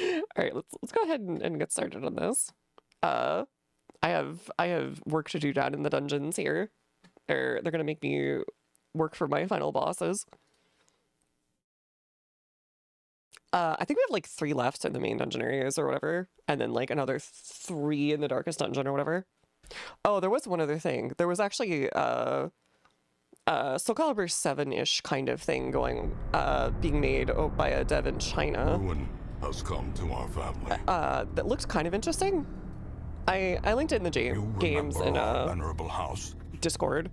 All right, let's go ahead and get started on this. Uh, I have work to do down in the dungeons here. They're gonna make me work for my final bosses. I think we have like 3 left in the main dungeon areas or whatever, and then like another 3 in the darkest dungeon or whatever. Oh, there was one other thing. There was actually Soul Calibur 7-ish kind of thing being made by a dev in China. Ruin has come to our family. That looked kind of interesting. I linked it in the games in venerable house, Discord.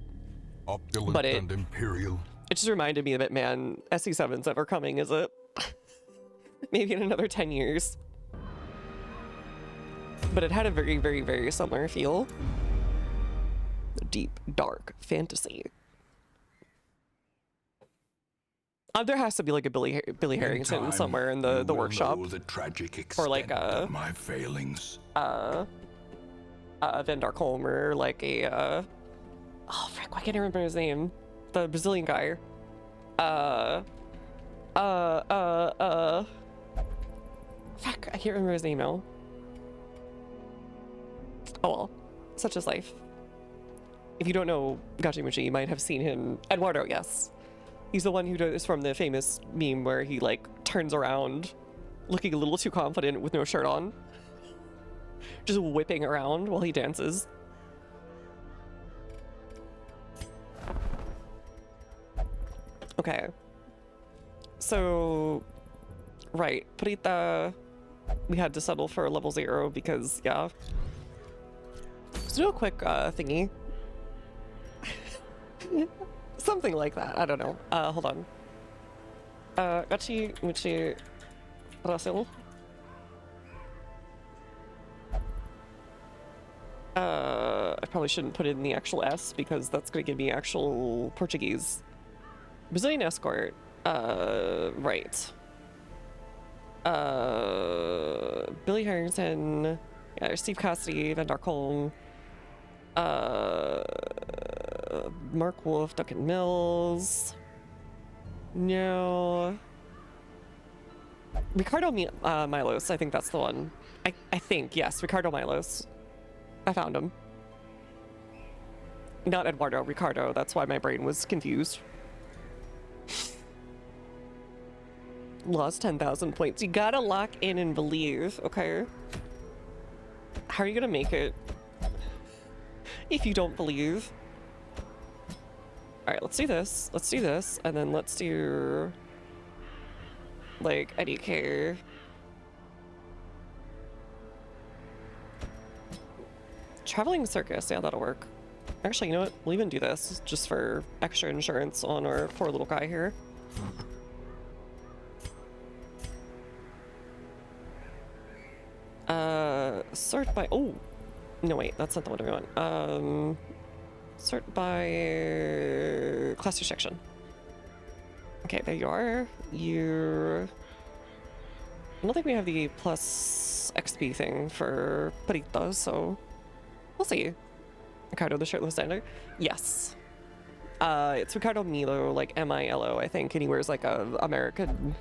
opulent but and imperial. It just reminded me of it, man. SE7's ever coming, is it? Maybe in another 10 years. But it had a very, very, very similar feel. Deep, dark fantasy. There has to be like a Billy Harrington somewhere in the workshop, The tragic or like of my failings. Van Darkholm, or like a oh frick, why can't I remember his name? The Brazilian guy. Fuck, I can't remember his name now. Oh well, such is life. If you don't know Gachimuchi, you might have seen him. Eduardo, yes. He's the one who is from the famous meme where he like turns around looking a little too confident with no shirt on. Just whipping around while he dances. Okay. So, right, Prita, we had to settle for level 0 because, yeah. Let's do a quick thingy. Something like that, I don't know. Hold on. Gachi, Muchi, Rasil. I probably shouldn't put in the actual S because that's going to give me actual Portuguese. Brazilian escort. Right. Billy Harrington. Yeah, Steve Cassidy, Van Darkholm. Mark Wolf, Duncan Mills. No. Ricardo Milos, I think that's the one. I think, yes, Ricardo Milos. I found him. Not Eduardo, Ricardo. That's why my brain was confused. Lost 10,000 points. You gotta lock in and believe, okay? How are you gonna make it if you don't believe? Alright, let's do this. Let's do this. And then let's do like IDK. Traveling circus, yeah, that'll work. Actually, you know what? We'll even do this just for extra insurance on our poor little guy here. Sort by, oh, no wait, that's not the one we want. Sort by class restriction. Okay, there you are. I don't think we have the plus XP thing for Perito, so we'll see. Ricardo the shirtless standard? Yes. It's Ricardo Milo, like M-I-L-O, I think, and he wears like a American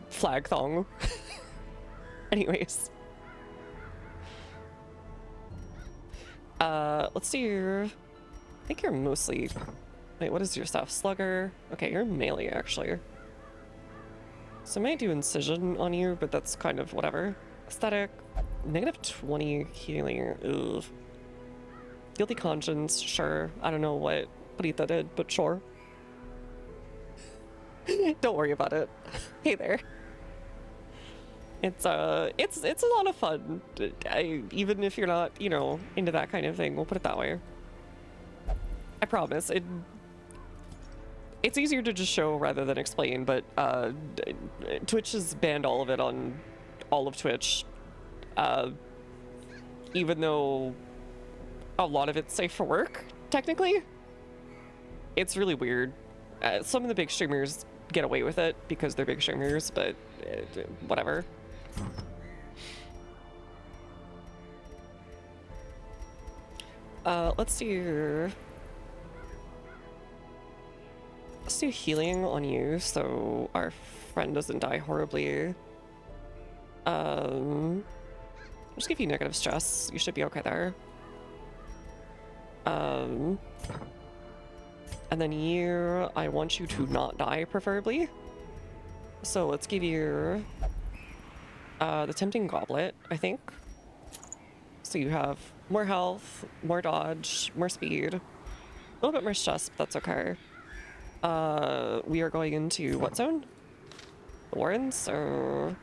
flag thong. Anyways. Let's do I think you're mostly, wait, what is your stuff? Slugger? Okay, you're melee actually. So I might do incision on you, but that's kind of whatever. Aesthetic, negative 20 healing, ugh. Guilty conscience, sure. I don't know what Rita did, but sure. Don't worry about it. Hey there. It's a lot of fun. Even if you're not, you know, into that kind of thing, we'll put it that way. I promise. It's easier to just show rather than explain, but Twitch has banned all of it on all of Twitch. Even though a lot of it's safe for work, technically. It's really weird. Some of the big streamers get away with it because they're big streamers, but whatever. Let's do healing on you. So our friend doesn't die horribly. I'll just give you negative stress. You should be okay there. And then you, I want you to not die, preferably. So let's give you the Tempting Goblet, I think. So you have more health, more dodge, more speed, a little bit more stress, but that's okay. We are going into what zone? The Warrens, so we're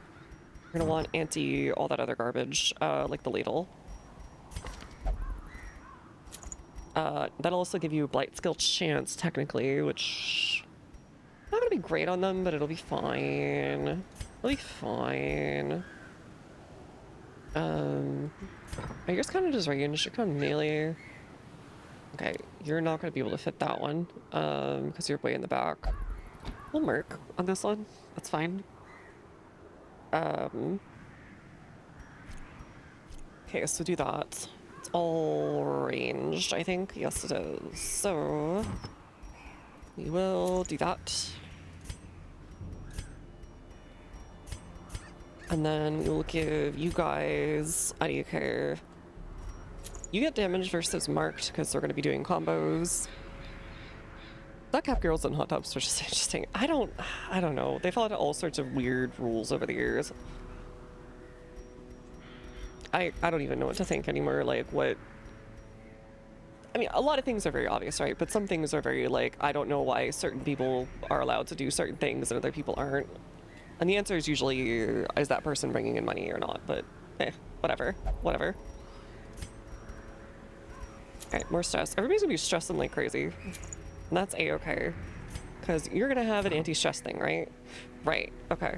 gonna want anti all that other garbage, like the ladle. That'll also give you Blight skill chance, technically, which not gonna be great on them, but it'll be fine. It'll be fine. Yours kind of just range. You're kind of melee. Okay, you're not gonna be able to fit that one, because you're way in the back. We'll merc on this one. That's fine. Okay, so do that. It's all ranged, I think. Yes, it is. So we will do that. And then we will give you guys, I don't care. You get damage versus marked because we're going to be doing combos. That cap girls and hot tubs are just interesting. I don't know. They followed all sorts of weird rules over the years. I don't even know what to think anymore. Like, what? I mean, a lot of things are very obvious, right? But some things are very, like, I don't know why certain people are allowed to do certain things and other people aren't. And the answer is usually, is that person bringing in money or not? But, whatever. Whatever. Alright, more stress. Everybody's gonna be stressing like crazy. And that's a-okay. Because you're gonna have an anti-stress thing, right? Right, okay.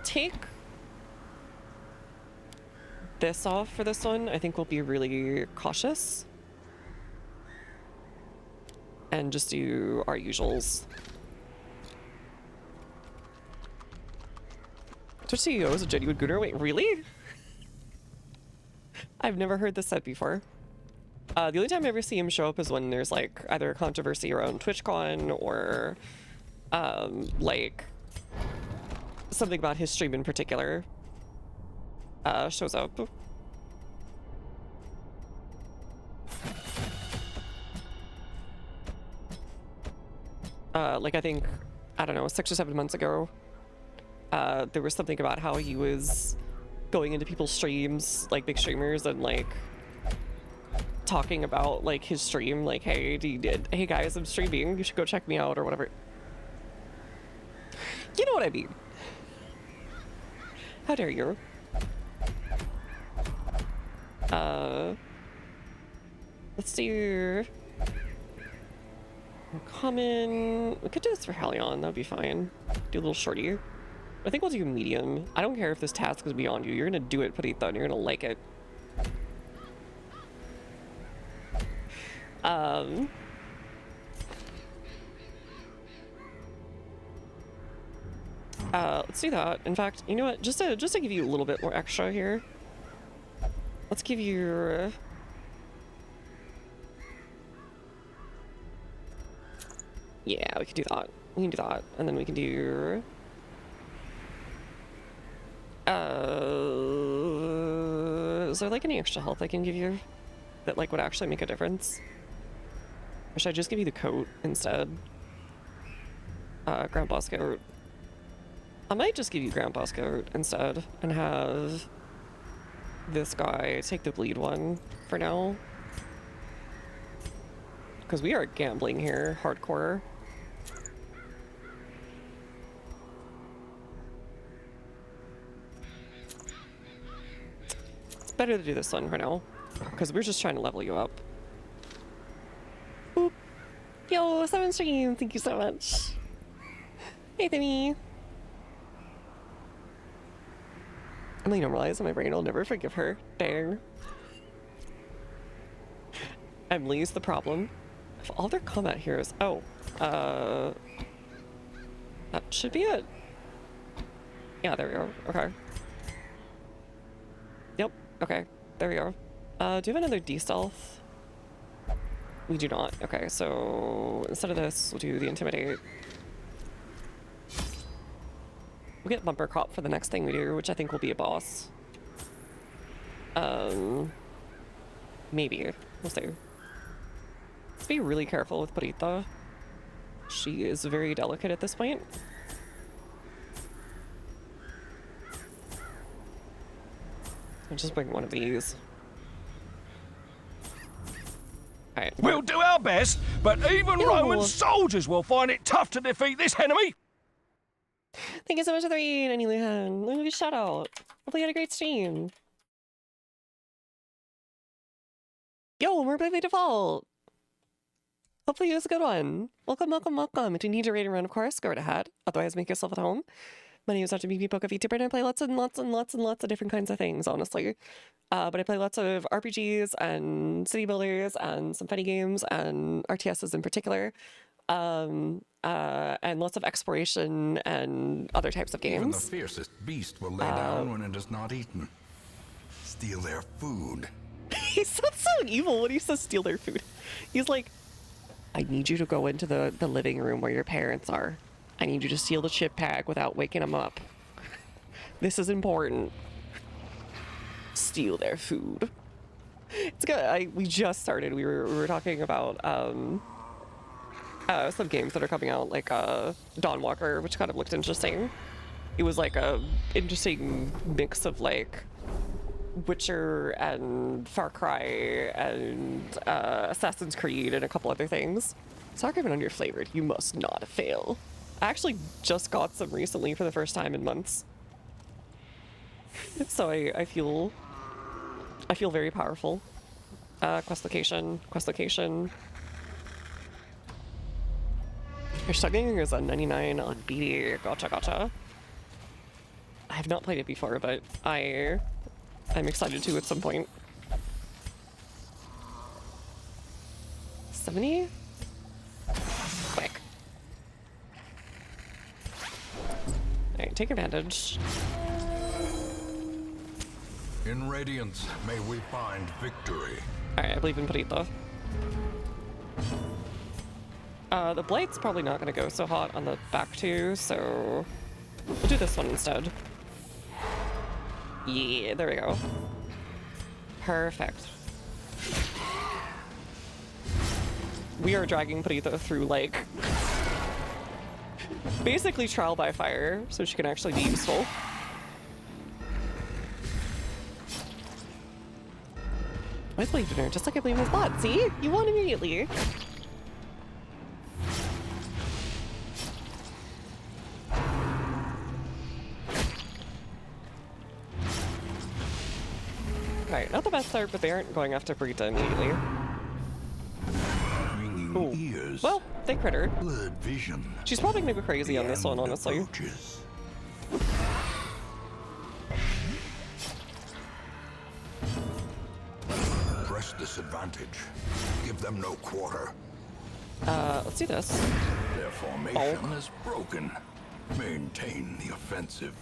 Take this off for this one. I think we'll be really cautious. And just do our usuals. Twitch CEO is a genuine gooner? Wait, really? I've never heard this said before. The only time I ever see him show up is when there's like either a controversy around TwitchCon or like something about his stream in particular shows up. Like I think, I don't know, 6 or 7 months ago, there was something about how he was going into people's streams, like big streamers, and like talking about like his stream, like, hey, hey guys, I'm streaming, you should go check me out or whatever. You know what I mean? How dare you? Let's do common. We could do this for Halion, that'd be fine. Do a little shorty. I think we'll do medium. I don't care if this task is beyond you. You're gonna do it, Parita, and you're gonna like it. Let's do that. In fact, you know what? Just to give you a little bit more extra here, let's give you. Yeah, we can do that. We can do that, and then we can do. Is there like any extra health I can give you that like would actually make a difference? Or should I just give you the coat instead? Grandpa's coat. I might just give you Grandpa's coat instead and have this guy take the bleed one for now. Because we are gambling here, hardcore. It's better to do this one for now, because we're just trying to level you up. Boop. Yo, 7 stream, thank you so much. Hey, Timmy. I'm like normalized in my brain, I'll never forgive her. Dang. Emily's the problem. If all their combat here is... Oh. That should be it. Yeah, there we go. Okay. Yep. Okay. There we go. Do you have another D-stealth? We do not. Okay, so instead of this, we'll do the Intimidate. We'll get Bumper Crop for the next thing we do, which I think will be a boss. Maybe. We'll see. Let's be really careful with Burrito. She is very delicate at this point. I'll just bring one of these. Alright. We'll do our best, but even Ew. Roman soldiers will find it tough to defeat this enemy. Thank you so much for the read, Annie Luhan. Look at your shout out. Hopefully you had a great stream. Yo, more Bravely Default. Hopefully it was a good one. Welcome, welcome, welcome. If you need to raid around, of course, go right ahead. Otherwise, make yourself at home. My name is Dr. BB Poke VTuber, and I play lots and lots and lots and lots of different kinds of things, honestly. But I play lots of RPGs and city builders and some funny games and RTSs in particular. And lots of exploration and other types of Even the games. fiercest beast will lay down when it is not eaten. Steal their food. He sounds so evil when he says steal their food. He's like, I need you to go into the living room where your parents are. I need you to steal the chip bag without waking them up. This is important. Steal their food. It's good. We just started. We were talking about some games that are coming out, like Dawnwalker, which kind of looked interesting. It was like a interesting mix of like Witcher and Far Cry and Assassin's Creed and a couple other things. Sorry, I've been under-flavored. You must not fail. I actually just got some recently for the first time in months. So I feel very powerful. Quest location. Hashtag is a 99 on BD. Gotcha. I have not played it before, but I'm excited to at some point. 70? Quick. Alright, take advantage. In Radiance, may we find victory. Alright, I believe in Burrito. The Blight's probably not going to go so hot on the back two, so we'll do this one instead. Yeah, there we go. Perfect. We are dragging Burrito through, like, basically trial by fire, so she can actually be useful. I believed in her, just like I believe in his bot. See? You won immediately. Alright, not the best start, but they aren't going after Burrito immediately. Ringing Ooh. ears. Well, they crit her. Blurred vision. She's probably gonna go crazy The on this one, end honestly. approaches. Press disadvantage. Give them no quarter. Let's do this. Their formation is broken. Maintain the offensive.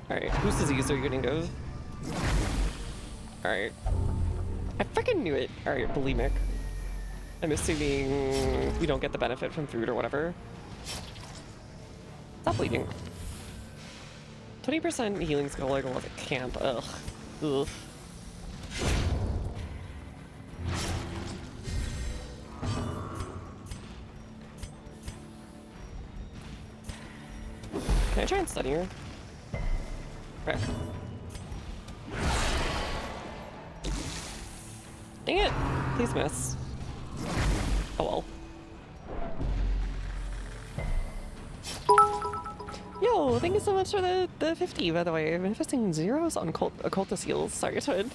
Alright, whose disease are you getting of? Alright. I freaking knew it. Alright, bulimic. I'm assuming we don't get the benefit from food or whatever. Stop bleeding. 20% healing skill like a camp. Ugh. Ugh. Can I try and stun you? Frick. Dang it! Please miss. Oh well. Yo, thank you so much for the 50, by the way. I'm manifesting zeros on occultist heals. Sorry, Twin.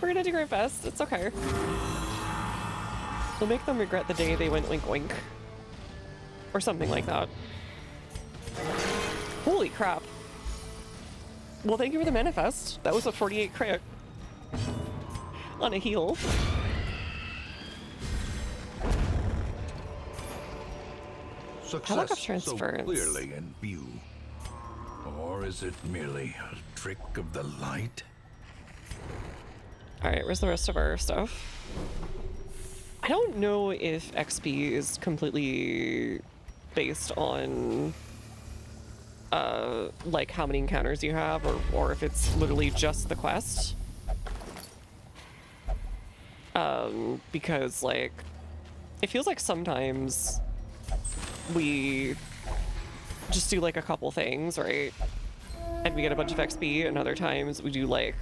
We're gonna do our best. It's okay. We'll make them regret the day they went wink wink. Or something like that. Holy crap. Well, thank you for the manifest. That was a 48 crit. On a heal. Success so transference. clearly in view. Or is it merely a trick of the light? All right, where's the rest of our stuff? I don't know if XP is completely based on like how many encounters you have, or if it's literally just the quest. Because like it feels like sometimes we just do like a couple things, right? And we get a bunch of XP, and other times we do like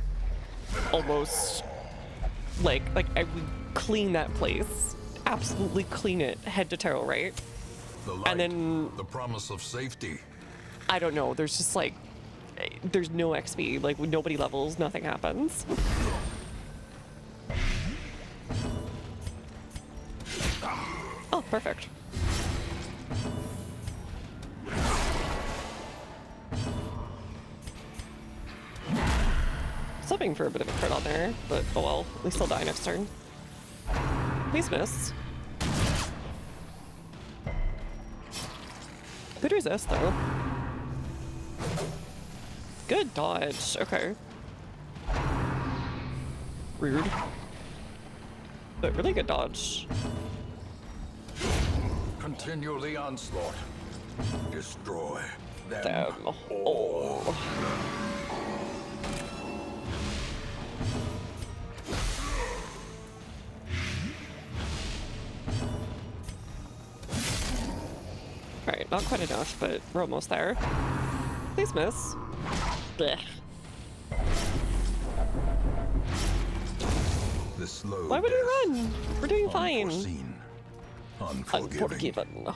almost like we clean that place, absolutely clean it head to toe, right? The light, And then the promise of safety. I don't know, there's just like there's no XP, like nobody levels, nothing happens. Oh, perfect. Hoping for a bit of a crit on there, but oh well, at least I'll die next turn. Please miss. Good resist though. Good dodge, okay. Rude. But really good dodge. Continue the onslaught. Destroy them Them all. all. Alright, not quite enough, but we're almost there. Please miss. Blech. The slow Why would we death. run? We're doing fine. Unforeseen. Unforgiving. Unforgiven.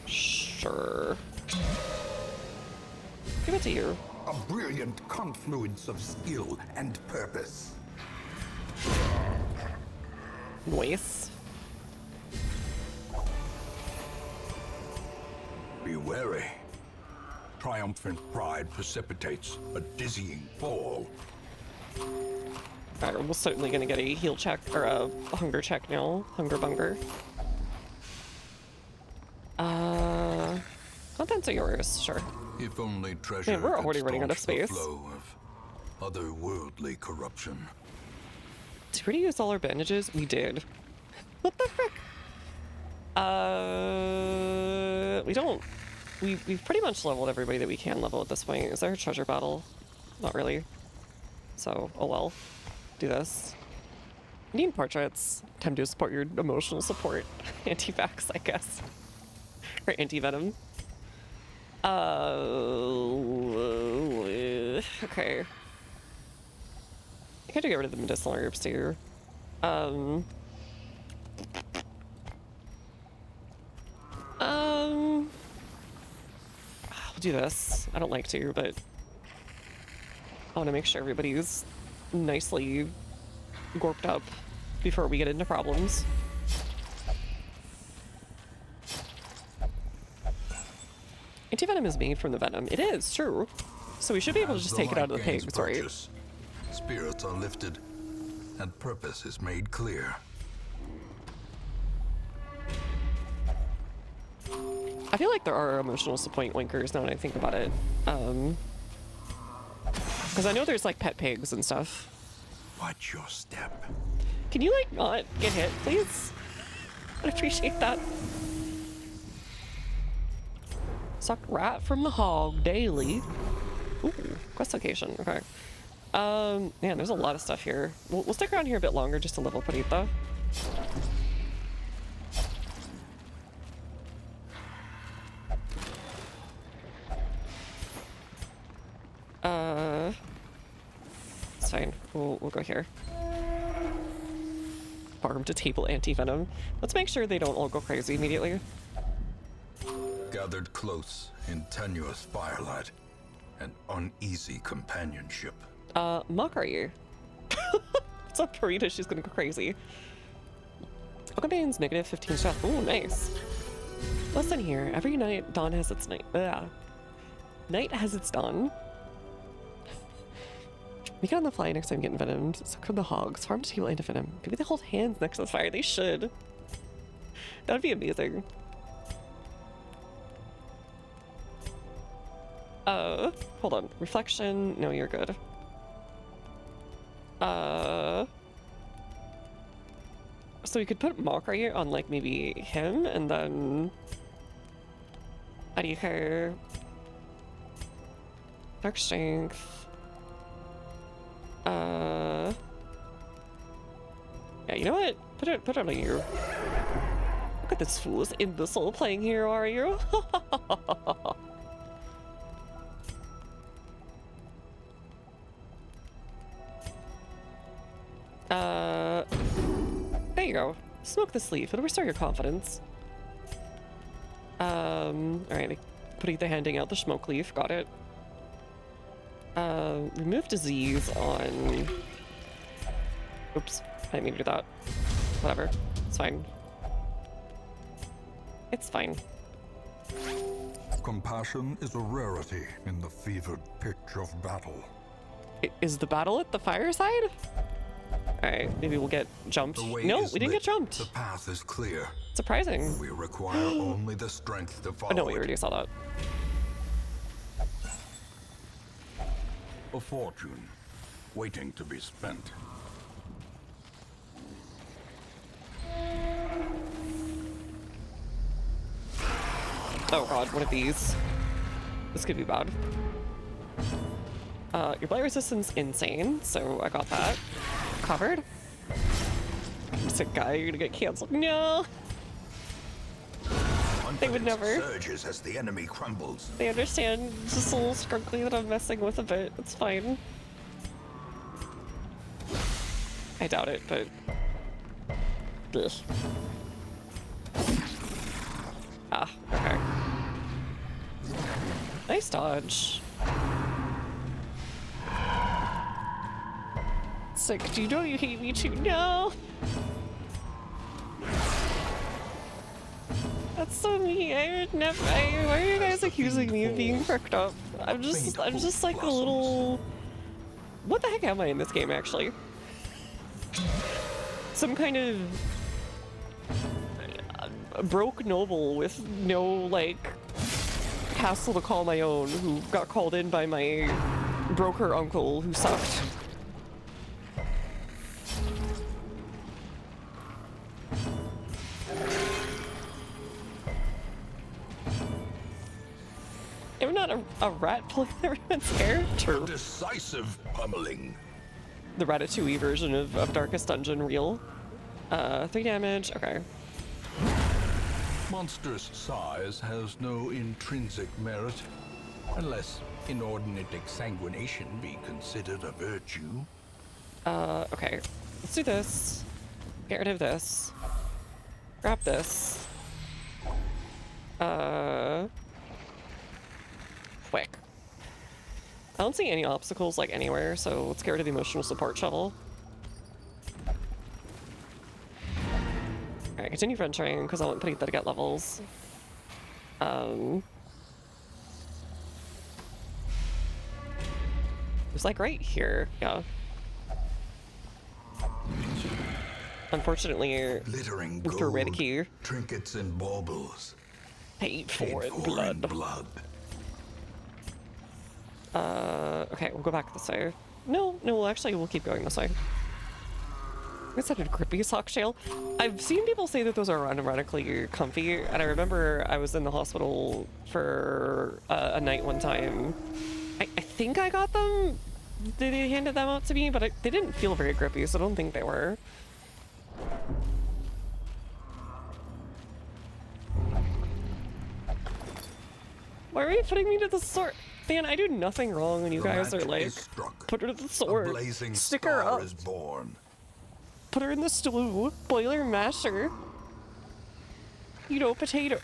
Sure. Give it to you. A brilliant confluence of skill and purpose. Nice. Be wary. Triumphant pride precipitates a dizzying fall. Alright, we're certainly gonna get a heal check, or a hunger check now. Hunger bunger. Contents are yours, sure. If only treasure Man, we're could already running out of staunch the space. flow of otherworldly corruption. Did we use all our bandages? We did. What the frick? We don't. We've pretty much leveled everybody that we can level at this point. Is there a treasure battle? Not really. So, oh well. Do this. Need portraits. Time to support your emotional support. Anti-vax, I guess. Or anti-venom. Okay. I gotta get rid of the medicinal herbs too. We'll do this. I don't like to, but I want to make sure everybody's nicely gorped up before we get into problems. Anti-venom is made from the venom. It is, true. So we should be able to As just the take it out of the light gains pigs, right? purchase, spirits are lifted, and purpose is made clear. I feel like there are emotional support winkers now that I think about it. Because I know there's like pet pigs and stuff. Watch your step. Can you like not get hit, please? I'd appreciate that. Suck rat from the hog daily. Ooh, quest location, okay. Man, there's a lot of stuff here. We'll stick around here a bit longer just to level Purita. It's fine. We'll go here. Farm to table anti-venom. Let's make sure they don't all go crazy immediately. Gathered close in tenuous firelight and uneasy companionship. Muck, are you? It's up Purita, she's gonna go crazy. Okabane's negative 15 stuff. Ooh, nice. Listen here, every night dawn has its night. Night has its dawn. Make it on the fly next time getting venomed. Suck from the hogs. Farm to table anti-venom. Maybe they hold hands next to the fire. They should. That would be amazing. Hold on. Reflection. No, you're good. So we could put Mockery on, like, maybe him, and then... Adhikar. Dark Strength. Yeah, you know what? Put it on you. Look at this fool's imbecile playing hero, are you? There you go. Smoke this leaf. It'll restore your confidence. Alright, putting the handing out the smoke leaf. Got it. Remove disease on... Oops. I didn't mean to do that. Whatever. It's fine. It's fine. Compassion is a rarity in the fevered pitch of battle. Is the battle at the fireside? Alright, maybe we'll get jumped. The way No, is we didn't lit. get jumped. The path is clear. Surprising. We require only the strength to follow Oh no, we it. already saw that. A fortune, waiting to be spent. Oh god, one of these. This could be bad. Your blight resistance insane, so I got that covered. Sick guy, you're gonna get canceled. No, they would never. Surges as the enemy crumbles. They understand. It's just a little scrunkly that I'm messing with a bit. It's fine. I doubt it, but. Ugh. Ah, okay. Nice dodge. Sick. Do you know you hate me too? No. That's so mean. I would never. Why are you guys accusing me of being perked up? I'm just like a little. What the heck am I in this game, actually? Some kind of broke noble with no, like, castle to call my own, who got called in by my broker uncle who sucked. I'm not a rat pulling everyone's hair. True. Decisive pummeling. The Ratatouille version of Darkest Dungeon real. 3 damage, okay. Monstrous size has no intrinsic merit, unless inordinate exsanguination be considered a virtue. Okay. Let's do this. Get rid of this. Grab this. Quick. I don't see any obstacles, like, anywhere, so let's get rid of the emotional support shovel. Alright, continue venturing, because I want Perdita to get levels. It's like right here, yeah. Unfortunately, Glittering with gold, Heredity, trinkets and baubles. paid for in in blood. blood. Okay, we'll go back this way. No, actually, we'll keep going this way. I said a grippy sock shell. I've seen people say that those are unironically comfy, and I remember I was in the hospital for a night one time. I think I got them. They handed them out to me, but they didn't feel very grippy, so I don't think they were. Why are you putting me to the sword? Man, I do nothing wrong when you guys are like, put her to the sword, stick her up, is born. put her in the stew, boiler masher, you know, potato.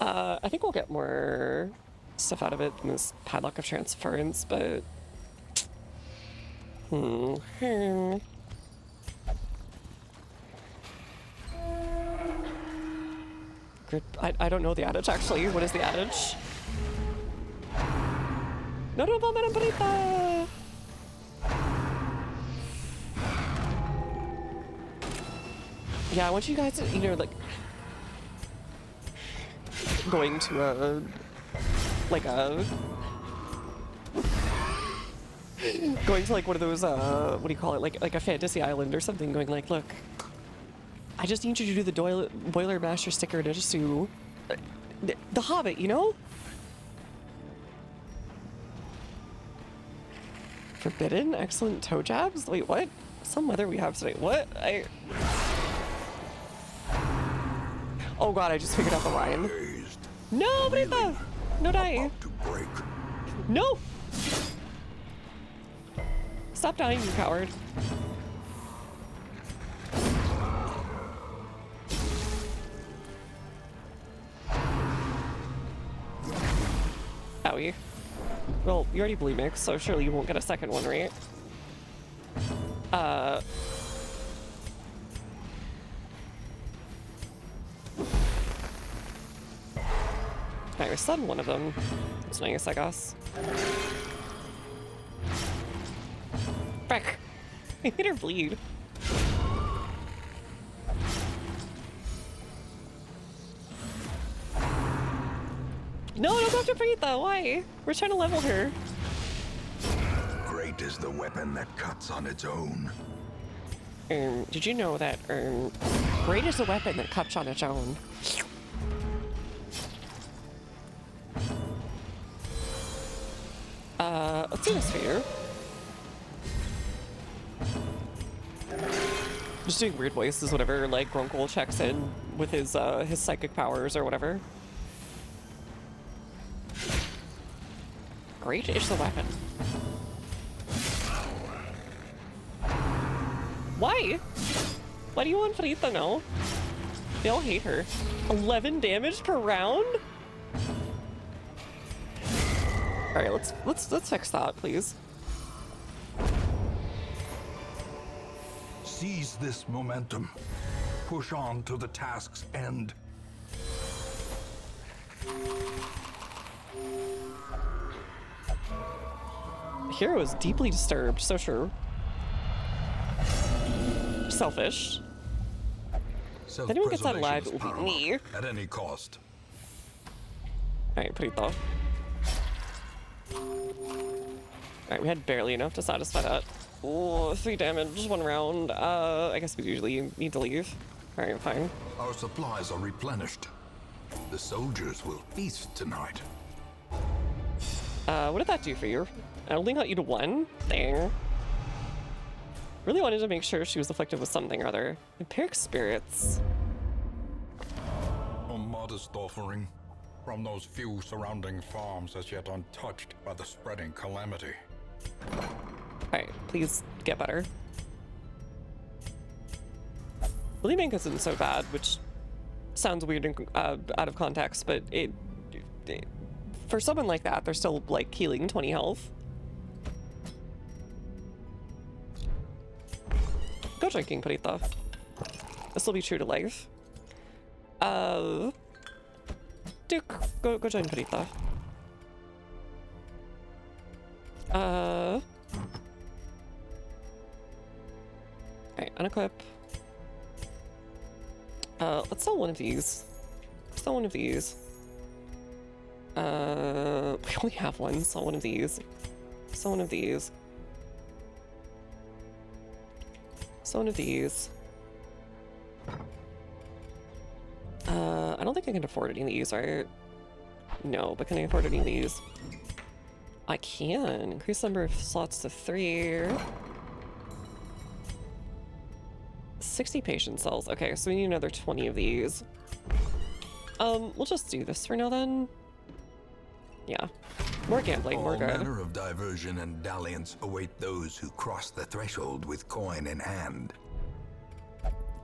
I think we'll get more stuff out of it than this padlock of transference, but I don't know the adage, actually. What is the adage? No, Perdita! Yeah, I want you guys to, you know, like, going to like a going to like one of those what do you call it, like a fantasy island or something, going like, look, I just need you to do the boiler master sticker to just do the Hobbit, you know? Forbidden excellent toe jabs. Wait, what? Some weather we have today. What? Oh god, I just figured out the line. Dazed, No, Brita! No die. about to break. No! Stop dying, you coward. Owie. Well, you already bleed mix, so surely you won't get a second one, right? I stun one of them. It's nice, I guess. Frick! I made her bleed. No, don't go after Preetha. Why? We're trying to level her. Great is the weapon that cuts on its own. Did you know that great is the weapon that cuts on its own? Let's do this for you. Just doing weird voices whenever like Grunkle checks in with his psychic powers or whatever. Great is the weapon. Why? Why do you want Frita now? They all hate her. 11 damage per round? Alright, let's fix that, please. Seize this momentum. Push on to the task's end. Hero is deeply disturbed, so true. Selfish. If anyone gets out alive, it will be me. At any cost. Alright, Prito. Alright, we had barely enough to satisfy that. Ooh, 3 damage, 1 round. I guess we usually need to leave. Alright, fine. Our supplies are replenished. The soldiers will feast tonight. What did that do for you? I only got you to 1? Dang. Really wanted to make sure she was afflicted with something or other. Empiric spirits. A modest offering from those few surrounding farms as yet untouched by the spreading calamity. Alright, please get better. Believing isn't so bad, which sounds weird and out of context, but it for someone like that, they're still like healing 20 health. Go drinking, Prita. This will be true to life. Duke, go join Prita. Alright, unequip. Let's sell one of these. Sell one of these. We only have one. Sell one of these. Sell one of these. Sell one of these. I don't think I can afford any of these, right? No, but can I afford any of these? I can. Increase the number of slots to 3. 60 patient cells. Okay, so we need another 20 of these. We'll just do this for now then. Yeah. More gambling, more All good. manner of diversion and dalliance await those who cross the threshold with coin in hand.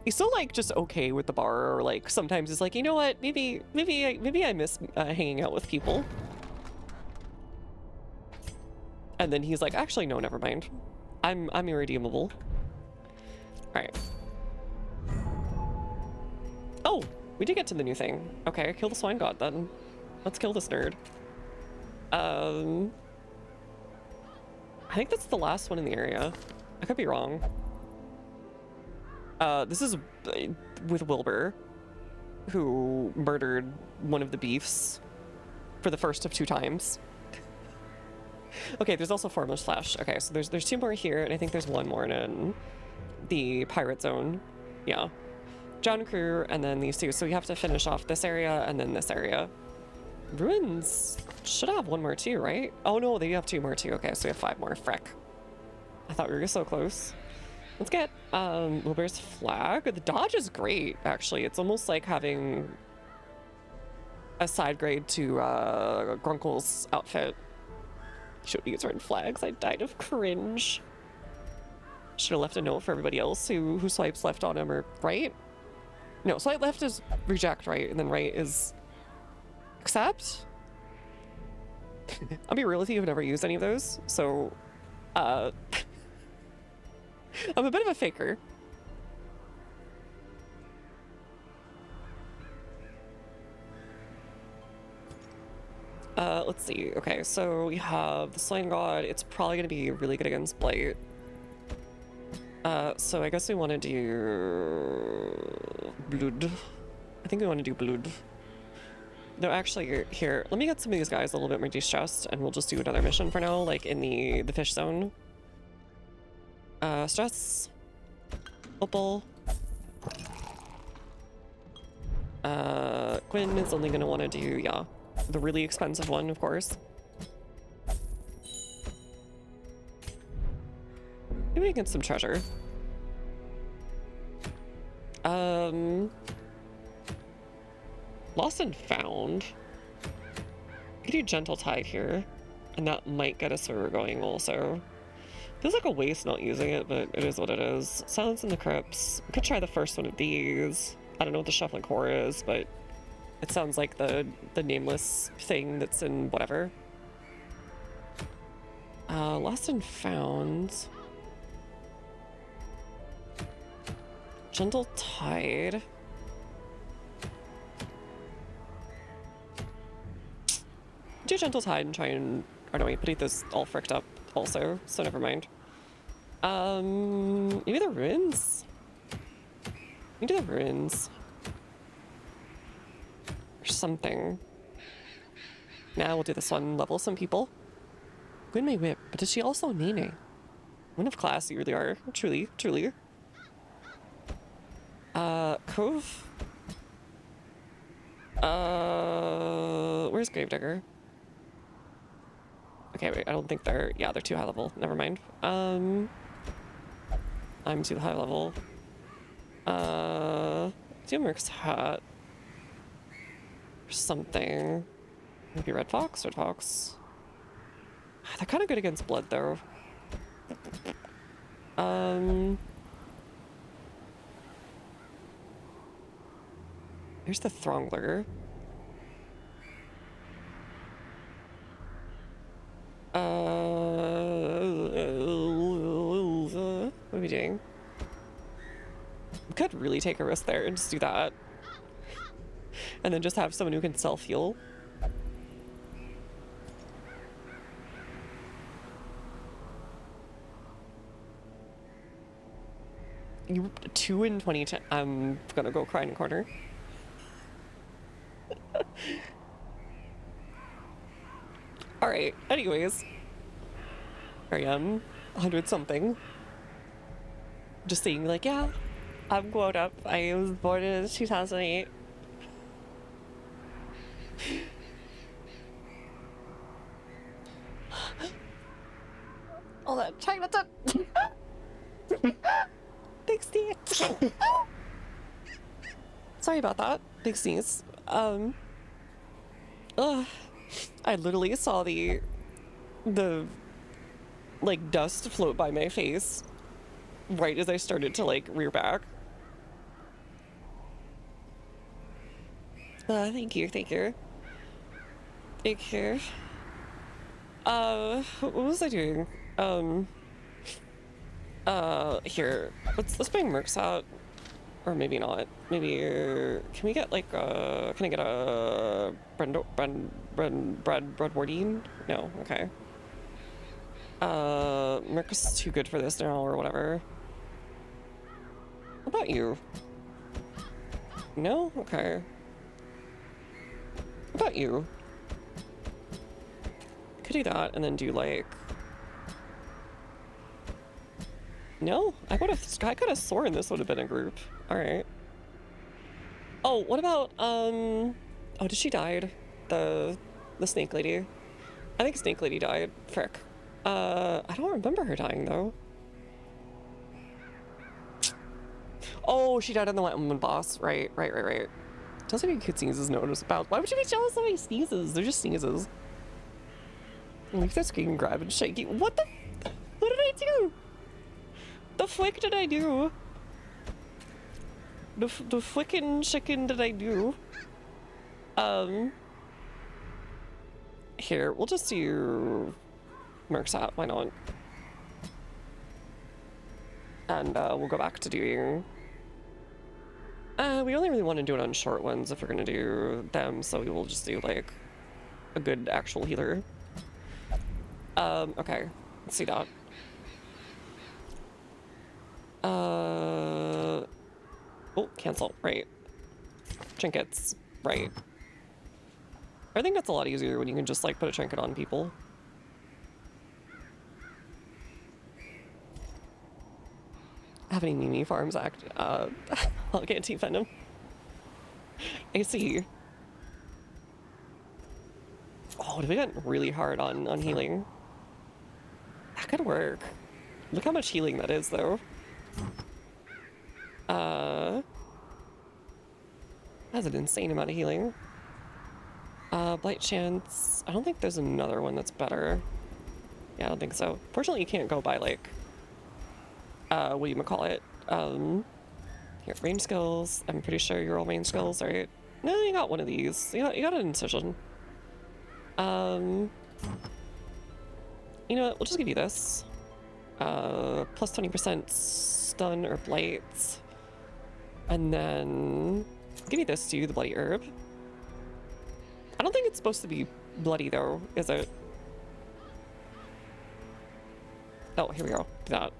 He's still like just okay with the bar, or like sometimes it's like, you know what, maybe I miss hanging out with people. And then he's like, actually no, never mind. I'm irredeemable. Alright. Oh, we did get to the new thing. Okay, kill the swine god then. Let's kill this nerd. I think that's the last one in the area. I could be wrong. This is with Wilbur, who murdered one of the beefs for the first of 2 times. Okay, there's also Formless Flash. Okay, so there's 2 more here, and I think there's 1 more in the pirate zone. Yeah. John Crew, and then these 2. So we have to finish off this area and then this area. Ruins should have 1 more too, right? Oh no, they have 2 more too. Okay, so we have 5 more. Frick. I thought we were so close. Let's get Wilbur's flag. The dodge is great, actually. It's almost like having a side grade to Grunkle's outfit. Showed me his red flags. I died of cringe. Should have left a note for everybody else who swipes left on him, or right? No, swipe left is reject, right? And then right is accept? I'll be real with you, I've never used any of those, so I'm a bit of a faker. Let's see. Okay, so we have the Slain God. It's probably going to be really good against Blight. So I guess we want to do Blood. I think we want to do Blood. No, actually, here, let me get some of these guys a little bit more de-stressed, and we'll just do another mission for now, like in the fish zone. Stress. Opal. Quinn is only going to want to do, yeah, the really expensive one, of course. Maybe we get some treasure. Lost and found. We could do Gentle Tide here, and that might get us where we're going also. Feels like a waste not using it, but it is what it is. Silence in the Crypts. We could try the first one of these. I don't know what the Shuffling Core is, but it sounds like the nameless thing that's in whatever. Lost and found. Gentle Tide. Do Gentle Tide and try and... Or no, wait, Perdita's all fricked up also, so never mind. Maybe the ruins? Maybe the ruins. Or something. Nah, we'll do this one. Level some people. Win may whip, but is she also naming? One of class, you really are. Truly, truly. Cove? Where's Gravedigger? Okay, wait, I don't think they're... Yeah, they're too high level. Never mind. I'm too high level. Do Merc's hat. Or something. Maybe Red Fox? Red Fox. They're kind of good against blood, though. Here's the Throngler. What are we doing? We could really take a risk there and just do that. And then just have someone who can self-heal. You 2 in 2010. I'm gonna go cry in a corner. Alright, anyways. Here I am, 100 something. Just saying, like, yeah, I'm grown up. I was born in 2008. All that trying not to. Big sneeze. Sorry about that. Big sneeze. I literally saw the like dust float by my face right as I started to like rear back. Thank you, thank you. Thank you. What was I doing? Here, let's bring Mercs out. Or maybe not. Maybe, can we get like, can I get a Breadwardine? No, okay. Merc is too good for this now, or whatever. What about you? No? Okay. What about you? Could do that and then do like... No, I could have sworn this would have been a group. All right. Oh, what about oh, did she died? The snake lady. I think snake lady died. Frick. I don't remember her dying though. Oh, she died in the White Woman boss. Right. Doesn't mean kid sneezes notice about. Why would you be jealous of my sneezes? They're just sneezes. Leave that screen grab and shaky. What the? What did I do? The flick did I do? The flickin' chicken did I do? Here, we'll just do Merc's hat, why not? And we'll go back to doing... we only really want to do it on short ones if we're gonna do them, so we will just do like a good actual healer. Okay, let's see that. Oh, cancel, right. Trinkets, right. I think that's a lot easier when you can just like put a trinket on people. Have any Mimi Farms act, anti venom. I see. Oh, did we get really hard on healing? That could work. Look how much healing that is, though. That's an insane amount of healing. Blight Chance. I don't think there's another one that's better. Yeah, I don't think so. Fortunately, you can't go by, like, what do you call it? Here, range skills. I'm pretty sure you're all range skills, right? No, you got one of these. You got an incision. You know what? We'll just give you this. Plus 20% stun or blight. And then give you this too, the bloody herb. I don't think it's supposed to be bloody though, is it? Oh, here we go. Do that.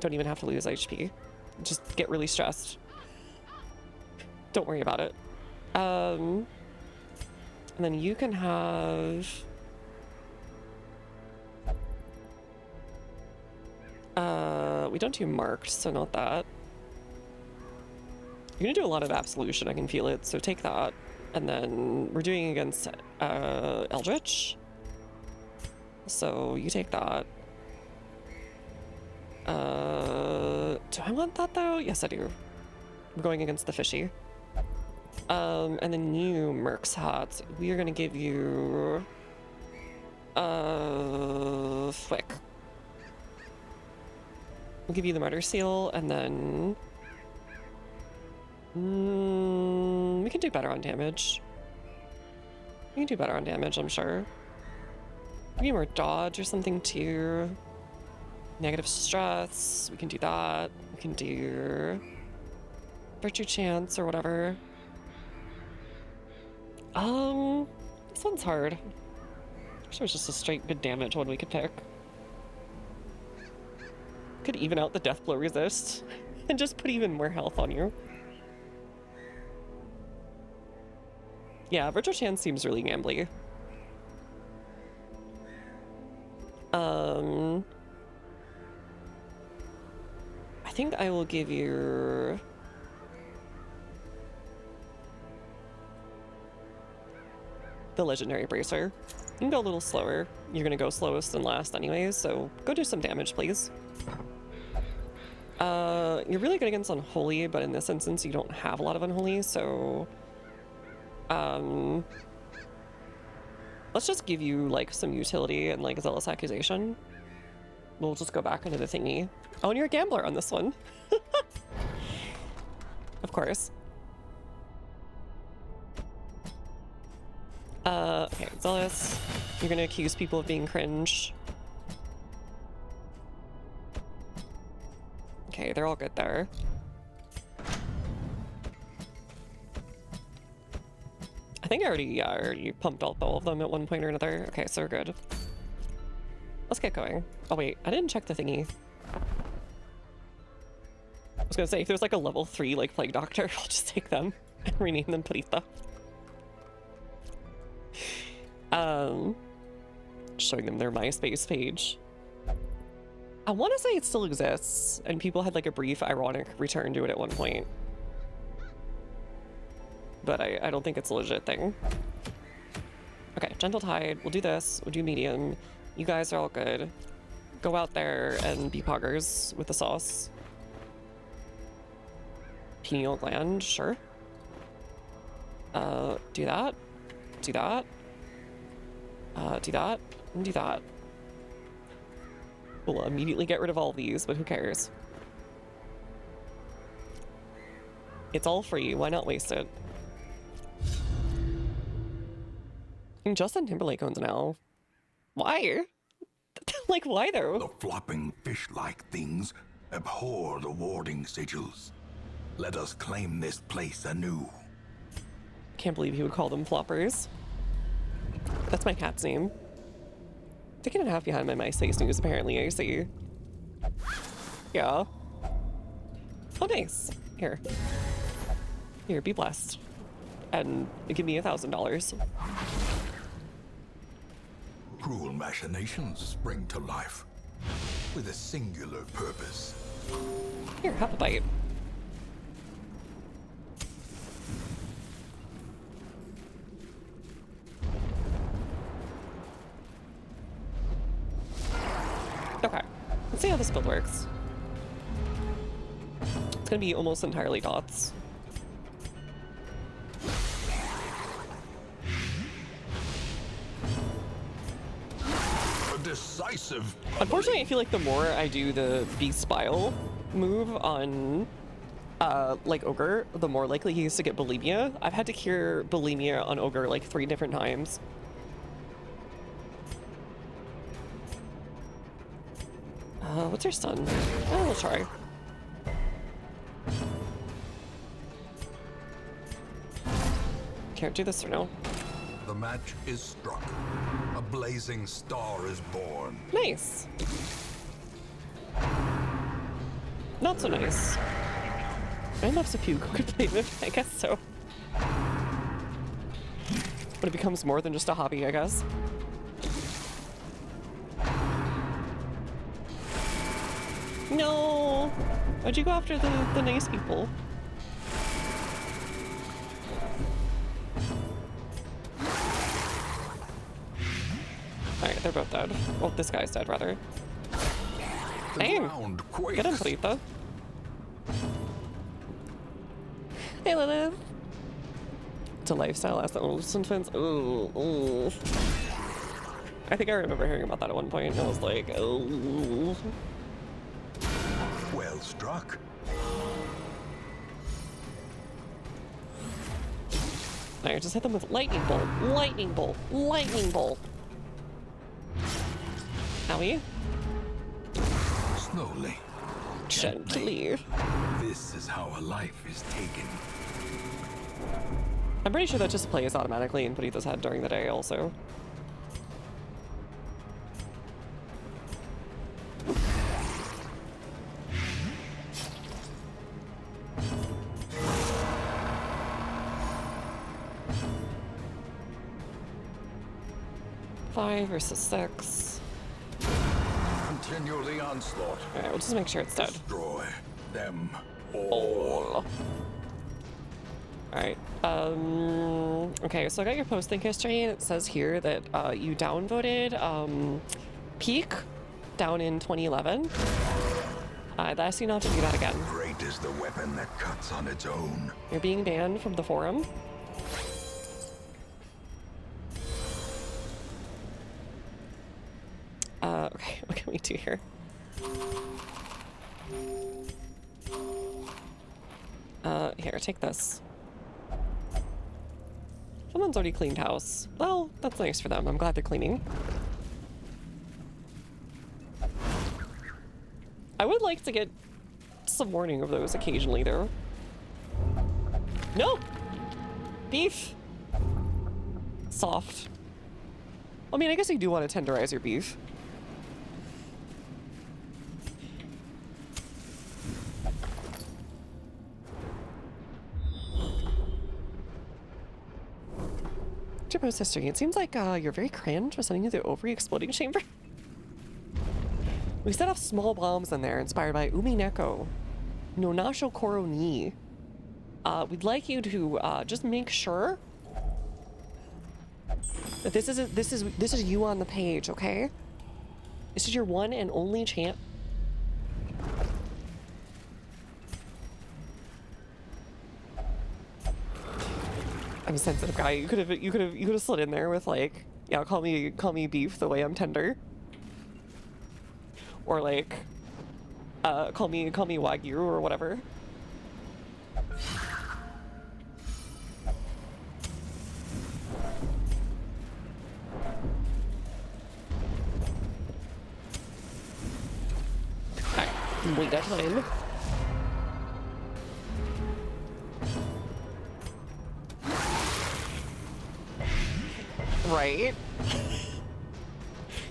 Don't even have to lose HP. Just get really stressed. Don't worry about it. And then you can have... we don't do marked, so not that. You're gonna do a lot of absolution, I can feel it, so take that. And then we're doing against Eldritch. So you take that. Do I want that though? Yes, I do. I'm going against the fishy. And then you, Merc's hat, we are gonna give you Flick. We'll give you the Martyr Seal, and then we can do better on damage. We can do better on damage, I'm sure. Maybe more dodge or something too. Negative stress, we can do that. We can do virtue chance or whatever. This one's hard. I wish there was just a straight good damage one we could pick. Could even out the death blow resist and just put even more health on you. Yeah, virtual chance seems really gambly. I think I will give you the legendary bracer. You can go a little slower. You're gonna go slowest and last anyways, so go do some damage, please. You're really good against Unholy, but in this instance you don't have a lot of Unholy, so let's just give you like some utility and like Zealous Accusation. We'll just go back into the thingy. Oh, and you're a gambler on this one. Of course. Okay, Zealous. You're gonna accuse people of being cringe. Okay, they're all good there. I think I already pumped out all of them at one point or another. Okay, so we're good. Let's get going. Oh wait, I didn't check the thingy. I was gonna say, if there's like a level 3 like Plague Doctor, I'll just take them and rename them Prita. showing them their MySpace page. I want to say it still exists, and people had like a brief ironic return to it at one point. But I don't think it's a legit thing. Okay, gentle tide. We'll do this. We'll do medium. You guys are all good. Go out there and be poggers with the sauce. Pineal gland, sure. Do that. Do that. Do that. And do that. We'll immediately get rid of all these, but who cares? It's all free. Why not waste it? And Justin Timberlake owns now. Why? Like, why though? The flopping fish-like things abhor the warding sigils. Let us claim this place anew. Can't believe he would call them floppers. That's my cat's name. Decade and a half behind my MySpace news, apparently, I see. Yeah. Oh, nice. Here. Here, be blessed. And give me $1,000. Cruel machinations spring to life with a singular purpose. Here, have a bite. Okay, let's see how this build works. It's gonna be almost entirely dots. A decisive. Unfortunately, I feel like the more I do the Beast Bile move on, like Ogre, the more likely he is to get bulimia. I've had to cure bulimia on Ogre like 3 different times. What's your stun? Oh, we'll try. Can't do this or no. The match is struck. A blazing star is born. Nice. Not so nice. I love Supu could play with, I guess so. But it becomes more than just a hobby, I guess. No! Why'd you go after the nice people? Alright, they're both dead. Well, this guy's dead, rather. Dang! Get him, Sarita. Hey, Lilith! It's a lifestyle as the Olsen twins. Ooh, ooh. I think I remember hearing about that at one point, and I was like, oh. Well struck. Alright, just hit them with lightning bolt, lightning bolt, lightning bolt. Owie. Slowly. Gently. This is how a life is taken. I'm pretty sure that just plays automatically in Purita's head during the day also. Five versus 6. Continue the onslaught. Alright, we'll just make sure it's dead. Destroy them all. Alright, okay, so I got your posting history, and it says here that, you downvoted, Peak down in 2011. I'd ask you not to do that again. Great is the weapon that cuts on its own. You're being banned from the forum. Okay, what can we do here? Here, take this. Someone's already cleaned house. Well, that's nice for them. I'm glad they're cleaning. I would like to get some warning of those occasionally, though. No! Beef! Soft. I mean, I guess you do want to tenderize your beef. Demos history. It seems like you're very cringe for sending you the ovary exploding chamber. We set off small bombs in there inspired by Umineko no Nasho Koro ni. We'd like you to just make sure that this is you on the page, okay? This is your one and only chance. I'm a sensitive guy. You could have slid in there with like, yeah, call me beef the way I'm tender. Or like call me Wagyu or whatever. Alright, wait that time. Right?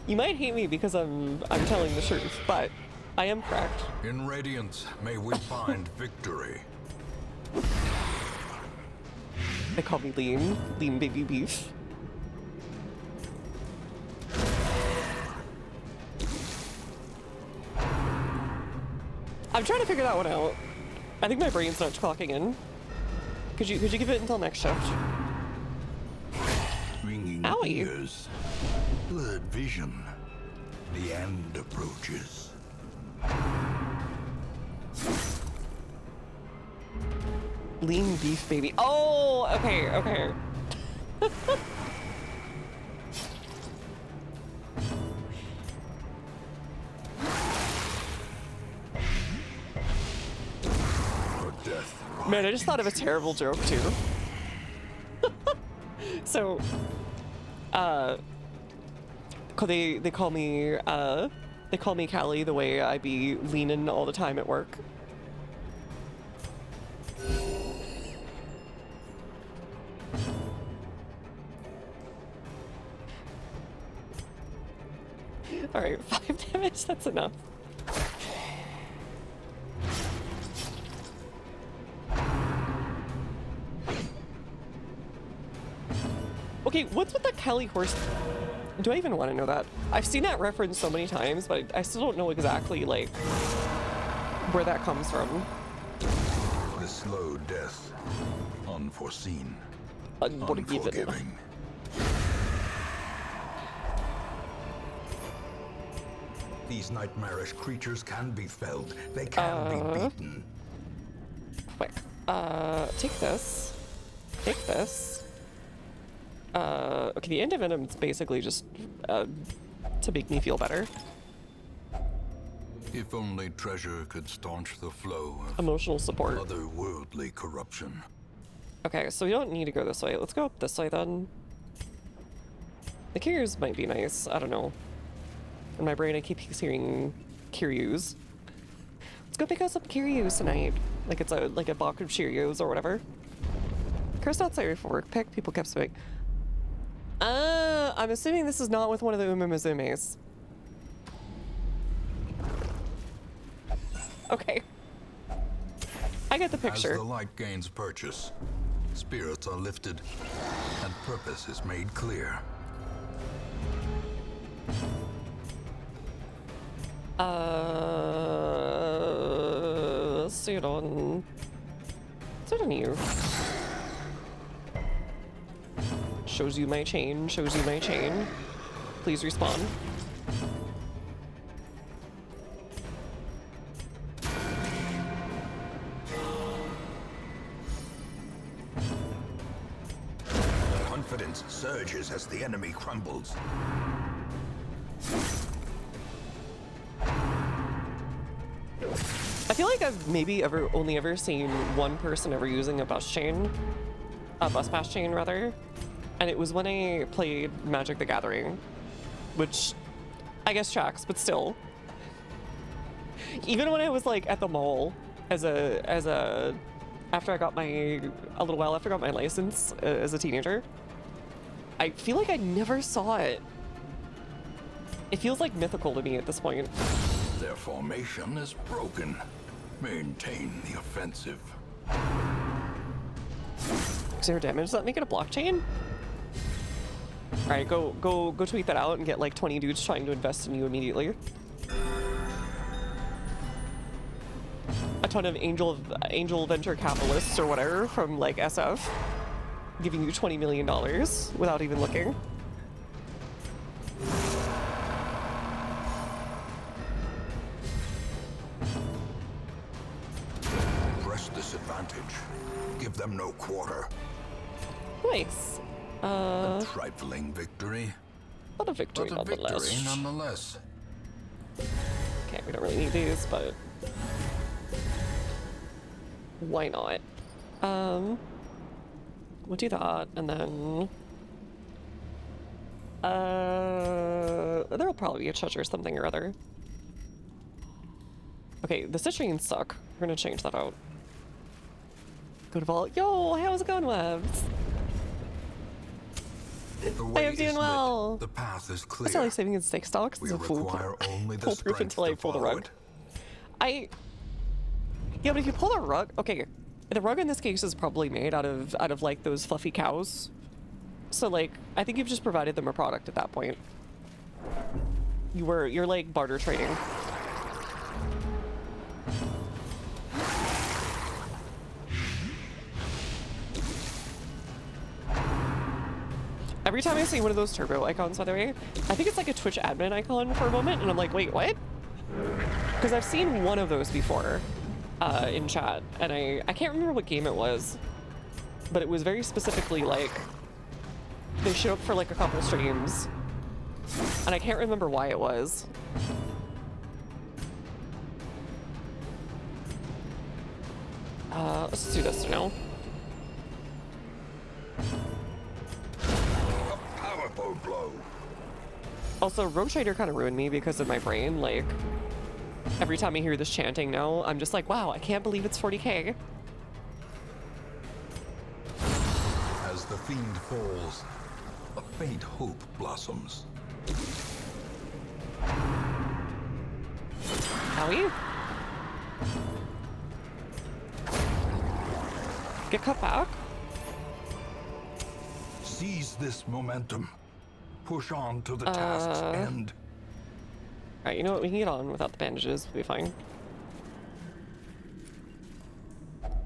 You might hate me because I'm telling the truth, but I am correct. In Radiance, may we find victory. They call me lean baby beef. I'm trying to figure that one out. I think my brain's not clocking in. Could you give it until next shift? Ringing Owie. ears, blurred vision. The end approaches. Lean beef baby. Oh, okay. For death. Man, I just thought of a terrible joke too. So, they call me Callie the way I be leaning all the time at work. All right, 5 damage. That's enough. Okay, what's with the Kelly horse? Do I even want to know that? I've seen that reference so many times, but I still don't know exactly, like, where that comes from. The slow death. Unforeseen. Unforgiving. Unforgiving. These nightmarish creatures can be felled. They can be beaten. Quick. Take this. Take this. Okay, the end of venom is basically just, to make me feel better. If only treasure could staunch the flow of Emotional support. otherworldly corruption. Okay, so we don't need to go this way. Let's go up this way then. The Kiryus might be nice. I don't know. In my brain, I keep hearing Kiryus. Let's go pick out some Kiryus tonight. Like it's a box of Cheerios or whatever. Cursed outsider for work pick. People kept saying. I'm assuming this is not with one of the Umamuzumes. Okay. I get the picture. As the light gains purchase, spirits are lifted, and purpose is made clear. Let's see it on. Is it on you? Shows you my chain. Shows you my chain. Please respawn. Confidence surges as the enemy crumbles. I feel like I've maybe only ever seen one person ever using a bus pass chain rather, and it was when I played Magic the Gathering, which I guess tracks, but still. Even when I was like at the mall after I got a little while after I got my license as a teenager, I feel like I never saw it. It feels like mythical to me at this point. Their formation is broken. Maintain the offensive. 0 damage, does that make it a blockchain? All right, go tweet that out and get like 20 dudes trying to invest in you immediately. A ton of angel venture capitalists or whatever from like SF giving you $20 million without even looking. Press this advantage. Give them no quarter. Nice. A trifling victory. Not a victory, But a victory nonetheless. nonetheless. Okay, we don't really need these, but why not? We'll do that, and then there'll probably be a treasure or something or other. Okay, the citrines suck. We're gonna change that out. Go to vault. Yo, how's it going, Webs? The I way am doing is lit. well. The path is clear. It's only saving in steak stocks. We It's a fool. require only the Foolproof strength until I to pull the follow rug. it. Yeah, but if you pull the rug, okay, the rug in this case is probably made out of like those fluffy cows. So like, I think you've just provided them a product at that point. You're like barter trading. Every time I see one of those turbo icons, by the way, I think it's like a Twitch admin icon for a moment, and I'm like, wait, what? Because I've seen one of those before in chat, and I can't remember what game it was, but it was very specifically like, they showed up for like a couple streams, and I can't remember why it was. Let's do this now. A powerful blow. Also, Rogue Trader kind of ruined me because of my brain. Like, every time I hear this chanting now, I'm just like, wow, I can't believe it's 40k. As the fiend falls, a faint hope blossoms. Howie? Get cut back? Seize this momentum. Push on to the task's end. Alright, you know what? We can get on without the bandages. We'll be fine.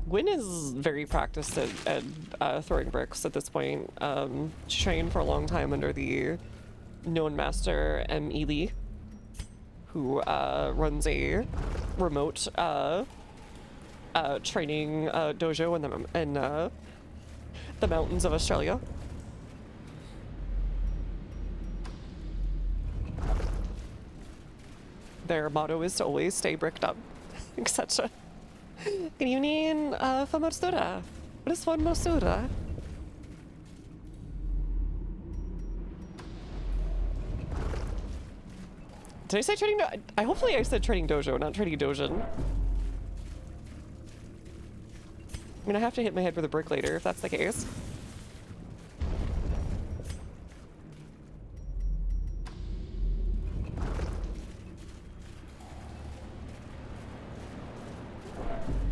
Gwyn is very practiced at throwing bricks at this point. She trained for a long time under the known master M. Ely, who runs a remote training dojo in the mountains of Australia. Their motto is to always stay bricked up, etc. Good evening, Famosura. What is Famosura? Did I say trading? Hopefully I said trading dojo, not trading dojin. I'm gonna have to hit my head with a brick later if that's the case.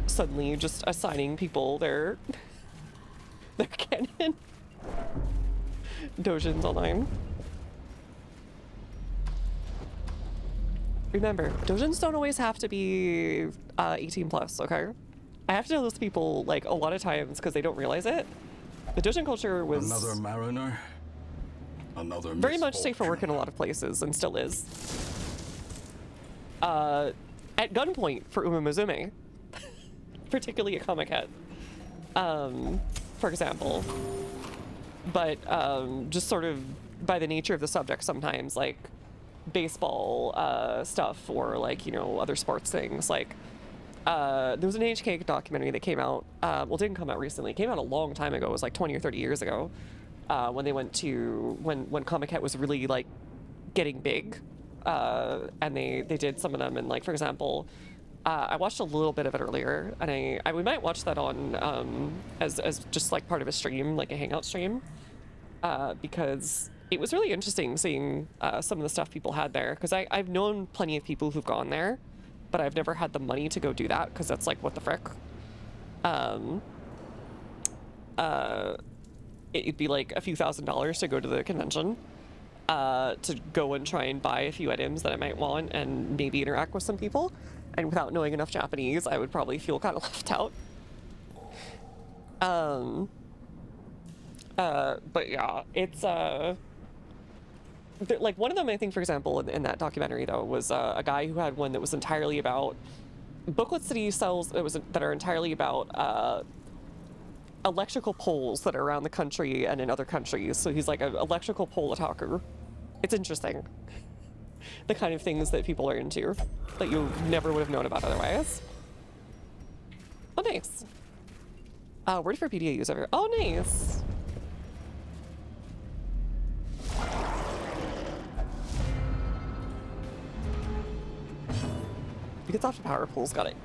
Suddenly just assigning people their canon dojins online. Remember, dojins don't always have to be 18 plus, okay? I have to tell those people like a lot of times because they don't realize it. The dojin culture was Another mariner. Another very much safe for misfortune. work in a lot of places and still is. At gunpoint for Umamuzume. Particularly at Comic-Con, for example. But just sort of by the nature of the subject sometimes, like baseball stuff or like, you know, other sports things. Like there was an HK documentary that came out, well, it didn't come out recently. It came out a long time ago. It was like 20 or 30 years ago when they went to, when Comic-Con was really like getting big. And they did some of them. And like, for example, I watched a little bit of it earlier, and we might watch that on as just like part of a stream, like a hangout stream, because it was really interesting seeing some of the stuff people had there. Because I've known plenty of people who've gone there, but I've never had the money to go do that because that's like what the frick. it'd be like a few $1,000s to go to the convention, to go and try and buy a few items that I might want and maybe interact with some people. And without knowing enough Japanese, I would probably feel kind of left out. But yeah, it's like one of them, I think, for example, in that documentary though, was a guy who had one that was entirely about booklets that he sells that are entirely about electrical poles that are around the country and in other countries. So he's like an electrical pole talker. It's interesting. The kind of things that people are into that you never would have known about otherwise. Oh, nice. Word for PDA user. Oh, nice. He gets off to power pools. Got it.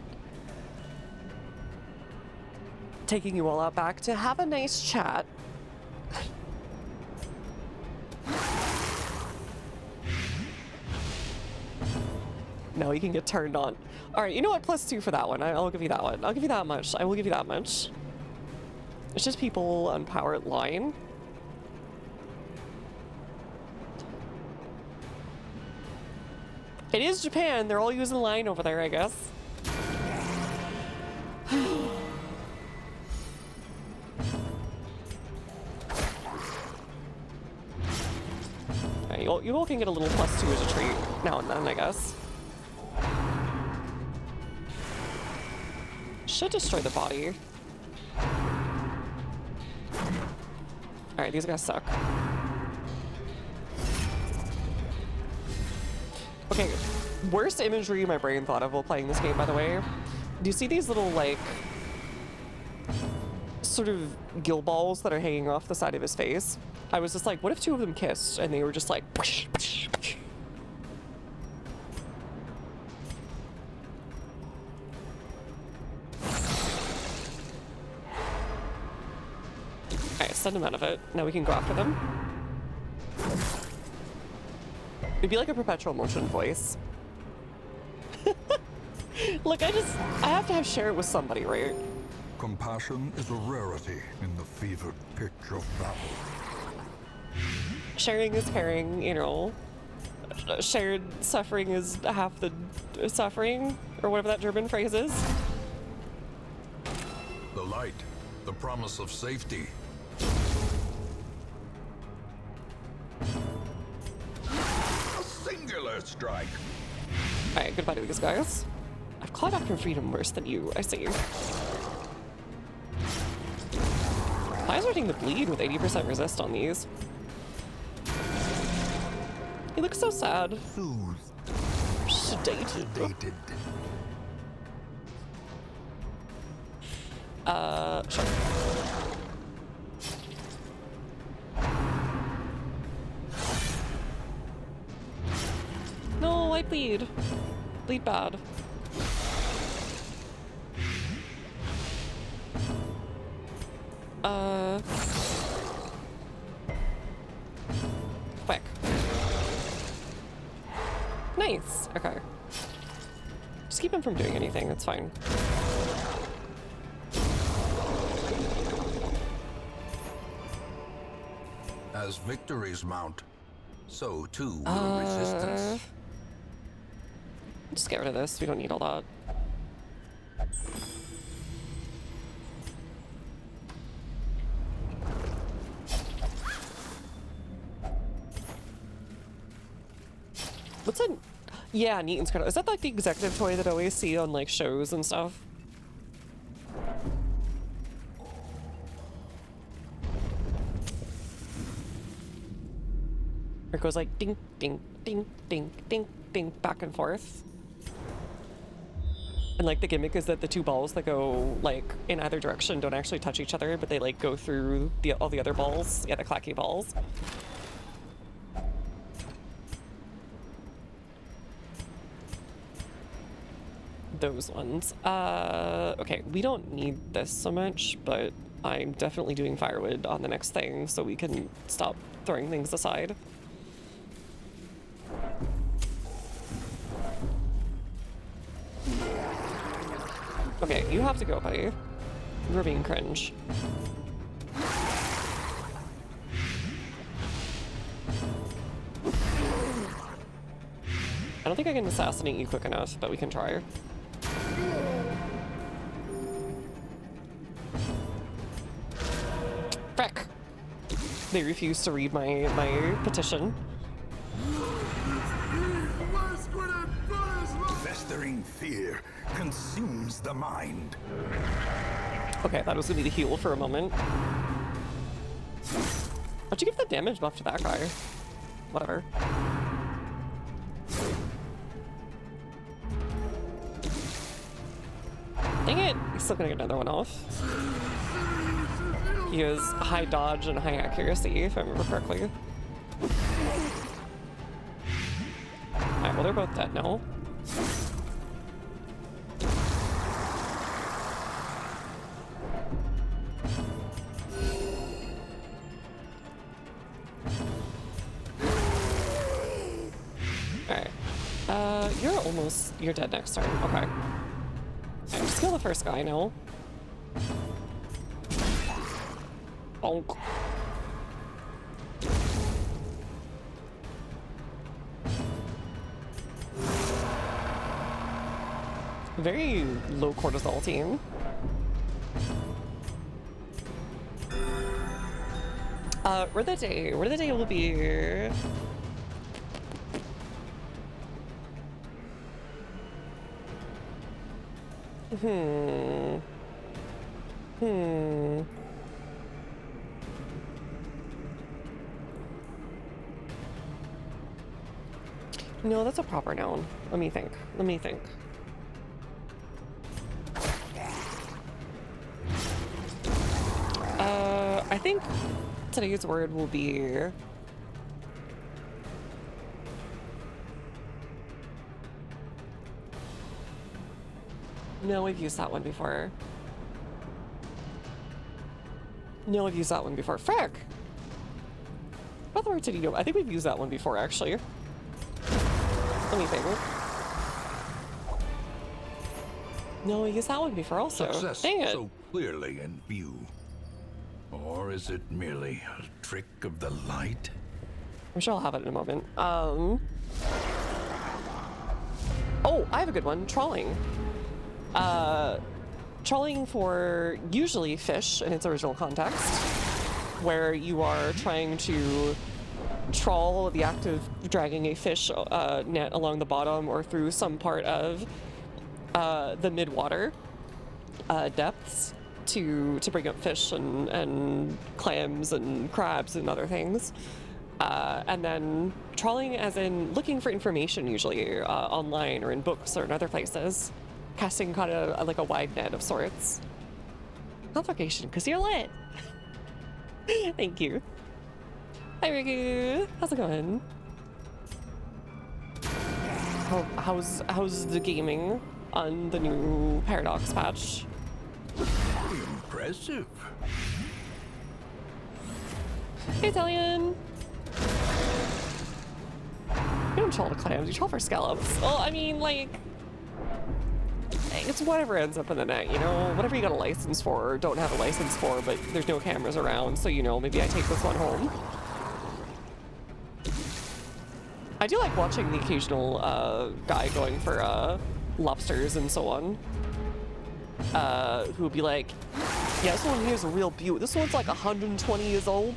Taking you all out back to have a nice chat. No, you can get turned on. All right, you know what? +2 for that one. I'll give you that one. I'll give you that much. I will give you that much. It's just people on powered line. It is Japan. They're all using line over there, I guess. Right, you all can get a little +2 as a treat now and then, I guess. Should destroy the body. Alright, these guys suck. Okay, worst imagery my brain thought of while playing this game, by the way. Do you see these little, like, sort of gill balls that are hanging off the side of his face? I was just like, what if two of them kissed and they were just like... Alright, send them out of it. Now we can go after them. It'd be like a perpetual motion voice. Look, I have to share it with somebody, right? Compassion is a rarity in the fevered pitch of battle. Sharing is caring, you know. Shared suffering is half the suffering, or whatever that German phrase is. The light, the promise of safety. A singular strike. Alright, goodbye to these guys. I've clawed back from freedom worse than you, I see. Why is starting to bleed with 80% resist on these? He looks so sad. Soothed. Sedated. Sedated. Sure. No, I bleed. Bleed bad. Quick. Nice. Okay. Just keep him from doing anything. It's fine. As victories mount, so too will resistance. Just get rid of this. We don't need all that. What's in? Yeah, neat and Scrabble. Is that like the executive toy that I always see on like shows and stuff? It goes like ding, ding, ding, ding, ding, ding, back and forth. And like the gimmick is that the two balls that go like in either direction don't actually touch each other, but they like go through all the other balls. Yeah, the clacky balls. Those ones. Okay, we don't need this so much, but I'm definitely doing firewood on the next thing so we can stop throwing things aside. Okay, you have to go, buddy. You're being cringe. don't think I can assassinate you quick enough, but we can try. Frick! They refuse to read my petition. Festering fear consumes the mind. Okay, that was gonna be the heal for a moment. Why'd you give the damage buff to that guy? Whatever. Dang it! He's still gonna get another one off. He has high dodge and high accuracy, if I remember correctly. Alright, well they're both dead now. Alright. You're dead next turn. Okay. Alright, just kill the first guy now. Bonk. Very low cortisol team. Where the day will be. No, that's a proper noun. Let me think. I think today's word will be... No, we've used that one before. Frick! What the word did you know? I think we've used that one before, actually. Let me think. No, we used that one before also. Success Dang it. so clearly in view. Or is it merely a trick of the light? I'm sure I'll have it in a moment. Oh, I have a good one. Trawling. Trawling for usually fish in its original context, where you are trying to trawl, the act of dragging a fish net along the bottom or through some part of the mid-water depths to bring up fish and clams and crabs and other things. And then trawling as in looking for information, usually online or in books or in other places. Casting kind of like a wide net of sorts. Complication, because you're lit. Thank you. Hi, Riku. How's it going? How's the gaming on the new Paradox patch? Impressive. Hey, Italian. You don't trawl to clams, you trawl for scallops. Well, I mean, like, it's whatever ends up in the net, you know? Whatever you got a license for or don't have a license for, but there's no cameras around, so, you know, maybe I take this one home. I do like watching the occasional guy going for lobsters and so on. Who would be like, yeah, this one here's a real beaut. This one's like 120 years old.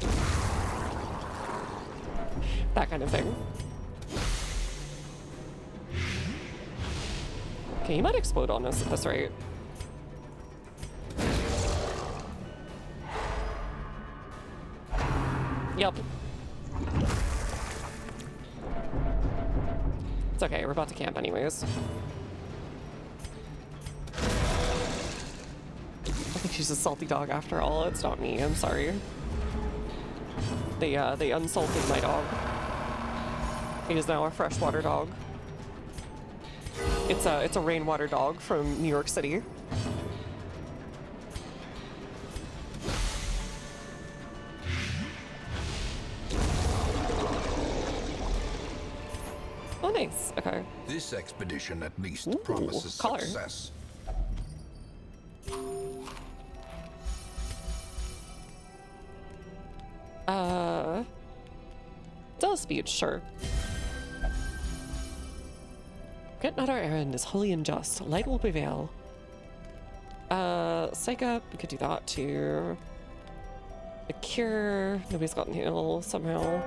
That kind of thing. Okay, he might explode on us at this rate. Yep. It's okay, we're about to camp anyways. I think she's a salty dog after all. It's not me, I'm sorry. They unsalted my dog. He is now a freshwater dog. It's a rainwater dog from New York City. Oh, nice. Okay. This expedition at least Ooh, promises color. success. Tell speech, sure. Get not our errand is holy and just. Light will prevail. Psych up. We could do that too. The cure. Nobody's gotten heal somehow.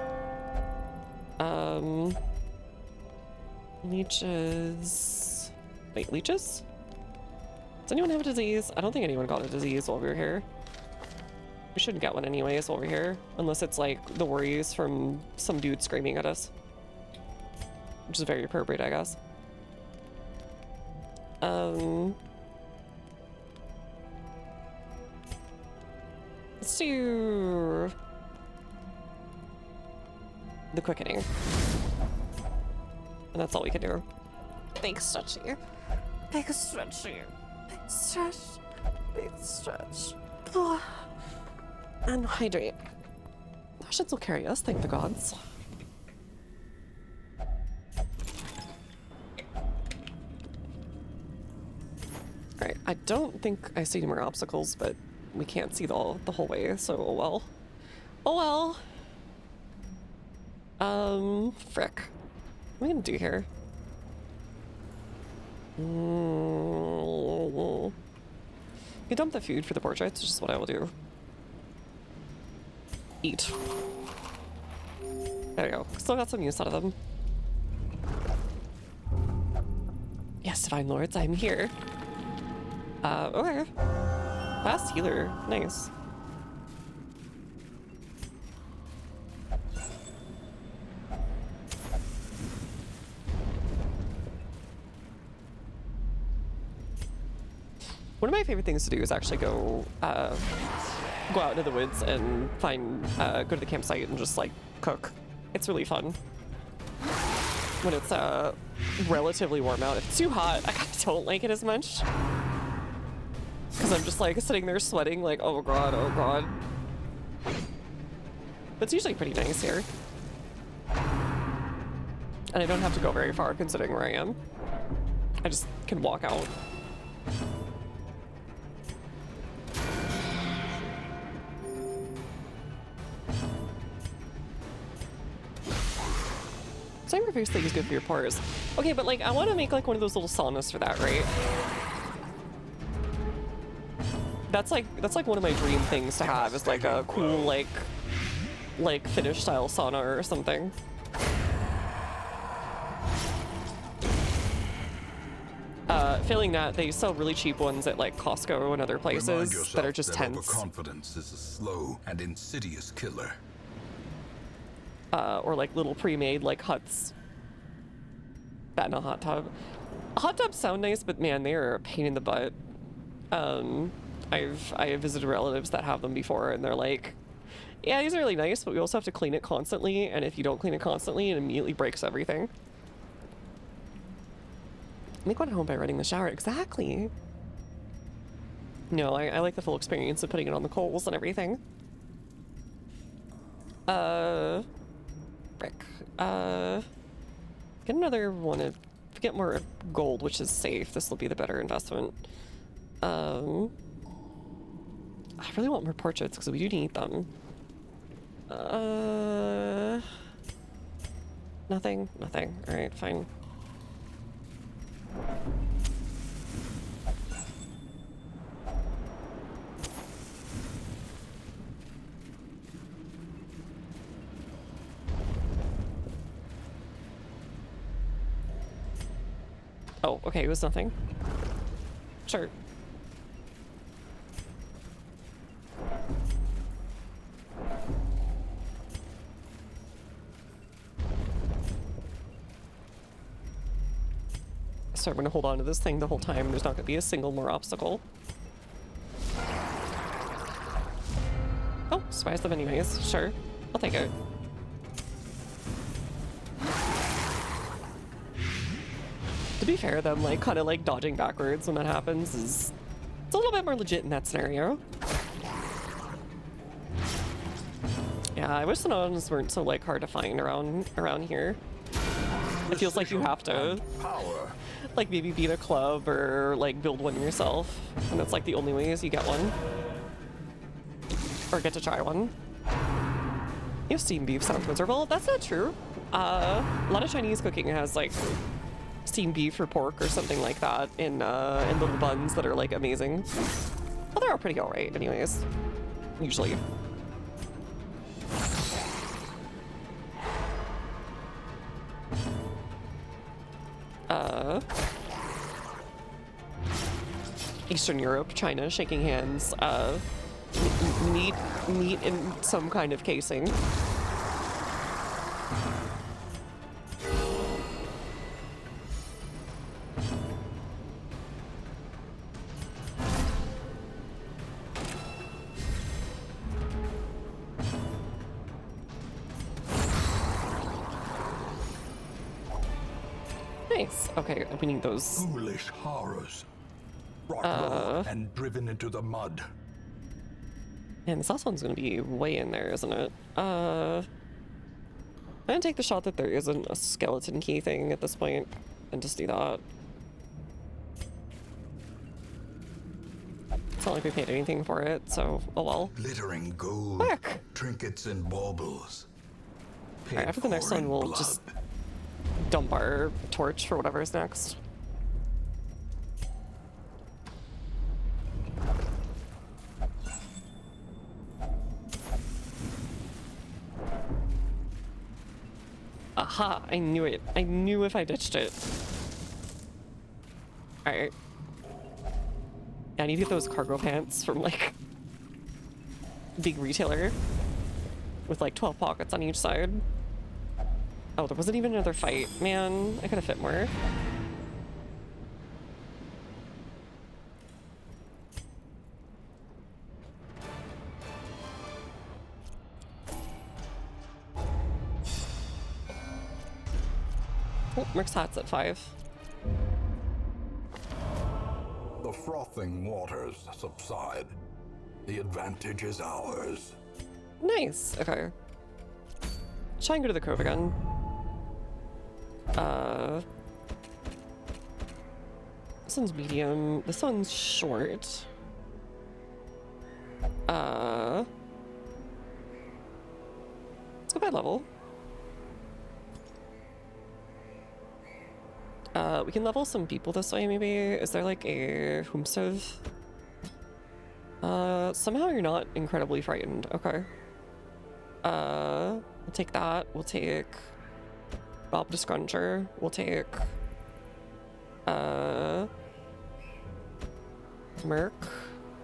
Leeches. Wait, leeches? Does anyone have a disease? I don't think anyone got a disease while we were here. We shouldn't get one anyways while we're here. Unless it's like the worries from some dude screaming at us. Which is very appropriate, I guess. Let's do the quickening. And that's all we can do. Big stretchy. Big stretchy. Big stretch. Big stretch. Oh. And hydrate. Potions will carry us, thank the gods. Alright, I don't think I see any more obstacles, but we can't see the whole way, so oh well. Oh well. Frick. What am I gonna do here? You dump the food for the portraits, which is what I will do. Eat. There you go. Still got some use out of them. Yes, divine lords, I'm here. Okay. Fast healer. Nice. One of my favorite things to do is actually go out into the woods and go to the campsite and just like cook. It's really fun. When it's relatively warm out. If it's too hot, I kind of don't like it as much. Because I'm just like sitting there sweating like, oh god, oh god. But it's usually pretty nice here. And I don't have to go very far considering where I am. I just can walk out. Sacrifice thing is good for your pores. Okay, but like I want to make like one of those little saunas for that, right? That's like one of my dream things to have is like a cool like Finnish style sauna or something. Failing that, they sell really cheap ones at like Costco and other places that are just tents. Overconfidence is a slow and insidious killer. Or like little pre-made like huts. That in a hot tub. Hot tubs sound nice, but man, they are a pain in the butt. I have visited relatives that have them before, and they're like, yeah, these are really nice, but we also have to clean it constantly, and if you don't clean it constantly, it immediately breaks everything. Make one at home by running the shower. Exactly. No, I like the full experience of putting it on the coals and everything. Frick. Get another one of... Get more gold, which is safe. This will be the better investment. I really want more portraits because we do need them. Nothing. All right, fine. Oh, okay, it was nothing. Sure. So I'm gonna hold on to this thing the whole time. There's not gonna be a single more obstacle. Oh, surprise them anyways. Sure, I'll take it. To be fair, them like kind of like dodging backwards when that happens is it's a little bit more legit in that scenario. Yeah, I wish the nodes weren't so like hard to find around here. It feels like you have to like maybe beat a club or like build one yourself, and that's like the only ways you get one or get to try one. You know, steamed beef sounds miserable. That's not true. A lot of Chinese cooking has like steamed beef or pork or something like that in little buns that are like amazing. Well, they're all pretty alright anyways, usually. Eastern Europe, China, shaking hands, meat in some kind of casing. Nice. Okay, we need those. Foolish horrors. Brought raw and driven into the mud. And this last one's gonna be way in there, isn't it? I'm gonna take the shot that there isn't a skeleton key thing at this point and just do that. It's not like we paid anything for it, so oh well. Glittering gold, Quick. trinkets and baubles. Alright, after the next one, we'll just dump our torch for whatever's next. Aha, I knew it. I knew if I ditched it. Alright. Yeah, I need to get those cargo pants from like big retailer with like 12 pockets on each side. Oh, there wasn't even another fight. Man, I could have fit more. Oh, Merc's hat's at 5. The frothing waters subside. The advantage is ours. Nice. Okay. Try and go to the cove again. This one's medium. This one's short. Let's go by level. We can level some people this way, maybe. Is there like a Humsev? Somehow you're not incredibly frightened. Okay. We'll take that. We'll take Bob the Scruncher. We'll take Merc.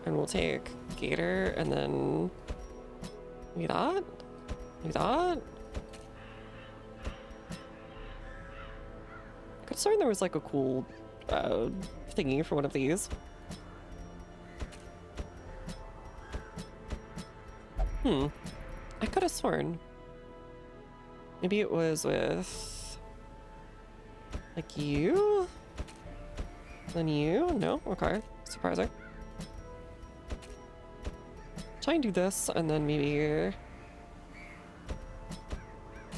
And we'll take Gator, and then maybe that? Maybe that? I could swear there was like a cool thingy for one of these. I could have sworn. Maybe it was with like you? Then you? No? Okay. Surprising. Try and do this, and then maybe...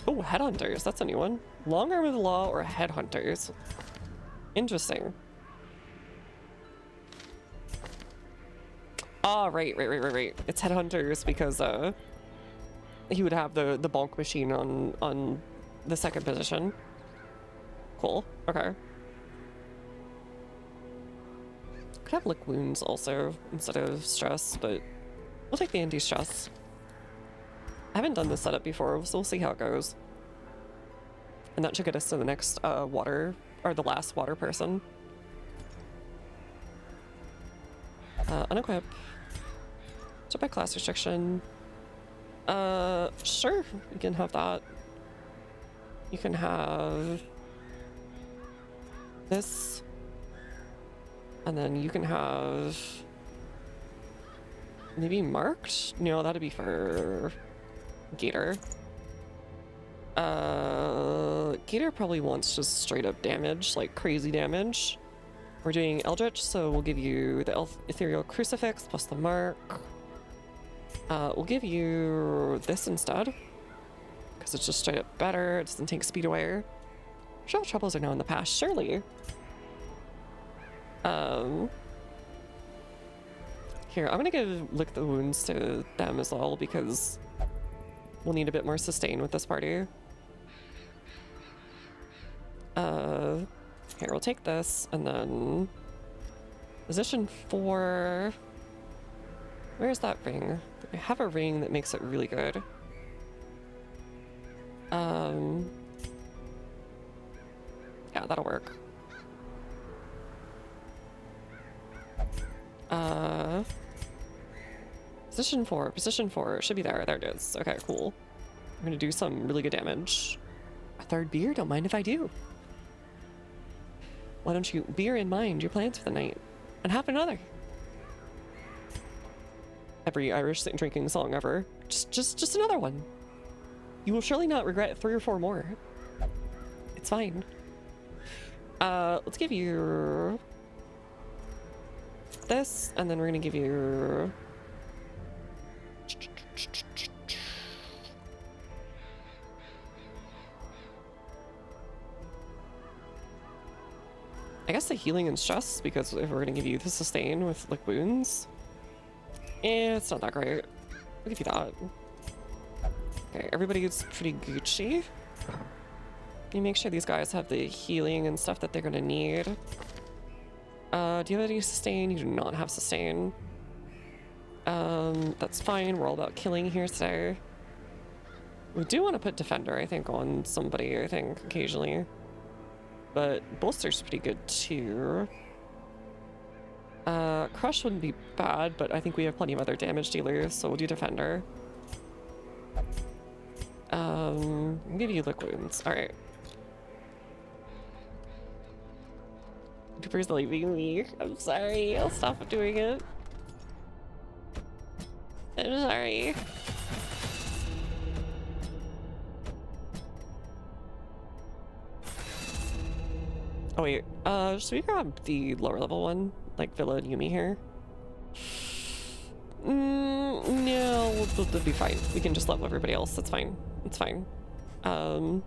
Oh, Headhunters. That's a new one. Long Arm of the Law or Headhunters. Interesting. Ah, right. It's Headhunters because he would have the bonk machine on the second position. Cool. Okay. Could have lick wounds also instead of stress, but we'll take the anti-stress. I haven't done this setup before, so we'll see how it goes. And that should get us to the next water, or the last water person. Unequip. So by class restriction. Sure, you can have that. You can have this. And then you can have maybe marked? No, that'd be for Gator. Gator probably wants just straight up damage, like crazy damage. We're doing Eldritch, so we'll give you the Ethereal Crucifix plus the mark. We'll give you this instead, because it's just straight up better. It doesn't take speed away. Sure, troubles are now in the past, surely. Here, I'm gonna lick the wounds to them as well, because we'll need a bit more sustain with this party. Okay, we'll take this and then position 4. Where's that ring? I have a ring that makes it really good. Yeah, that'll work. Position 4, position 4. It should be there. There it is. Okay, cool. I'm gonna do some really good damage. A third beer? Don't mind if I do. Why don't you bear in mind your plans for the night and have another? Every Irish drinking song ever. Just another one. You will surely not regret 3 or 4 more. It's fine. Let's give you this, and then we're gonna give you I guess the healing and stress, because if we're gonna give you the sustain with like wounds, it's not that great. I'll give you that. Okay, everybody is pretty Gucci. You make sure these guys have the healing and stuff that they're gonna need. Do you have any sustain? You do not have sustain. That's fine. We're all about killing here today. We do want to put defender, I think, on somebody, I think, occasionally. But bolster's pretty good too. Crush wouldn't be bad, but I think we have plenty of other damage dealers, so we'll do defender. I'll give you lick wounds. Alright. Cooper's leaving me. I'm sorry. I'll stop doing it. I'm sorry. Oh wait, should we grab the lower level one? Like Villa and Yumi here? No, we'll be fine. We can just level everybody else. That's fine. It's fine. And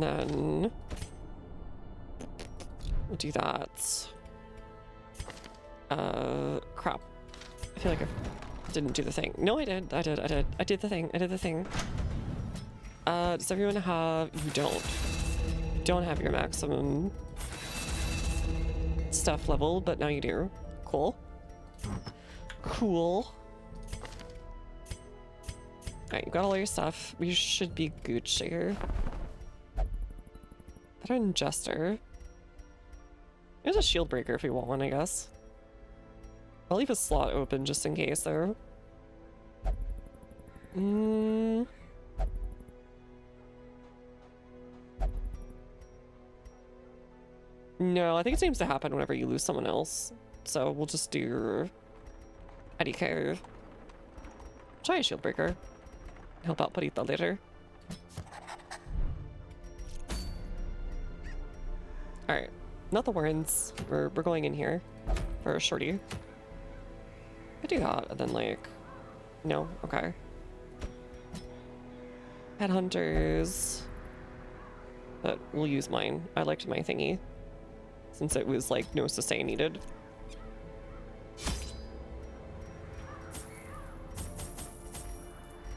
then we'll do that. Crap. I feel like I didn't do the thing. No, I did. I did the thing. Does everyone have... You don't. You don't have your maximum stuff level, but now you do. Cool. Cool. Alright, you got all your stuff. We should be Gucci here. Better than Jester. There's a shield breaker if we want one, I guess. I'll leave a slot open just in case, though. No, I think it seems to happen whenever you lose someone else. So we'll just do Eddie Cove. Try a shield breaker. Help out Parita later. Alright. Not the Warrens. We're going in here for a shorty. I do that and then like... No? Okay. Headhunters. But we'll use mine. I liked my thingy. Since it was like no sustain needed.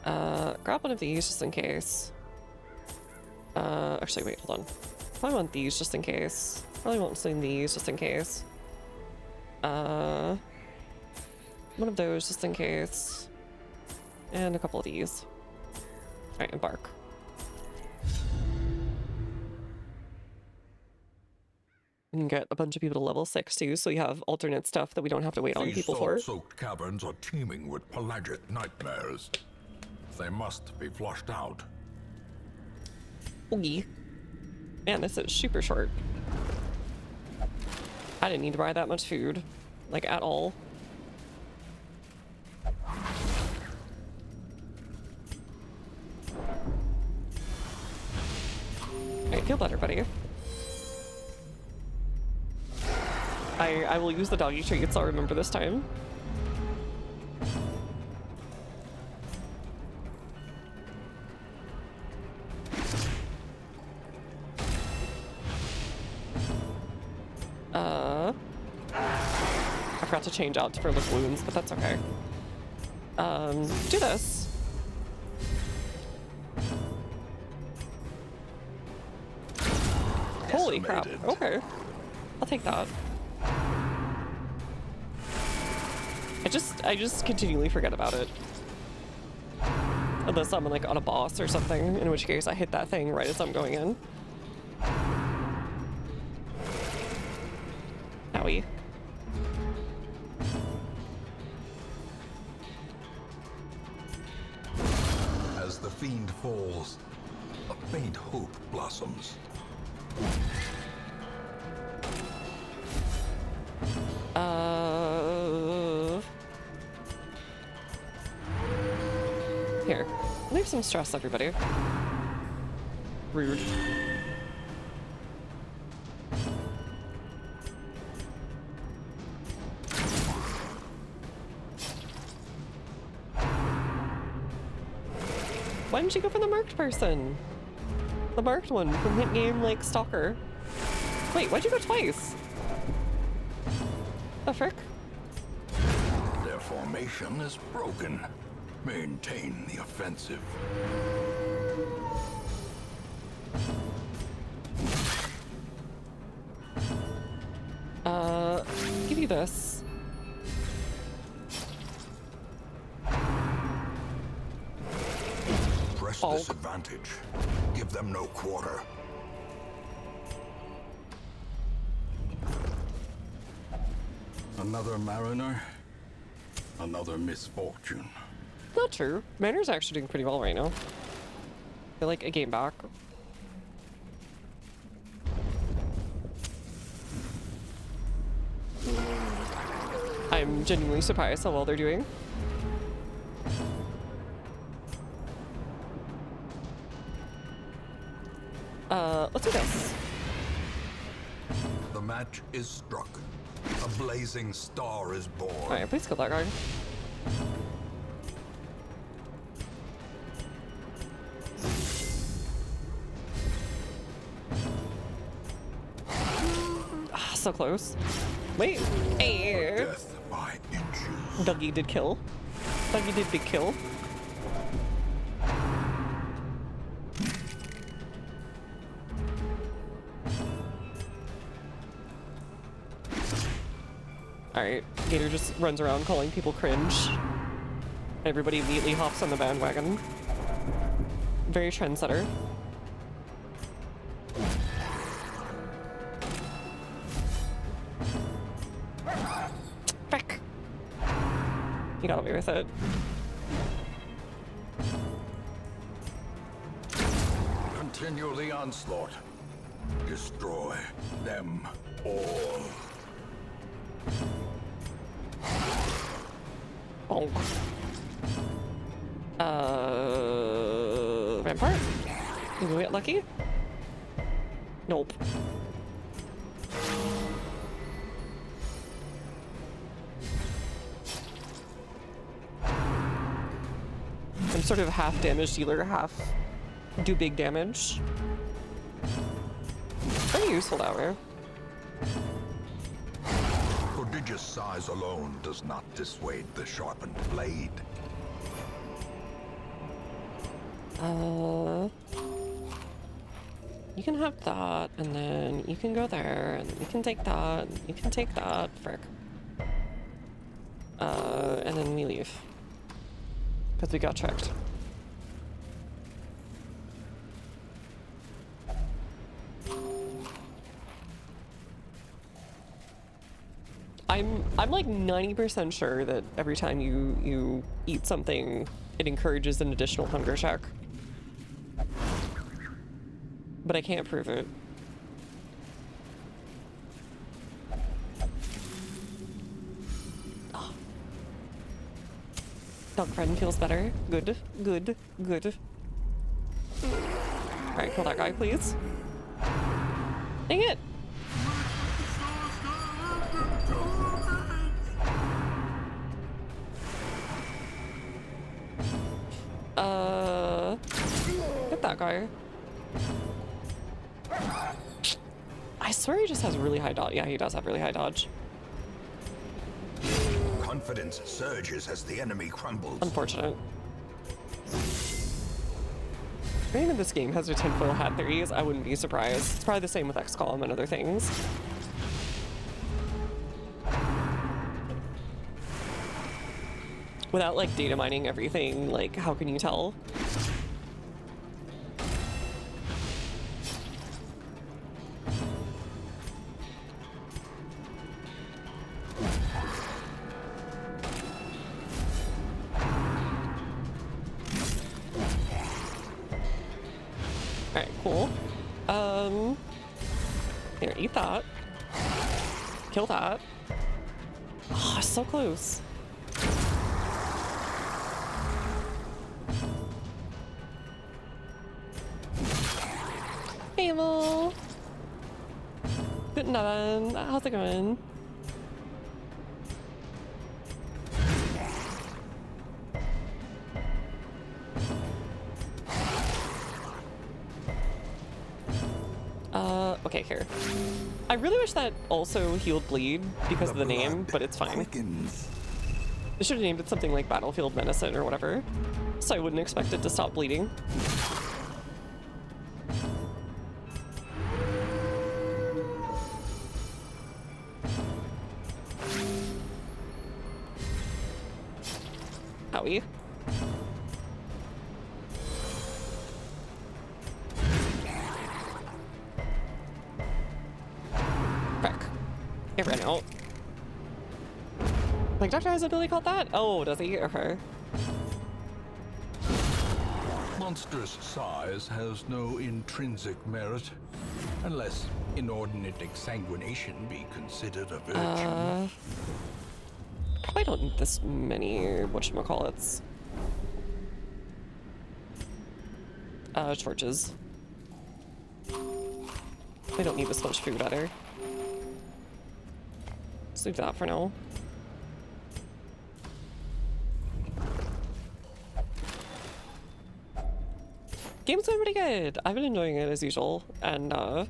Grab one of these just in case. Actually wait, hold on. Probably want these just in case. Probably won't sling these just in case. One of those just in case. And a couple of these. Alright, embark. You can get a bunch of people to level 6 too, so you have alternate stuff that we don't have to wait on people for. These salt-soaked caverns are teeming with pelagic nightmares. They must be flushed out. Oogie. Man, this is super short. I didn't need to buy that much food. Like, at all. Alright, feel better, buddy. I will use the doggy treats, I'll remember this time. I forgot to change out for lick wounds, but that's okay. Do this. Holy crap. decimated. Okay. I'll take that. I just continually forget about it. Unless I'm like on a boss or something, in which case I hit that thing right as I'm going in. Owie. As the fiend falls, a faint hope blossoms. Here. Leave some stress, everybody. Rude. Why didn't you go for the marked person? The marked one from hit game like Stalker. Wait, why'd you go twice? The frick? Their formation is broken. Maintain the offensive. Give you this. Press Oh. this advantage. Give them no quarter. Another mariner, another misfortune. Not true. Manor's actually doing pretty well right now. They're like a game back. I'm genuinely surprised how well they're doing. Let's do this. The match is struck. A blazing star is born. Alright, please kill that guy. Ah, so close. Wait. Hey. Death by inches. Dougie did kill. Dougie did big kill. Alright, Gator just runs around calling people cringe. Everybody immediately hops on the bandwagon. Very trendsetter. Frick! You got away with it. Continue the onslaught. Destroy them all. Bonk. Rampart? Did we get lucky? Nope. I'm sort of half damage dealer, half do big damage. Very useful that way. Prodigious size alone does not dissuade the sharpened blade. You can have that, and then you can go there, and you can take that, and you can take that, frick. And then we leave. Because we got checked. I'm like 90% sure that every time you eat something, it encourages an additional hunger check. But I can't prove it. Oh. Dog friend feels better. Good, good, good. Alright, kill that guy, please. Dang it! Hit that guy. I swear he just has really high dodge. Yeah, he does have really high dodge. Confidence surges as the enemy crumbles. Unfortunate. Granted, this game has a tinfoil hat theories. I wouldn't be surprised. It's probably the same with XCOM and other things. Without like data mining everything, like how can you tell? Alright, cool. Here, eat that. Kill that. Oh, so close. Hey, Emil. Good nothing. How's it going? Okay, here. I really wish that also healed bleed because of the name, but it's fine. They should have named it something like Battlefield Medicine or whatever, so I wouldn't expect it to stop bleeding. Howie. It ran out. Like, Doctor has a ability called that? Oh, does he? Okay. Monstrous size has no intrinsic merit, unless inordinate exsanguination be considered a virtue. Probably don't need this many whatchamacallits. Torches. I don't need this much food either. Let's leave that for now. Game's been pretty good. I've been enjoying it as usual, and I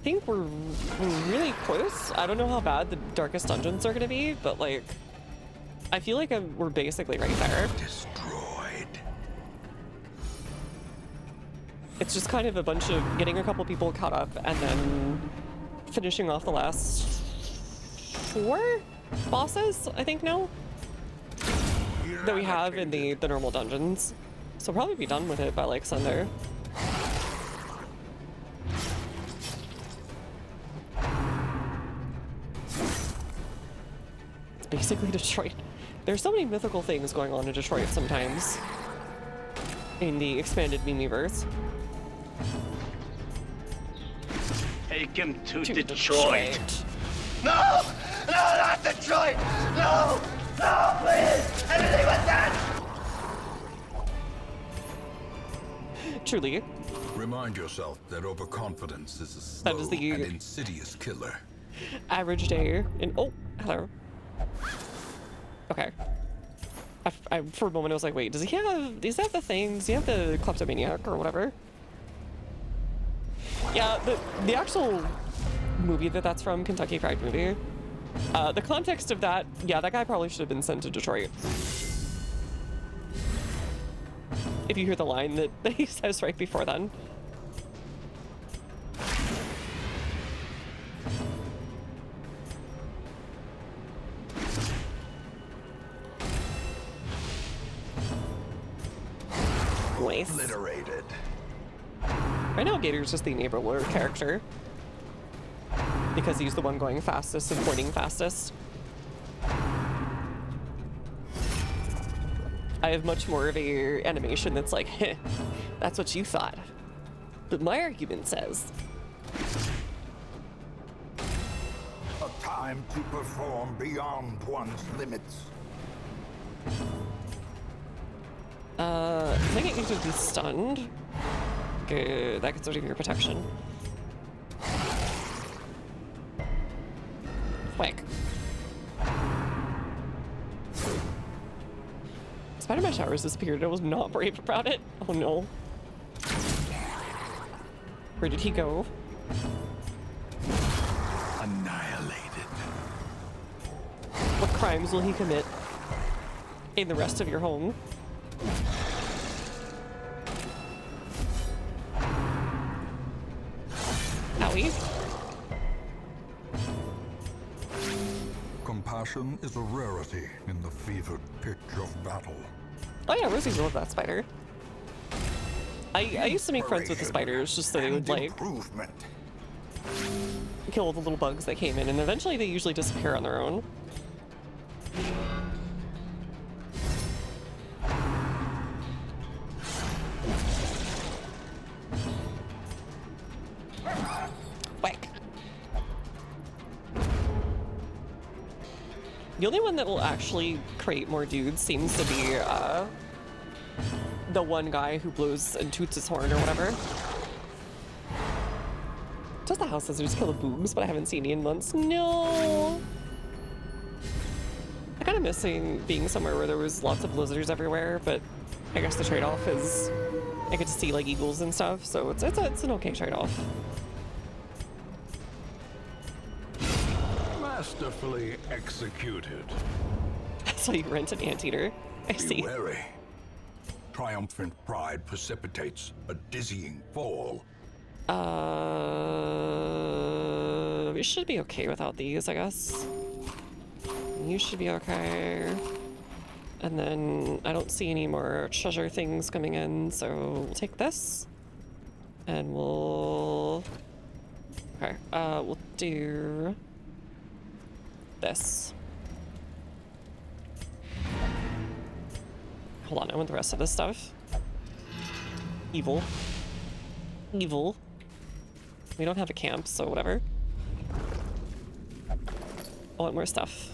think we're really close. I don't know how bad the darkest dungeons are gonna be, but like, I feel like we're basically right there. Destroyed. It's just kind of a bunch of getting a couple people caught up and then finishing off the last 4 bosses, I think now, that we have in the normal dungeons. So we'll probably be done with it by like Sunday. It's basically Detroit. There's so many mythical things going on in Detroit sometimes in the expanded Mimiverse. Take him to Detroit. No! No, not Detroit! No! No, please! Anything but that! Truly. Remind yourself that overconfidence is a That slow is the and insidious killer. Average day in— oh, hello. Okay. For a moment I was like, wait, does he have the things? Does he have the kleptomaniac or whatever? Yeah, the actual movie that's from, Kentucky Fried Movie, the context of that, yeah, that guy probably should have been sent to Detroit. If you hear the line that he says right before then. Nice. Obliterated. Right now, Gator's just the enabler character because he's the one going fastest and pointing fastest. I have much more of a animation that's like, heh, that's what you thought. But my argument says, A time to perform beyond one's limits. I think it needs to be stunned. Good, that gets rid of your protection. Quick. Spider-Man showers disappeared. I was not brave about it. Oh no. Where did he go? Annihilated. What crimes will he commit in the rest of your home? Owie. Compassion is a rarity in the fevered pitch of battle. Oh yeah, Rosie's love that spider. I used to make friends with the spiders just so they would like improvement. kill all the little bugs that came in, and eventually they usually disappear on their own. Whack. The only one that will actually create more dudes seems to be the one guy who blows and toots his horn or whatever. Does the house scissors kill the boobs, but I haven't seen any in months. No! I'm kind of missing being somewhere where there was lots of blizzards everywhere, but I guess the trade-off is I get to see like eagles and stuff, so it's an okay trade-off. Masterfully executed. So you rent an anteater. I Be see. wary. Triumphant pride precipitates a dizzying fall. We should be okay without these, I guess. You should be okay. And then I don't see any more treasure things coming in, so we'll take this. And we'll... Okay, we'll do... this. Hold on, I want the rest of this stuff. Evil. Evil. We don't have a camp, so whatever. I want more stuff.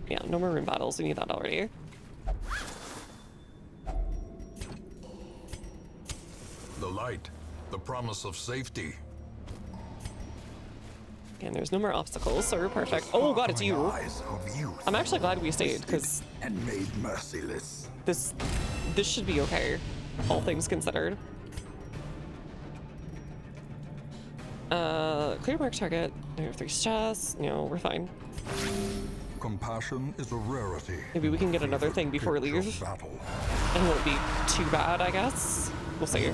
Yeah, no more room battles. We need that already. The light, the promise of safety. And there's no more obstacles, so we're perfect. Oh god, it's you! Eyes of youth, I'm actually glad we stayed, because and made merciless. this should be okay, all things considered. Clear mark target. I have 3 chests. No, we're fine. Compassion is a rarity. Maybe we can get another thing before we Pitch of leave. battle. And it won't be too bad, I guess. We'll see.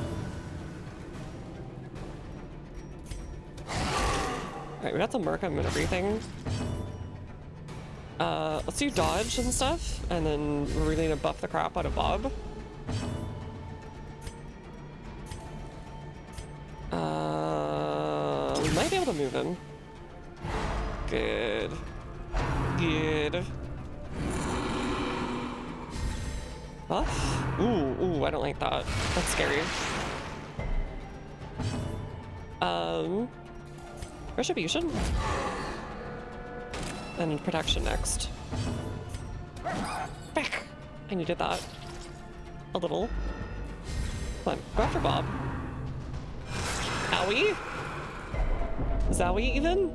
Alright, we got the Markham and everything. Let's do dodge and stuff, and then we're really gonna buff the crap out of Bob. We might be able to move him. Good. Good. Buff? Ooh, I don't like that. That's scary. Retribution. And protection next. Back! I needed that. A little. Come on, go after Bob. Owie? Zowie even?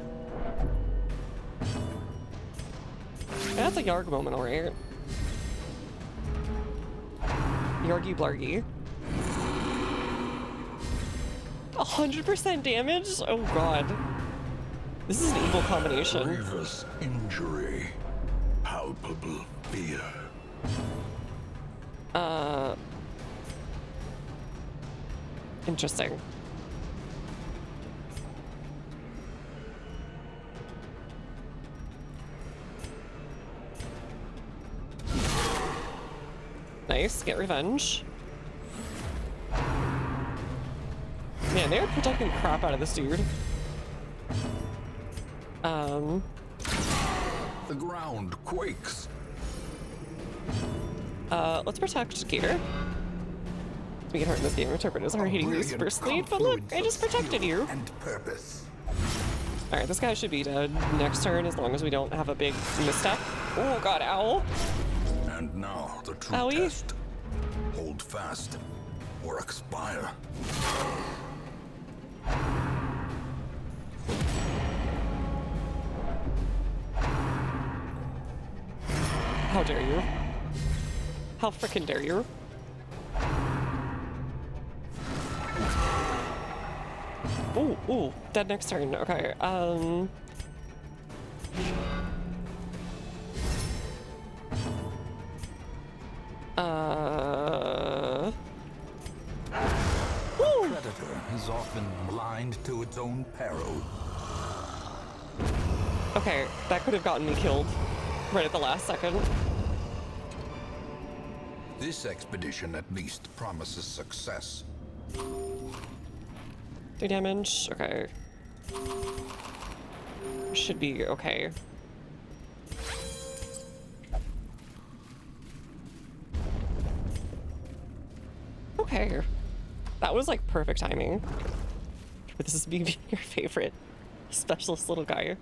That's a Yarg moment, alright. Yargy Blargy. 100% damage? Oh god. This is an evil combination. Grievous injury. Palpable fear. Interesting. Nice, get revenge. Man, they're protecting the crap out of this dude. The ground quakes. Let's protect Gator. We get hurt in this game. Interpreters are hating you super sleep, but look, I just protected you. And purpose. Alright, this guy should be dead next turn as long as we don't have a big misstep. Oh god, owl. And now the true Owie? test. Hold fast or expire. How dare you? How frickin' dare you? Ooh, dead next turn. Okay, Woo! is often blind to its own peril. Okay, that could have gotten me killed right at the last second. This expedition at least promises success. 3 damage. Okay. Should be okay. Okay. That was like perfect timing. This is me being your favorite specialist little guy.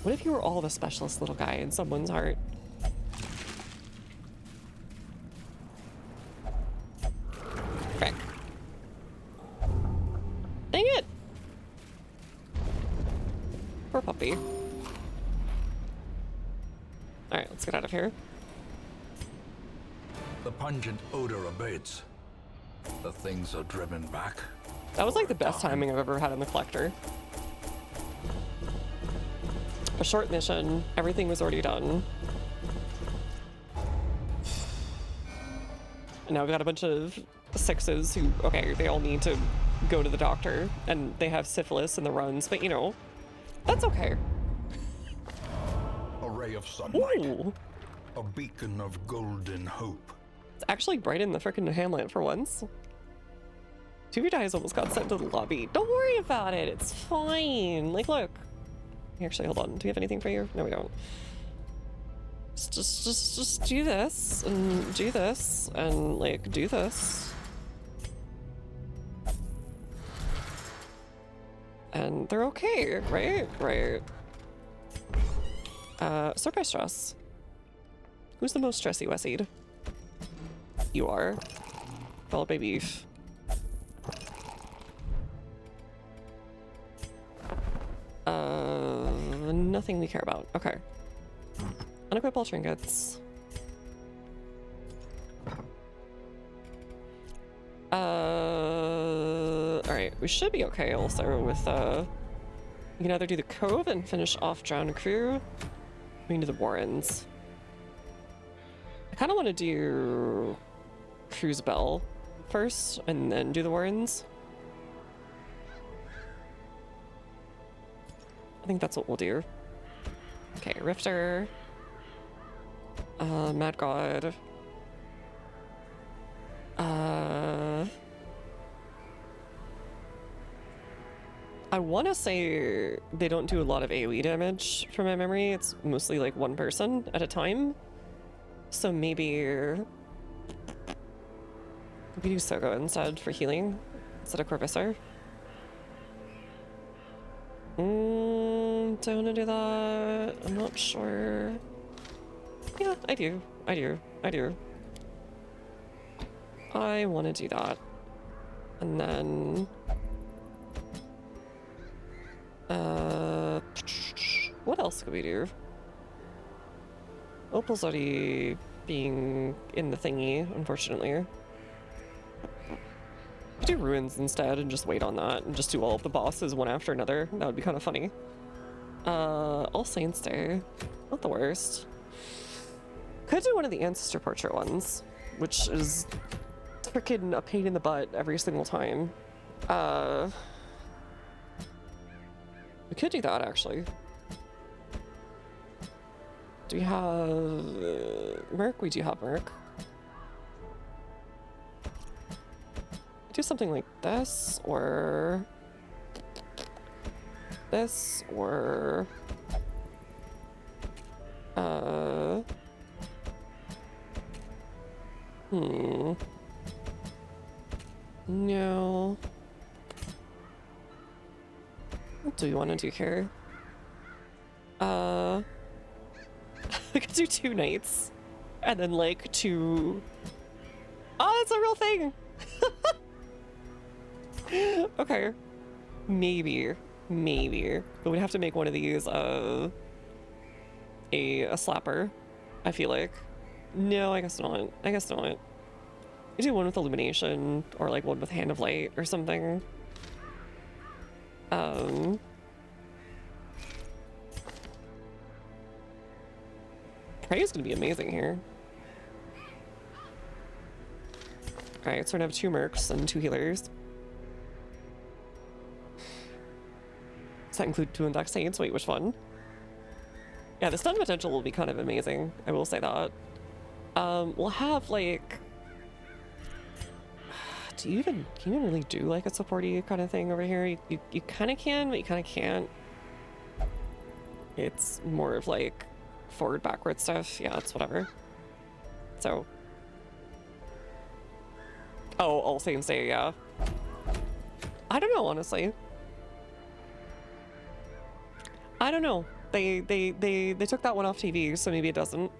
What if you were all the specialist little guy in someone's heart? Frick. Dang it! Poor puppy. Alright, let's get out of here. The pungent odor abates. The things are driven back. That was like the best timing I've ever had in the collector. A short mission, everything was already done. And now we've got a bunch of 6s who, okay, they all need to go to the doctor, and they have syphilis in the runs, but you know, that's okay. A ray of sunlight. Ooh, A beacon of golden hope. it's actually bright in the frickin' Hamlet for once. 2 of your guys almost got sent to the lobby. Don't worry about it, it's fine. Like, look. Actually, hold on. Do we have anything for you? No, we don't. Just do this, and do this, and, like, do this. And they're okay, right? Right. Sort by stress. Who's the most stressy Wessied? You are. Followed by Beef. Nothing we care about. Okay. Unequip all trinkets. Alright, we should be okay also with, we can either do the Cove and finish off Drowned Crew. We can do the Warrens. I kind of want to do Cruise Bell first and then do the Warrens. I think that's what we'll do. Okay, Rifter. Mad God. I want to say they don't do a lot of AoE damage from my memory. It's mostly like one person at a time. So maybe we could use Sogo instead for healing instead of Corvisor. Do I want to do that? I'm not sure. Yeah, I do. I do. I do. I want to do that. And then... what else could we do? Opal's already being in the thingy, unfortunately. We do Ruins instead and just wait on that and just do all of the bosses one after another. That would be kind of funny. All Saints Day. Not the worst. Could do one of the Ancestor Portrait ones, which is freaking a pain in the butt every single time. We could do that, actually. Do we have... Merc? We do have Merc. Do something like this, or... this, or... No. What do we want to do here? We could do 2 nights. And then, like, 2... Oh, that's a real thing! Okay. Maybe. Maybe. But we'd have to make one of these, a slapper, I feel like. No, I guess not. I guess not. We do one with Illumination, or like one with Hand of Light, or something. Prey is gonna be amazing here. Alright, so we're gonna have 2 mercs and 2 healers. Does that include 2 index saints? Wait, which one? Yeah, the stun potential will be kind of amazing, I will say that. We'll have, like... can you even really do, like, a supporty kind of thing over here? You kind of can, but you kind of can't. It's more of, like, forward, backward stuff. Yeah, it's whatever. So... oh, All Saints Day, yeah. I don't know, honestly. I don't know. They took that one off TV, so maybe it doesn't.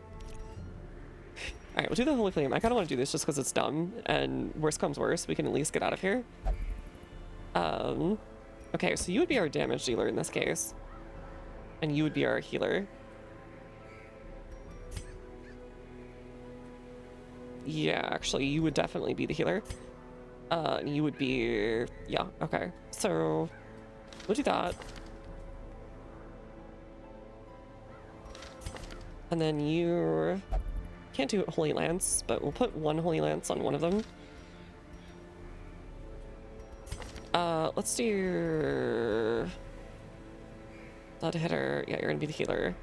Alright, we'll do the Holy Flame. I kind of want to do this just because it's dumb, and worst comes worst, we can at least get out of here. Okay, so you would be our damage dealer in this case. And you would be our healer. Yeah, actually, you would definitely be the healer. You would be... yeah, okay. So, we'll do that. And then you... can't do Holy Lance, but we'll put 1 Holy Lance on one of them. Let's do... Blood Hitter. Yeah, you're gonna be the healer.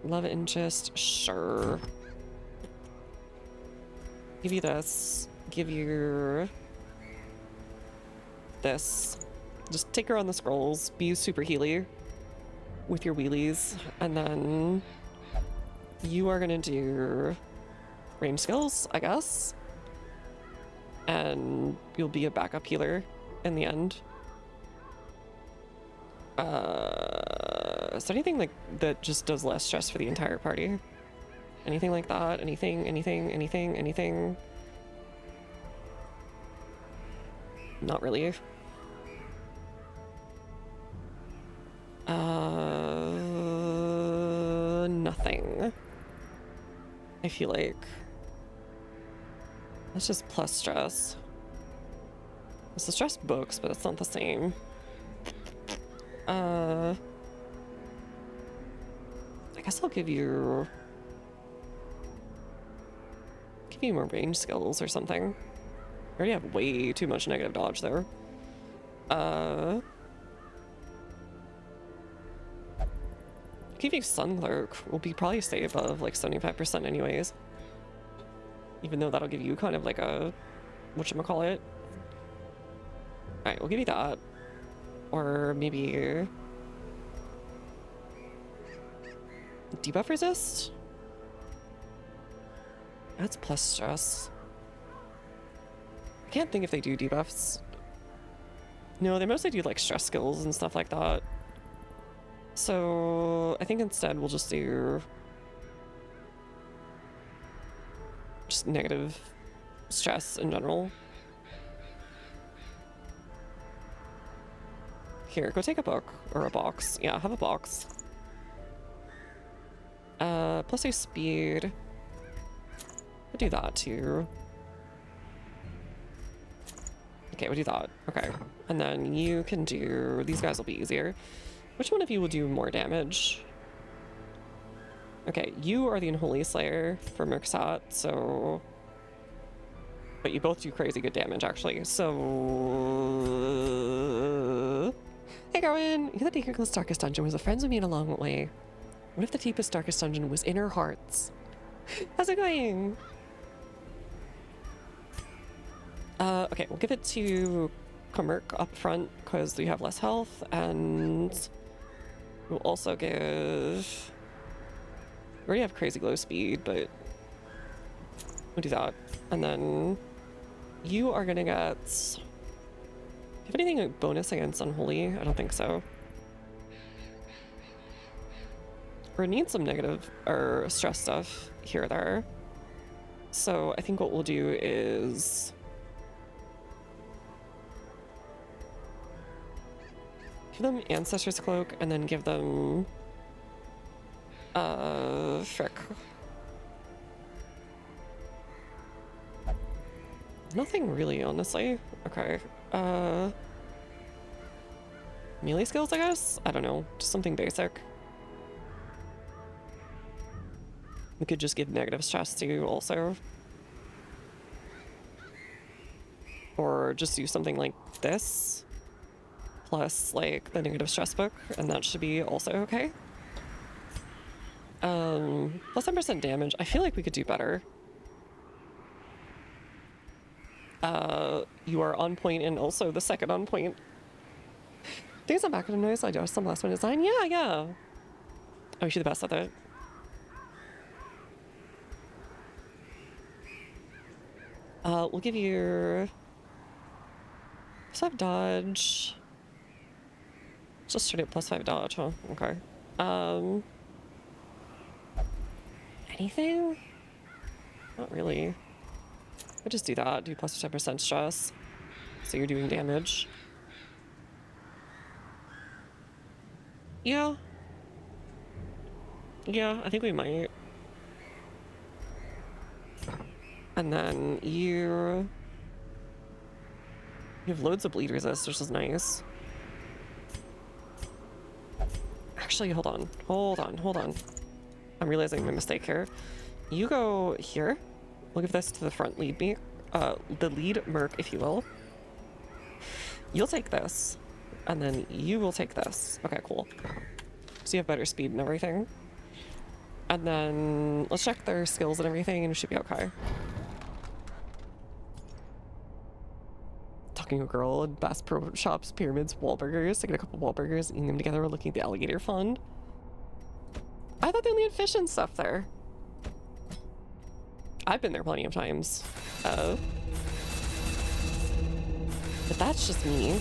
Love and Just, sure. Give you this. Give you... this. Just take her on the scrolls. Be super healy with your wheelies. And then... you are gonna do range skills, I guess. And you'll be a backup healer in the end. Is there anything like that just does less stress for the entire party? Anything like that? Anything? Not really. Nothing. I feel like that's just plus stress. It's the stress books, but it's not the same. I guess I'll give you more range skills or something. I already have way too much negative dodge there. Give you Sun Clerk will be probably stay above like 75% anyways. Even though that'll give you kind of like a whatchamacallit. Alright, we'll give you that. Or maybe debuff resist? That's plus stress. I can't think if they do debuffs. No, they mostly do like stress skills and stuff like that. So I think instead we'll just do just negative stress in general. Here, go take a book or a box. Yeah, have a box. Plus a speed. We'll do that too. Okay, we'll do that. Okay. And then you can do... these guys will be easier. Which one of you will do more damage? Okay, you are the Unholy Slayer for Mercsat, so... but you both do crazy good damage, actually. So... hey, Garwin! You know the deepest, darkest dungeon was the friends with me in a long way. What if the deepest, darkest dungeon was in our hearts? How's it going? Okay, we'll give it to Kamerk up front because we have less health, and we'll also give... we already have crazy glow speed, but we'll do that. And then you are gonna get... do you have anything like bonus against Unholy? I don't think so. We're gonna need some negative or stress stuff here or there. So I think what we'll do is... give them Ancestor's Cloak and then give them... frick. Nothing really, honestly. Okay. Melee skills, I guess? I don't know. Just something basic. We could just give negative stress to you also. Or just do something like this, plus like the negative stress book, and that should be also okay. Plus 10% damage. I feel like we could do better. You are on point and also the second on point. Things on back of the noise, I do some last one design. Yeah, yeah. Oh, you're the best at it. We'll give you +5 dodge. Just straight up +5 dodge, huh? Okay. Anything? Not really. I'll just do that. Do plus 10% stress. So you're doing damage. Yeah. Yeah, I think we might. And then you have loads of bleed resist, which is nice. Actually, hold on. Hold on, hold on. I'm realizing my mistake here. You go here. We'll give this to the front lead me. The lead merc, if you will. You'll take this. And then you will take this. Okay, cool. So you have better speed and everything. And then let's check their skills and everything and it should be okay. Talking to a girl in Bass Pro Shops, Pyramids, Wahlburgers. Taking a couple Wahlburgers, eating them together, we're looking at the alligator fund. I thought they only had fish and stuff there. I've been there plenty of times. But that's just me.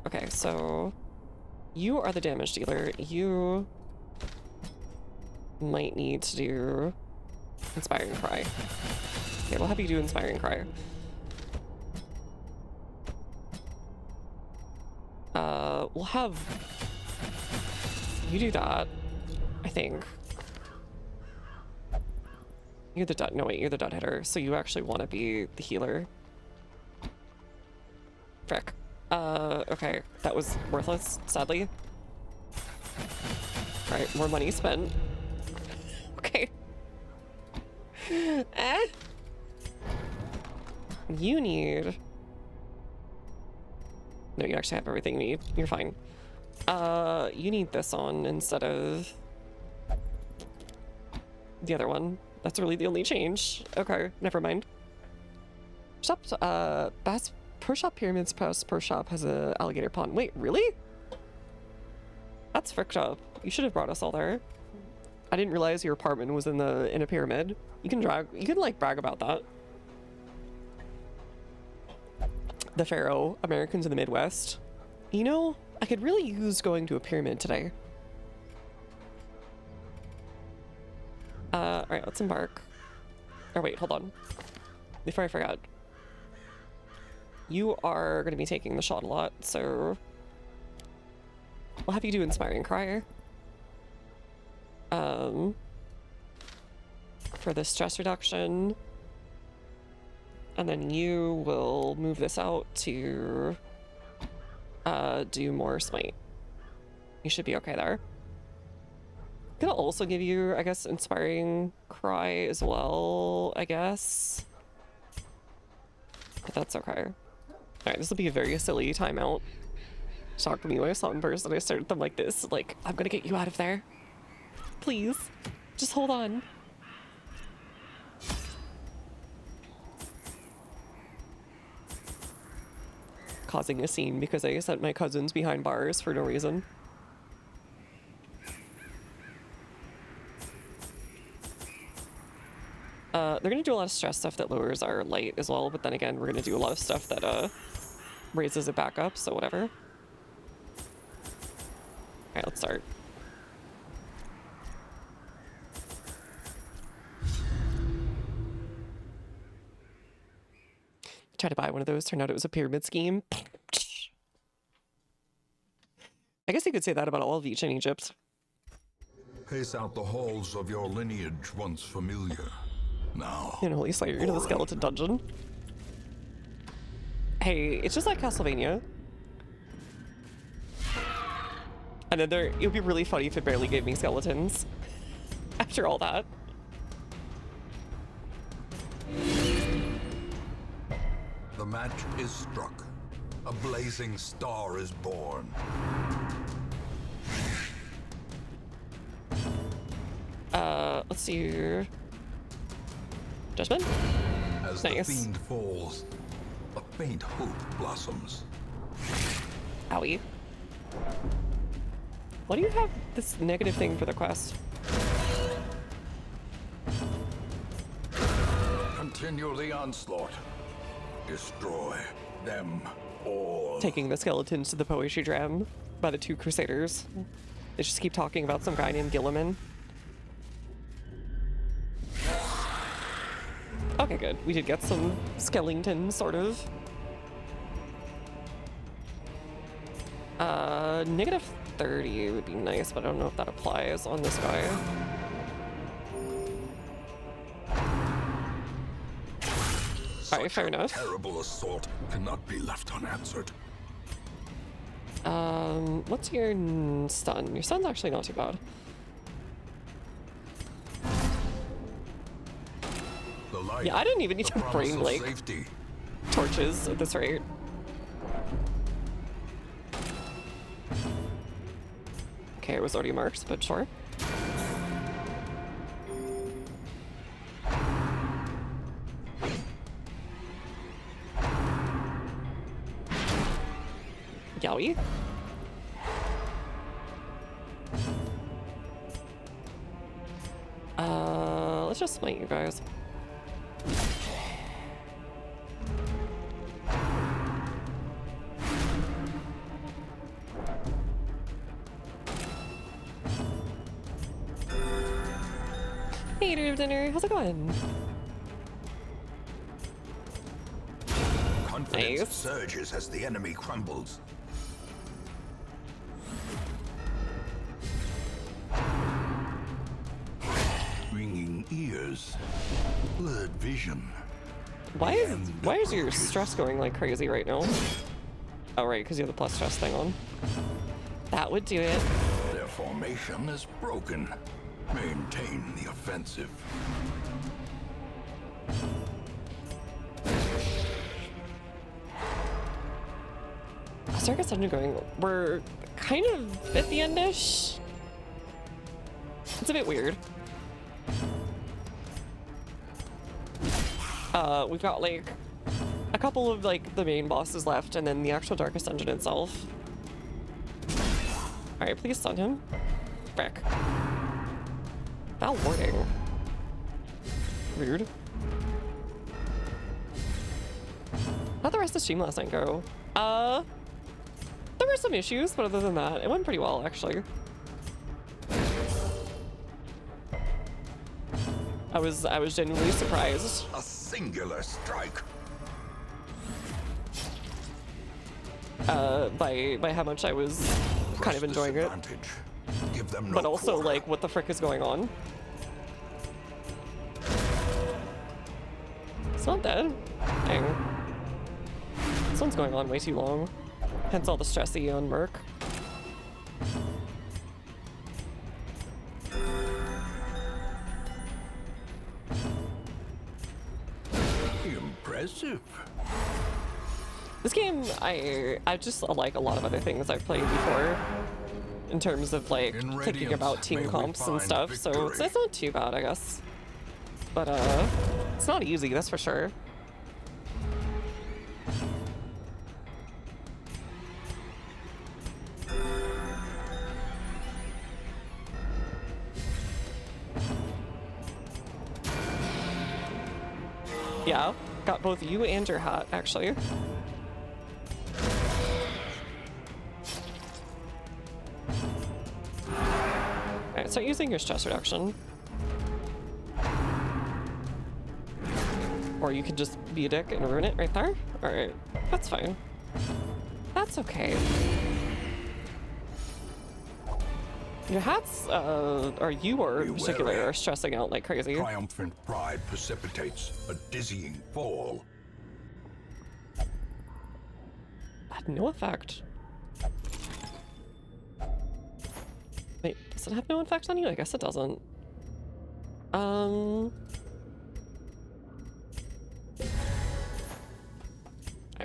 Okay, so you are the damage dealer. You might need to do Inspiring Cry. Okay, we'll have you do Inspiring Cry. We'll have you do that, I think. You're the dot. No, wait, you're the dot hitter, so you actually want to be the healer. Frick. Okay, that was worthless, sadly. Alright, more money spent. Okay. You need... No, you actually have everything you need. You're fine. You need this on instead of the other one. That's really the only change. Okay, never mind. Shop, Bass Pro Shop Pyramids Pro Shop has a alligator pond. Wait, really? That's fricked up. You should have brought us all there. I didn't realize your apartment was in a pyramid. You can like brag about that. The Pharaoh, Americans in the Midwest. You know, I could really use going to a pyramid today. Alright, let's embark. Oh wait, hold on. Before I forgot. You are going to be taking the shot a lot, so... We'll have you do Inspiring Cry. For the stress reduction. And then you will move this out to do more smite. You should be okay there. I'm gonna also give you, I guess, Inspiring Cry as well, I guess. But that's okay. Alright, this will be a very silly timeout. Shocked me when I saw in person. I started them like this, like, I'm gonna get you out of there. Please. Just hold on. Causing a scene because I sent my cousins behind bars for no reason. They're gonna do a lot of stress stuff that lowers our light as well, but then again, we're gonna do a lot of stuff that raises it back up, so whatever. Alright, let's start. Tried to buy one of those, turned out it was a pyramid scheme. I guess you could say that about all of ancient Egypt. Pace out the halls of your lineage once familiar. Now, You know, Holy Slayer into the skeleton dungeon. Hey, it's just like Castlevania. And then it would be really funny if it barely gave me skeletons. After all that. The match is struck. A blazing star is born. Let's see here. Judgment? As Nice. the fiend falls, a faint hope blossoms. Owie. Why do you have this negative thing for the quest? Continue the onslaught. Destroy them all. Taking the skeletons to the poetry jam by the two crusaders. They just keep talking about some guy named Gilliman. Okay, good. We did get some skeletons, sort of. Negative 30 would be nice, but I don't know if that applies on this guy. Alright, fair enough. Terrible assault cannot be left unanswered. What's your stun? Your stun's actually not too bad. The light, Yeah, I didn't even need the to promise bring, of like, safety. torches at this rate. Okay, it was already marked, but sure. Yowie. Let's just smite you guys. Hey, Eater of Dinner, how's it going? Confidence Nice. surges as the enemy crumbles. Ringing ears, blurred vision. Why is your stress going like crazy right now? Oh right, because you have the plus stress thing on. That would do it. Their formation is broken. Maintain the offensive. Circus Engine going. We're kind of at the end-ish. It's a bit weird. We've got like a couple of like the main bosses left, and then the actual Darkest Dungeon itself. All right, please stun him. Frick. That warning. Rude. How'd the rest of stream last night go? There were some issues, but other than that, it went pretty well, actually. I was genuinely surprised. A singular strike. By how much I was kind of enjoying it. Disadvantage. Give them no But also, quarter. like, what the frick is going on? It's not dead. Dang. This one's going on way too long. Hence all the stressy on Merc. Impressive. This game, I just like a lot of other things I've played before. In terms of, like, In thinking Radiance, about may team we comps and find stuff, so victory. it's not too bad, I guess. But, it's not easy, that's for sure. Yeah, got both you and your hat, actually. Alright, start using your stress reduction. Or you could just be a dick and ruin it right there. Alright, that's fine. That's okay. Your hats, or you are in particular, are stressing out like crazy. Triumphant pride precipitates a dizzying fall. Had no effect. Wait, does it have no effect on you? I guess it doesn't.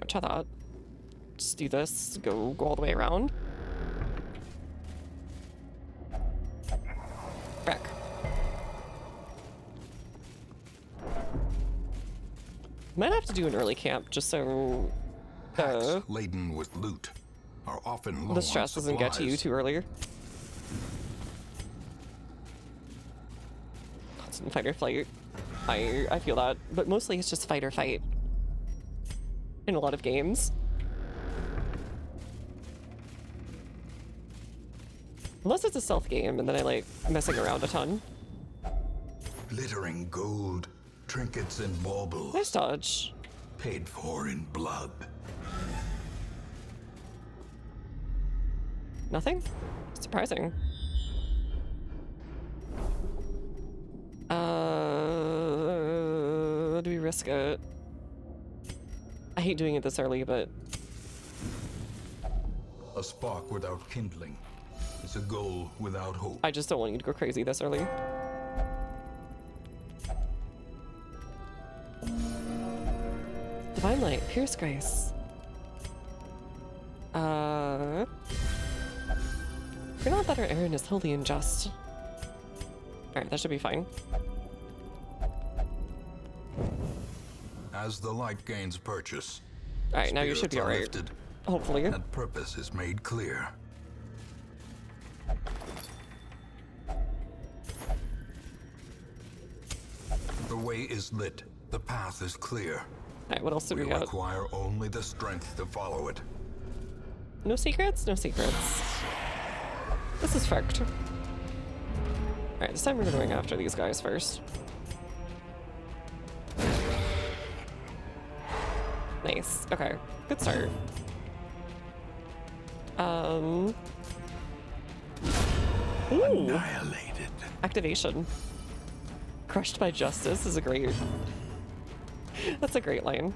try that. Just do this. Go all the way around. Back. Might have to do an early camp just so Packs laden with loot are often low the stress on doesn't get to you supplies. too early. Constant fight or flight. I feel that, but mostly it's just fight or fight in a lot of games. Unless it's a stealth game and then I like messing around a ton. Glittering gold, trinkets and baubles, Nice dodge. paid for in blood. Nothing? Surprising. Do we risk it? I hate doing it this early, but A spark without kindling is a goal without hope. I just don't want you to go crazy this early. Divine Light, Pierce Grace. You're not that our errand is wholly unjust. Alright, that should be fine. As the light gains purchase, Alright, now you should spirits be are alright. lifted Hopefully. and purpose is made clear. The way is lit. The path is clear. Alright, what else do We we got? require only the strength to follow it. No secrets? No secrets. This is fucked. Alright, this time we're going after these guys first. Nice. Okay. Good start. Ooh. Annihilated. Activation. Crushed by justice is a great... That's a great line.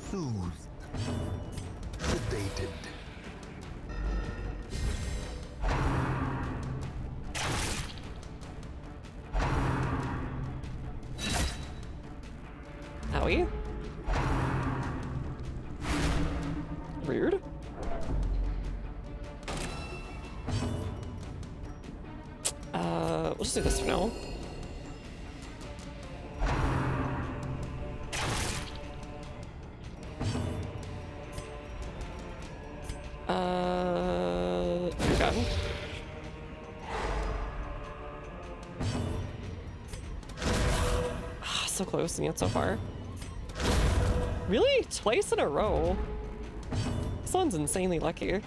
Soothed. Sedated. Howie? Rude? We'll just do this for now. You're done. So close and yet so far. Really? Twice in a row? This one's insanely lucky.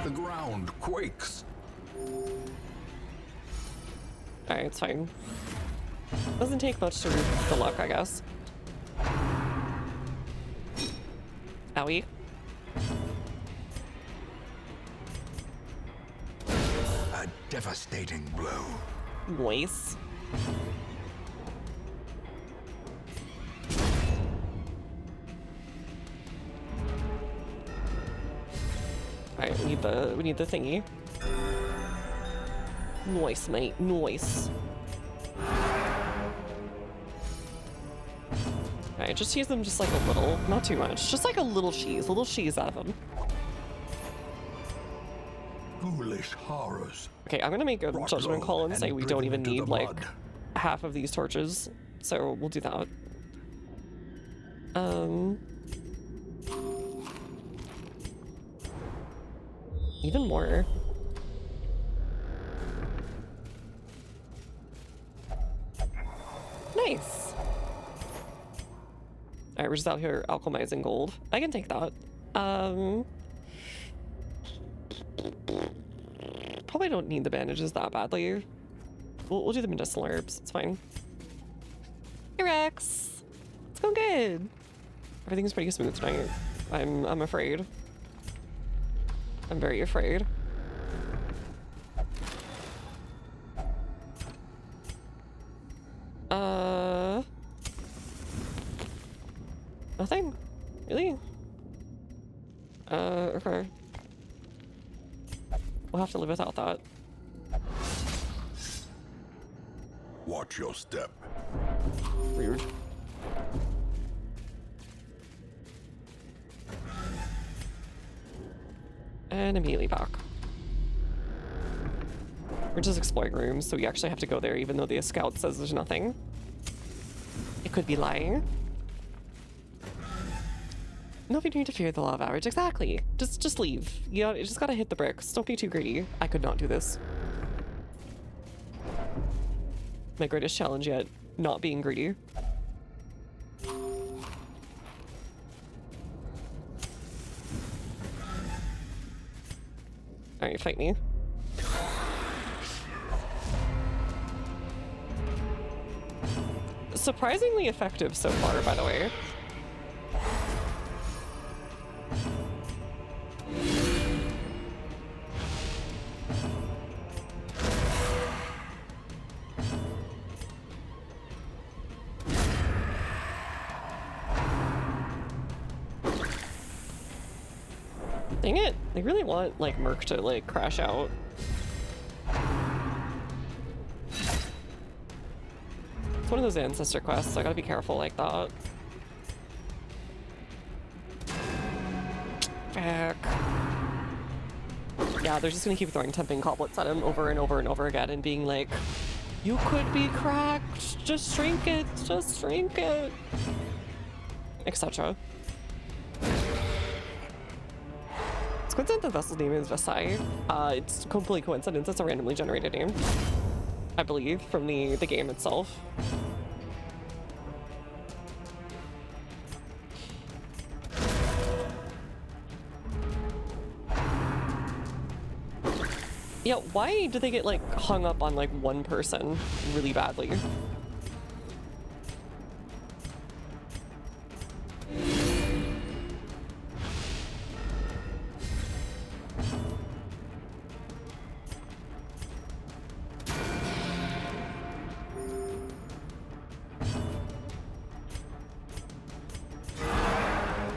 The ground quakes. Alright, it's fine. Doesn't take much to read the luck, I guess. Owie. A devastating blow. Nice. Alright, we need the thingy. Nice, mate. Nice. Alright, just use them just like a little, not too much. Just like a little cheese out of them. Foolish horrors. Okay, I'm gonna make a Brought judgment low call and and say we don't driven even to need the like mud. half of these torches. So we'll do that. Even more. Nice. Alright, we're just out here alchemizing gold. I can take that. Probably don't need the bandages that badly. We'll do the medicinal herbs. It's fine. Hey Rex, it's going good. Everything's pretty smooth tonight. I'm afraid. I'm very afraid. Nothing? Really? Okay. We'll have to live without that. Watch your step. Rude. And immediately back. We're just exploring rooms, so we actually have to go there even though the scout says there's nothing. It could be lying. Nothing to interfere with the law of average. Exactly. Just leave. You just gotta hit the bricks. Don't be too greedy. I could not do this. My greatest challenge yet, not being greedy. Alright, fight me. Surprisingly effective so far, by the way. Dang it, they really want, like, Merc to, like, crash out. It's one of those ancestor quests, so I gotta be careful like that. Back. Yeah, they're just gonna keep throwing tempting goblets at him over and over and over again and being like, you could be cracked, just shrink it, etc. It's coincident the vessel's name is Versailles. It's complete coincidence, it's a randomly generated name, I believe, from the game itself. Yeah, why do they get, like, hung up on, like, one person really badly?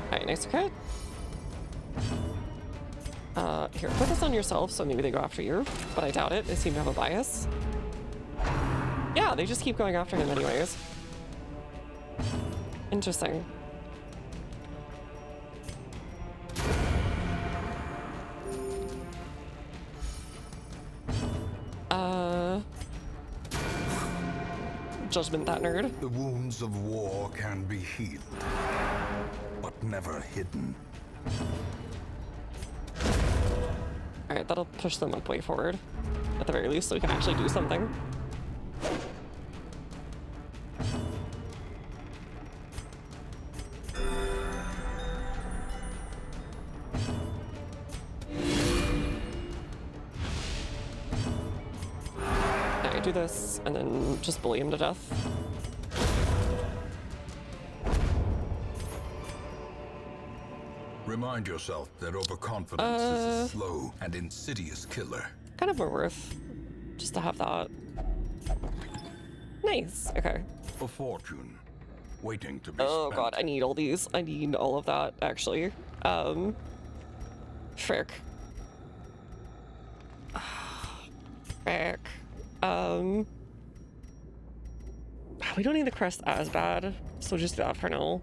Alright, nice cut. Here, put this on yourself, so maybe they go after you, but I doubt it. They seem to have a bias. Yeah, they just keep going after him anyways. Interesting. Judgment that nerd. The wounds of war can be healed, but never hidden. Alright, that'll push them up way forward, at the very least, so we can actually do something. Alright, do this, and then just bully him to death. Remind yourself that overconfidence is a slow and insidious killer. Kind of more worth just to have that. Nice, okay. A fortune waiting to be Oh spent. god, I need all these. I need all of that, actually. Frick. Frick. We don't need the crest as bad, so just do that for now.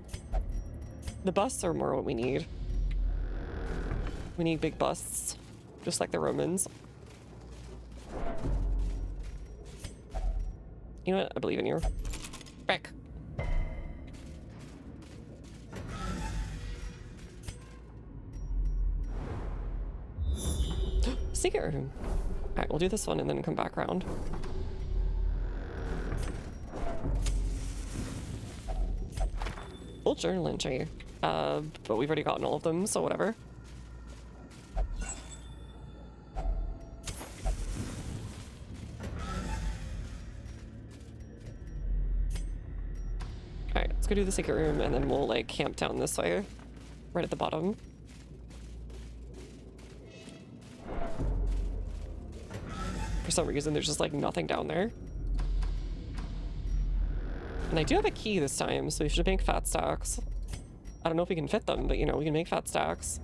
The busts are more what we need. We need big busts, just like the Romans. You know what? I believe in you. Frick. Secret room. Alright, we'll do this one and then come back around. Full journal entry. But we've already gotten all of them, so whatever. Alright, let's go do the secret room and then we'll like camp down this way. Right at the bottom. For some reason, there's just like nothing down there. And I do have a key this time, so we should make fat stacks. I don't know if we can fit them, but you know, we can make fat stacks.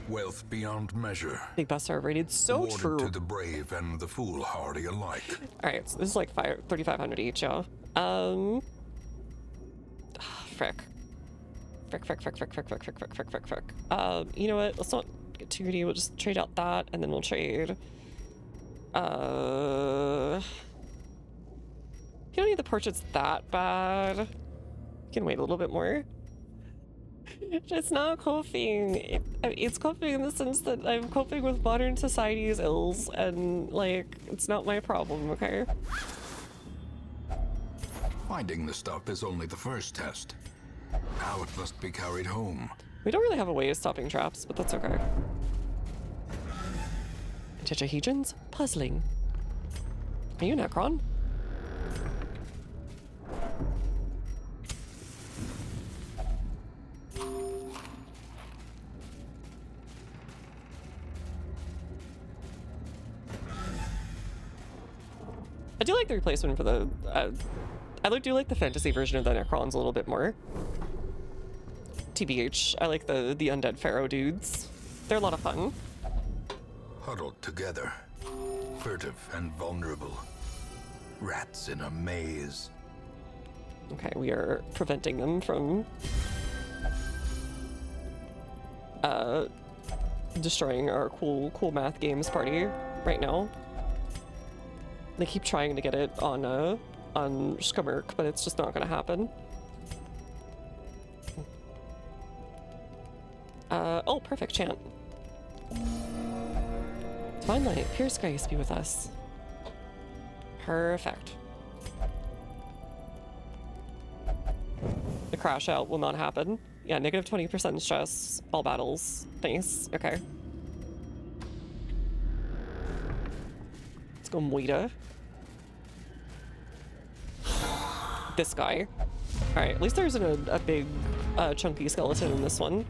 Wealth beyond measure. Big Buster rated so Awarded true. to the brave and the foolhardy alike. Alright, so this is like 3,500 each, y'all. Frick. You know what? Let's not get too greedy. We'll just trade out that, and then we'll trade. You don't need the portraits that bad. You can wait a little bit more. It's not coping. It's coping in the sense that I'm coping with modern society's ills, and like, it's not my problem, okay? Finding the stuff is only the first test. Now it must be carried home. We don't really have a way of stopping traps, but that's okay. Tetrahedrons? Puzzling. Are you Necron? I do like the replacement for the... I do like the fantasy version of the Necrons a little bit more. TBH, I like the undead pharaoh dudes. They're a lot of fun. Huddled together, furtive and vulnerable. Rats in a maze. Okay, we are preventing them from destroying our cool math games party right now. They keep trying to get it on Skummerk, but it's just not gonna happen. Oh, perfect chant. Divine light, pure grace be with us. Perfect. The crash out will not happen. Yeah, negative 20% stress, all battles. Nice, okay. Let's go Moida. This guy. Alright, at least there isn't a big, chunky skeleton in this one.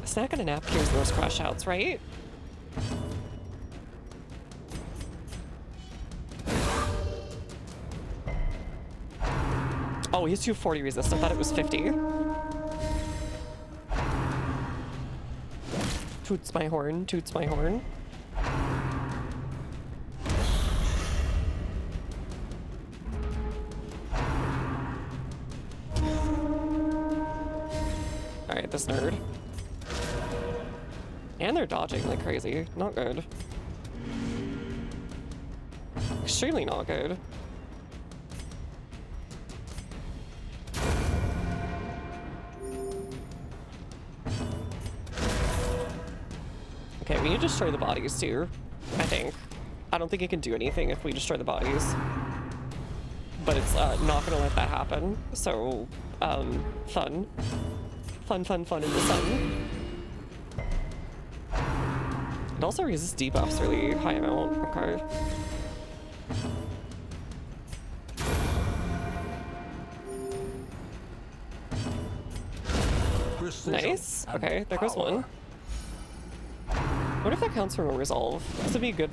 A snack and a nap cures those crash outs, right? Oh, he's 240 resist. I thought it was 50. Toots my horn, toots my horn. Alright, this nerd. And they're dodging like crazy. Not good. Extremely not good. Okay, we need to destroy the bodies too, I think. I don't think it can do anything if we destroy the bodies. But it's not gonna let that happen. So, fun. Fun in the sun. It also resists debuffs really high amount. Okay. Nice. Okay, there goes one. What if that counts from a resolve? This would be a good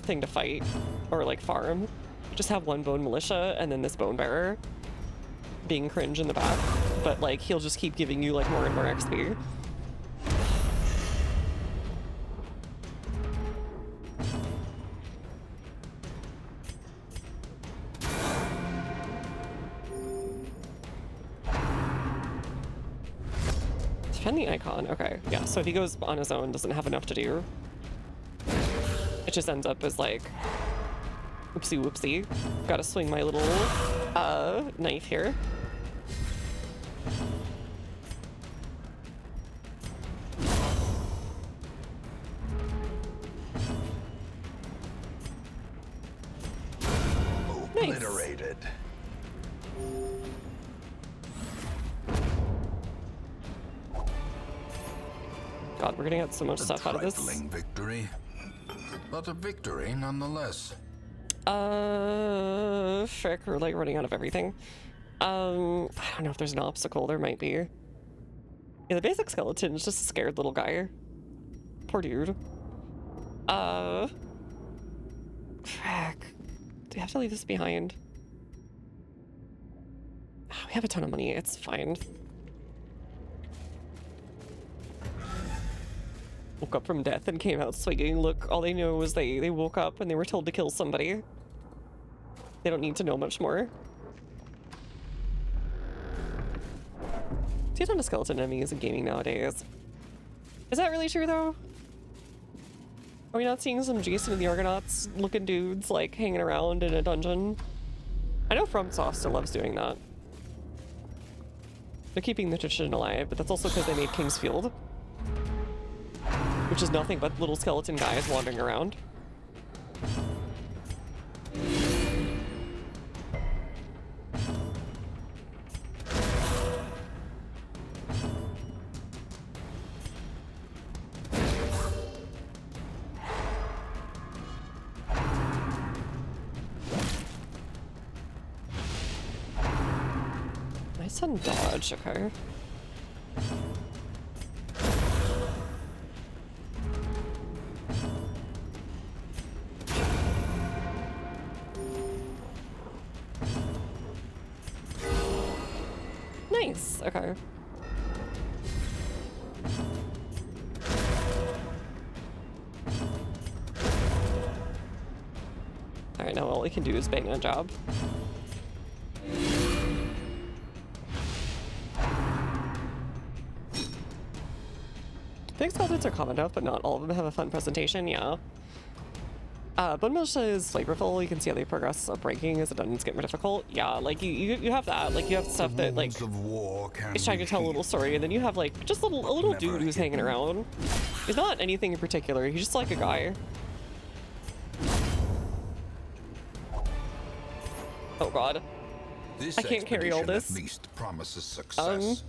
thing to fight, or like farm. Just have one bone militia and then this bone bearer being cringe in the back, but like he'll just keep giving you like more and more XP. Defend the icon. Okay, yeah. So if he goes on his own, doesn't have enough to do. It just ends up as like, oopsie whoopsie. Gotta swing my little knife here. Obliterated. God, we're gonna get so much A stuff out of this. trifling victory, but a victory nonetheless. Frick, we're like running out of everything. I don't know if there's an obstacle. There might be. Yeah, the basic skeleton is just a scared little guy. Poor dude. Frick. Do we have to leave this behind? We have a ton of money. It's fine. Woke up from death and came out swinging. Look, all they know is they woke up and they were told to kill somebody. They don't need to know much more. See a ton of skeleton enemies in gaming nowadays. Is that really true though? Are we not seeing some Jason and the Argonauts looking dudes like hanging around in a dungeon? I know FromSoft still loves doing that. They're keeping the tradition alive, but that's also because they made Kingsfield, which is nothing but little skeleton guys wandering around. Nice and dodge, okay. Nice, okay. Alright, now all we can do is bang a job. I think skeletons are common enough, but not all of them have a fun presentation, yeah. Bone militia is flavorful. You can see how they progress up ranking as the dungeons get more difficult. Yeah, like you have that. Like you have stuff that like is trying to tell a little story, and then you have like just a little dude who's hanging around. He's not anything in particular. He's just like a guy. Oh god. This I can't carry all this. At least promises success.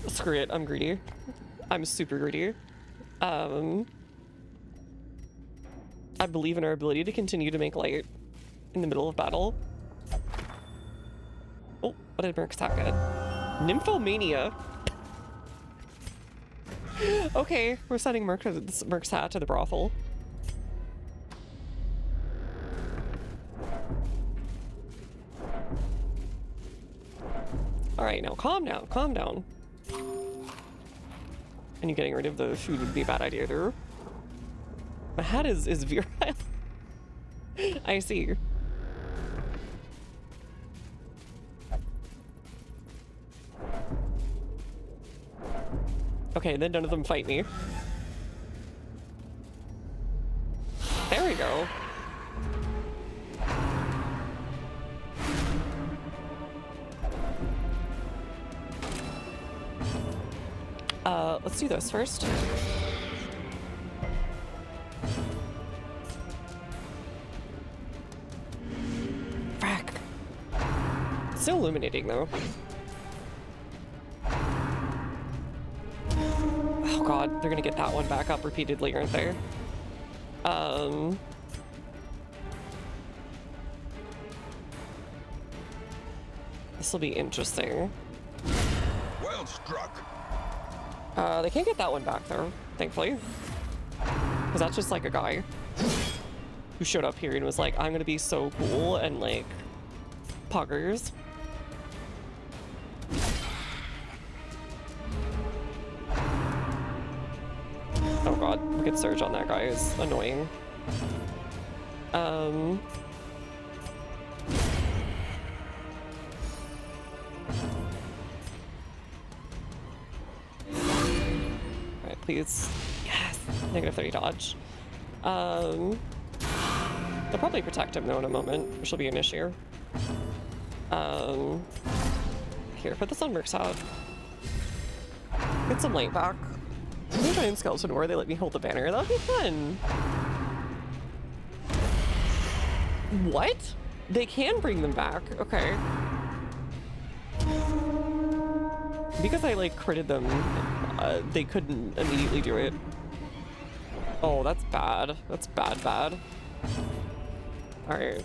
Screw it. I'm greedy. I'm super greedy. I believe in our ability to continue to make light in the middle of battle. Oh, what did Merc's hat get? Nymphomania. Okay, we're sending Merc's hat to the brothel. All right, now calm down, calm down. And you getting rid of the food would be a bad idea there. My hat is virile. I see. Okay, then none of them fight me. There we go. Let's do this first. Frack. Still illuminating though. Oh god, they're gonna get that one back up repeatedly, aren't they? This will be interesting. Well struck. They can't get that one back though, thankfully. Because that's just like a guy who showed up here and was like, I'm gonna be so cool and like poggers. Oh god, look at Surge on that guy, is annoying. Please. Yes. -30 dodge. They'll probably protect him though in a moment, which will be an issue. Here, put this on Merc's hat. Get some light back. Maybe in Skeleton War they let me hold the banner. That'd be fun. What? They can bring them back. Okay. Because I like critted them, they couldn't immediately do it. Oh, that's bad. That's bad. All right.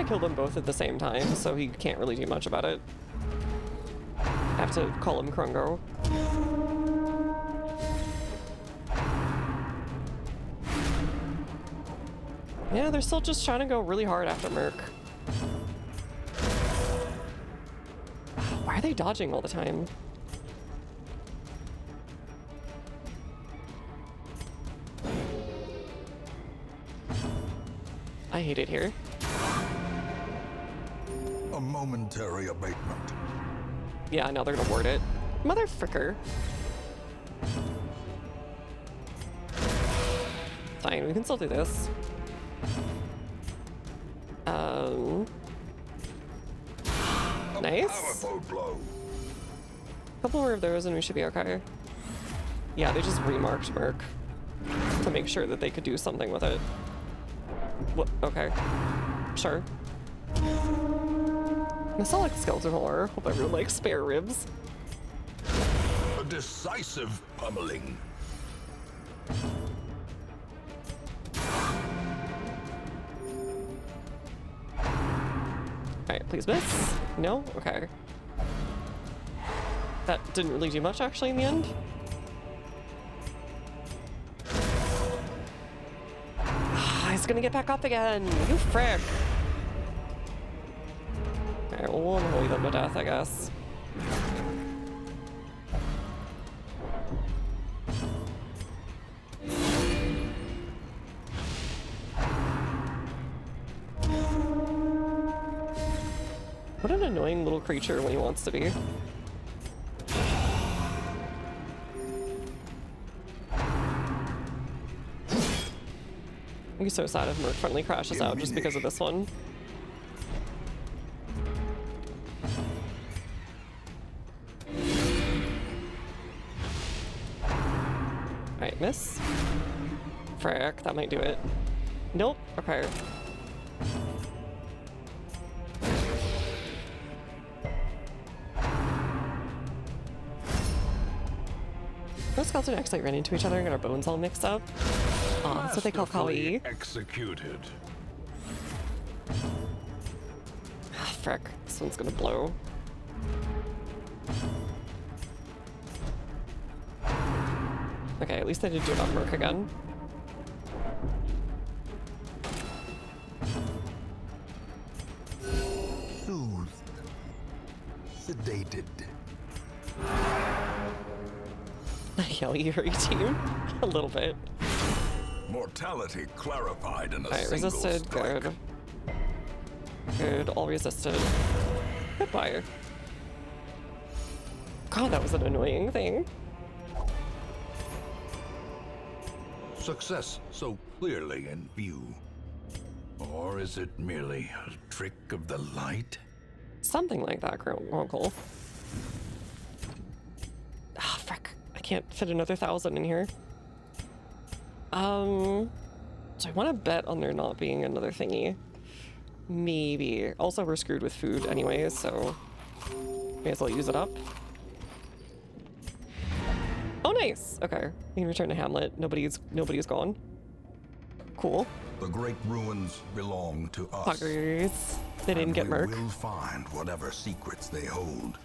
kill them both at the same time, so he can't really do much about it. Have to call him Krungo. Yeah, they're still just trying to go really hard after Merc. Why are they dodging all the time? I hate it here. A momentary abatement. Yeah, now they're gonna ward it. Motherfricker. Fine, we can still do this. Nice. Powerful blow. Couple more of those and we should be okay. Yeah, they just remarked Merc to make sure that they could do something with it. What? Okay. Sure. It's not like skeleton horror. Hope everyone likes spare ribs. A decisive pummeling. Alright, please miss. No? Okay. That didn't really do much actually in the end. He's gonna get back up again. You frick. Alright, well, we'll annoy them to death, I guess. What an annoying little creature when he wants to be. I'd be so sad if Merc finally crashes out just because of this one. Alright, miss. Frick, that might do it. Nope, okay. Those skeleton actually ran into each other and got our bones all mixed up. Aw, that's what they call Kali. Executed. Ah, frick. This one's gonna blow. Okay, at least I did do it on Merc again. Soothed. Sedated. Yell Yuri team. A little bit. Mortality clarified in a Alright, single resisted. strike. Good. Good. All resisted. Goodbye. God, that was an annoying thing. Success so clearly in view. Or is it merely a trick of the light? Something like that, Uncle. Ah, frick. I can't fit another 1,000 in here. So I want to bet on there not being another thingy. Maybe. Also, we're screwed with food anyway, so may as well use it up. Oh, nice. Okay, we can return to Hamlet. Nobody's gone. Cool. The great ruins belong to us. Fuckers. They didn't get Merc. We will find whatever secrets they hold.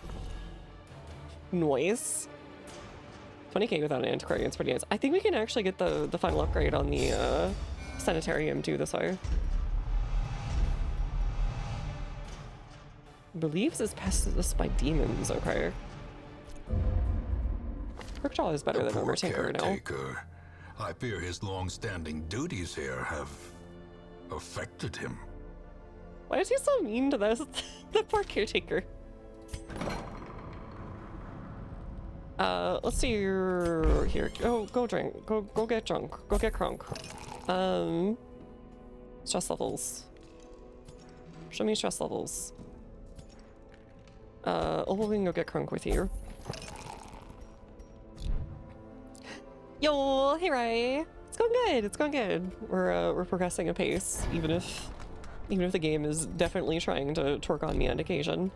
Noise. 20k without an antiquarian's pretty nice. I think we can actually get the final upgrade on the sanitarium too this way. Believes is pestilence by demons. Okay. Crookjaw is better than Poor Armor Tinker now. caretaker. I fear his long-standing duties here have affected him. Why is he so mean to this? The poor caretaker. Let's see here. Go drink. Go get drunk. Go get crunk. Stress levels. Show me stress levels. Oh, we can go get crunk with you. Yo, hey Ray. It's going good. It's going good. We're progressing apace, even if the game is definitely trying to twerk on me on occasion.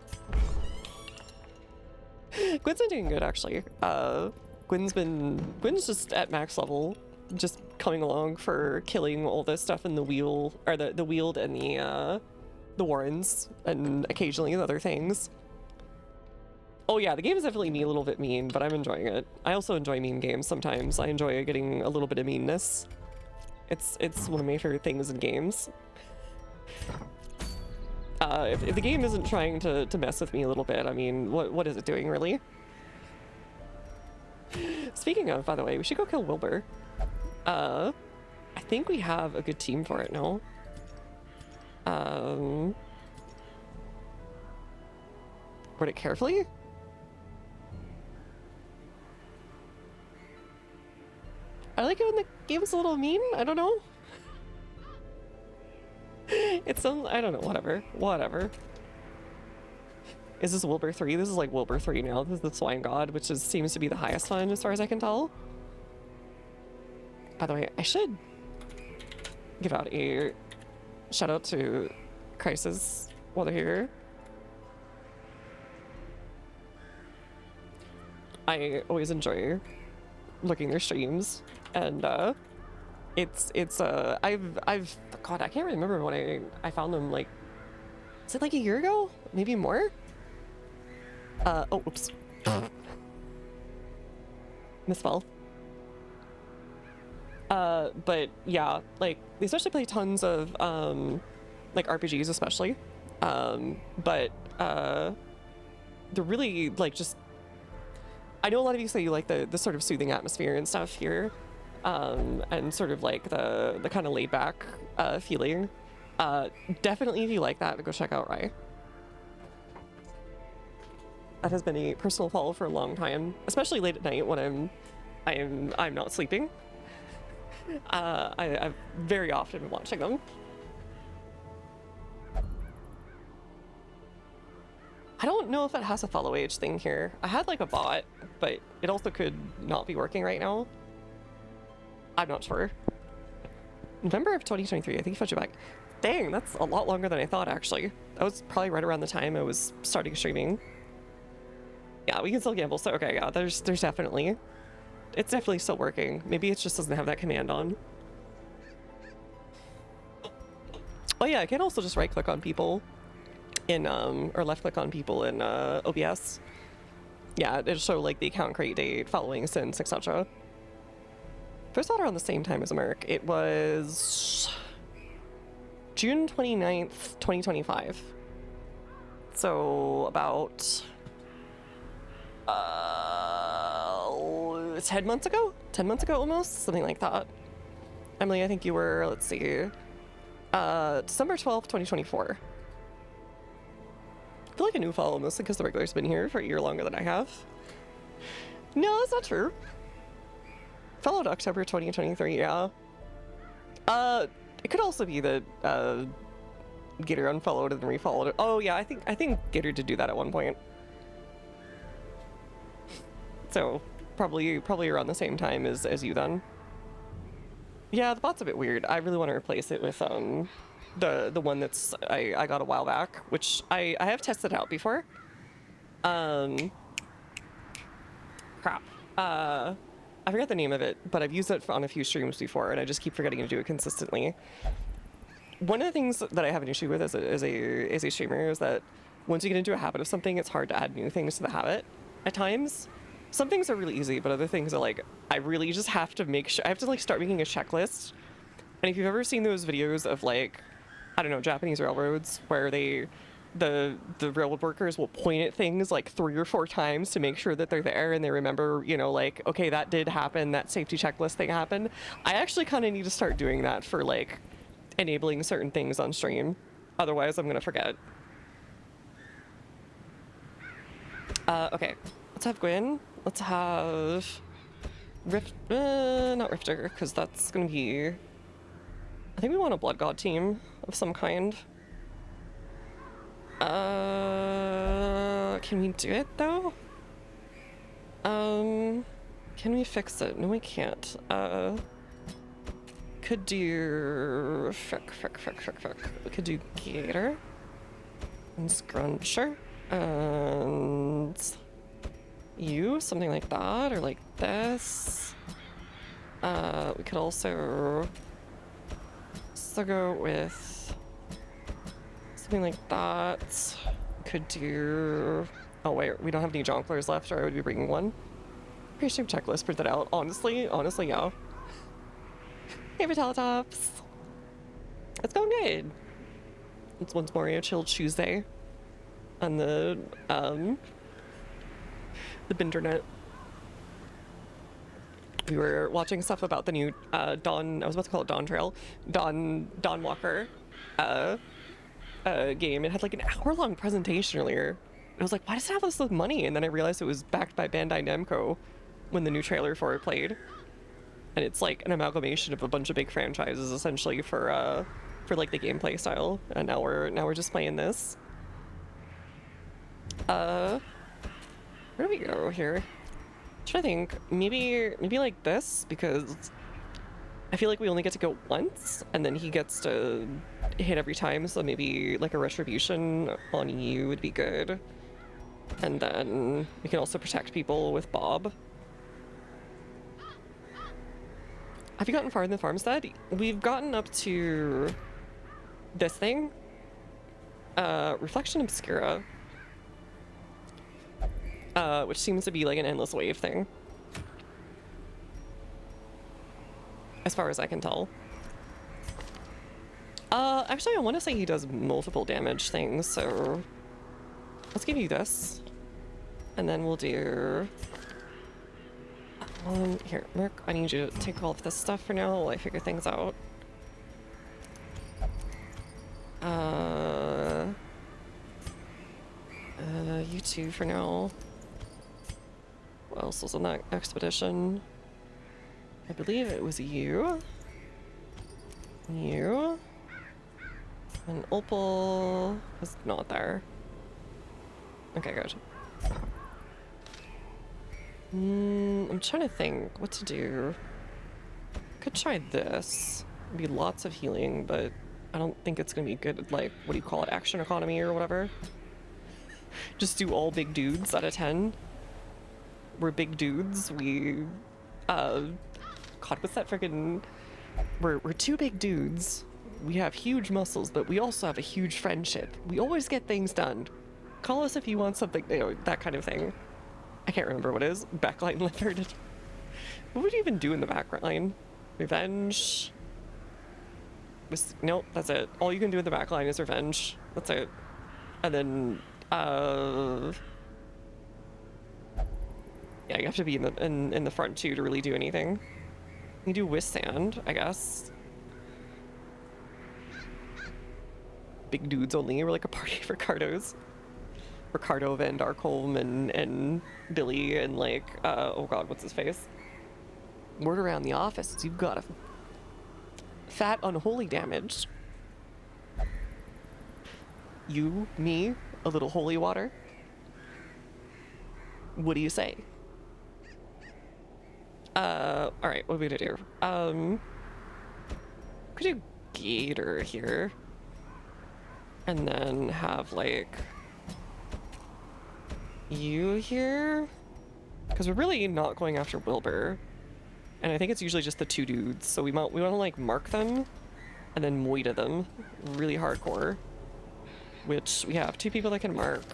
Gwen's been doing good actually. Gwen's just at max level, just coming along for killing all this stuff in the wheel, or the wield and the Warrens and occasionally the other things. Oh yeah, the game is definitely me a little bit mean, but I'm enjoying it. I also enjoy mean games sometimes. I enjoy getting a little bit of meanness. It's one of my favorite things in games. If the game isn't trying to mess with me a little bit, I mean, what is it doing, really? Speaking of, by the way, we should go kill Wilbur. I think we have a good team for it now. Word it carefully? I like it when the game's a little mean. I don't know. It's some, I don't know, whatever. Is this Wilbur 3? This is like Wilbur 3 now. This is the Swine God, which seems to be the highest one as far as I can tell. By the way, I should give out a shout out to Crisis while they're here. I always enjoy looking their streams, and I've God, I can't remember when I found them. Like, is it like a year ago? Maybe more? Oh, oops. Misspell. But yeah, like, they especially play tons of, like, RPGs especially. But, they're really, like, just... I know a lot of you say you like the sort of soothing atmosphere and stuff here. And sort of, like, the kind of laid-back, feeling. Definitely, if you like that, go check out Rye. That has been a personal follow for a long time, especially late at night when I'm not sleeping. I've very often been watching them. I don't know if it has a follow age thing here. I had like a bot, but it also could not be working right now. I'm not sure. November of 2023, I think you fudged it back. Dang, that's a lot longer than I thought, actually. That was probably right around the time I was starting streaming. Yeah, we can still gamble, so okay, yeah, there's definitely... It's definitely still working. Maybe it just doesn't have that command on. Oh yeah, I can also just right-click on people in, or left-click on people in OBS. Yeah, it'll show, like, the account create date, following since, etc. First out around the same time as Merc. It was... June 29th, 2025. So, about... 10 months ago? 10 months ago almost? Something like that. Emily, I think you were, let's see, December 12th, 2024. I feel like a new follow, mostly because the regular's been here for a year longer than I have. No, that's not true. Followed October 2023, yeah. It could also be that, Gator unfollowed and then refollowed it. Oh yeah, I think Gator did do that at one point. So, probably around the same time as you then. Yeah, the bot's a bit weird. I really want to replace it with the one that's I got a while back, which I have tested out before. Crap. I forgot the name of it, but I've used it on a few streams before, and I just keep forgetting to do it consistently. One of the things that I have an issue with as a streamer is that once you get into a habit of something, it's hard to add new things to the habit at times. Some things are really easy, but other things are like, I really just have to make sure, I have to like start making a checklist. And if you've ever seen those videos of like, I don't know, Japanese railroads where the railroad workers will point at things like 3 or 4 times to make sure that they're there and they remember, you know, like, okay, that did happen, that safety checklist thing happened. I actually kind of need to start doing that for like enabling certain things on stream. Otherwise, I'm gonna forget. Okay, let's have Gwen. Let's have not Rifter, because that's gonna be... I think we want a Blood God team of some kind. Can we do it though? Can we fix it? No, we can't. Could do... Frick. We could do Gator. And Scruncher. And... you, something like that, or like this. We could also go with Something like that. Could do... Oh wait, we don't have any jonglers left, or I would be bringing one. Appreciate checklist printed out. Honestly, yeah. Hey, Metallotops. It's going good. It's once more a chill Tuesday on the Binternet. We were watching stuff about the new Dawn. I was about to call it Dawn Trail. Dawn Walker game. It had like an hour-long presentation earlier. And I was like, why does it have this with money? And then I realized it was backed by Bandai Namco when the new trailer for it played. And it's like an amalgamation of a bunch of big franchises essentially for like the gameplay style. And now we're just playing this. Where do we go here? I think maybe like this, because I feel like we only get to go once and then he gets to hit every time, so maybe like a retribution on you would be good. And then we can also protect people with Bob. Have you gotten far in the farmstead? We've gotten up to this thing, Reflection Obscura. Which seems to be like an endless wave thing. As far as I can tell. Actually I want to say he does multiple damage things, so... Let's give you this. And then we'll do... here, Merc, I need you to take all of this stuff for now while I figure things out. You two for now. What else was on that expedition? I believe it was you. You. And Opal was not there. Okay, good. I'm trying to think what to do. Could try this. It'd be lots of healing, but I don't think it's gonna be good at, like, what do you call it, action economy or whatever? Just do all big dudes out of 10. We're big dudes. We, God, what's that freaking... We're two big dudes. We have huge muscles, but we also have a huge friendship. We always get things done. Call us if you want something, you know, that kind of thing. I can't remember what it is. Backline lizard. What would you even do in the backline? Revenge? Nope, that's it. All you can do in the backline is revenge. That's it. And then, yeah, you have to be in the front too to really do anything. You do withstand, I guess. Big dudes only. We're like a party of Ricardos. Ricardo, Van Darkholm, and Billy, and like, oh god, what's his face? Word around the office, you've got a fat unholy damage. You, me, a little holy water. What do you say? Alright, what are we gonna do? Could do Gator here. And then have, like, you here? Because we're really not going after Wilbur. And I think it's usually just the two dudes, so we want to, like, mark them and then moita them really hardcore. Which we have two people that can mark.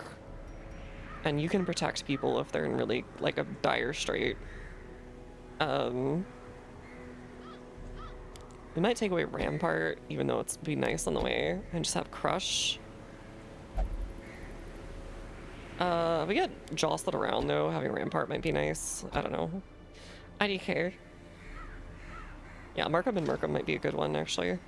And you can protect people if they're in really, like, a dire strait. We might take away Rampart, even though it's be nice on the way, and just have Crush. We get jostled around though. Having Rampart might be nice. I don't know. IDK. Yeah, Markham and Markham might be a good one actually.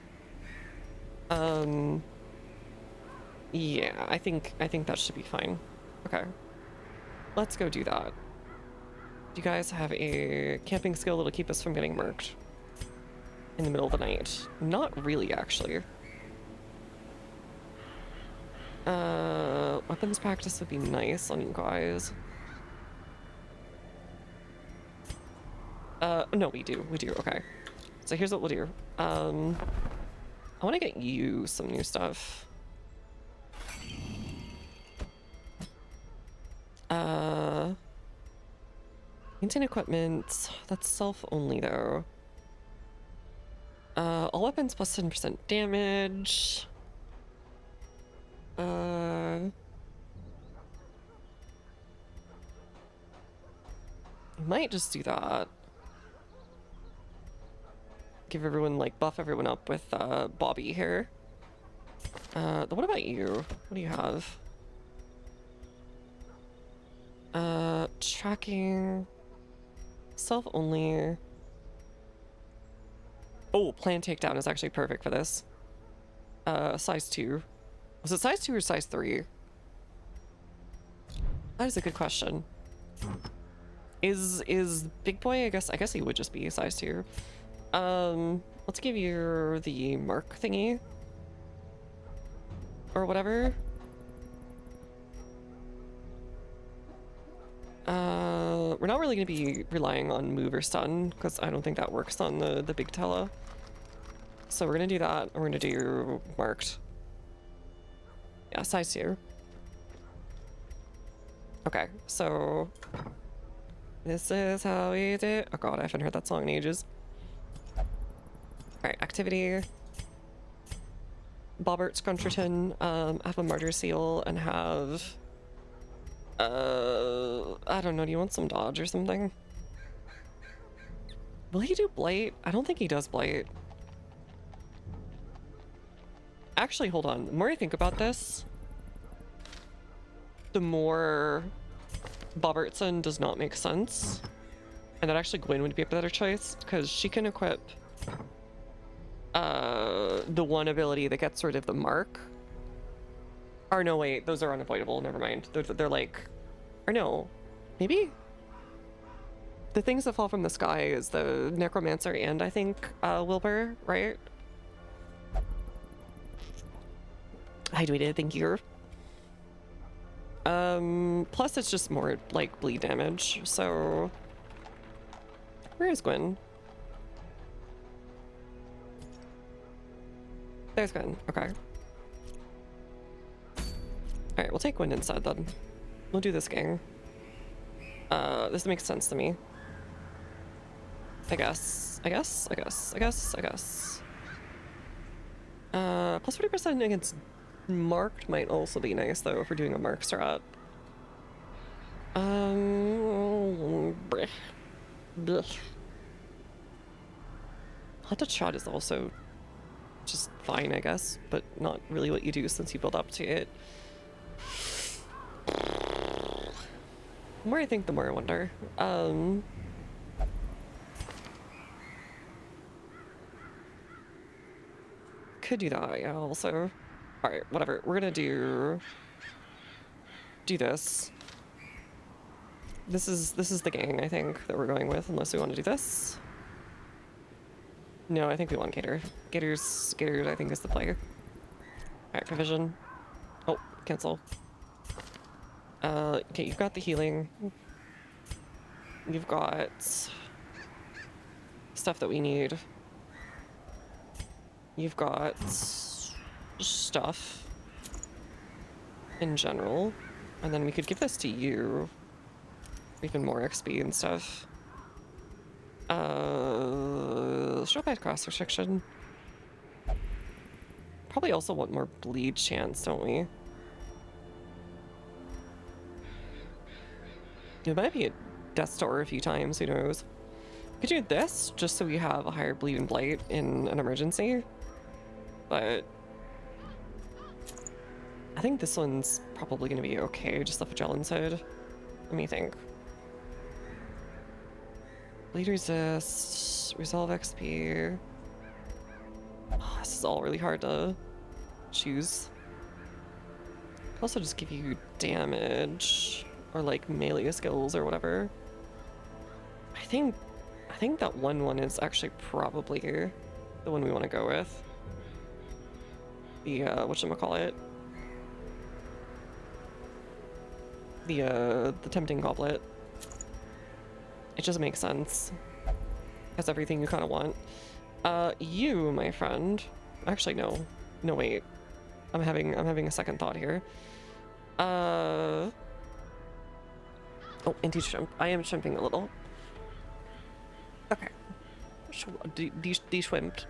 Yeah, I think that should be fine. Okay. Let's go do that. Do you guys have a camping skill that'll keep us from getting murked in the middle of the night? Not really, actually. Weapons practice would be nice on you guys. No, we do, okay. So here's what we'll do. I want to get you some new stuff. Maintain equipment, that's self only though. All weapons plus 10% damage. Might just do that. Give everyone, like, buff everyone up with Bobby here. What about you? What do you have? Tracking. Self only. Oh, plan takedown is actually perfect for this. Size 2. Was it size 2 or size 3? That is a good question. Is Big Boy, I guess he would just be size 2. Let's give you the mark thingy. Or whatever. We're not really going to be relying on move or stun, because I don't think that works on the big tele. So we're going to do that, and we're going to do marked. Yeah, size 2. Okay, so... this is how we do... Oh god, I haven't heard that song in ages. Alright, activity. Bobbert Scruncherton, have a Martyr Seal, and have... I don't know, do you want some dodge or something? Will he do Blight? I don't think he does Blight. Actually, hold on. The more I think about this, the more Bobbertson does not make sense. And that actually Gwen would be a better choice, because she can equip the one ability that gets rid of the mark. Or no, wait, those are unavoidable, never mind. They're like, or no, maybe? The things that fall from the sky is the Necromancer and I think Wilbur, right? Hi, tweeted, thank you. Plus it's just more like bleed damage, so... Where is Gwen? There's Gwen, okay. Alright, we'll take Gwen instead then. We'll do this gang. This makes sense to me. I guess. Plus 40% against marked might also be nice though if we're doing a mark strat. Blech. Blech. Hot shot is also just fine, I guess, but not really what you do since you build up to it. The more I think, the more I wonder. Could do that, yeah, also. Alright, whatever. We're gonna do this. This is the gang, I think, that we're going with, unless we want to do this. No, I think we want Gator. Gator's I think, is the play. Alright, provision. Oh, cancel. Okay, you've got the healing. You've got stuff that we need. You've got stuff in general. And then we could give this to you. Even more XP and stuff. Show by cross restriction. Probably also want more bleed chance, don't we? It might be a Death Star a few times, who knows. We could do this just so we have a higher bleed and blight in an emergency. But I think this one's probably going to be okay, just the Flagellum side. Let me think. Bleed resist, resolve XP. Oh, this is all really hard to choose. Could also just give you damage or like melee skills or whatever. I think that one is actually probably the one we want to go with. The whatchamacallit? The tempting goblet. It just makes sense. Has everything you kind of want. You, my friend. Actually, no. No, wait. I'm having a second thought here. Oh, anti-shrimp. I am shrimping a little. Okay. De-shrimped.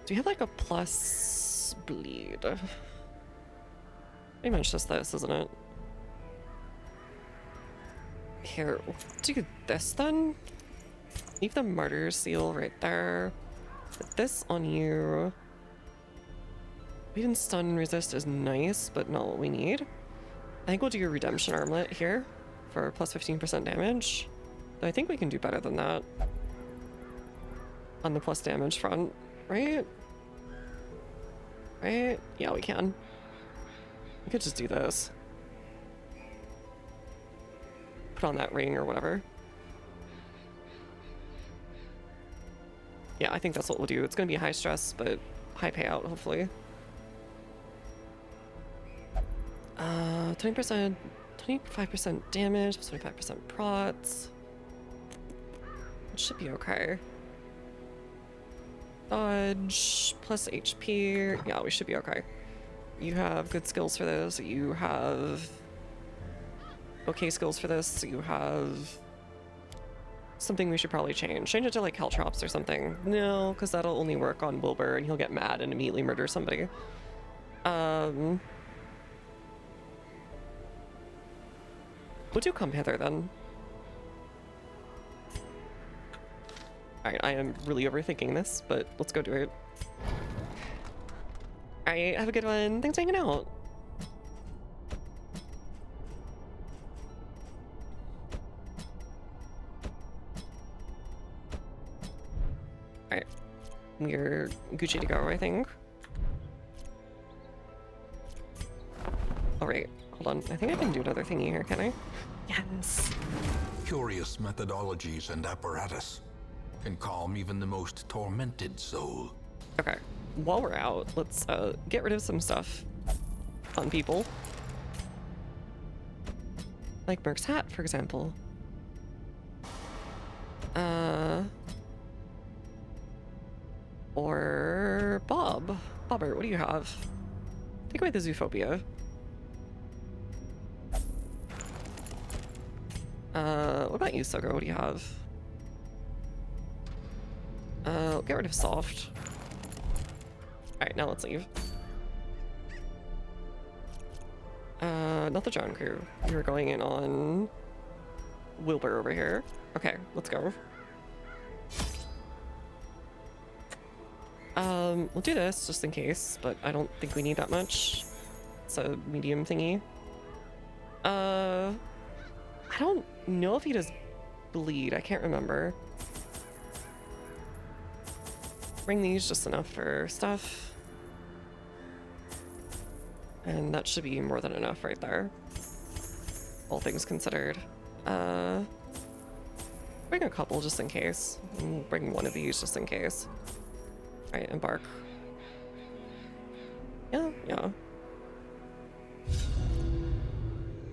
Do you have like a plus bleed? Pretty much just this, isn't it? Here, we'll do this then. Leave the martyr seal right there. Put this on you. Bleed and stun and resist is nice, but not what we need. I think we'll do a redemption armlet here for plus 15% damage. Though I think we can do better than that on the plus damage front, right? Right? Yeah, we can. We could just do this. Put on that ring or whatever. Yeah, I think that's what we'll do. It's gonna be high stress, but high payout, hopefully. 20%, 25% damage, 25% prots. It should be okay. Dodge, plus HP. Yeah, we should be okay. You have good skills for this. You have okay skills for this. You have something we should probably change. Change it to like Caltrops or something. No, because that'll only work on Wilbur and he'll get mad and immediately murder somebody. We'll do come hither then. Alright, I am really overthinking this, but let's go do it. Alright, have a good one. Thanks for hanging out. Alright. We're Gucci to go, I think. Alright, hold on. I think I can do another thingy here, can I? Yes. Curious methodologies and apparatus can calm even the most tormented soul. Okay. While we're out, let's get rid of some stuff on people. Like Merc's hat, for example. Or Bob. Bobbert, what do you have? Take away the zoophobia. What about you, Sogo? What do you have? Get rid of soft. Alright, now let's leave. Not the John crew. You're going in on Wilbur over here. Okay, let's go. We'll do this just in case, but I don't think we need that much. It's a medium thingy. I don't know if he does bleed. I can't remember. Bring these just enough for stuff. And that should be more than enough right there. All things considered. Bring a couple just in case. And bring one of these just in case. Alright, embark. Yeah.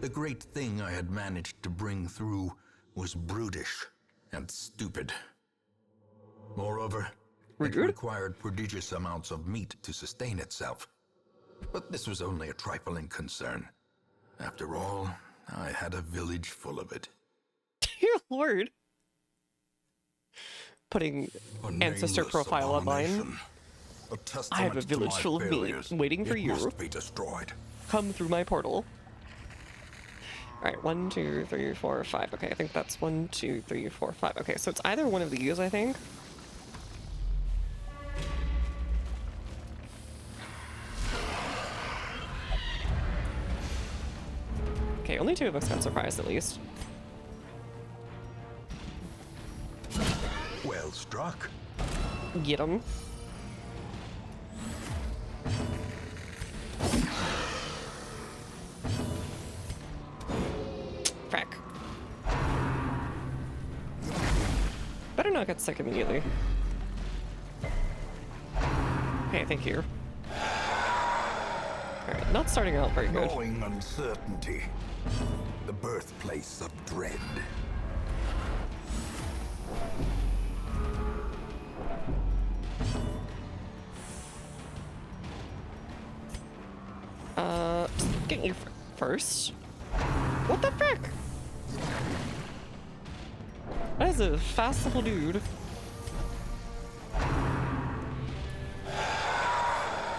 The great thing I had managed to bring through was brutish and stupid. Moreover, it required prodigious amounts of meat to sustain itself. But this was only a trifling concern. After all, I had a village full of it. Dear Lord. Putting ancestor profile online. I have a village full of meat waiting for you. Must be destroyed. Come through my portal. Alright, 1, 2, 3, 4, 5. Okay, I think that's 1, 2, 3, 4, 5. Okay, so it's either one of these, I think. Okay, only 2 of us got surprised at least. Well struck. Get him. Frack. Better not get sick immediately. Okay, thank you. Alright, not starting out very good. Knowing uncertainty, the birthplace of dread. Get you first. What the frick? That is a fast little dude.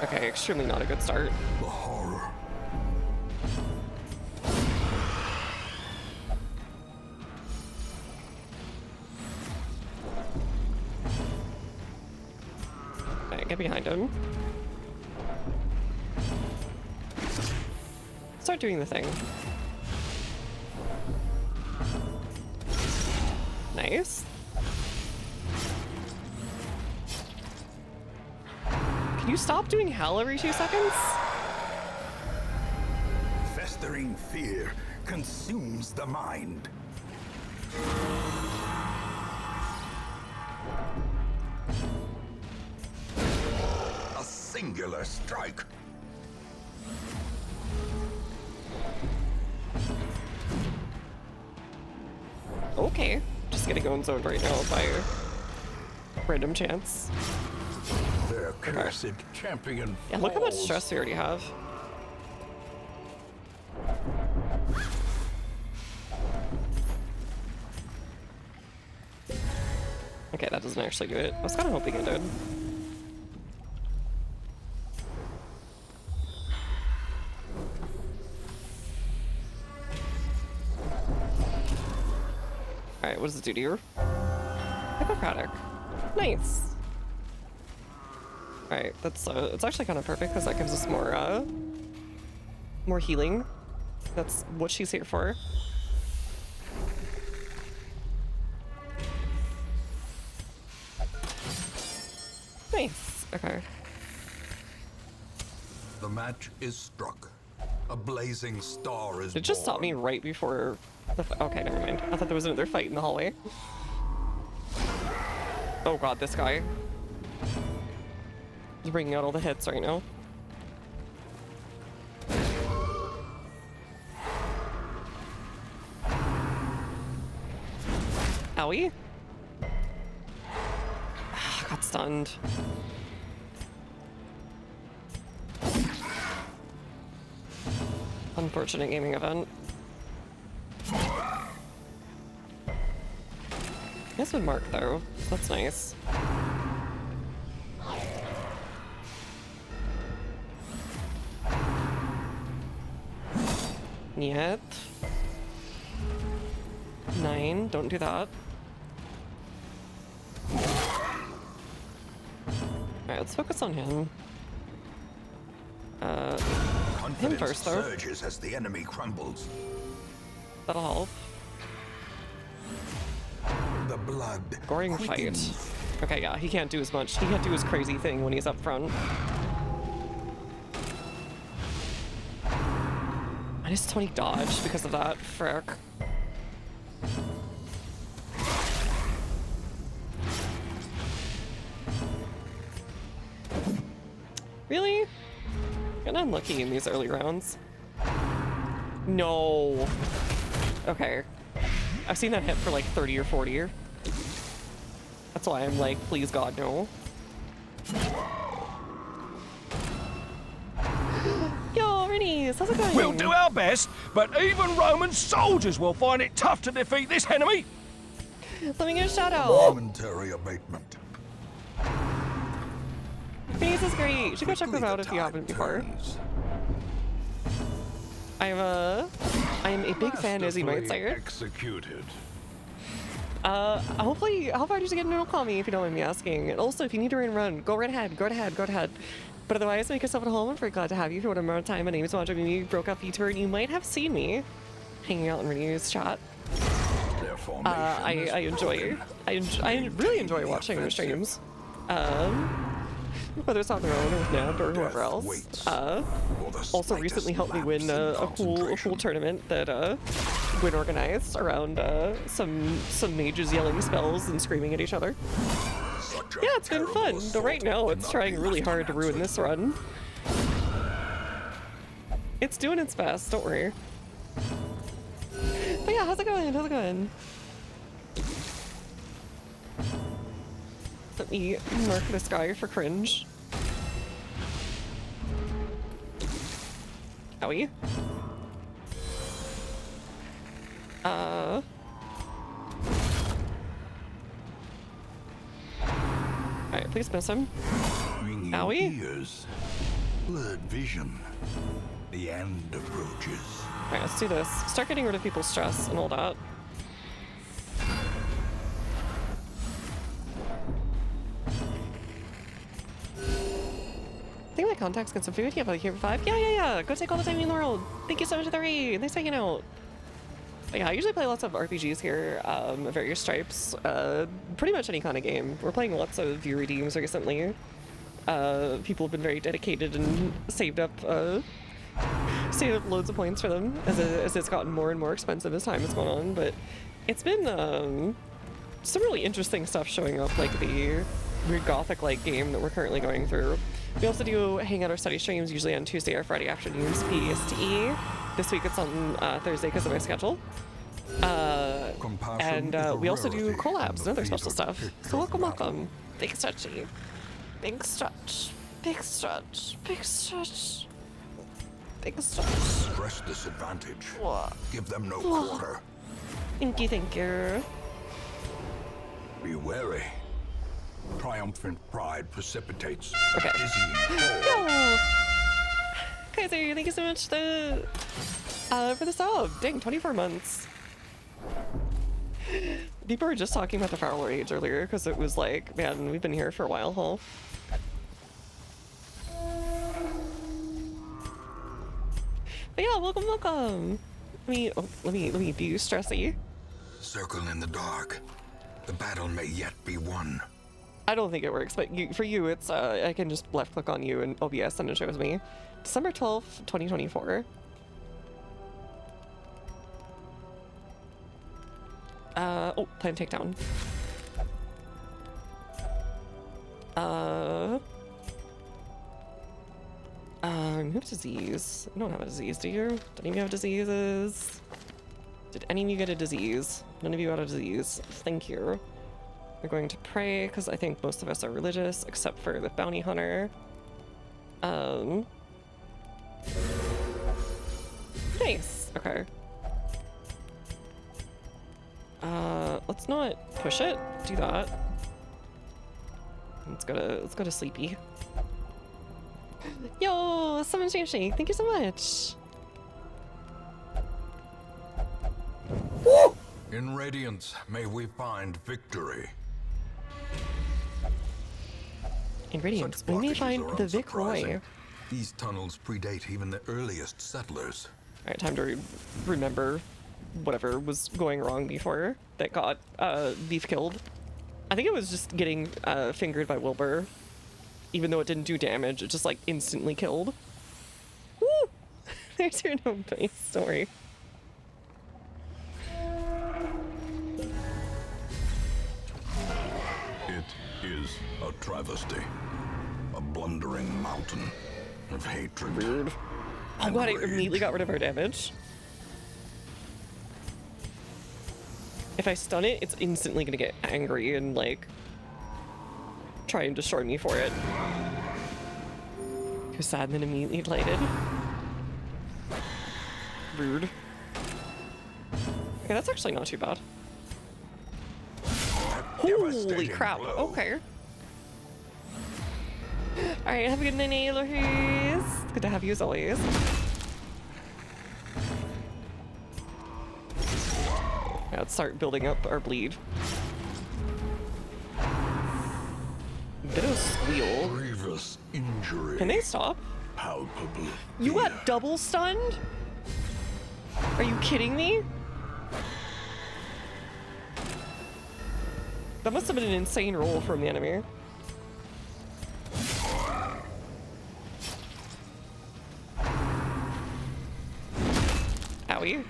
Okay, extremely not a good start. The horror. Okay, get behind him. Start doing the thing. Nice. Can you stop doing hell every 2 seconds? Festering fear consumes the mind. A singular strike. Okay. Just getting own zone right now by random chance. Their cursed champion. Yeah, look how much falls. stress we already have. Okay, that doesn't actually do it. I was kind of hoping it did. Alright, what does it do to you? Hippocratic. Nice. Alright, that's it's actually kind of perfect because that gives us more healing. That's what she's here for. Nice. Okay. The match is struck. A blazing star is It just stopped me born. right before the okay, never mind. I thought there was another fight in the hallway. Oh god, this guy. He's bringing out all the hits right now. Owie. Got stunned. Unfortunate gaming event. Nice with Mark though. That's nice. Yet. 9. Don't do that. Alright, let's focus on him. Confidence first, though. surges as the enemy crumbles. That'll help. The blood. Goring fight. quickens. Okay, yeah, he can't do as much. He can't do his crazy thing when he's up front. Minus 20 dodge because of that. Frick. Really? Getting unlucky in these early rounds. No. Okay. I've seen that hit for like 30 or 40. That's why I'm like, please God, no. Yo, Rennies, how's it going? We'll do our best, but even Roman soldiers will find it tough to defeat this enemy. Let me get a shout out. Momentary abatement. Rennies is great. You should go check them Quickly out the if you haven't tide before. turns. I am a big fan, as you might say. Executed. Hopefully, how far did you get into Okami, if you don't mind me asking? And also, if you need to run, go right ahead, go ahead, go ahead. But otherwise, make yourself at home. I'm very glad to have you for whatever amount of time. My name is Wanda Mimi, broke up VTuber, and you might have seen me hanging out in Renew's chat. Their formation is I broken. I really enjoy watching your streams. Whether it's on their own or with Neb or whoever Death else. waits for the Also recently slightest helped me win lapse in a cool concentration. tournament that Gwyn organized around some mages yelling spells and screaming at each other. Such a Yeah, it's been terrible fun. Though assault right now it's cannot trying be really left hard to ruin unanswered. this run. It's doing its best, don't worry. But yeah, how's it going? How's it going? Let me mark this guy for cringe. Owie. Alright, please miss him. Ringing Owie? ears. Blurred vision. The end approaches. Alright, let's do this. Start getting rid of people's stress and all that. I think my contacts get some food. Yeah, but here 5. Yeah. Go take all the time in the world. Thank you so much for the raid. Nice hanging out. But yeah, I usually play lots of RPGs here, of various stripes. Pretty much any kind of game. We're playing lots of view redeems recently. People have been very dedicated and saved up loads of points for them as it's gotten more and more expensive as time has gone on. But it's been some really interesting stuff showing up, like the weird gothic-like game that we're currently going through. We also do Hangout or Study streams, usually on Tuesday or Friday afternoons, PSTE. This week it's on Thursday because of my schedule. And we also do collabs and other special stuff. So welcome. Big stretchy. Big stretch. Big stretch. Big stretch. Big stretch. Stress disadvantage. Give them no quarter. Thank you. Be wary. Triumphant pride precipitates Okay. dizzying fall. Yo! Kaiser, thank you so much for the sub. Dang, 24 months. People were just talking about the Feral Rage earlier because it was like, man, we've been here for a while, huh? But yeah, welcome. Let me be stressy. Circle in the dark. The battle may yet be won. I don't think it works, but for you, it's I can just left click on you in OBS and it shows me. December 12th, 2024. Oh, plan takedown. Remove disease. You don't have a disease, do you? Do any of you have diseases? Did any of you get a disease? None of you got a disease. Thank you. We're going to pray, because I think most of us are religious, except for the bounty hunter. Nice. Okay. Let's not push it. Do that. Let's go to sleepy. Yo, Summon Shake, thank you so much. In Radiance, may we find victory. In Radiance, Such we may blockages find are the Vic unsurprising. Roy. These tunnels predate even the earliest settlers. Alright, time to remember whatever was going wrong before that got Beef killed. I think it was just getting fingered by Wilbur. Even though it didn't do damage, it just like instantly killed. Woo! There's your no base story. It is a travesty. A blundering mountain of hatred. Rude. Oh and god, I rage. immediately got rid of our damage. If I stun it, it's instantly gonna get angry and like try and destroy me for it. You're sad and then immediately delighted. Rude. Okay, that's actually not too bad. Holy Devastating crap, blow. okay. Alright, have a good night, Loris. Good to have you as always. Yeah, let's start building up our bleed. Bit of a squeal. Grievous injury. Can they stop? Palpable. You fear. got double stunned? Are you kidding me? That must have been an insane roll from the enemy. Owie.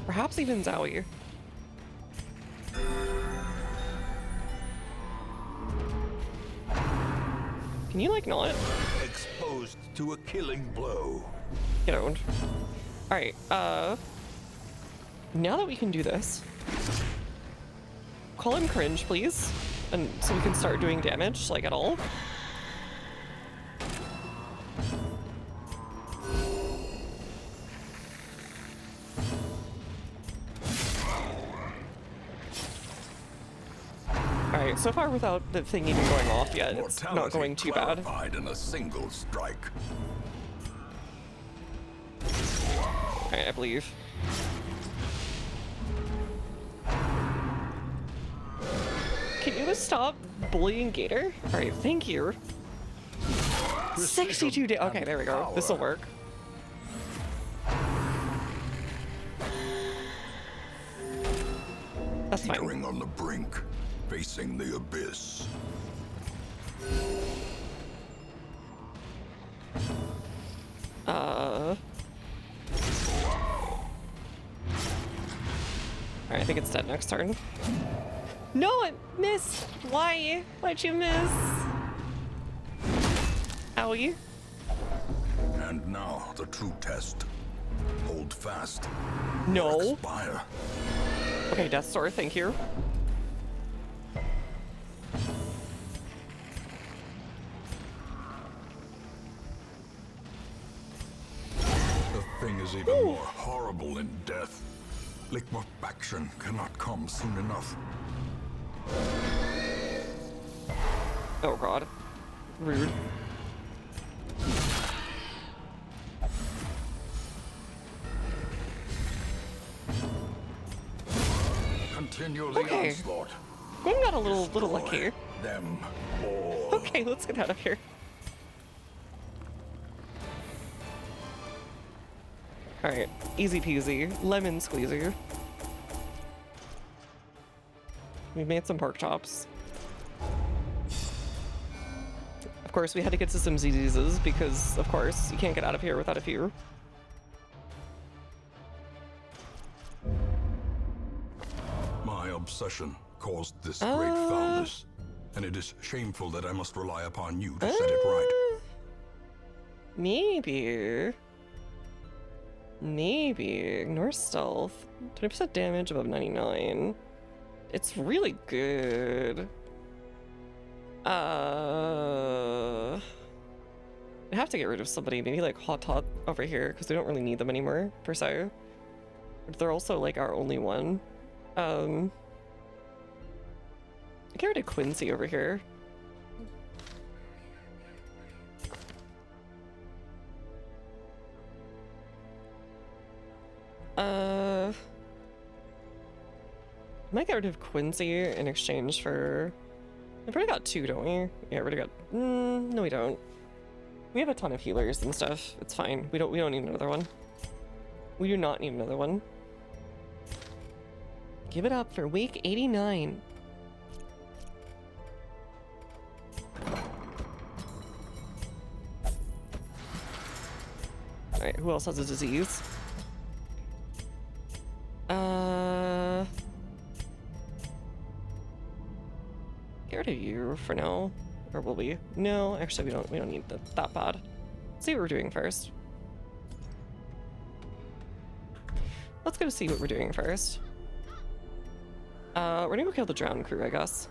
Perhaps even Zowie. Can you, like, not? Exposed to a killing blow. Get owned. Alright, now that we can do this, call him cringe, please. And so we can start doing damage, like, at all. Alright, Alright, so far without the thing even going off yet, it's not going too bad. Clarified in a single strike. Alright, I believe. Can you stop bullying Gator? Alright, thank you. 62 days. Okay, there we go. This will work. That's fine. Teetering on the brink, facing the abyss. Alright, I think it's dead next turn. No, I missed! Why? Why'd you miss? Owie. And now the true test. Hold fast. No. Expire. Okay, Death Sword, thank you. The thing is even more horrible in death. Liquefaction cannot come soon enough. Oh god. Rude. Continue the Okay. onslaught. We got a little lucky. Them all. Okay, let's get out of here. Alright, easy peasy. Lemon squeezy. We made some pork chops. Of course, we had to get to some ZZs because, of course, you can't get out of here without a few. My obsession caused this great foulness, and it is shameful that I must rely upon you to set it right. Maybe. Ignore stealth. 20% damage above 99. It's really good. I have to get rid of somebody, maybe like Hot Tot over here, because we don't really need them anymore, per se. But they're also like our only one. I get rid of Quincy over here. Might get rid of Quincy in exchange for... We've already got two, don't we? Yeah, we already got... no, we don't. We have a ton of healers and stuff. It's fine. We don't need another one. We do not need another one. Give it up for week 89. Alright, who else has a disease? Get rid of you for now. Or will we? No, actually we don't need that bad. Let's see what we're doing first. Let's go see what we're doing first. We're gonna go kill the drowned crew, I guess.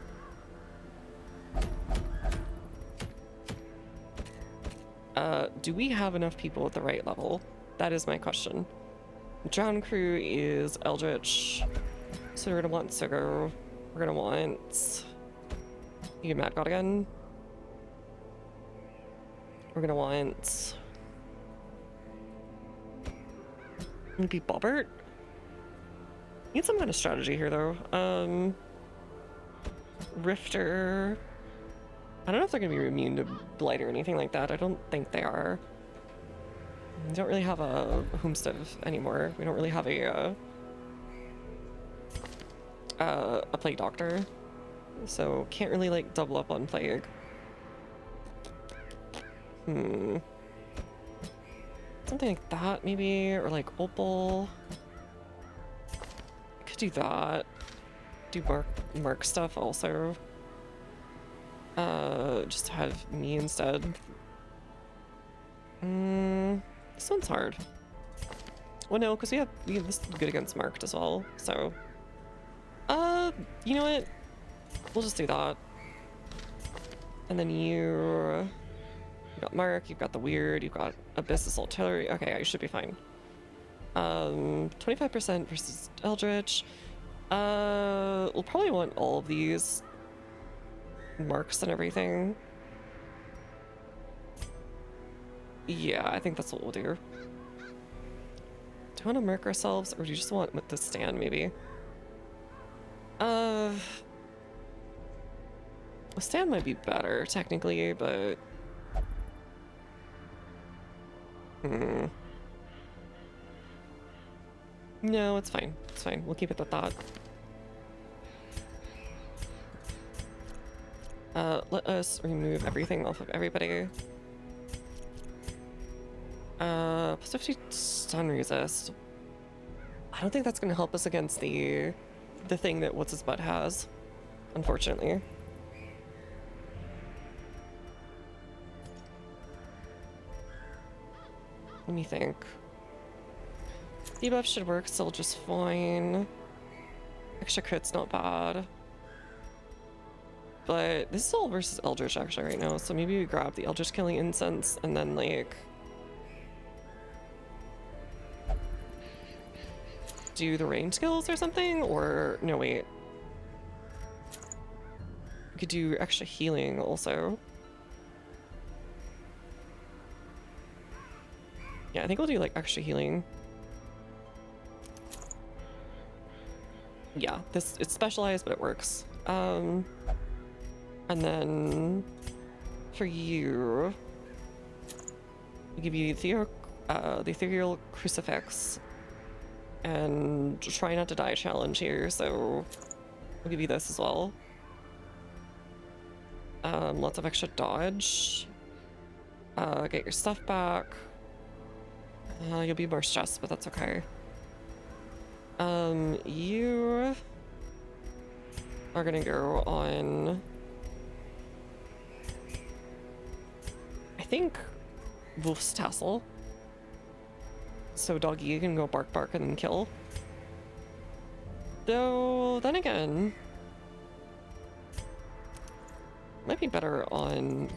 Do we have enough people at the right level? That is my question. Drowned crew is Eldritch. So we're gonna want Sigurd. We're gonna want... You Mad God again. We're gonna want... Maybe Bobbert? Need some kind of strategy here, though. Rifter... I don't know if they're gonna be immune to Blight or anything like that. I don't think they are. We don't really have a Homestead anymore. We don't really have a Plague Doctor. So can't really like double up on Plague. Something like that maybe, or like Opal. Could do that. Do Mark stuff also. Just have me instead. This one's hard. Well, no, because we have this is good against Marked as well. So, you know what? We'll just do that. And then you got Mark, you've got the Weird, you've got Abyss Artillery. Okay, you should be fine. 25% versus Eldritch. We'll probably want all of these. marks and everything. Yeah, I think that's what we'll do. Do you want to mark ourselves, or do you just want with the stand, maybe? The stand might be better, technically, but... No, it's fine. It's fine. We'll keep it at that. Let us remove everything off of everybody. Plus 50 stun resist. I don't think that's gonna help us against the thing that what's his butt has, unfortunately. Let me think. Debuff should work still just fine. Extra crit's not bad. But this is all versus Eldritch actually right now, so maybe we grab the Eldritch Killing Incense and then like do the range skills or something, or no wait. We could do extra healing also. Yeah, I think we'll do like extra healing. Yeah, it's specialized, but it works. And then for you, we give you the ethereal crucifix and try not to die challenge here, so we'll give you this as well. Lots of extra dodge. Get your stuff back. You'll be more stressed, but that's okay. You are gonna go on, I think, Wolf's Tassel. So doggy, you can go bark bark and then kill. Though, then again, might be better on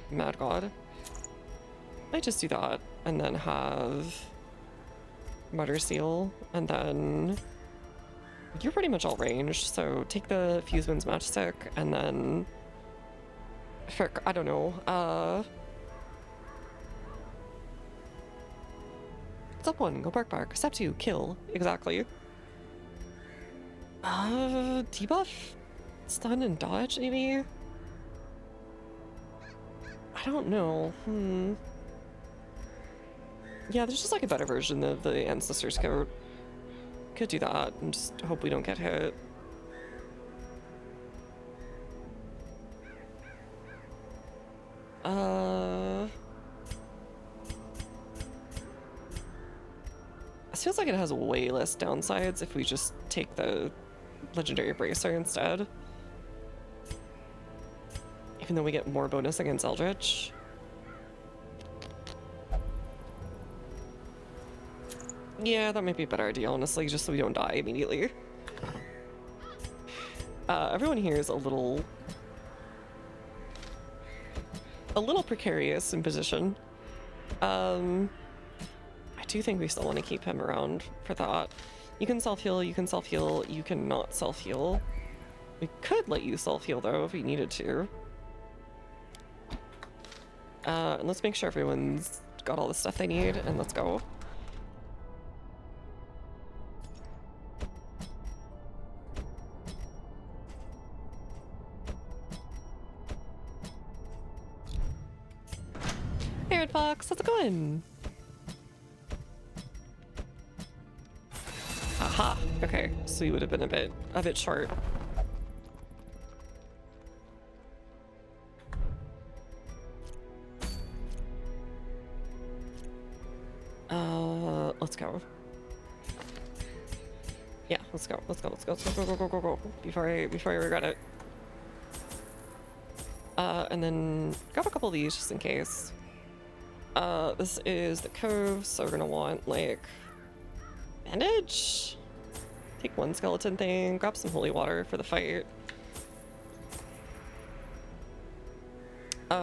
Mad God. Might just do that and then have Mutter Seal, and then you're pretty much all ranged, so take the Fuse Winds Matchstick, and then frick, I don't know, step 1, go bark bark. Step 2, kill. Exactly. Debuff? Stun and dodge, maybe? I don't know. Yeah, there's just like a better version of the Ancestor's Coat. Could do that and just hope we don't get hit. This feels like it has way less downsides if we just take the Legendary Bracer instead. Even though we get more bonus against Eldritch. Yeah, that might be a better idea, honestly, just so we don't die immediately. Everyone here is a little precarious in position. I do think we still want to keep him around for that. You can self-heal, you can self-heal, you cannot self-heal. We could let you self-heal though if we needed to. And let's make sure everyone's got all the stuff they need, and let's go. Hey Red Fox, how's it going? Aha, okay, so you would have been a bit short. Let's go. Yeah, let's go. Go before I regret it. And then grab a couple of these just in case. This is the cove, so we're gonna want like bandage. Take one skeleton thing, grab some holy water for the fight. I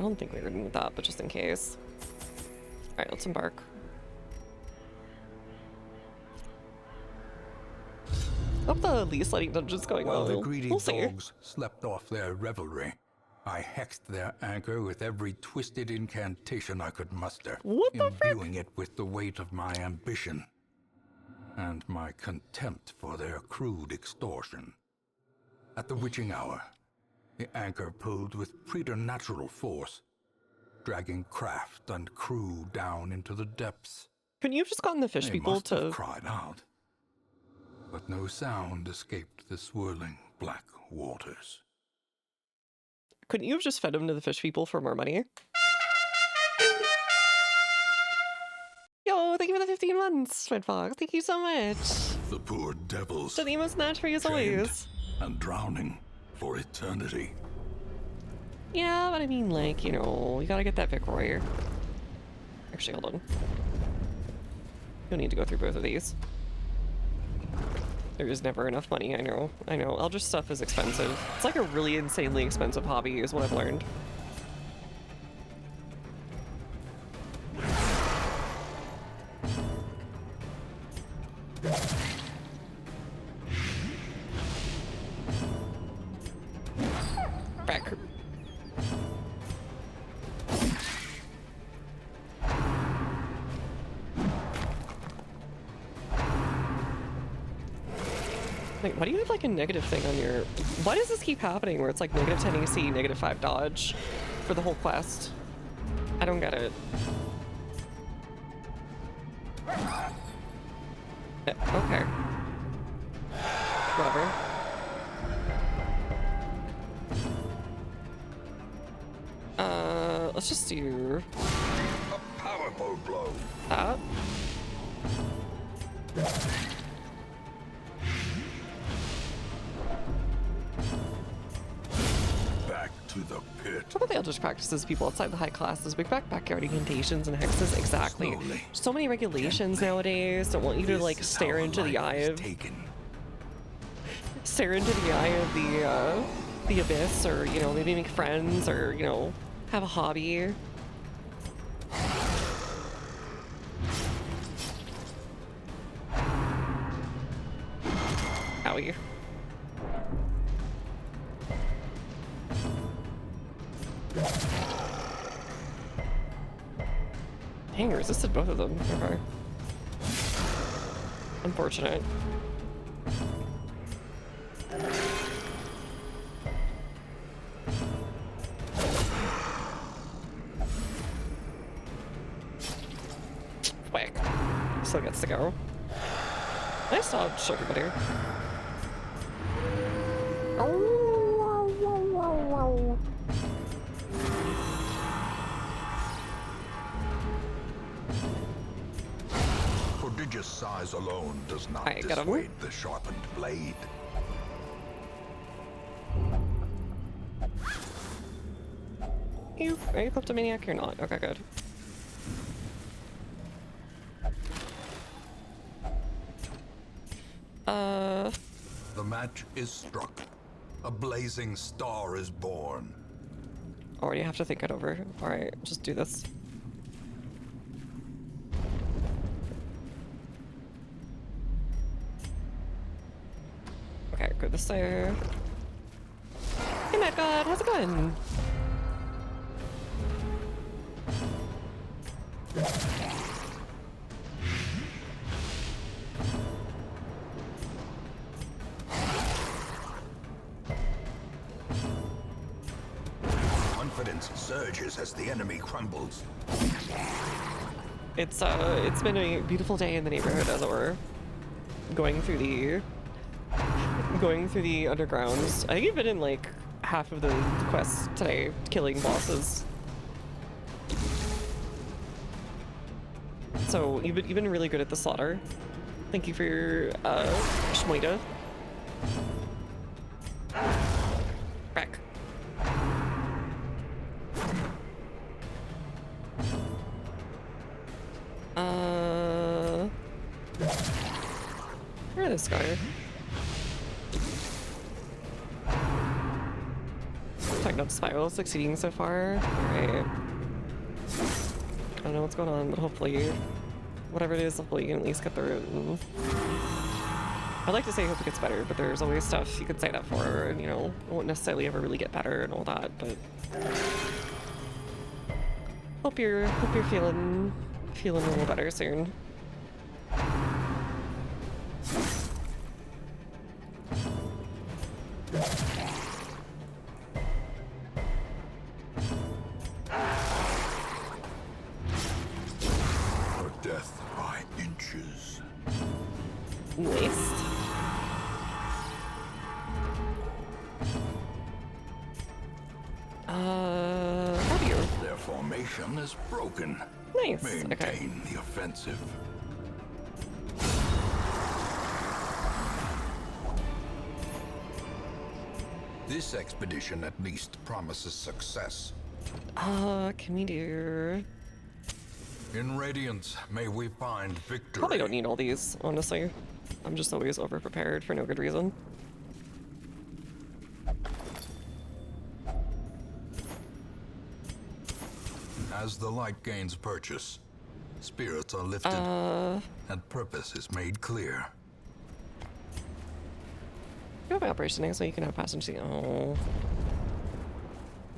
don't think we're gonna need that, but just in case. Alright, let's embark. Hope the lease lighting dungeon's going While well. the greedy We'll see. dogs slept off their revelry, I hexed their anchor with every twisted incantation I could muster, What the frick? imbuing it with the weight of my ambition and my contempt for their crude extortion. At the witching hour, the anchor pulled with preternatural force, dragging craft and crew down into the depths. Couldn't you have just gotten the fish They people must have to... cried out, but no sound escaped the swirling black waters. Couldn't you have just fed them to the fish people for more money? Yo, thank you for the 15 months, Red Fox. Thank you so much. The poor devils, So the most match for you as chained always. and drowning for eternity. Yeah, but I mean, like, you know, you gotta get that Vic Royer. Actually, hold on. You'll need to go through both of these. There is never enough money, I know. I know. Eldritch stuff is expensive. It's like a really insanely expensive hobby, is what I've learned. Back. Wait, why do you have like a negative thing on your... Why does this keep happening where it's like negative 10 AC, negative 5 dodge for the whole quest? I don't get it. Okay. Whatever. Let's just do A powerful blow. that. Back to the pit. What about the Eldritch practices people outside the high classes? Big backyard incantations and hexes, exactly. Slowly, So many regulations gently. nowadays. Don't want you to This like is stare how into the life eye is of taken. stare into the eye of the abyss, or you know, maybe make friends, or you know, have a hobby. Owie. Dang, I resisted both of them. Okay. Unfortunate. Whack. Still gets to go. Nice dodge, everybody. Prodigious size alone does not I got him. dissuade the sharpened blade. Are you kleptomaniac or not? Okay, good. The match is struck. A blazing star is born. Or you have to think it over. Alright, just do this. Okay, go this way. Hey, Mad God, how's it going? Confidence surges as the enemy crumbles. It's been a beautiful day in the neighborhood, as it were. Going through the undergrounds. I think you've been in like half of the quests today, killing bosses. So you've been really good at the slaughter. Thank you for your schmoida. Wreck. Where this guy? Talking about Spiral succeeding so far. Alright. I don't know what's going on, but hopefully, whatever it is, hopefully you can at least get through it and I'd like to say I hope it gets better, but there's always stuff you could say that for, and you know, it won't necessarily ever really get better and all that, but hope you're feeling a little better soon. Her death by inches. Nice. How do you? Their formation is broken. Nice. Maintain Okay. the offensive. This expedition at least promises success. Can we do? In Radiance, may we find victory. Probably don't need all these, honestly. I'm just always over-prepared for no good reason. As the light gains purchase, spirits are lifted, and purpose is made clear. You have my operation next so you can have passenger. Oh.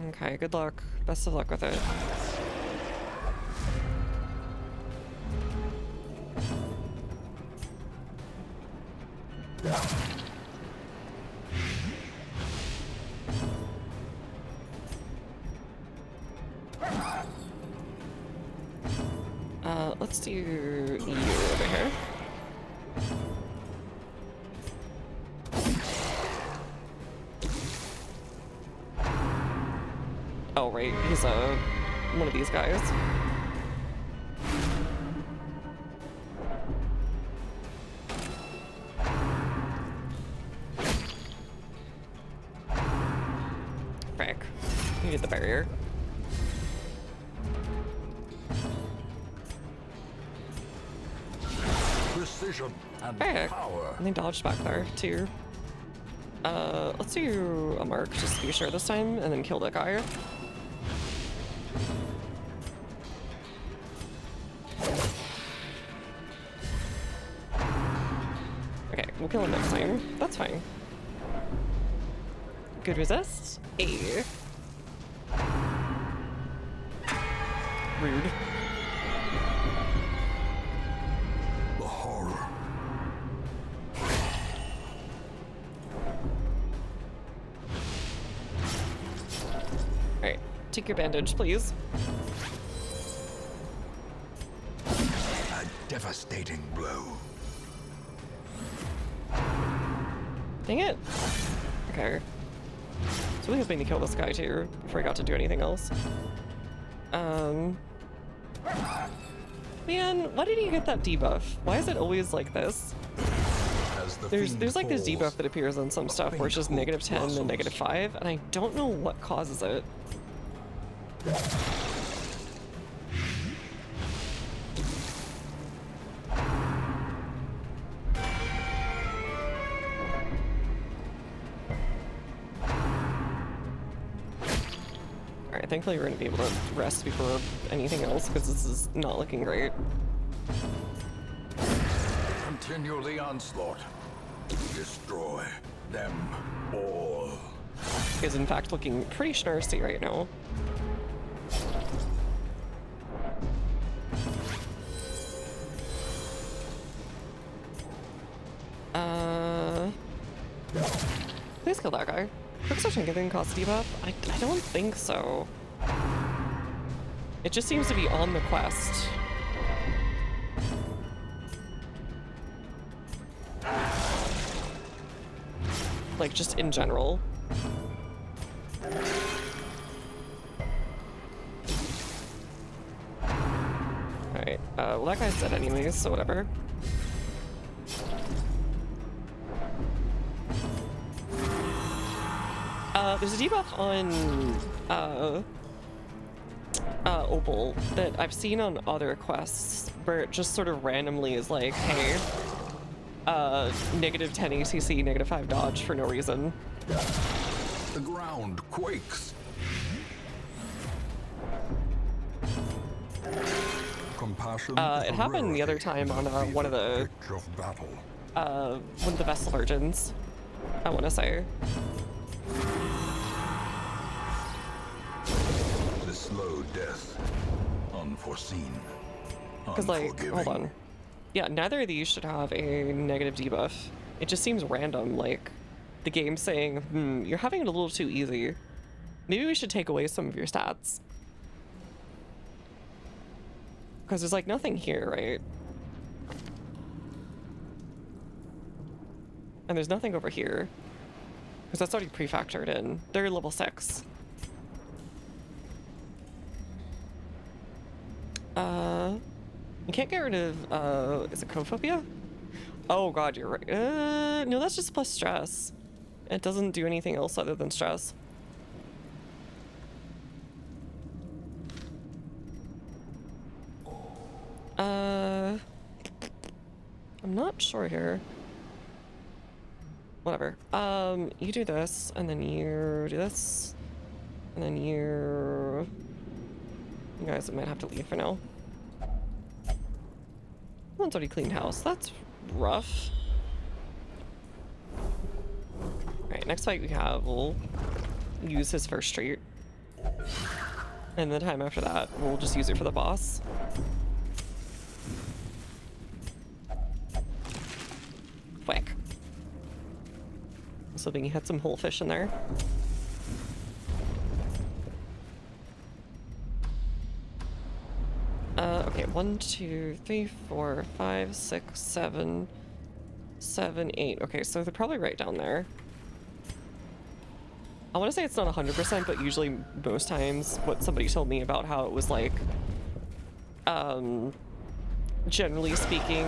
Okay, good luck. Best of luck with it. Let's do you over here. Oh, right, he's one of these guys. Frick. You need the barrier. Precision and Frick. power. And they dodged back there, too. Let's do a mark just to be sure this time, and then kill that guy. Okay, we'll kill him next time. That's fine. Good resist. A. Rude. The horror. Alright, take your bandage, please. A devastating blow. Dang it. Okay. So really hoping to kill this guy too before I got to do anything else. Man, why did he get that debuff? Why is it always like this? As the There's fiend like this falls, debuff that appears on some stuff where it's just faint hope -10 and blossoms. -5, and I don't know what causes it. Alright, thankfully we're gonna be able to rest before anything else, because this is not looking great. Continue the onslaught. Destroy them all. Is in fact looking pretty schnarsty right now. Please kill that guy. Quick search and giving cost debuff? I don't think so. It just seems to be on the quest. Like, just in general. Alright, well that guy's dead anyways, so whatever. There's a debuff on, Opal that I've seen on other quests where it just sort of randomly is like, hey, -10 ACC, -5 dodge for no reason. The ground quakes. Compassion It happened the other time on one of the pitch of battle. one of the Vessel Virgins, I want to say. The slow death. Unforeseen. Because, like, hold Unforgiving. on. Yeah, neither of these should have a negative debuff. It just seems random, like the game saying, you're having it a little too easy. Maybe we should take away some of your stats. Because there's, like, nothing here, right? And there's nothing over here. Because that's already pre-factored in. They're level 6. You can't get rid of, is it cophobia? Oh god, you're right. No, that's just plus stress. It doesn't do anything else other than stress. I'm not sure here. Whatever. You do this, and then you do this, and then you guys might have to leave for now. One's already cleaned house. That's rough. Alright, next fight we have, we'll use his first street. And the time after that, we'll just use it for the boss. Quick. So hoping he had some whole fish in there. Okay, 1, 2, 3, 4, 5, 6, 7, 7, 8. Okay, so they're probably right down there. I want to say it's not 100%, but usually most times what somebody told me about how it was like, generally speaking,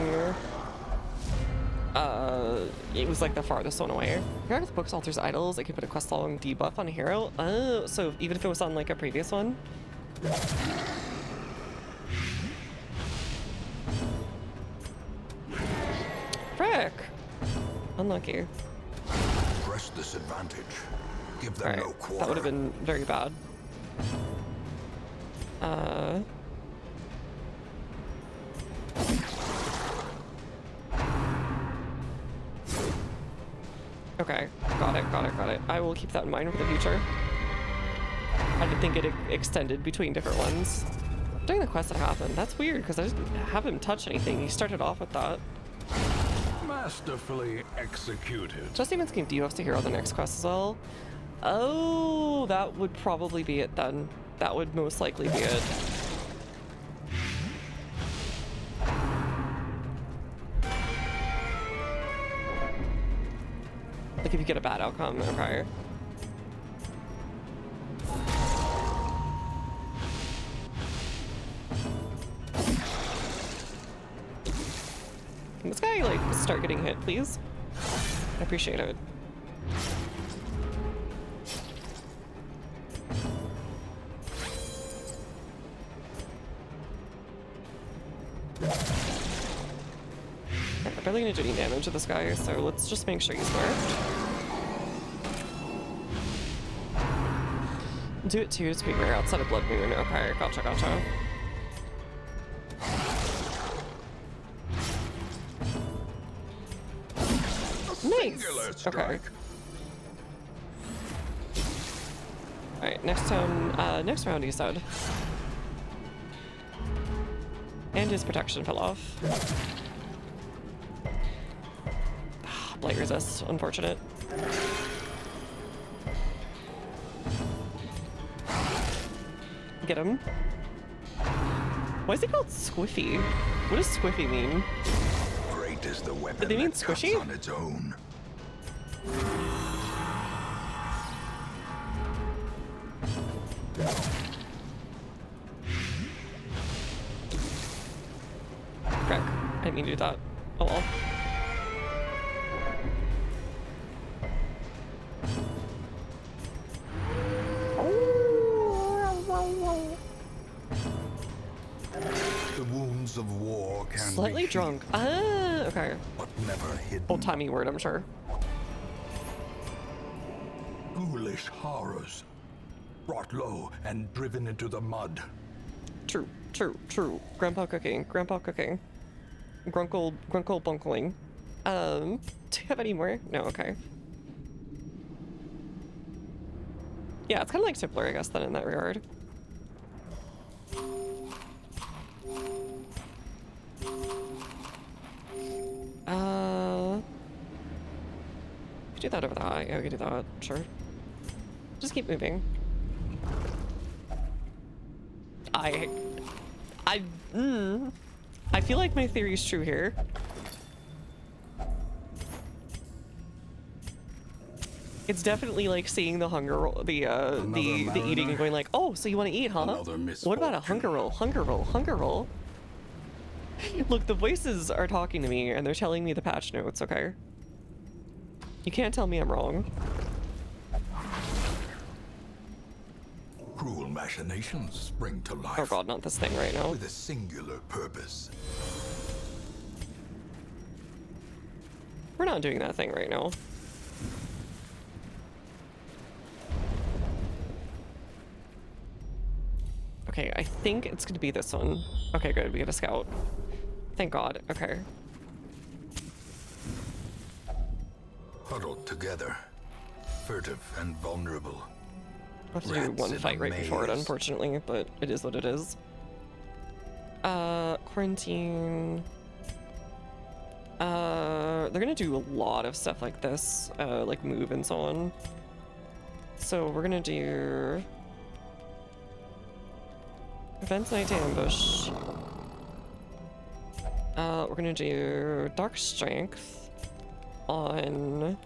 it was like the farthest one away. Here are the books alters idols. It can put a quest long debuff on a hero. Oh, so even if it was on like a previous one. Frick! Unlucky. Press this advantage. Give them Alright, no quarter. that would have been very bad. Okay, got it. I will keep that in mind for the future. I didn't think it extended between different ones. During the quest that happened, that's weird because I didn't have him touch anything. He started off with that. Masterfully executed. Just even can debuffs to hero the next quest as well. Oh, that would probably be it then. That would most likely be it. Like if you get a bad outcome, okay. Can this guy like start getting hit, please? I appreciate it. I'm barely gonna do any damage to this guy, so let's just make sure he's marked. Do it too, to be rare outside of Blood Moon. Okay, gotcha. Nice! Okay. Alright, next round you said. And his protection fell off. Blight resist, unfortunate. Get him. Why is he called Squiffy? What does Squiffy mean? Great is the weapon Did they mean that cuts squishy? on its own. Frick. I didn't mean to do that. Oh well. The wounds of war can Slightly be drunk. healed, Ah, okay. but never hidden. Old-timey word, I'm sure. Ghoulish horrors, brought low and driven into the mud. True. Grandpa cooking. Grunkle bunkling. Do you have any more? No, okay. Yeah, it's kind of like simpler, I guess, then in that regard. Do that over that. Yeah, we can do that. Sure. Just keep moving. I feel like my theory is true here. It's definitely like seeing the hunger roll, the eating and going like, oh, so you want to eat, huh? What about a hunger roll? Hunger roll, hunger roll. Look, the voices are talking to me and they're telling me the patch notes, okay? You can't tell me I'm wrong. Cruel machinations spring to life. Oh god, not this thing right now. With a singular purpose. We're not doing that thing right now. Okay, I think it's gonna be this one. Okay, good, we get a scout. Thank god, okay. Huddled together, furtive and vulnerable. I'll have to do one fight right before it, unfortunately, but it is what it is. Quarantine. They're gonna do a lot of stuff like this, like move and so on. So we're gonna do Events Night to Ambush. We're gonna do Dark Strength on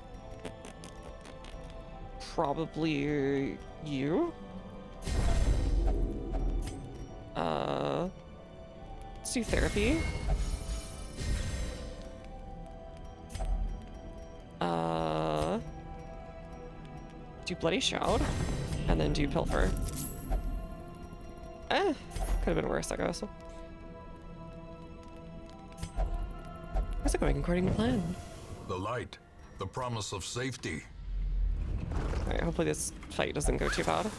probably you. Let's do Therapy. Do Bloody Shout, and then do Pilfer. Could have been worse, I guess. How's it going according to plan? The light, the promise of safety. Alright, hopefully this fight doesn't go too bad.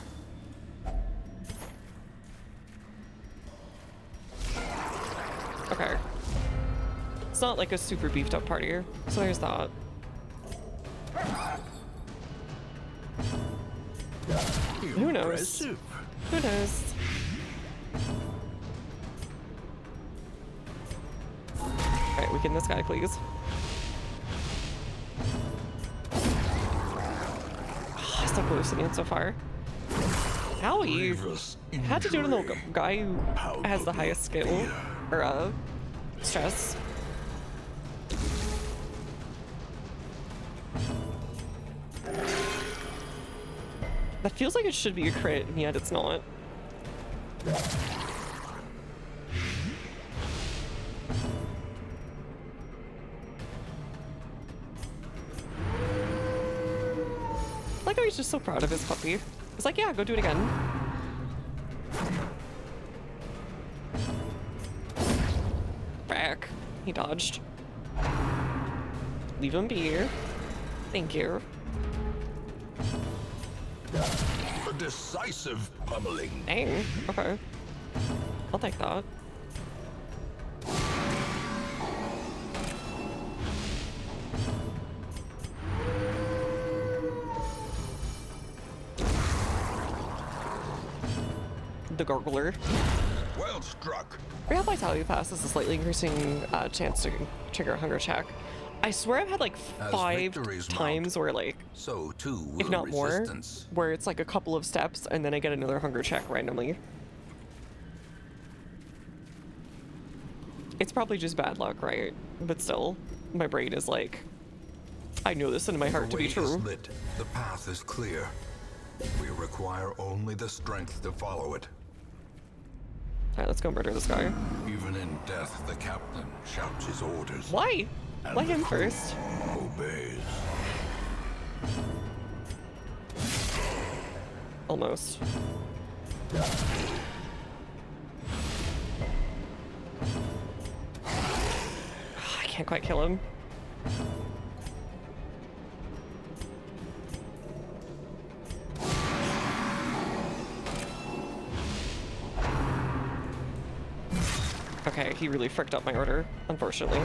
Okay. It's not like a super beefed up party, so there's that. Who knows? Who knows? Alright, weaken this guy, please. Oh, so hallucinating so far. Howie had to do it on the guy who has the highest skill, or stress. That feels like it should be a crit, and yet it's not. Like how he's just so proud of his puppy. He's like, yeah, go do it again. Back. He dodged. Leave him be here. Thank you. A decisive pummeling. Dang. Okay. I'll take that. The Gargler. Well struck. Rehab Vitality Pass is a slightly increasing chance to trigger a hunger check. I swear I've had like 5 times where like, so too will if not resistance. more, where it's like a couple of steps and then I get another hunger check randomly. It's probably just bad luck, right? But still, my brain is like, I know this in my heart to be The way is true. lit. The path is clear. We require only the strength to follow it. Alright, let's go murder this guy. Even in death, the captain shouts his orders. Why? And Why the him crew first? Obeys. Almost. I can't quite kill him. Okay, he really fricked up my order, unfortunately.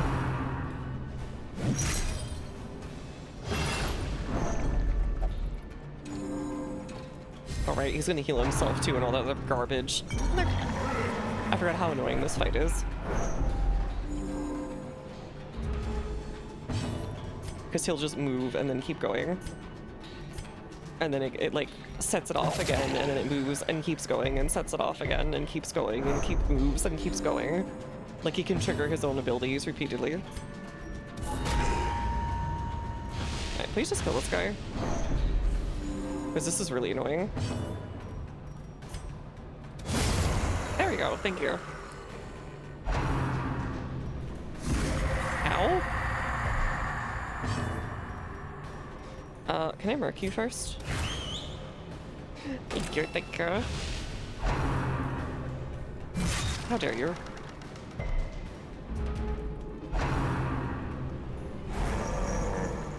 All right, he's gonna heal himself too and all that other garbage. I forgot how annoying this fight is. Because he'll just move and then keep going. And then it like sets it off again, and then it moves and keeps going and sets it off again and keeps going and moves and keeps going. Like he can trigger his own abilities repeatedly. Alright, please just kill this guy. Because this is really annoying. There we go, thank you. Ow. Can I mark you first? Thank you, thank you. How dare you?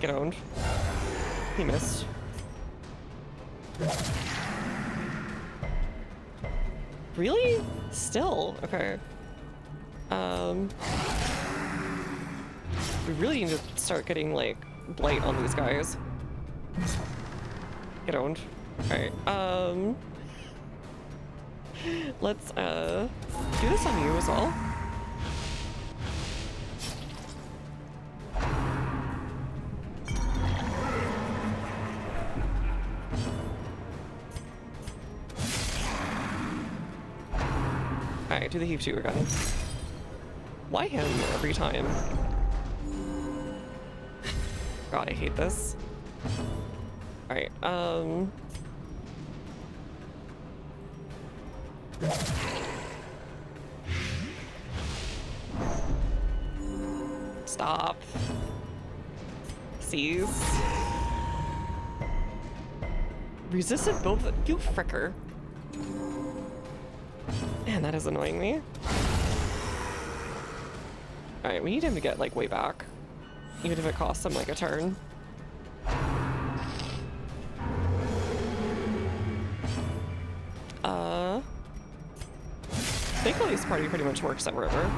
Get owned. He missed. Really? Still? Okay. We really need to start getting, like, blight on these guys. Get owned. Alright, let's, do this on you as well. Alright, do the heave 2 again. Why him every time? God, I hate this. Alright, stop. Seize. Resisted both. You fricker. Man, that is annoying me. Alright, we need him to get, like, way back. Even if it costs him, like, a turn. Thankfully, this party pretty much works at river.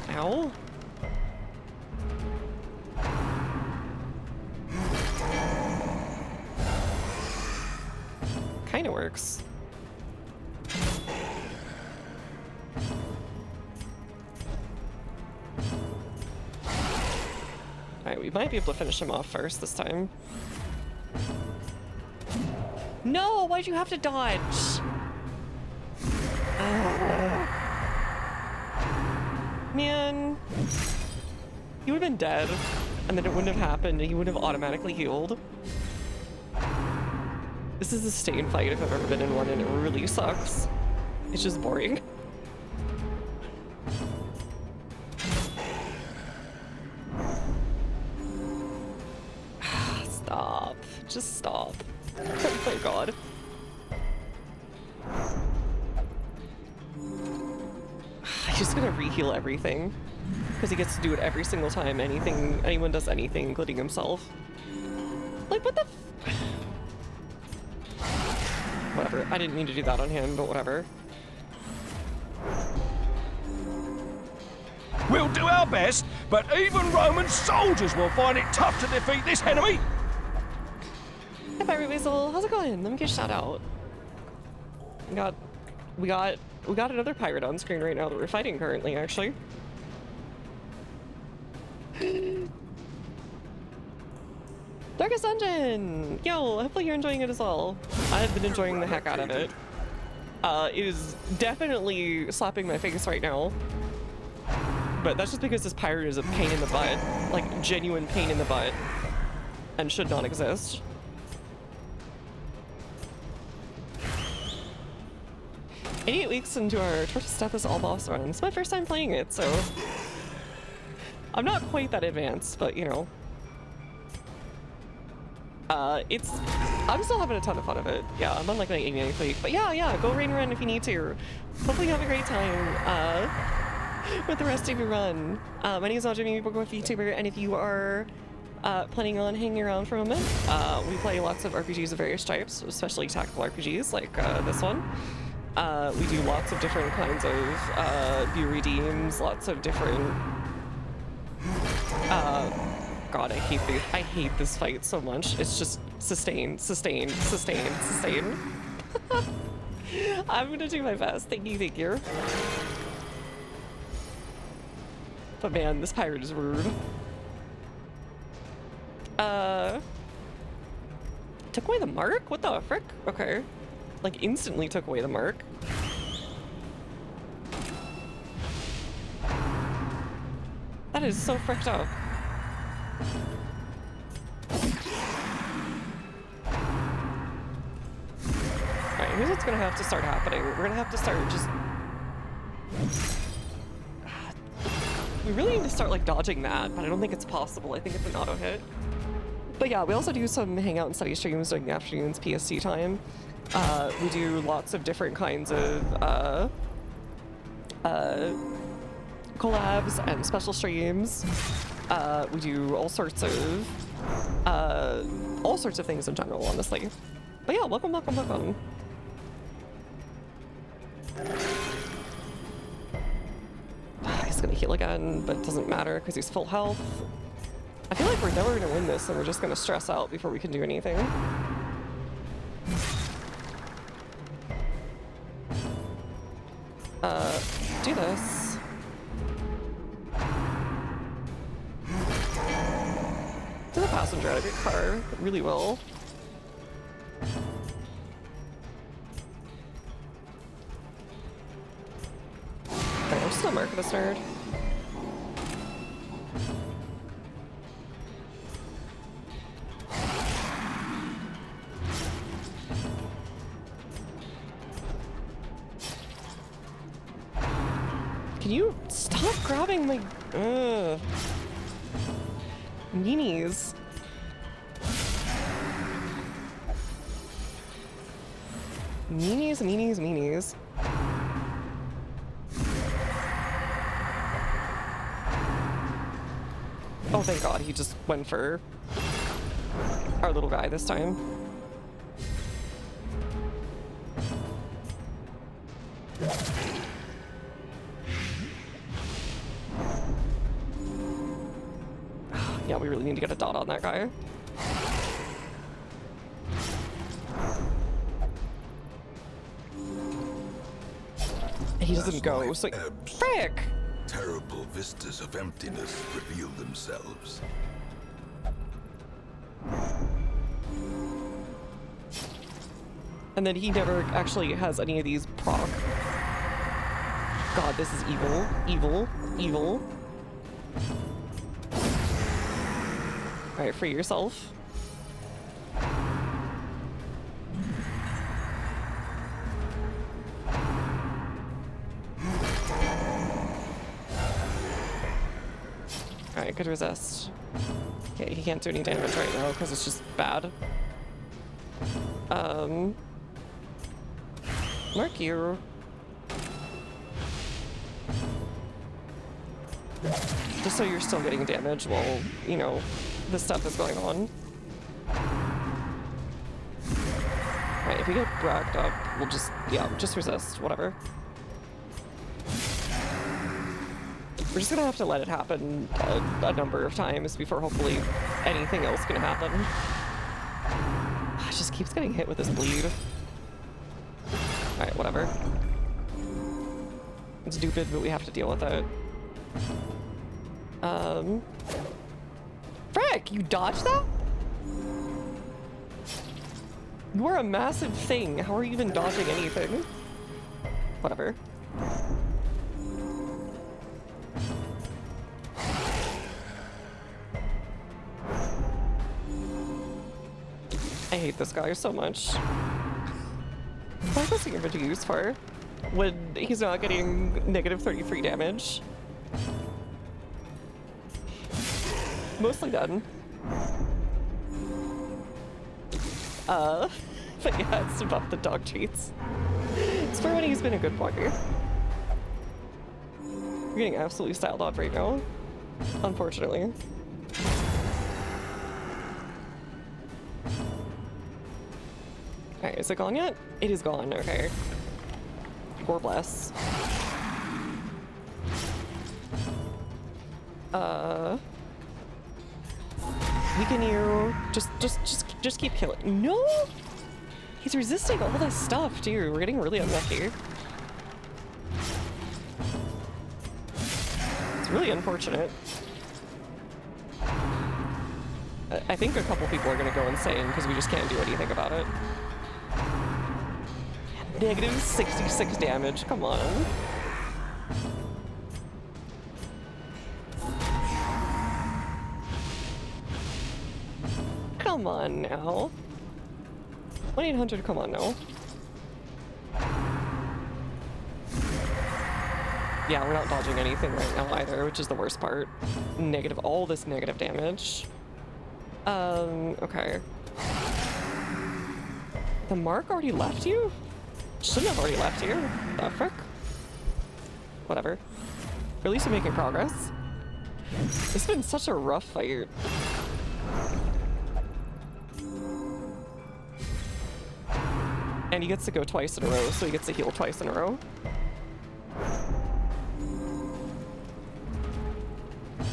Ow. Kinda works. Alright, we might be able to finish him off first this time. No, why'd you have to dodge? Man, he would have been dead, and then it wouldn't have happened, and he would have automatically healed. This is a stain fight if I've ever been in one, and it really sucks. It's just boring. Stop. Just stop. Oh my god. He's just gonna re-heal everything. Because he gets to do it every single time anyone does anything, including himself. Like, what the whatever. I didn't mean to do that on him, but whatever. We'll do our best, but even Roman soldiers will find it tough to defeat this enemy. Hey, Pirate Weasel, how's it going? Let me get a shout out. We got another pirate on screen right now that we're fighting currently, actually. Darkest Dungeon! Yo, hopefully you're enjoying it as well. I've been enjoying the heck out of it. It is definitely slapping my face right now. But that's just because this pirate is a pain in the butt. Like, genuine pain in the butt. And should not exist. 88 weeks into our Tortoise Death is all boss run. It's my first time playing it, so I'm not quite that advanced, but you know. I'm still having a ton of fun of it. Yeah, I'm on like 89th week, but yeah, go rain run if you need to. Hopefully you have a great time with the rest of your run. My name is Jimmy, book VTuber, and if you are planning on hanging around for a moment, we play lots of RPGs of various types, especially tactical RPGs like this one. We do lots of different kinds of view redeems, lots of different God, I hate this fight so much. It's just sustain, sustain, sustain, sustain. I'm gonna do my best. Thank you, thank you. But man, this pirate is rude. Took away the mark? What the frick? Okay. Like, instantly took away the mark. That is so fricked up. Alright, here's what's gonna have to start happening. We're gonna have to start just... We really need to start, like, dodging that, but I don't think it's possible. I think it's an auto hit. But yeah, we also do some hangout and study streams during the afternoons PST time. We do lots of different kinds of collabs and special streams. We do all sorts of things in general, honestly. But yeah, welcome, welcome, welcome. He's gonna heal again, but it doesn't matter because he's full health. I feel like we're never gonna win this and we're just gonna stress out before we can do anything. Do this. To the passenger out of your car, really well. I'm still marking this nerd. Can you stop grabbing my meanies? Meanies, meanies, meanies. Oh, thank God, he just went for our little guy this time. Yeah, we really need to get a dot on that guy. He doesn't go, so frick! Terrible vistas of emptiness reveal themselves. And then he never actually has any of these proc. God, this is evil, evil, evil. Alright, free yourself. Alright, good resist. Okay, he can't do any damage right now because it's just bad. Mark you. Just so you're still getting damage while, you know, this stuff is going on. Alright, if we get bragged up, we'll just, yeah, just resist, whatever. We're just gonna have to let it happen a number of times before hopefully anything else can happen. It just keeps getting hit with this bleed. Alright, whatever. It's stupid, but we have to deal with it. Frick! You dodged that? You are a massive thing. How are you even dodging anything? Whatever. I hate this guy so much. What was he ever to use for? When he's not getting negative 33 damage. Mostly done. But yeah, it's to buff the dog treats. It's for when he's been a good boy. We're getting absolutely styled off right now, unfortunately. Alright, is it gone yet? It is gone, okay. Gormless. Weaken you. Just keep killing. No! He's resisting all this stuff, too. We're getting really unlucky. It's really unfortunate. I think a couple people are gonna go insane because we just can't do anything about it. Negative 66 damage, come on. Come on now. 1-800, come on now. Yeah, we're not dodging anything right now either, which is the worst part. Negative, all this negative damage. Okay. The mark already left you? Shouldn't have already left you. The frick? Whatever. At least we're making progress. It's been such a rough fight. And he gets to go twice in a row, so he gets to heal twice in a row.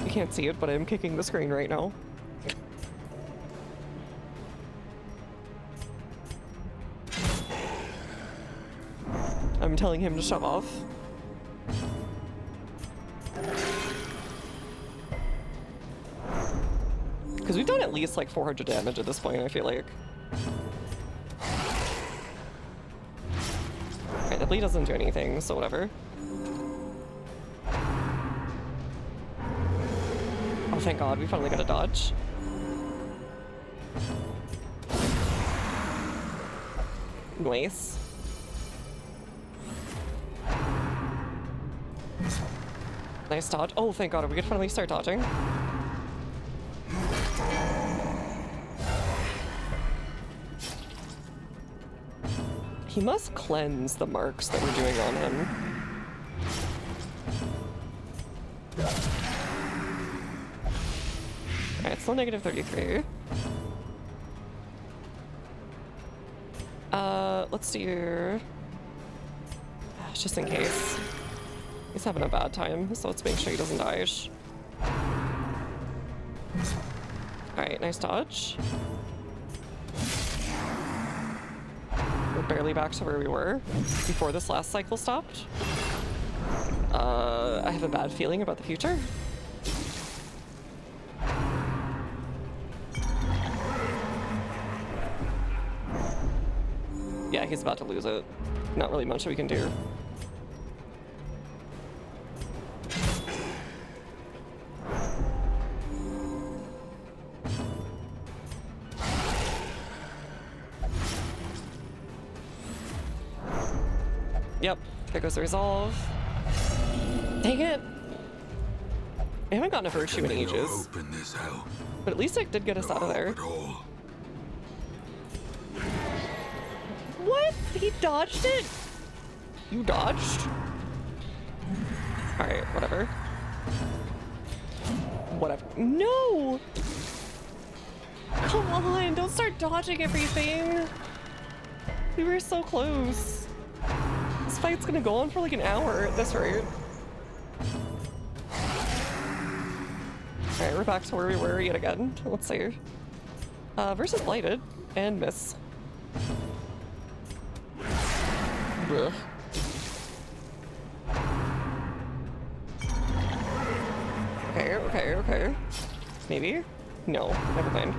You can't see it, but I'm kicking the screen right now. I'm telling him to shove off. Because we've done at least like 400 damage at this point, I feel like. Right, the bleed doesn't do anything, so whatever. Oh, thank God, we finally got a dodge. Nice. Nice dodge. Oh, thank God, we could finally start dodging. He must cleanse the marks that we're doing on him. Alright, still negative 33. Let's do... just in case. He's having a bad time, so let's make sure he doesn't die. Alright, nice dodge. We're barely back to where we were before this last cycle stopped. I have a bad feeling about the future. Yeah, he's about to lose it. Not really much we can do. Yep, there goes the resolve. Dang it! I haven't gotten a virtue in ages. Hope in this hell. But at least it did get us out of there. What? He dodged it? You dodged? Alright, whatever. Whatever. No! Come on, don't start dodging everything. We were so close. This fight's gonna go on for like an hour at this rate. Alright, we're back to where we were yet again. Let's see. Versus Blighted and miss. Ugh. Okay. Maybe? No, never mind.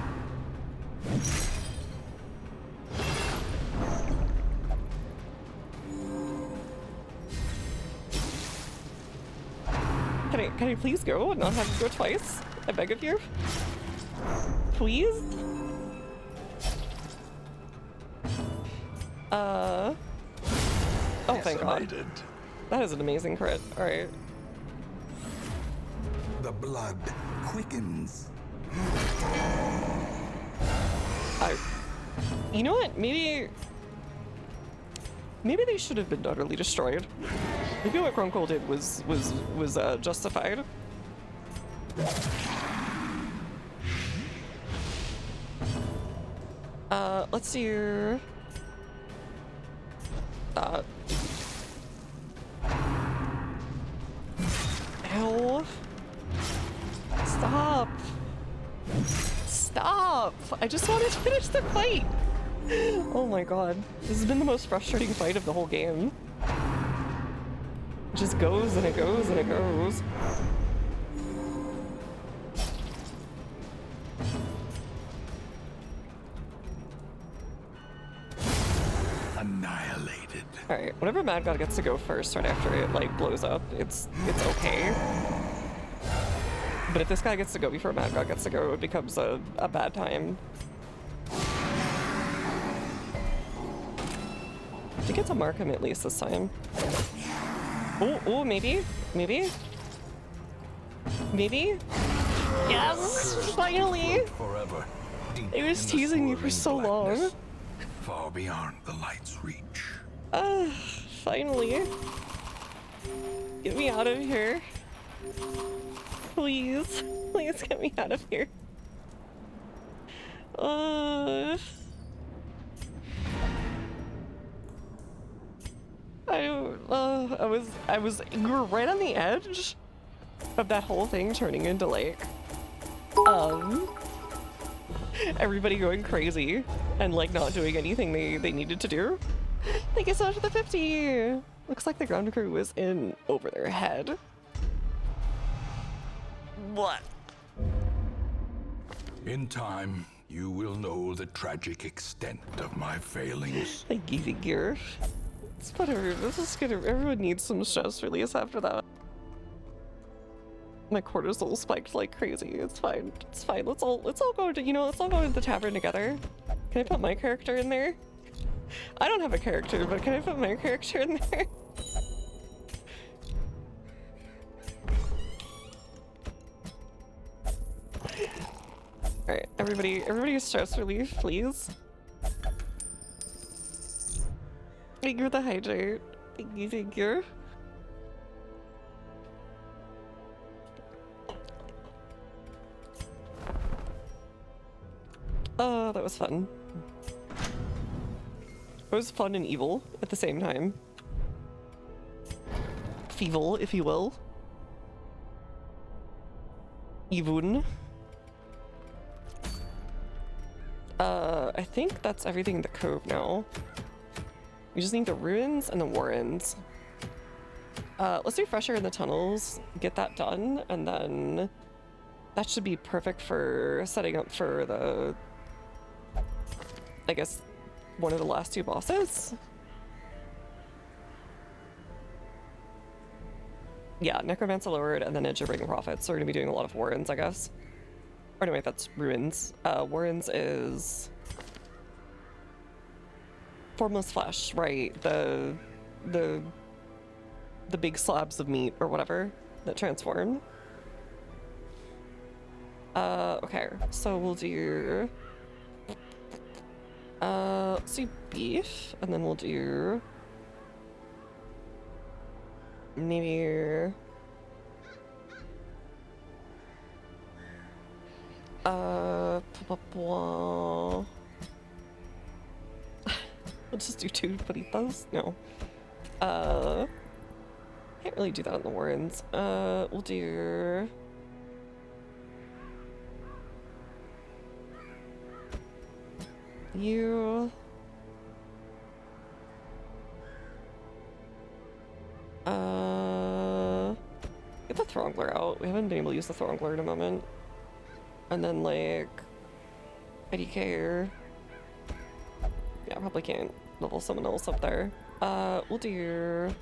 Can I please go and not have to go twice? I beg of you. Please? Oh, thank God. That is an amazing crit. Alright. The blood quickens. You know what? Maybe they should have been utterly destroyed. Maybe what Grunkle did was justified. Let's do that. Ow. Stop. I just wanted to finish the fight. Oh my god. This has been the most frustrating fight of the whole game. It just goes and it goes and it goes. Annihilated. Alright, whenever Mad God gets to go first right after it like blows up, it's okay. But if this guy gets to go before Mad God gets to go, it becomes a bad time. You get to mark him at least this time. Oh, maybe? Maybe? Maybe? Yes! Finally! Forever. It was teasing me for so long. Far beyond the light's reach. Finally. Get me out of here. Please. Please get me out of here. I was we were right on the edge of that whole thing turning into like everybody going crazy and like not doing anything they needed to do. Thank you so much for the 50. Looks like the ground crew was in over their head. What? In time, you will know the tragic extent of my failings. Thank you. It's whatever. This is good. Everyone needs some stress release after that. My cortisol spiked like crazy. It's fine. It's fine. Let's all go to let's all go to the tavern together. Can I put my character in there? I don't have a character, but can I put my character in there? Alright, everybody stress relief, please. Thank you for the hydrate. Thank you. Oh, that was fun. It was fun and evil at the same time. Feeble, if you will. Evun. I think that's everything in the cove now. We just need the ruins and the warrens. Let's do fresher in the tunnels, get that done, and then that should be perfect for setting up for the, I guess, one of the last two bosses. Yeah, Necromancer lowered and then Edge of Breaking Prophets, so we're gonna be doing a lot of warrens, I guess. Or no, wait, that's ruins. Warrens is formless flesh, right? The big slabs of meat or whatever that transform. Okay, so we'll do let's do beef, and then we'll do maybe we'll just do 2 burritos? No. Can't really do that on the warrens. We'll do you. Get the Throngler out. We haven't been able to use the Throngler in a moment. And then like IDK. Yeah, probably can't level someone else up there. We'll do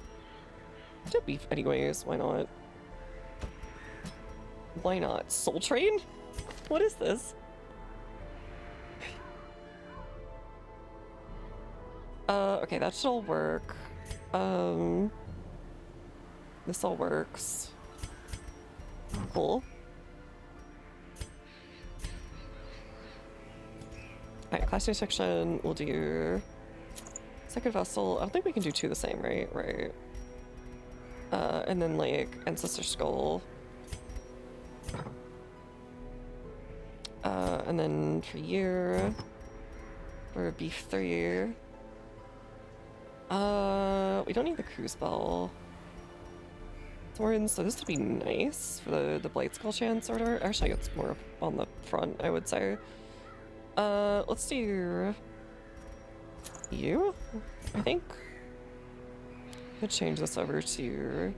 beef anyways. Why not? Why not? Soul Train? What is this? Okay, that should all work. This all works. Cool. Alright, class 2 section, we'll do second vessel. I don't think we can do 2 the same, right? Right. And then like Ancestor Skull. And then for year, for beef 3. We don't need the cruise bell. So this would be nice for the Blight Skull chance order. Actually, it's more on the front, I would say. Let's do you, I think. Could change this over to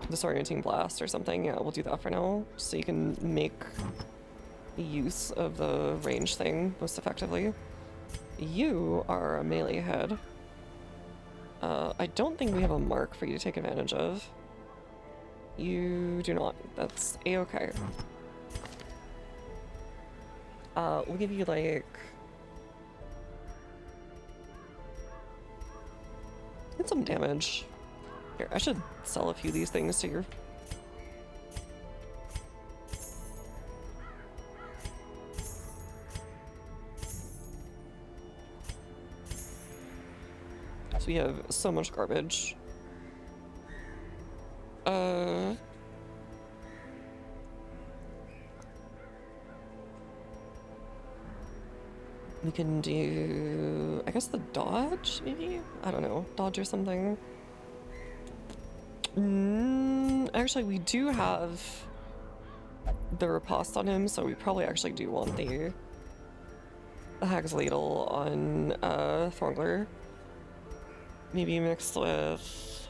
disorienting blast or something. Yeah, we'll do that for now, so you can make use of the range thing most effectively. You are a melee head. I don't think we have a mark for you to take advantage of. You do not. That's a-okay. We'll give you like... get some damage. Here, I should sell a few of these things to your... So we have so much garbage. We can do, I guess, the dodge, maybe? I don't know, dodge or something. Actually, we do have the riposte on him, so we probably actually do want the Hag's Ladle on Thorngler. Maybe mixed with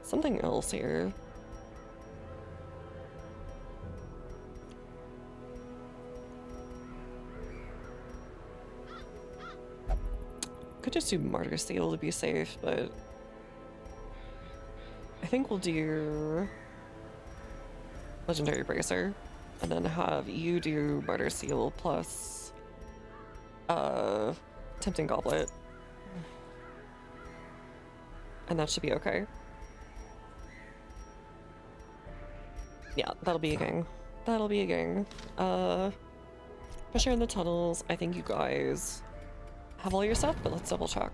something else here. Could just do Martyr Seal to be safe, but I think we'll do Legendary Bracer and then have you do Martyr Seal plus Tempting Goblet. And that should be okay. Yeah, that'll be a gang. That'll be a gang. Pressure in the tunnels. I think you guys have all your stuff, but let's double check.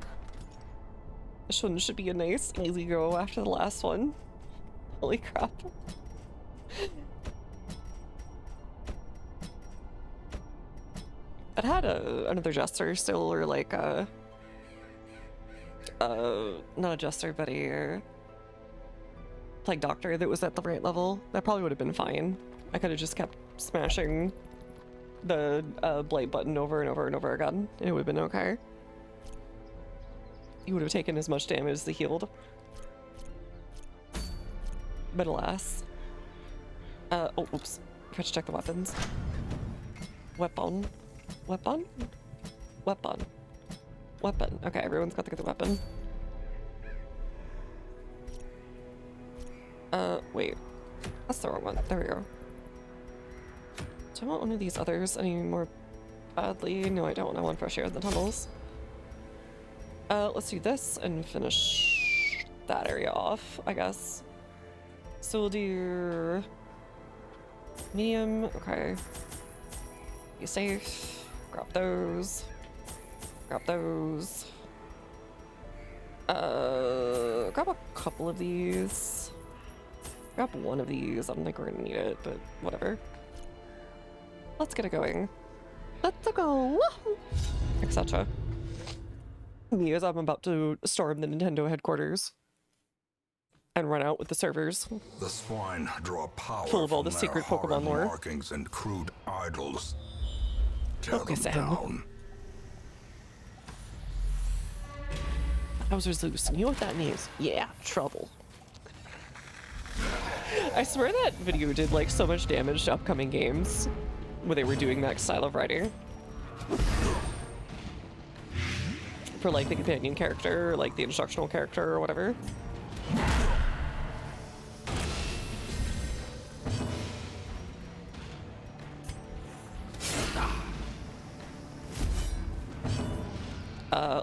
This one should be a nice, easy go after the last one. Holy crap. It had another jester still, or like not a jester, but a plague doctor that was at the right level. That probably would have been fine. I could have just kept smashing the blade button over and over and over again. It would have been okay. He would have taken as much damage as he healed. But alas. Oh, oops. Forgot to check the weapons. Weapon. Weapon? Weapon. Weapon. Okay, everyone's got to get the weapon. Wait. That's the wrong one. There we go. Do I want one of these others any more badly? No, I don't. I want fresh air in the tunnels. Let's do this and finish that area off, I guess. So we'll do medium. Okay. Be safe. Grab those. Grab those. Grab a couple of these. Grab one of these. I don't think we're gonna need it, but whatever. Let's get it going. Let's go! Etc. Because I'm about to storm the Nintendo headquarters and run out with the servers. The swine draw power full of all the from secret their Pokemon horrid lore. markings and crude idols. Tear Focus them in. down. Bowser's loose. You know what that means? Yeah, trouble. I swear that video did like so much damage to upcoming games where they were doing that style of writing. For like the companion character, or like the instructional character or whatever.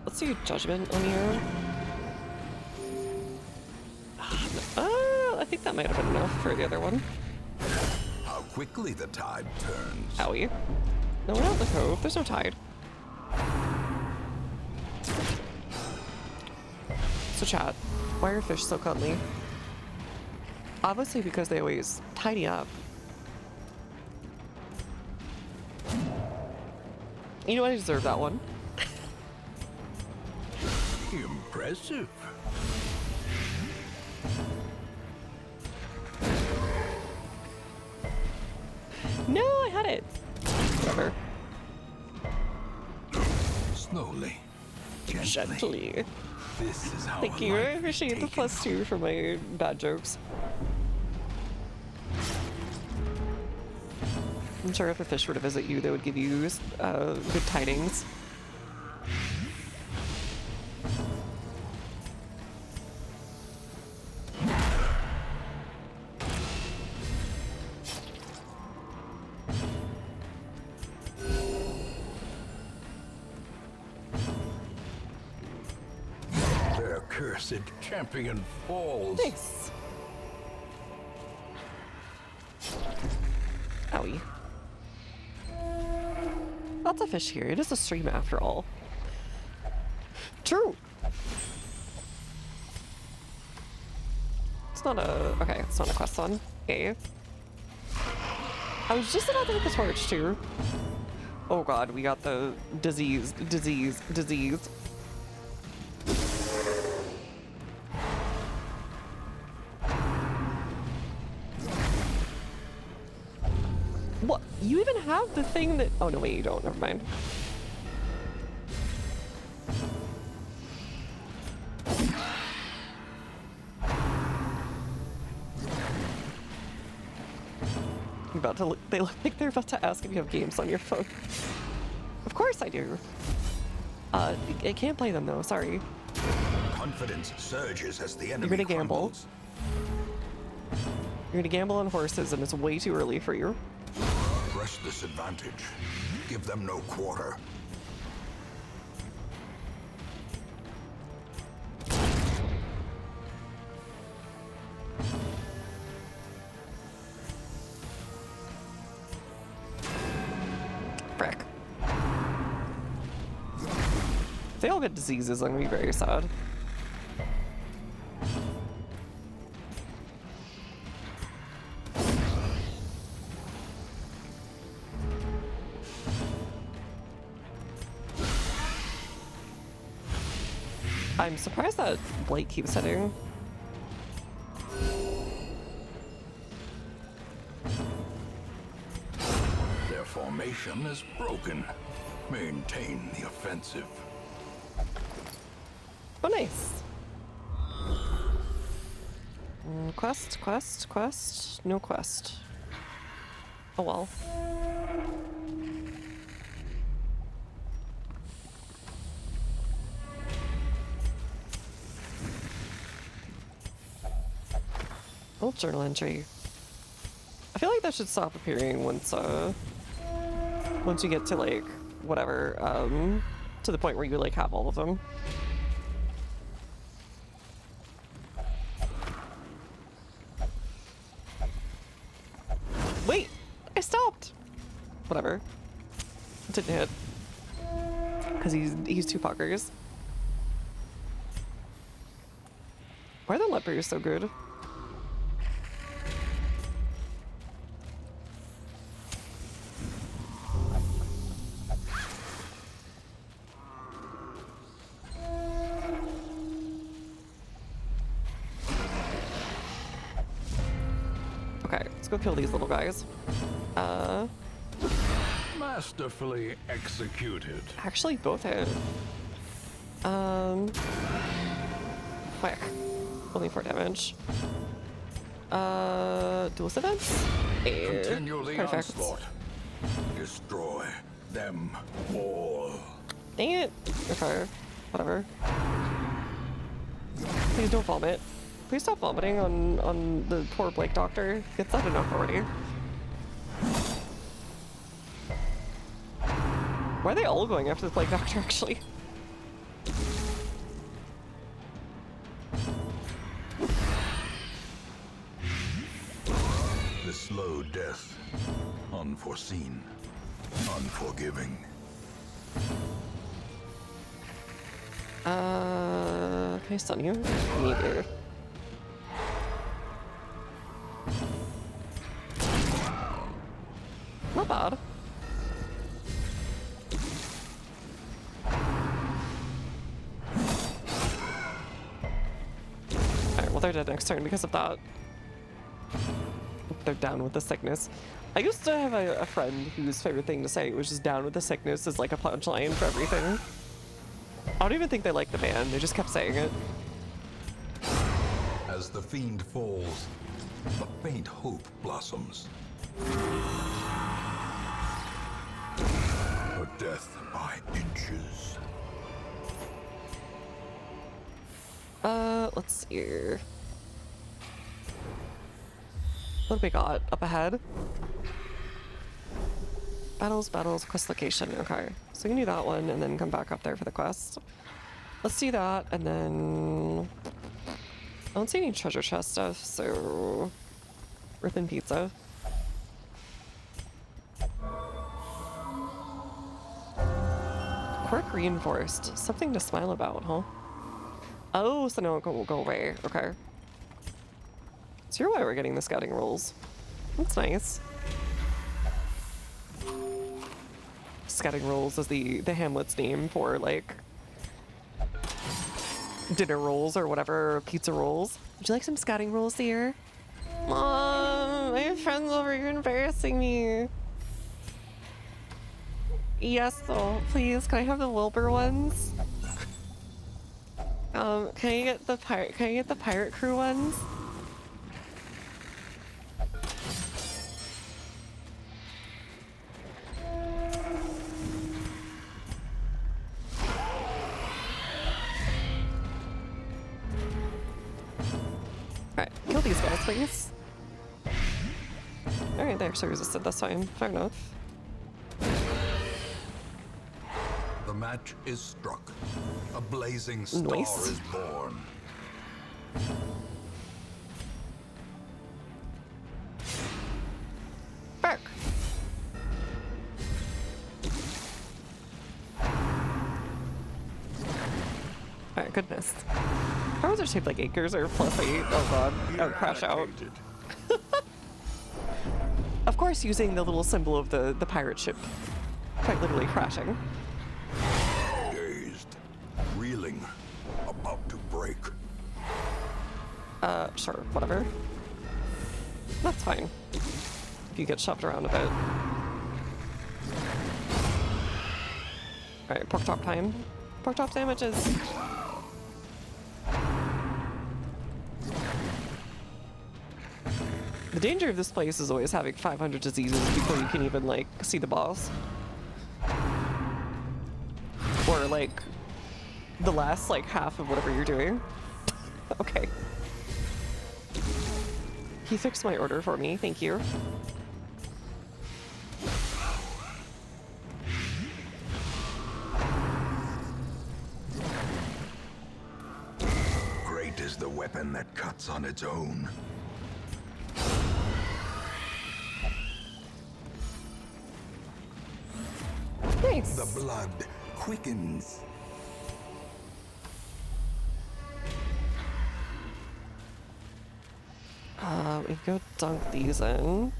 Let's do Judgment on you. I think that might have been enough for the other one. How quickly the tide turns. Owie. No, we're not in the cove. There's no tide. So chat, why are fish so cuddly? Obviously because they always tidy up. You know what? I deserve that one. Impressive. No, I had it. Whatever. Slowly, gently. Gently. This is how Thank a you. I life is appreciate the taken. +2 for my bad jokes. I'm sure if a fish were to visit you, they would give you good tidings. Their cursed champion falls. Nice. Owie. Lots of fish here. It is a stream after all. True. It's not a... Okay, it's not a quest on. Okay. I was just about to hit the torch, too. Oh god, we got the disease. What? You even have the thing that... Oh, no, wait, you don't. Never mind. They look like they're about to ask if you have games on your phone. Of course I do. I can't play them, though. Sorry. Confidence surges as the enemy You're gonna gamble. crumbles. You're gonna gamble on horses, and it's way too early for you. Press this advantage. Give them no quarter. Frick. If they all get diseases, I'm gonna be very sad. I'm surprised that Blake keeps hitting. Their formation is broken. Maintain the offensive. Oh, nice. Quest. No quest. Oh well. Oh, journal entry. I feel like that should stop appearing once you get to like whatever, to the point where you like have all of them. Wait, I stopped. Whatever. It didn't hit. Cause he's two fuckers. Why are the lepers so good? Okay, let's go kill these little guys. Masterfully executed. Actually, both hit. Quick. Only 4 damage. Duelist events? Continue the Perfect. onslaught. Destroy them all. Dang it. Okay, whatever. Please don't vomit. Please stop vomiting on the poor Blake doctor. It's not enough already. Why are they all going after the Blake doctor, actually? The slow death. Unforeseen. Unforgiving. Can I stun you? Neither. Not bad. Alright, well they're dead next turn because of that. They're down with the sickness. I used to have a friend whose favorite thing to say was just down with the sickness is like a punchline for everything. I don't even think they liked the band, they just kept saying it. As the fiend falls, a faint hope blossoms. Her death by inches. Let's see here. What do we got up ahead? Battles, quest location. Okay, so we can do that one and then come back up there for the quest. Let's do that, and then I don't see any treasure chest stuff, so ripping pizza. Quirk reinforced. Something to smile about, huh? Oh, so no, it will go away. Okay. So you're why we're getting the scouting rolls. That's nice. Scouting rolls is the Hamlet's name for, like, dinner rolls or whatever, or pizza rolls. Would you like some scouting rolls here? Mom, my friend's over here embarrassing me. Yes, though, please. Can I have the Wilbur ones? Can I get the pirate crew ones? Alright, kill these guys, please. Alright, they actually resisted, that's fine. Fair enough. The match is struck. A blazing star Nice. is born. Bark! Alright, goodness. How are shaped like acres or +8? Oh god, I would crash out. Of course, using the little symbol of the pirate ship. Quite literally crashing. Dazed. Reeling. About to break. Sure, whatever. That's fine. If you get shoved around a bit. Alright, pork chop time. Pork chop sandwiches. The danger of this place is always having 500 diseases before you can even, like, see the boss. Or, like, the last, like, half of whatever you're doing. Okay. He fixed my order for me, thank you. Great is the weapon that cuts on its own. Nice. The blood quickens. We go dunk these in.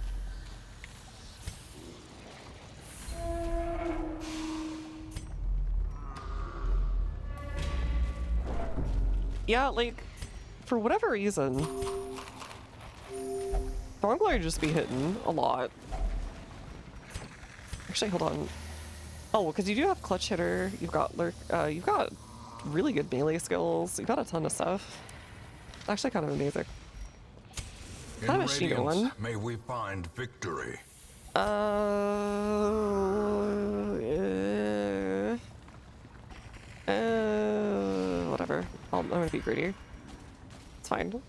Yeah, like, for whatever reason, Thornglory just be hitting a lot. Actually, hold on. Oh, because you do have clutch hitter. You've got you've got really good melee skills. You've got a ton of stuff. It's actually kind of amazing. Kind of a Shino one. May we find victory. Whatever. I'm gonna be greedy. It's fine.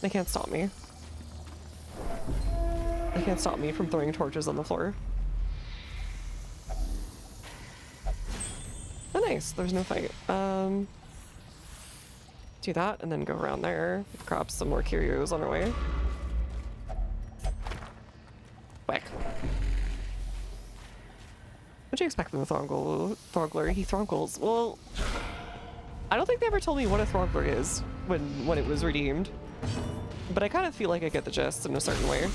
They can't stop me. They can't stop me from throwing torches on the floor. Oh, nice. There's no fight. Do that and then go around there. Grab some more curios on our way. Whack. What'd you expect from the Thorngler? He Thronkles. Well, I don't think they ever told me what a Thorngler is when it was redeemed. But I kind of feel like I get the gist in a certain way.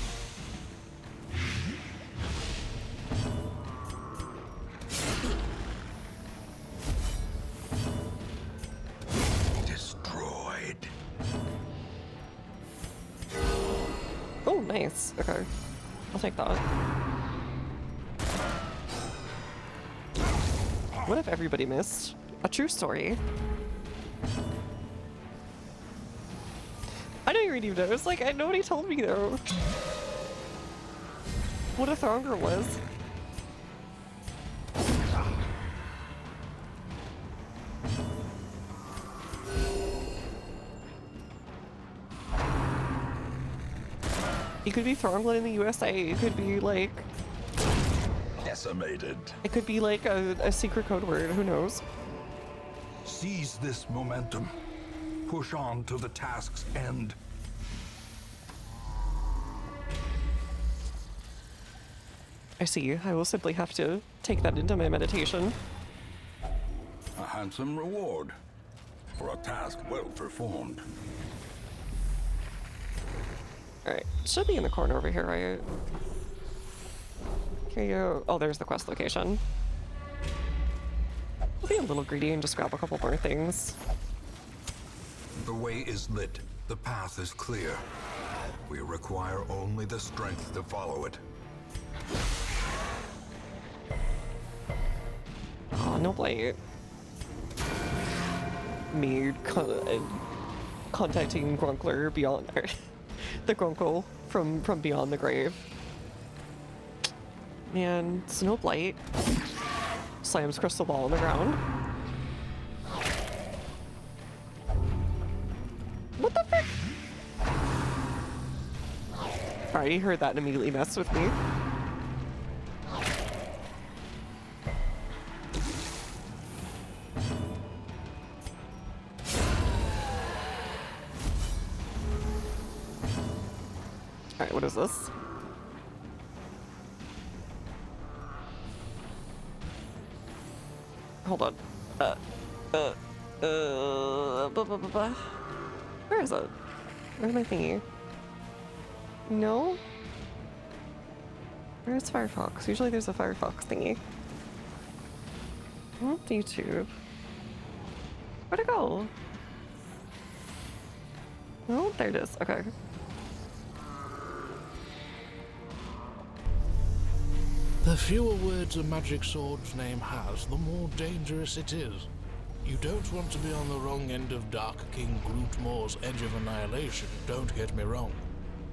Destroyed. Oh, nice. Okay. I'll take that. What if everybody missed? A true story. I know you already know. It's like, nobody told me though. What a Thronger was. It could be Thronglin in the USA. It could be like... Decimated. It could be like a secret code word. Who knows? Seize this momentum. Push on to the task's end. I see. I will simply have to take that into my meditation. A handsome reward for a task well performed. Alright. Should be in the corner over here, right? Here you... Oh, there's the quest location. I'll be a little greedy and just grab a couple more things. The way is lit. The path is clear. We require only the strength to follow it. Oh, no blight. Me contacting Grunkler beyond... the Grunkle from beyond the grave. Man, Snow Blight slams crystal ball on the ground. What the frick? Alright, he heard that and immediately messed with me. Alright, what is this? Hold on. Where is it? Where's my thingy? No? Where's Firefox? Usually there's a Firefox thingy. Oh, YouTube. Where'd it go? Oh, there it is. Okay. The fewer words a magic sword's name has, the more dangerous it is. You don't want to be on the wrong end of Dark King Grootmore's edge of annihilation, don't get me wrong.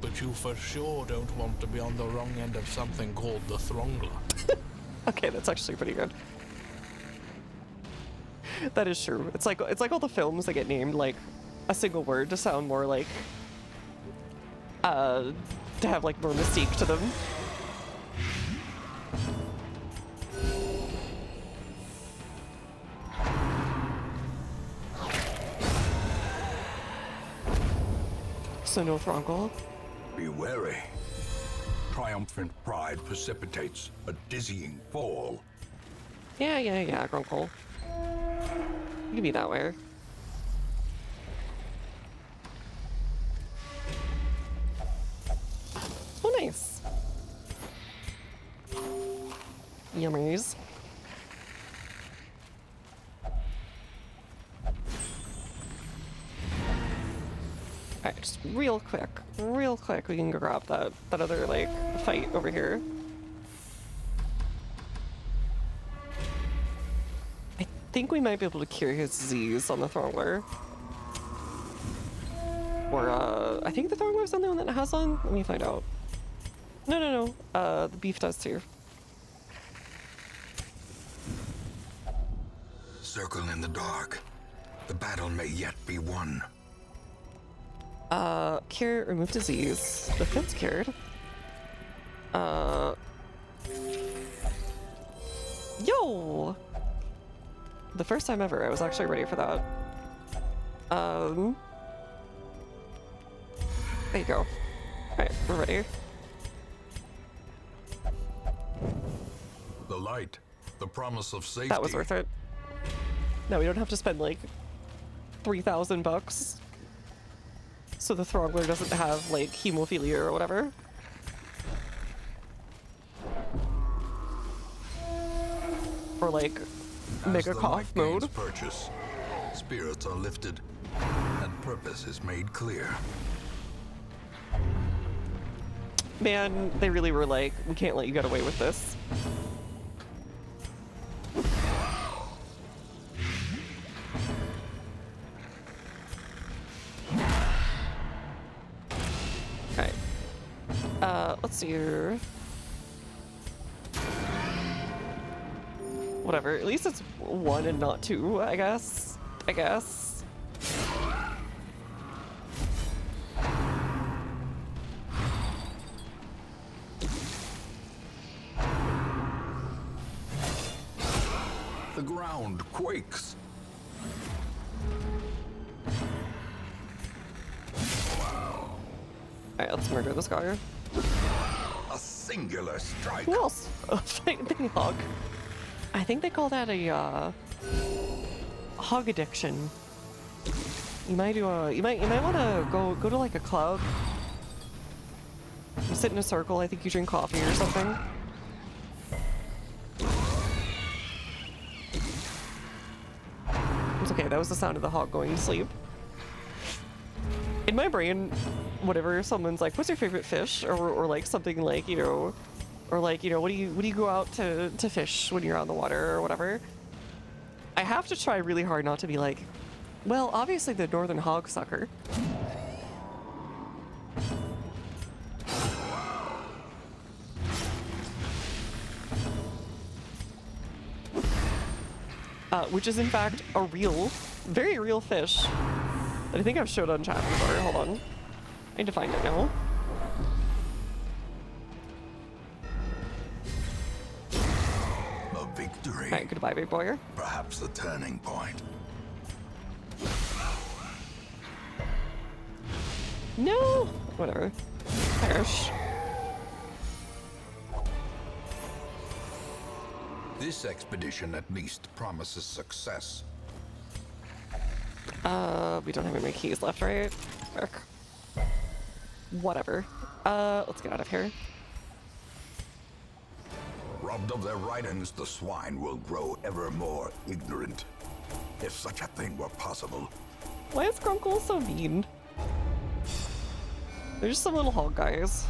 But you for sure don't want to be on the wrong end of something called the Throngler. Okay, that's actually pretty good. That is true. It's like all the films that get named like a single word to sound more like to have like more mystique to them. So no Throngle. Be wary. Triumphant pride precipitates a dizzying fall. Yeah, Grunkle. You can be that way. Oh, nice. Yummies. Alright, just real quick, we can go grab that other, like, fight over here. I think we might be able to cure his disease on the Thorngler. Or, I think the Thorngler's the only one that has one? Let me find out. No. The beef does too. Circle in the dark. The battle may yet be won. Cure, remove disease. The fit's cured. Yo! The first time ever, I was actually ready for that. There you go. Alright, we're ready. The light, the promise of safety. That was worth it. Now we don't have to spend like 3,000 bucks. So the Throngler doesn't have like hemophilia or whatever. Or like mega cough mode. Purchase, spirits are lifted and purpose is made clear. Man, they really were like, we can't let you get away with this. Okay. Let's see here. Whatever, at least it's 1 and not 2, I guess. The ground quakes. Alright, let's murder this guy. A singular strike. Who else? Fighting hog. I think they call that a hog addiction. You might do a you might want to go to like a club. You sit in a circle. I think you drink coffee or something. It's okay. That was the sound of the hog going to sleep. In my brain, whatever someone's like, "What's your favorite fish?" or like something like, you know. Or like, you know, what do you go out to fish when you're on the water or whatever? I have to try really hard not to be like, well, obviously the northern hog sucker. Which is in fact a real, very real fish that I think I've showed on chat before. Hold on. I need to find it now. Victory. Alright, goodbye, big boy. Perhaps the turning point. No! Whatever. Perish. This expedition at least promises success. We don't have any keys left, right? Frick. Whatever. Let's get out of here. Robbed of their ridings, the swine will grow ever more ignorant. If such a thing were possible. Why is Grunkle so mean? They're just some little hog guys.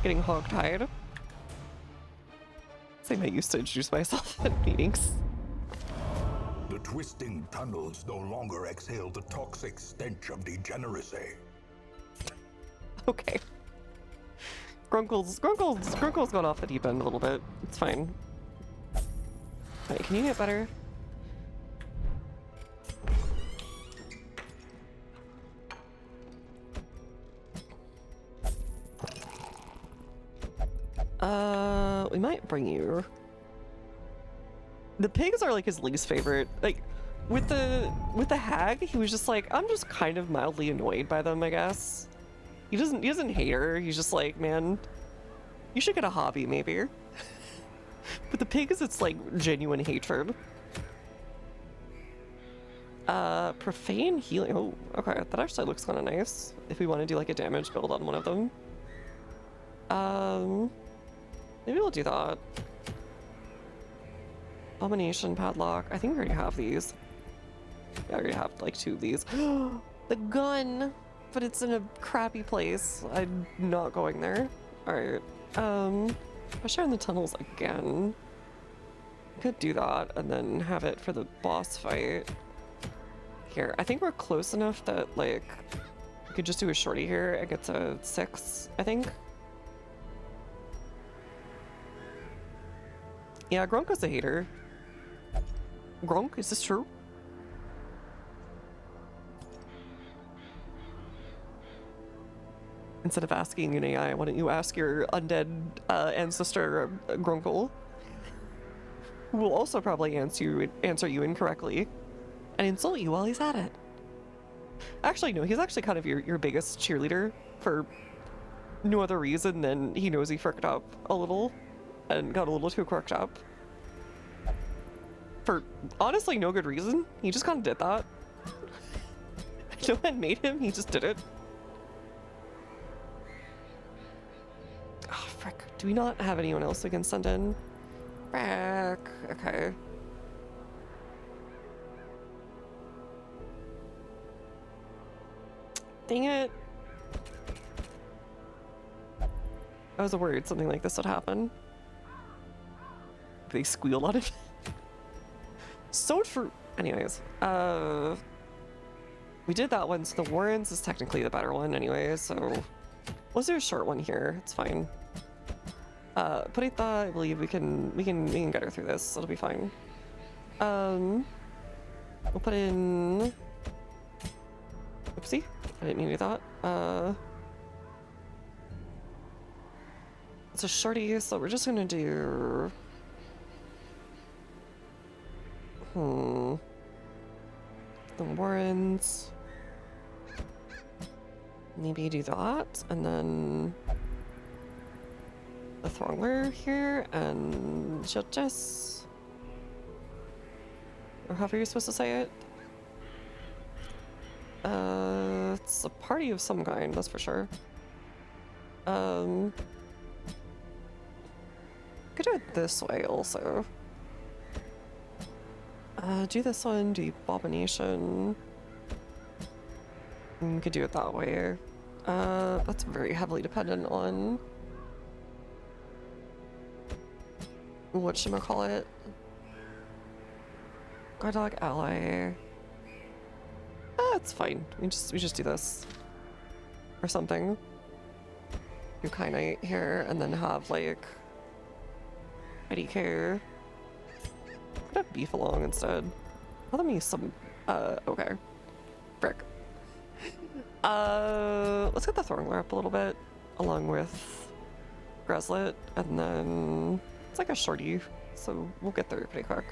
Getting hog-tied. Same I used to introduce myself at meetings. The twisting tunnels no longer exhale the toxic stench of degeneracy. Okay. Grunkle's gone off the deep end a little bit. It's fine. Wait, can you get better? We might bring you. The pigs are like his least favorite. Like, with the hag, he was just like, I'm just kind of mildly annoyed by them, I guess. He doesn't hate her. He's just like, man, you should get a hobby, maybe. But the pigs, it's like genuine hatred. Profane healing. Oh, okay. That actually looks kind of nice. If we want to do like a damage build on one of them. Maybe we'll do that. Abomination padlock. I think we already have these. Yeah, I already have like 2 of these. The gun! But it's in a crappy place. I'm not going there. Alright. I'll share in the tunnels again. Could do that and then have it for the boss fight. Here, I think we're close enough that like we could just do a shorty here and get to 6, I think. Yeah, Gronk is a hater. Gronk, is this true? Instead of asking an AI, why don't you ask your undead ancestor, Grunkle, who will also probably answer you incorrectly and insult you while he's at it. Actually, no, he's actually kind of your biggest cheerleader for no other reason than he knows he fricked up a little and got a little too quirked up. For honestly no good reason. He just kind of did that. No one made him, he just did it. Oh, frick. Do we not have anyone else we can send in? Frick. Okay. Dang it. I was worried something like this would happen. They squealed on it. So true. Anyways, we did that one, so the Warrens is technically the better one anyway, so let's do a short one here. It's fine. Purita, I believe we can get her through this. It'll be fine. We'll put in. Oopsie, I didn't mean to do that. It's a shorty, so we're just gonna do. The Warrens. Maybe do that, and then the Throngler here, and she'll just, or however you're supposed to say it. It's a party of some kind, that's for sure. Could do it this way also. Do this one, do Abomination. We could do it that way. That's very heavily dependent on whatchamacallit. Guard dog ally. It's fine. We just do this. Or something. Do Kynite here and then have like IDK. Put have beef along instead. Let me some okay. Frick. Let's get the Thorngler up a little bit, along with Greslet, and then it's like a shorty, so we'll get through pretty quick.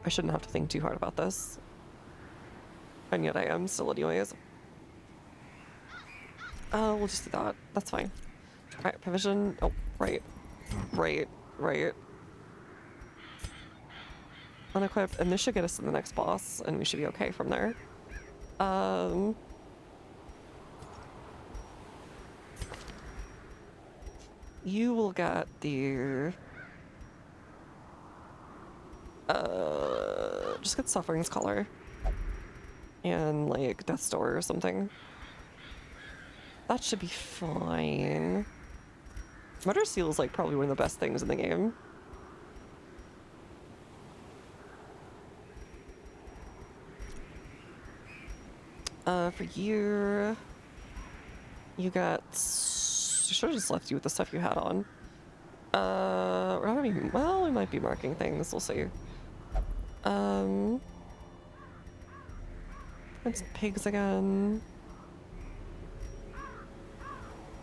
I shouldn't have to think too hard about this. And yet I am still anyways. We'll just do that. That's fine. Alright, provision. Oh, right. Unequip, and this should get us to the next boss, and we should be okay from there. You will get the just get Suffering's Collar and like Death's Door or something. That should be fine. Murder Seal is like probably one of the best things in the game. For you got. I should have just left you with the stuff you had on. We're not gonna be. Well, we might be marking things. We'll see. It's pigs again.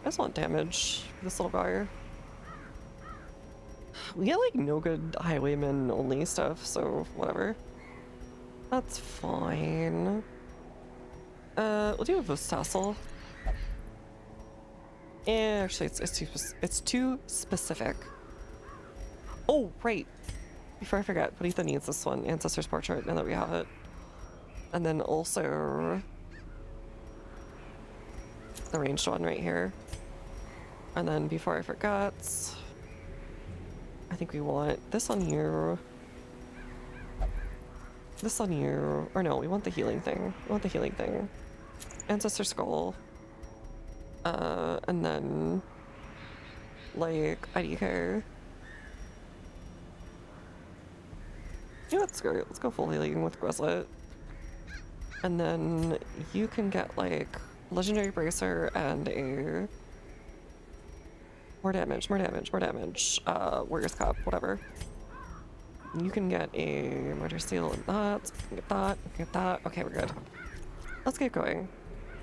I just want damage for this little guy. We get like no good highwayman only stuff, so whatever. That's fine. We'll do a Vostassil. Yeah, actually, it's too specific. Oh, right. Before I forget, Purita needs this one, Ancestor's Portrait, now that we have it. And then also the ranged one right here. And then before I forget, I think we want this on you. This on you. Or no, we want the healing thing. We want the healing thing. Ancestor Skull. And then like IDK. Yeah, that's great. Let's go full healing with Greslet. And then you can get like Legendary Bracer and a more damage. Warrior's Cup, whatever. You can get a Murder Seal and that. Get that. Okay, we're good. Let's get going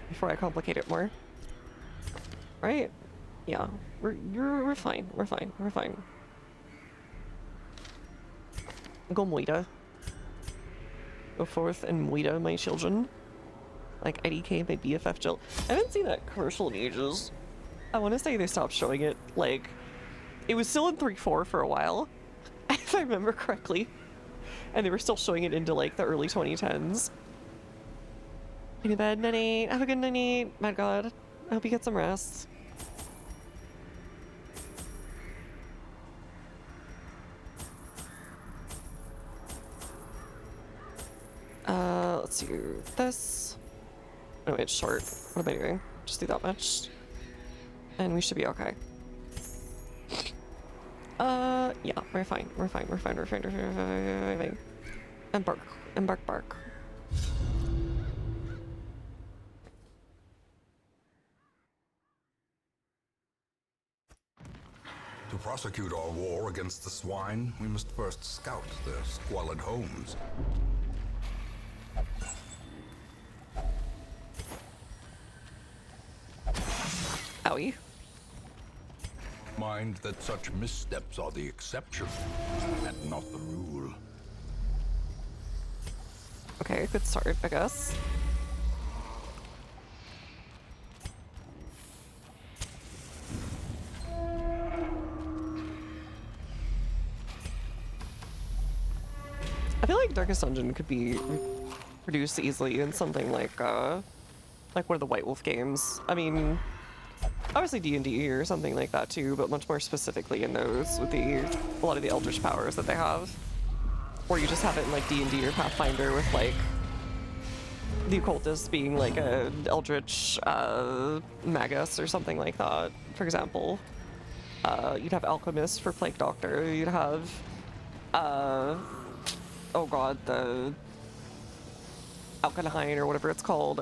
before I complicate it more. Right? Yeah, we're fine. We're fine. Go Moida. Go forth and Moida, my children. Like IDK, my BFF Jill. I haven't seen that commercial in ages. I want to say they stopped showing it, like, it was still in 3.4 for a while, if I remember correctly. And they were still showing it into, like, the early 2010s. Go to bed, night. Have a good night. My god. I hope you get some rest. Let's do this. Oh, it's short. What am I doing? Just do that much. And we should be okay. Yeah, we're fine. We're fine. We're fine. We're fine. We're fine. We're fine. Embark. Embark, bark. To prosecute our war against the swine, we must first scout their squalid homes. Owie. Mind that such missteps are the exception, and not the rule. Okay, good start, I guess. I feel like Darkest Dungeon could be produced easily in something like one of the White Wolf games. I mean, obviously D&D or something like that too, but much more specifically in those with a lot of the Eldritch powers that they have. Or you just have it in like D&D or Pathfinder with like the occultist being like a Eldritch magus or something like that, for example. You'd have Alchemist for Plague Doctor. You'd have oh god, the Alkanine or whatever it's called,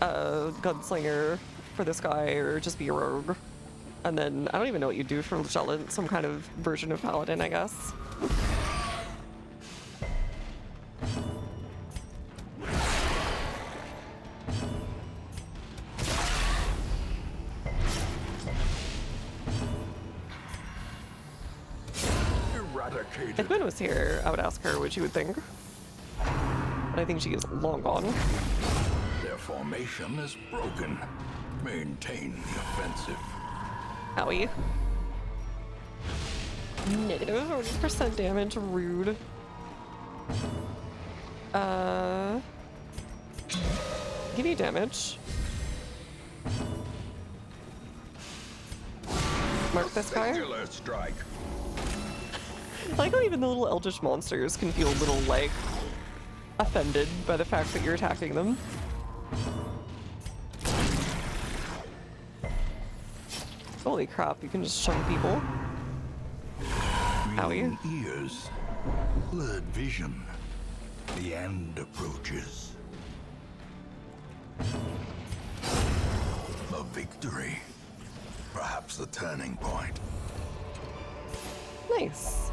Gunslinger for this guy, or just be a rogue. And then I don't even know what you do for Gelent, some kind of version of Paladin, I guess. If Gwen was here, I would ask her what she would think. But I think she is long gone. Their formation is broken. Maintain the offensive. Owie. Negative 40% damage, rude. Give me damage. Mark this guy. Singular strike. I like how even the little eldritch monsters can feel a little, like, offended by the fact that you're attacking them. Holy crap, you can just chunk people. Owie. Ears. Blurred vision. The end approaches. A victory. Perhaps the turning point. Nice.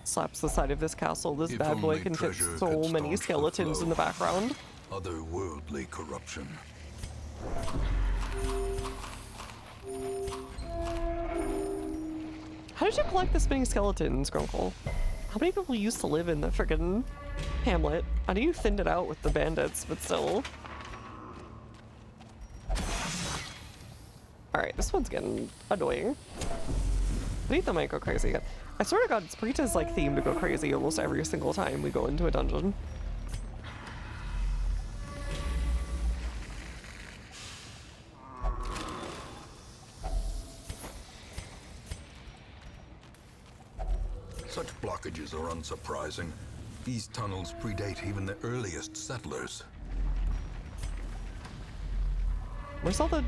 Slaps the side of this castle. This If bad boy only can fit treasure so could many staunch the skeletons in the flow. background. Otherworldly corruption. How did you collect this many skeletons, Grunkle? How many people used to live in the friggin' hamlet? I know you thinned it out with the bandits, but still. Alright, this one's getting annoying. Letha might go crazy again. I swear to god, it's Brita's like theme to go crazy almost every single time we go into a dungeon. Such blockages are unsurprising. These tunnels predate even the earliest settlers. Where's all the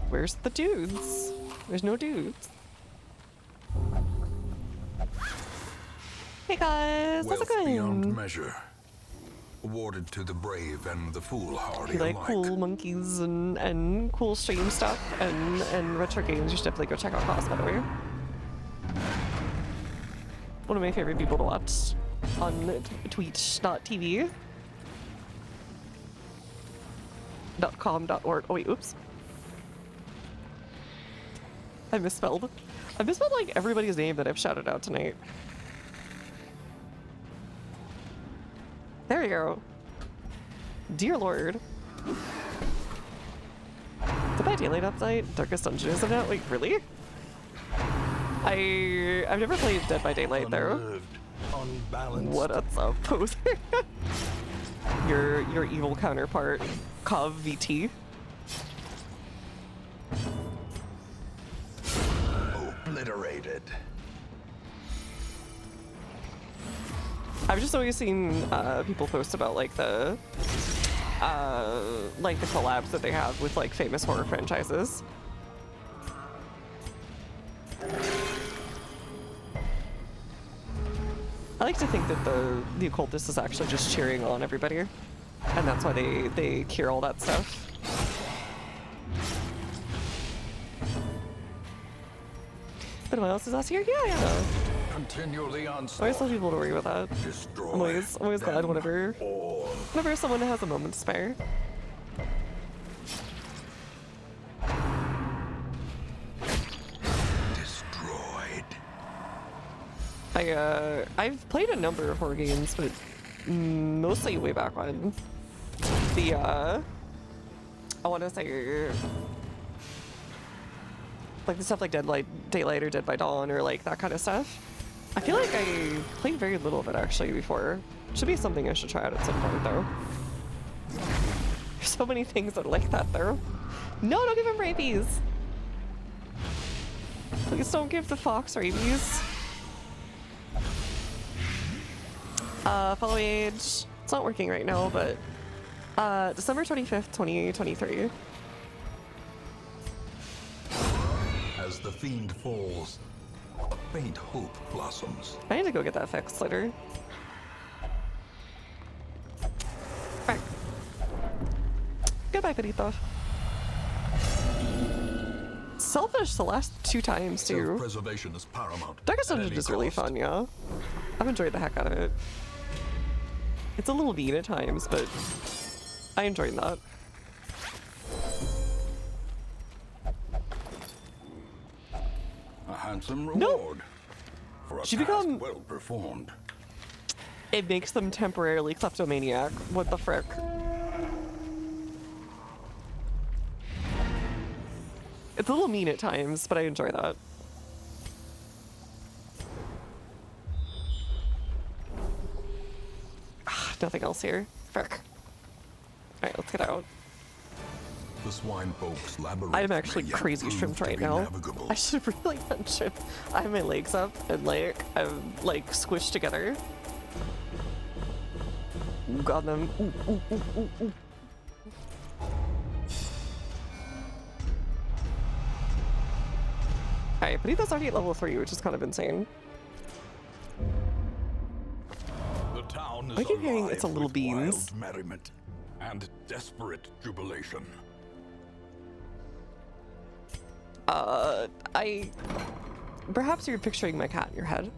where's the dudes? There's no dudes. Hey guys, how's it Wealth beyond going? measure. Awarded to the brave and the foolhardy You like alike. cool monkeys and cool stream stuff and retro games, you should definitely go check out Cos, by the way. One of my favorite people to watch on twitch.tv. .com.org. Oh wait, oops. I misspelled. I misspelled like everybody's name that I've shouted out tonight. There you go. Dear Lord. Did I daylight update? Darkest Dungeon isn't out? Wait, really? I've never played Dead by Daylight though. Unnerved, unbalanced. What a poser. your evil counterpart, Cov VT. Obliterated. I've just always seen people post about like the collabs that they have with like famous horror franchises. I like to think that the occultist is actually just cheering on everybody, and that's why they cure all that stuff. But what else is us here? Yeah. Continue the I onslaught. always tell people to worry about that. Destroy I'm always glad them whenever all. someone has a moment to spare. Destroyed. I've played a number of horror games, but mostly way back when. I want to say like the stuff like Daylight or Dead by Dawn or like that kind of stuff. I feel like I played very little of it actually before. Should be something I should try out at some point though. There's so many things that are like that though. No, don't give him rabies. Please don't give the fox rabies. Follow age. It's not working right now, but December 25th, 2023. As the fiend falls, a faint hope blossoms. I need to go get that fixed later. Right. Goodbye, Perito. Selfish the last 2 times too. Self-preservation is paramount. Darkest at Dungeon any is really cost. fun, yeah. I've enjoyed the heck out of it. It's a little mean at times, but I enjoyed that. A handsome No. reward for a She task become- well performed. It makes them temporarily kleptomaniac. What the frick? It's a little mean at times, but I enjoy that. Nothing else here. Frick. Alright, let's get out. The swine folk's labyrinth I'm actually may yet crazy prove shrimped to right be now. navigable. I should really mention I have my legs up and like I'm like squished together. Ooh, got them. Ooh, ooh, ooh, ooh, ooh. Alright, Benito's already at level 3, which is kind of insane. The town is I keep hearing it's a alive little with beans. wild merriment and desperate jubilation. Perhaps you're picturing my cat in your head.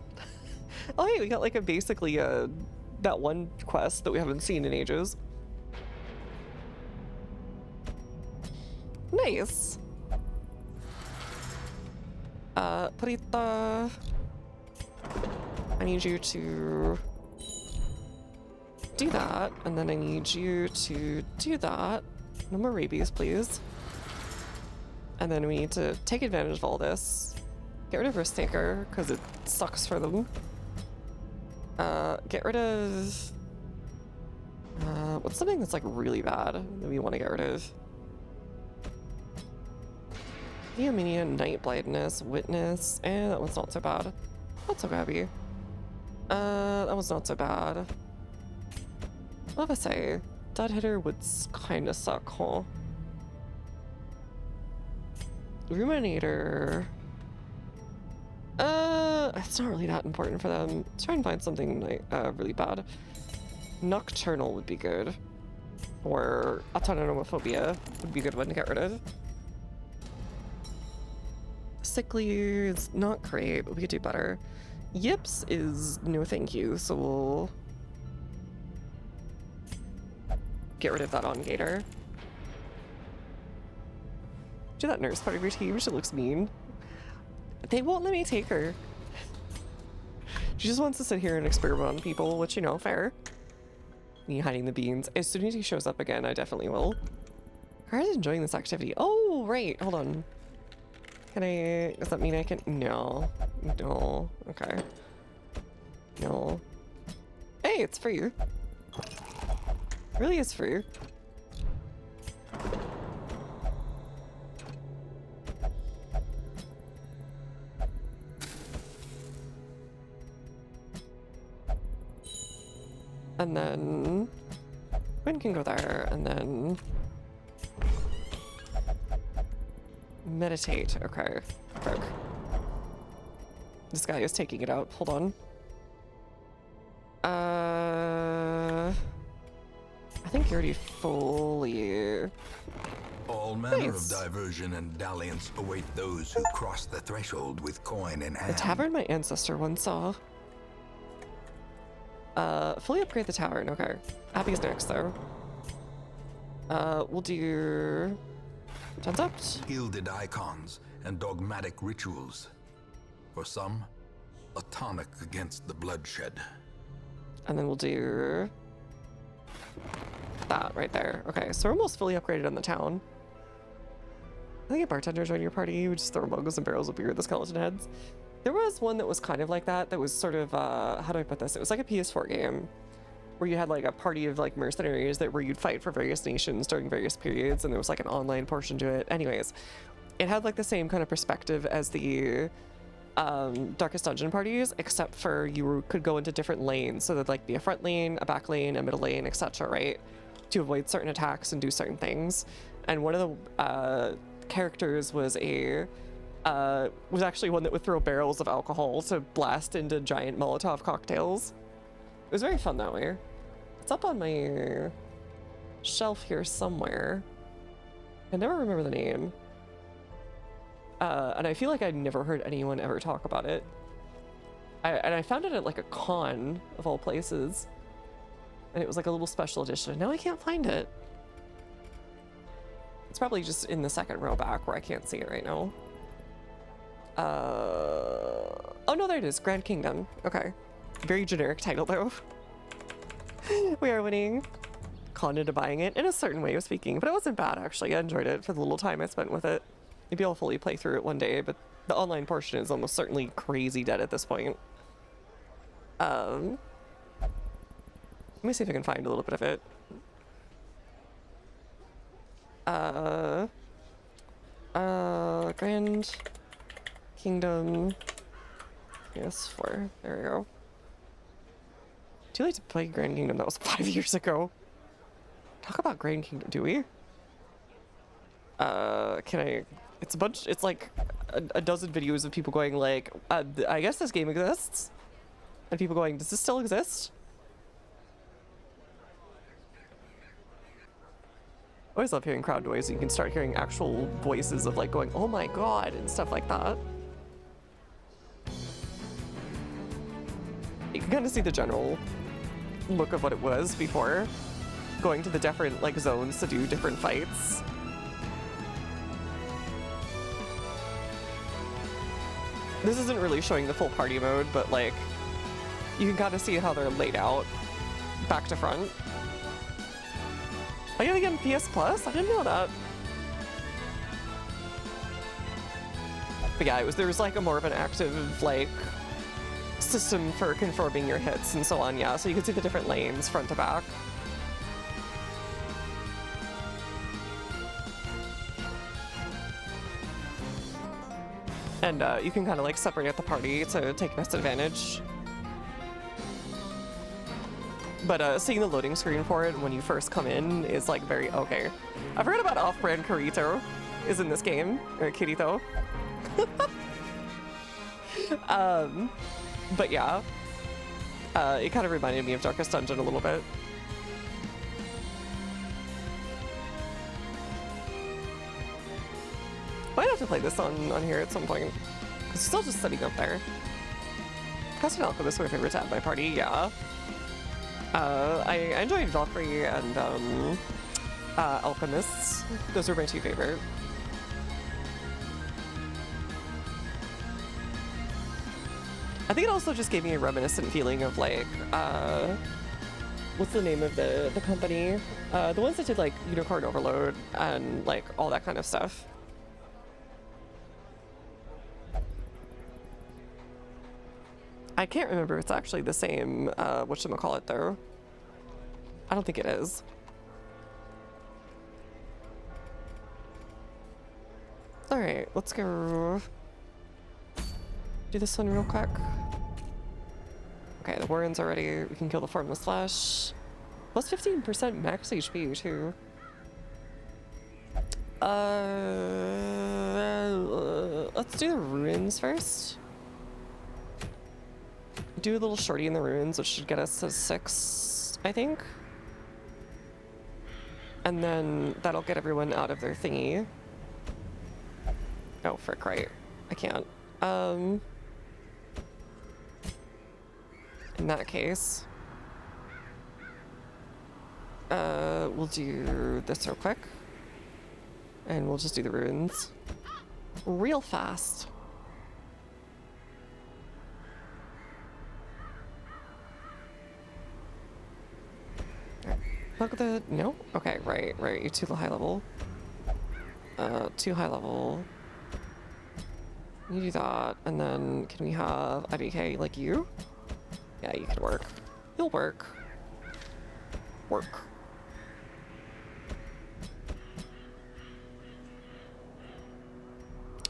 Oh hey, we got like a basically that one quest that we haven't seen in ages. Nice. Perita, I need you to do that, and then I need you to do that. No more rabies, please. And then we need to take advantage of all this. Get rid of Risk Taker, because it sucks for them. Get rid of... what's something that's like really bad that we want to get rid of? Theomania, Night Blindness, Witness, and that one's not so bad. Not so grabby. That one's not so bad. What if I say? Dead Hitter would kind of suck, huh? Ruminator. It's not really that important for them. Let's try and find something like, really bad. Nocturnal would be good. Or Autonomophobia would be a good one to get rid of. Sickly is not great, but we could do better. Yips is no thank you, so we'll get rid of that on Gator. Do that nurse part of your team, she looks mean. They won't let me take her. She just wants to sit here and experiment on people, which, you know, fair. Me hiding the beans. As soon as he shows up again, I definitely will. Kara's enjoying this activity. Oh, right, hold on. Can I, does that mean I can, no. No, okay. No. Hey, it's free. Really is free. And then Quinn can go there, and then meditate. Okay, frick. This guy is taking it out. Hold on. I think you're already fully. All manner Nice. of diversion and dalliance await those who cross the threshold with coin in hand. The tavern my ancestor once saw. Fully upgrade the tavern. Okay. Abby's next, though. We'll do. Transept. Gilded icons and dogmatic rituals. For some, a tonic against the bloodshed. And then we'll do that right there. Okay, so we're almost fully upgraded on the town. I think a bartender join your party. You would just throw mugs and barrels of beer at the skeleton heads. There was one that was kind of like that. That was sort of, how do I put this? It was like a PS4 game where you had like a party of like mercenaries that where you'd fight for various nations during various periods, and there was like an online portion to it. Anyways, it had like the same kind of perspective as the Darkest Dungeon parties, except for you could go into different lanes. So there'd like be a front lane, a back lane, a middle lane, etc., right? To avoid certain attacks and do certain things. And one of the characters was actually one that would throw barrels of alcohol to blast into giant Molotov cocktails. It was very fun that way. It's up on my shelf here somewhere. I never remember the name. And I feel like I'd never heard anyone ever talk about it. And I found it at like a con of all places. And it was like a little special edition. And now I can't find it. It's probably just in the second row back where I can't see it right now. Oh no, there it is. Grand Kingdom. Okay. Very generic title though. We are winning. Conned into buying it in a certain way of speaking, but it wasn't bad actually. I enjoyed it for the little time I spent with it. Maybe I'll fully play through it one day, but the online portion is almost certainly crazy dead at this point. Let me see if I can find a little bit of it. Grand Kingdom PS4. There we go. Too late to play Grand Kingdom. That was 5 years ago. Talk about Grand Kingdom, do we? Can I? It's a bunch. It's like a dozen videos of people going like, "I guess this game exists," and people going, "Does this still exist?" I always love hearing crowd noise. You can start hearing actual voices of like going, "Oh my god," and stuff like that. You can kind of see the general look of what it was before going to the different like zones to do different fights. This isn't really showing the full party mode, but like you can kind of see how they're laid out back to front. Are you gonna get PS Plus? I didn't know that. But yeah, there was like a more of an active like system for confirming your hits and so on. Yeah, so you could see the different lanes front to back. And you can kind of like separate the party to take best advantage. But seeing the loading screen for it when you first come in is like very okay. I forgot about off-brand Kirito is in this game, or Kirito. But yeah, it kind of reminded me of Darkest Dungeon a little bit. Might have to play this on here at some point, because it's still just sitting up there. Custom Alchemist, my favorite to add my party, yeah. I enjoyed Valkyrie and Alchemists. Those are my two favorite. I think it also just gave me a reminiscent feeling of like, what's the name of the company? The ones that did like Unicorn Overload and like all that kind of stuff. I can't remember if it's actually the same, whatchamacallit though. I don't think it is. Alright, let's go do this one real quick. Okay, the warrens are ready. We can kill the formless flesh. Plus 15% max HP too. Let's do the ruins first. Do a little shorty in the ruins, which should get us to 6, I think. And then that'll get everyone out of their thingy. Oh, frick, right. I can't. In that case, we'll do this real quick. And we'll just do the ruins real fast. Look at the, no? Okay, right, you're too high level. Too high level. You do that, and then can we have IBK like you? Yeah, you can work. You'll work. Work.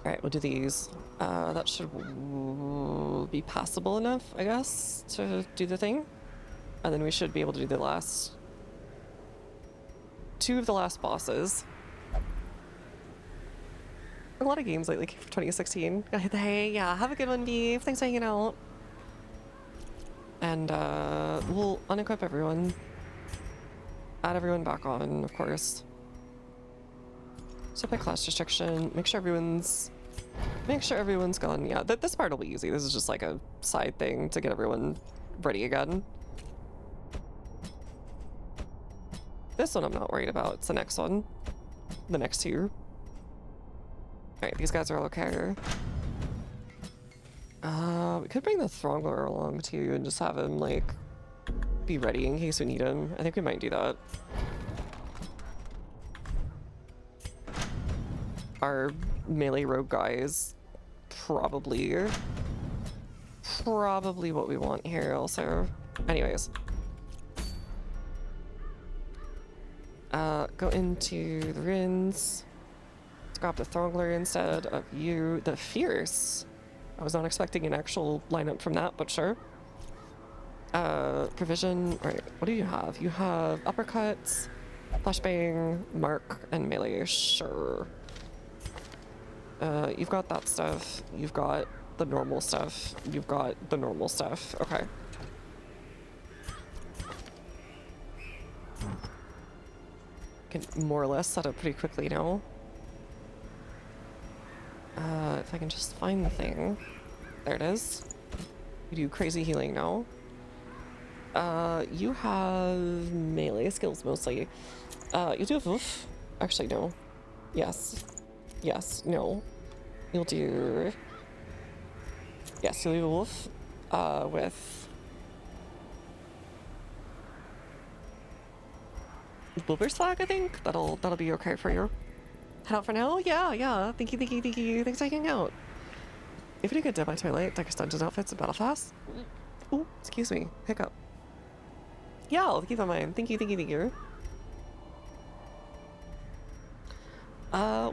Alright, we'll do these. That should be passable enough, I guess, to do the thing. And then we should be able to do the last 2 of the last bosses. A lot of games lately came from 2016. Hey, yeah, have a good one, Beef. Thanks for hanging out. And we'll unequip everyone. Add everyone back on, of course. Set by class restriction. Make sure everyone's gone. Yeah, this part will be easy. This is just like a side thing to get everyone ready again. This one I'm not worried about. It's the next one. The next 2. Alright, these guys are all okay. We could bring the Throngler along too and just have him, like, be ready in case we need him. I think we might do that. Our melee rogue guy is probably what we want here also. Anyways. Go into the ruins. Let's grab the Throngler instead of you. The Fierce. I was not expecting an actual lineup from that, but sure. Provision. Alright, what do you have? You have uppercuts, flashbang, mark, and melee. Sure. You've got that stuff. You've got the normal stuff. You've got the normal stuff. Okay. Can more or less set up pretty quickly now. If I can just find the thing. There it is. We do crazy healing now. You have melee skills mostly. You do have woof. Actually, no. Yes. Yes, no. You'll do... Yes, you'll do a wolf with... Wilbur's flag, I think? That'll be okay for you. Head out for now? Yeah. Thank you. Thanks for hanging out. If you could dip my toilet, take extension outfits and battle fast. Ooh, excuse me. Hiccup. Yeah, I'll keep that in mind. Thank you.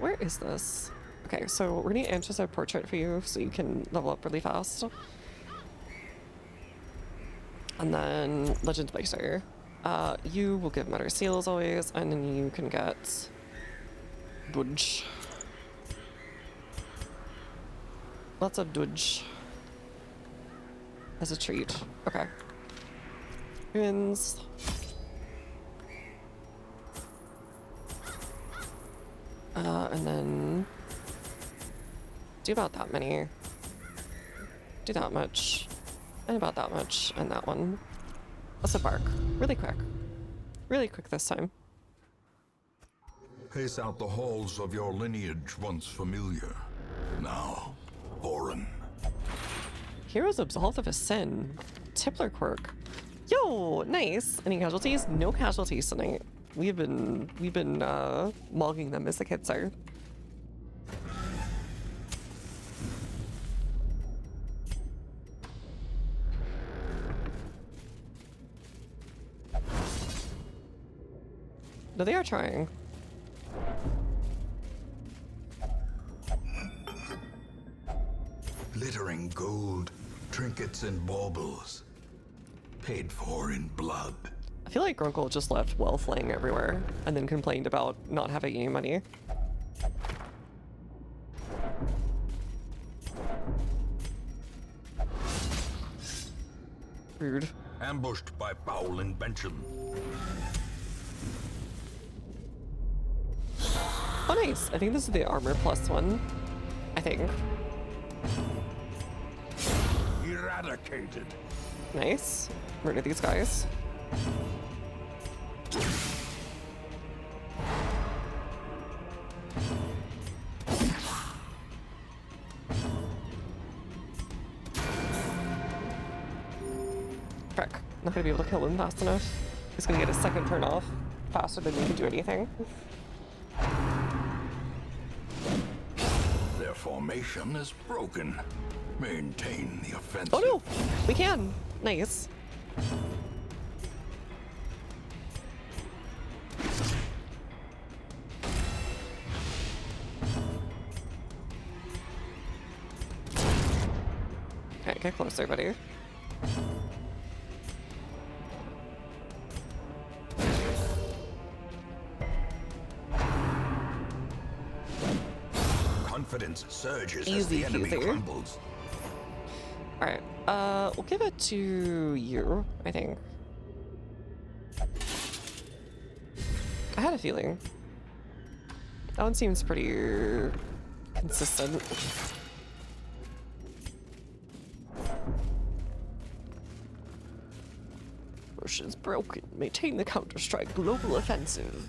Where is this? Okay, so we're gonna enter a portrait for you so you can level up really fast. And then Legend Blazer. You will give Mutter Seal as always, and then you can get Dudge. Lots of Dudge. As a treat. Okay. Ruins. And then do about that many. Do that much. And about that much. And that one. Let's bark. Really quick. Really quick this time. Pace out the halls of your lineage once familiar. Now, foreign. Heroes absolved of a sin. Tippler quirk. Yo, nice. Any casualties? No casualties tonight. We've been mogging them as the kids are. No, they are trying. glittering gold, trinkets and baubles, paid for in blood. I feel like Grunkle just left wealth laying everywhere and then complained about not having any money. Rude. Ambushed by foul invention. Oh, nice. I think this is the armor plus one. I think. Eradicated. Nice. Murder these guys. Frick. Not gonna be able to kill him fast enough. He's gonna get a second turn off faster than we can do anything. Their formation is broken. Maintain the offensive. Oh no! We can! Nice. Okay, get closer, buddy. Confidence surges as Easy the enemy peasy. crumbles. Alright, we'll give it to you, I think. I had a feeling. That one seems pretty consistent. Motion's broken. Maintain the Counter-Strike global offensive.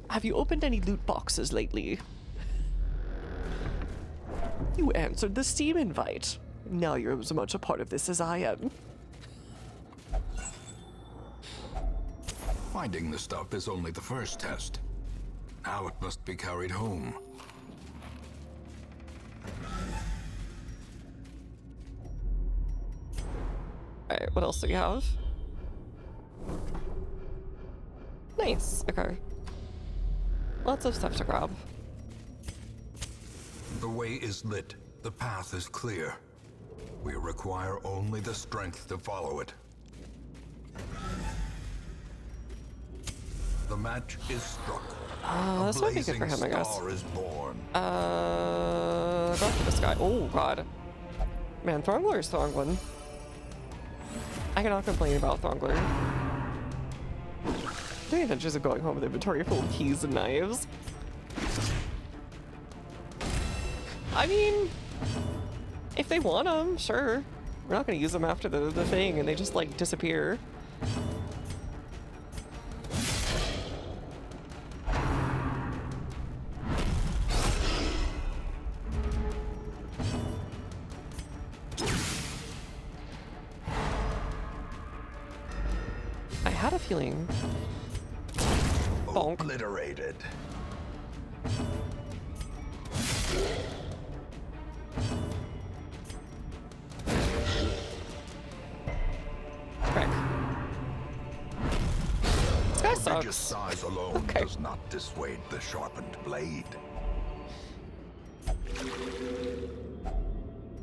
Have you opened any loot boxes lately? You answered the Steam invite. Now you're as much a part of this as I am. Finding the stuff is only the first test. Now it must be carried home. Alright, what else do we have? Nice, okay. Lots of stuff to grab. The way is lit. The path is clear. We require only the strength to follow it. The match is struck. This might be good for him, I guess. Star is born. Go for this guy. Oh, God. Man, Throngler is Throngling. I cannot complain about Throngler. The adventures of going home with inventory full of keys and knives. I mean, if they want them, sure. We're not going to use them after the thing and they just, like, disappear. I had a feeling. Bonk. Obliterated. Frick. This guy Prodigious sucks. size alone Okay. does not dissuade the sharpened blade.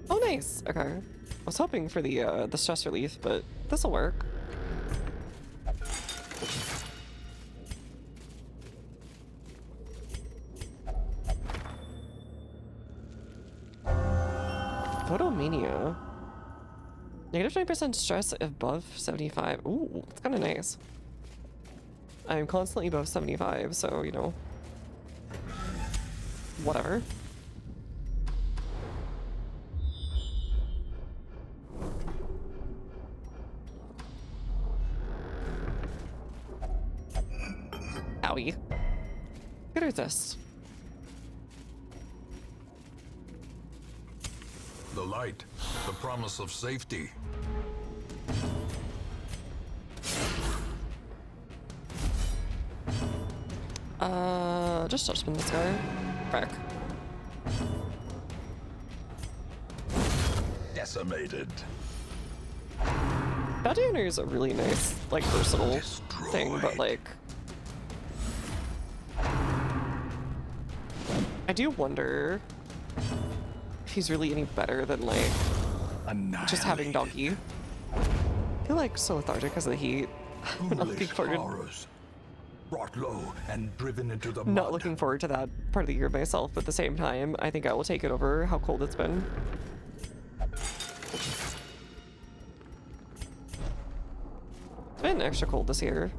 Oh, nice. Okay. I was hoping for the stress relief, but this'll work. Photomania. Negative 9% stress above 75. Ooh, that's kind of nice. I'm constantly above 75, so, you know. Whatever. Owie. Good resist. The light, the promise of safety. Just spin this guy. Frick. Decimated. Bounty Hunter is a really nice, like, versatile thing, but, like... I do wonder if he's really any better than like just having Donkey. I feel like so lethargic because of the heat. I'm not looking forward. Horrors, brought low and driven into the Not mud. looking forward to that part of the year myself, but at the same time, I think I will take it over how cold it's been. It's been extra cold this year.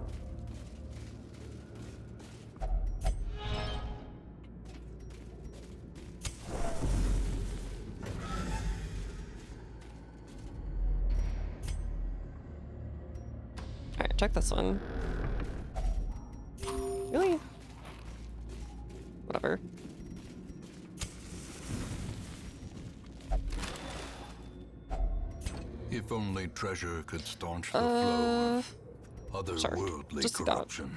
Alright, check this one. Really? Whatever. If only treasure could staunch the flow of otherworldly just that. corruption.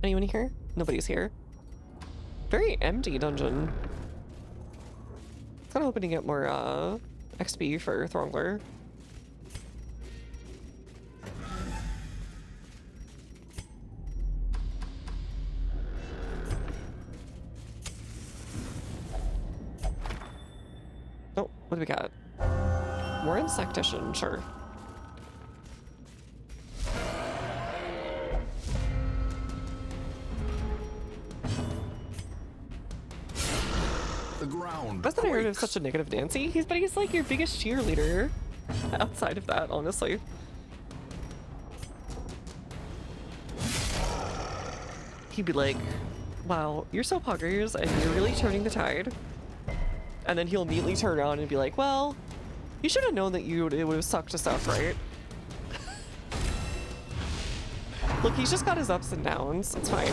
Anyone here? Nobody's here. Very empty dungeon. Kind of hoping to get more XP for Throngler. Oh, what do we got? More Insectician, sure. The ground. Wasn't I heard of quakes. such a negative Nancy? He's like your biggest cheerleader. Outside of that, honestly. He'd be like, wow, you're so poggers and you're really turning the tide. And then he'll immediately turn around and be like, well, you should have known that it would have sucked us up, right? Look, he's just got his ups and downs. It's fine.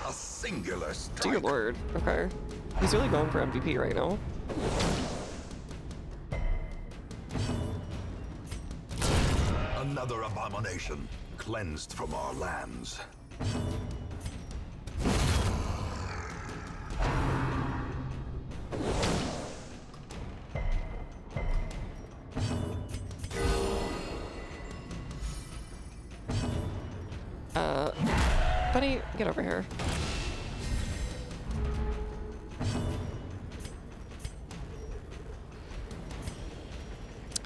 A singular strike. Dear Lord. Okay. He's really going for MVP right now. Another abomination cleansed from our lands. Buddy, get over here.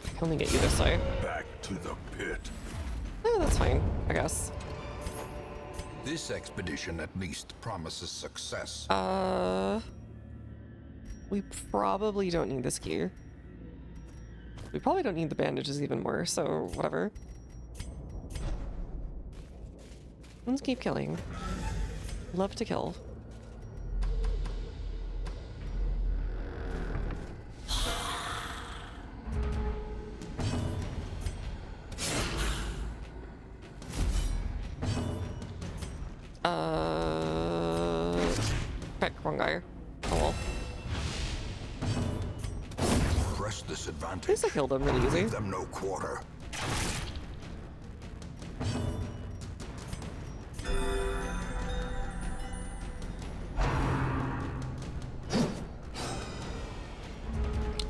I can only get you this way. Back to the pit. Oh, that's fine, I guess. This expedition at least promises success. We probably don't need this gear. We probably don't need the bandages even more, so whatever. Let's keep killing. Love to kill. Pick one guy. Oh well. Press this advantage. At least I killed him really easy. Give them no quarter.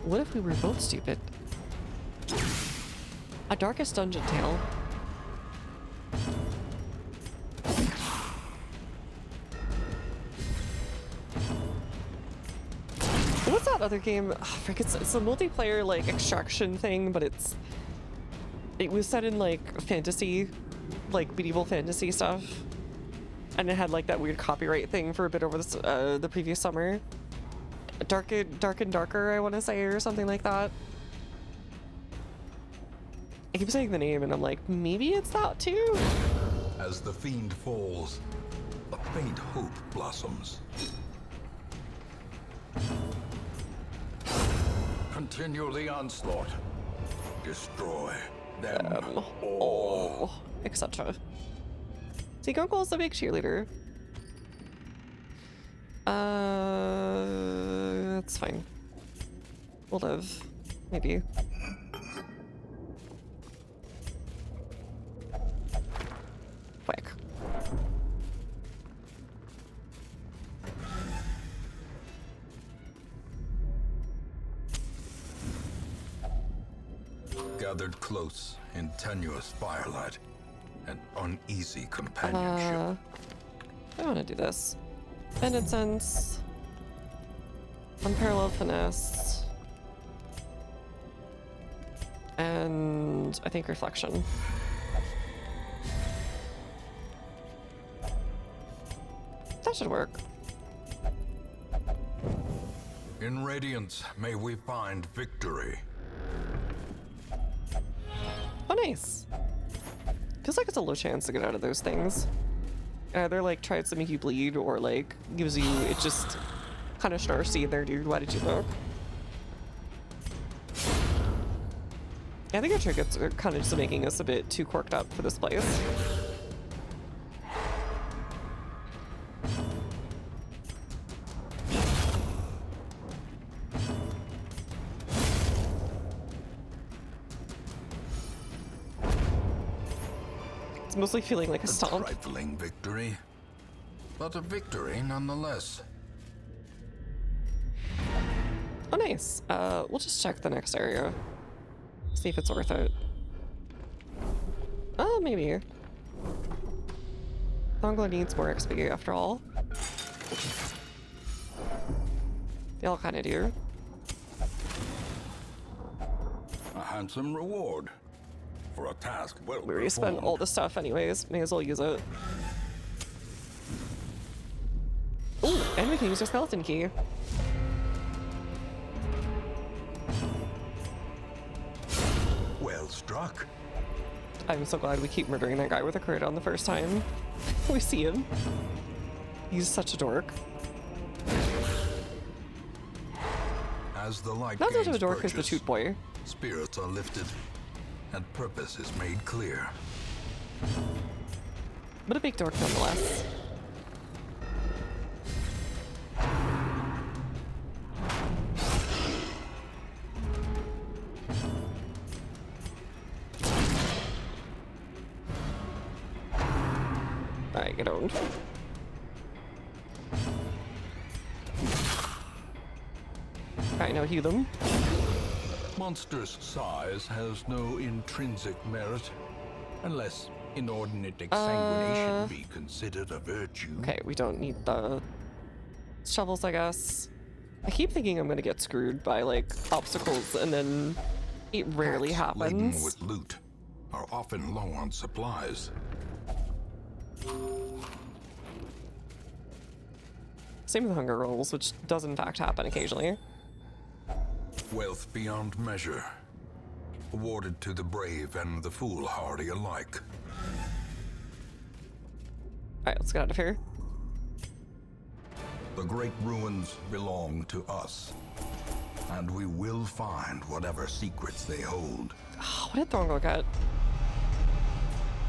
What if we were both stupid? A Darkest Dungeon Tale. What's that other game? Oh, frick, it's a multiplayer like extraction thing, but it was set in like fantasy, like medieval fantasy stuff, and it had like that weird copyright thing for a bit over the previous summer. Dark and Darker, I want to say, or something like that. I keep saying the name, and I'm like, maybe it's that too. As the fiend falls, a faint hope blossoms. Continue the onslaught. Destroy them all. Etc. See, Gunkel is a big cheerleader. That's fine. We'll live. Maybe. Quick. gathered close in tenuous firelight and uneasy companionship. I want to do this. Bended Sense. Unparalleled Finesse. And I think Reflection. That should work. In Radiance, may we find victory. Oh, nice. Feels like it's a low chance to get out of those things. Either like tries to make you bleed or like gives you, it just kind of snarky there, dude. Why did you look? I think our trinkets are kind of just making us a bit too corked up for this place. It's mostly feeling like a stomp. Trifling victory, but a victory nonetheless. Oh, nice. We'll just check the next area. See if it's worth it. Oh, maybe. Thongla needs more XP after all. They all kind of do. A handsome reward for a task well We already spent all the stuff anyways. May as well use it. Ooh, and we can use our skeleton key. Well struck. I'm so glad we keep murdering that guy with a crit on the first time we see him. He's such a dork. As the light Not such a gains dork as the purchase, toot boy. spirits are lifted, and purpose is made clear. But a big dork nonetheless. Alright, get owned. Alright, now heal them. Monstrous size has no intrinsic merit, unless inordinate exsanguination be considered a virtue. Okay, we don't need the shovels, I guess. I keep thinking I'm gonna get screwed by, like, obstacles, and then it rarely Packs laden happens. with loot are often low on supplies. Same with hunger rolls, which does in fact happen occasionally. Wealth beyond measure, awarded to the brave and the foolhardy alike. Alright, let's get out of here. The great ruins belong to us, and we will find whatever secrets they hold. Oh, what did Thorngo get?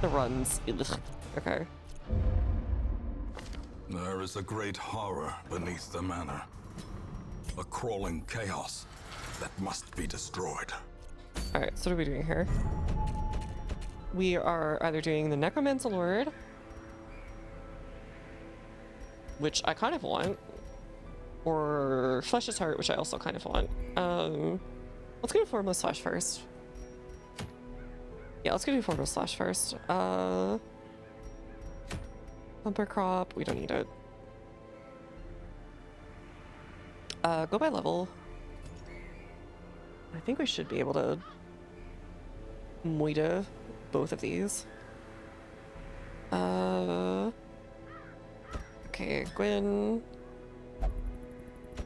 The runs. Ugh. Okay. There is a great horror beneath the manor. A crawling chaos that must be destroyed. Alright, so what are we doing here? We are either doing the Necromancer Lord, which I kind of want, or Flesh's Heart, which I also kind of want. Let's go to Formless Flesh first. Yeah, let's go to Formless Flesh first. Bumper Crop, we don't need it. Go by level. I think we should be able to moida both of these. Okay, Gwyn.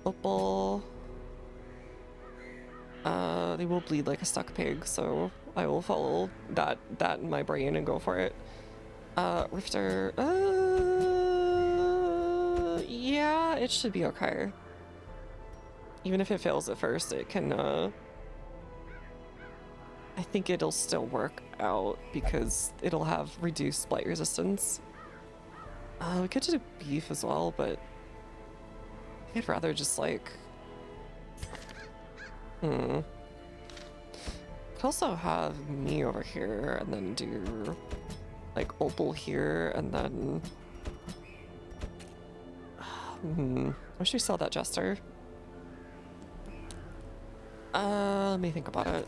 Opal. They will bleed like a stuck pig, so I will follow that in my brain and go for it. Rifter. Yeah, it should be okay. Even if it fails at first, it can, I think it'll still work out because it'll have reduced blight resistance. We could do beef as well, but I'd rather just like, could also have me over here and then do like Opal here and then, I wish we saw that Jester. Let me think about it.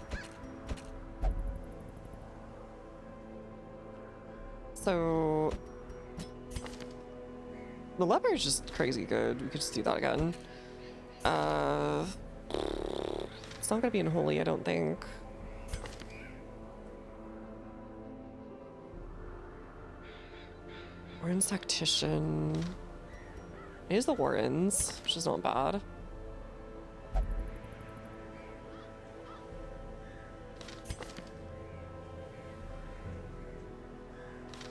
So the lever is just crazy good. We could just do that again. It's not gonna be in holy, I don't think. Warren's tactician. It is the Warrens, which is not bad.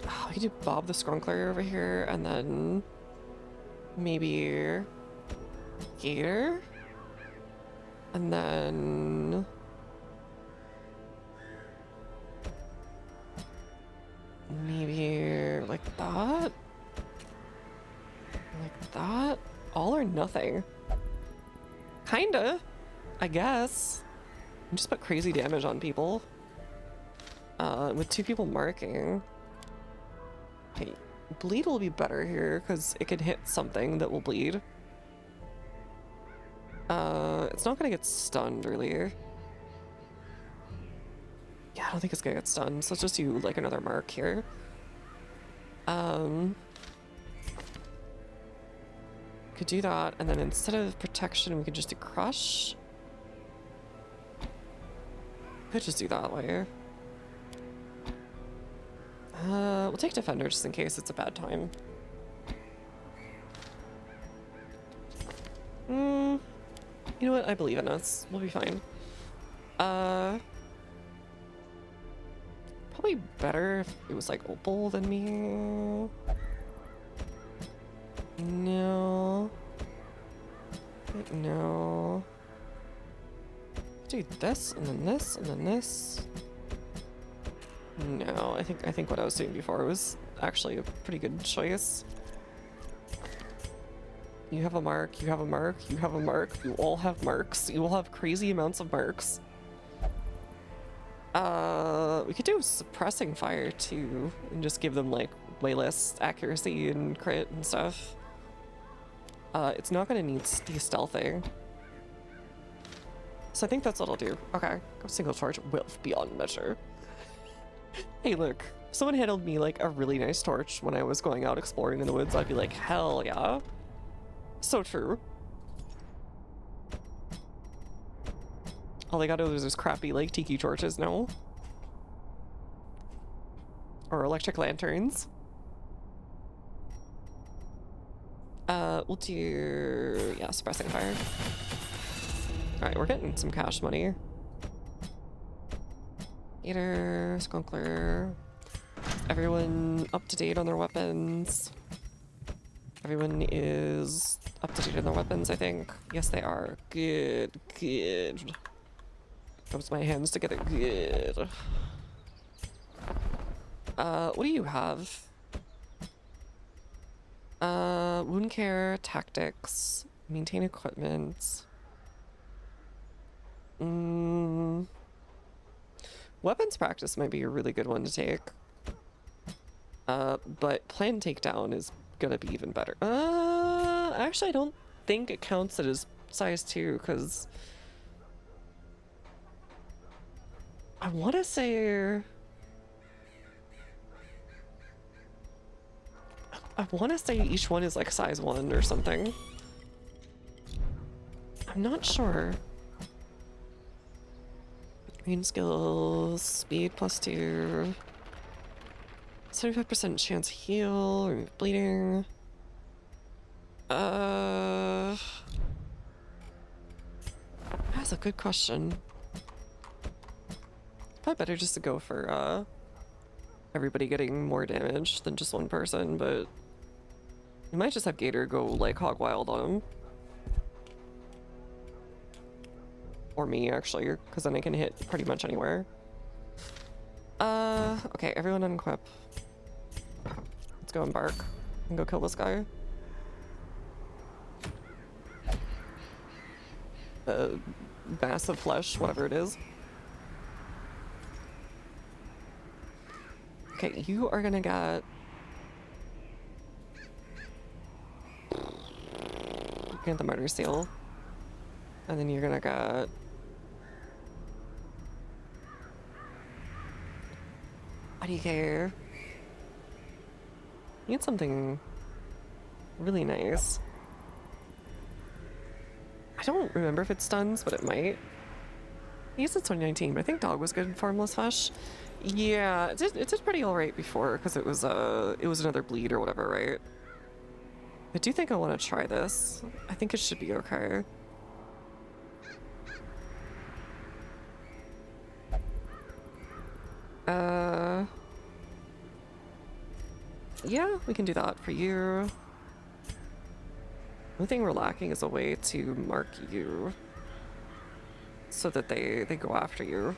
Oh, we could do Bob the Skrunkler over here, and then maybe Gator, and then maybe like that. Like that? All or nothing. Kinda, I guess. And just put crazy damage on people. With 2 people marking. Okay, bleed will be better here because it can hit something that will bleed. It's not gonna get stunned really. Yeah, I don't think it's gonna get stunned, so let's just do like another mark here. Could do that, and then instead of protection, we could just do crush. Could just do that way. We'll take defender just in case it's a bad time. You know what? I believe in us. We'll be fine. Probably better if it was like Opal than me. No. No. Do this and then this and then this. No, I think what I was doing before was actually a pretty good choice. You have a mark, you have a mark, you have a mark, you all have marks. You all have crazy amounts of marks. We could do suppressing fire too, and just give them like way less accuracy and crit and stuff. It's not gonna need de-stealthing. So I think that's what I'll do. Okay, go single charge with beyond measure. Hey look, if someone handled me like a really nice torch when I was going out exploring in the woods, I'd be like, hell yeah. So true. All they got are those crappy like tiki torches now. Or electric lanterns. We'll do, yeah, suppressing fire. Alright, we're getting some cash money. Eater, Skunkler. Everyone up to date on their weapons. Everyone is up to date on their weapons, I think. Yes, they are. Good, good. Rubs my hands together. Good. What do you have? Wound care, tactics, maintain equipment. Weapons practice might be a really good one to take. But plan takedown is gonna be even better. Actually, I don't think it counts it as size 2, because I want to say each one is like size 1 or something. I'm not sure. Green skills, speed +2, 75% chance heal, remove bleeding. That's a good question. Probably better just to go for everybody getting more damage than just one person, but we might just have Gator go like hog wild on him. Or me, actually, because then I can hit pretty much anywhere. Okay, everyone unequip. Let's go embark and go kill this guy. Massive flesh, whatever it is. Okay, you are gonna get the murder seal. And then you're gonna get how do you care? Need something really nice. I don't remember if it stuns, but it might. I guess it's 2019, but I think dog was good in formless fish. Yeah, it did pretty alright before, because it was another bleed or whatever, right? I do think I want to try this. I think it should be okay. Yeah, we can do that for you. The only thing we're lacking is a way to mark you so that they go after you.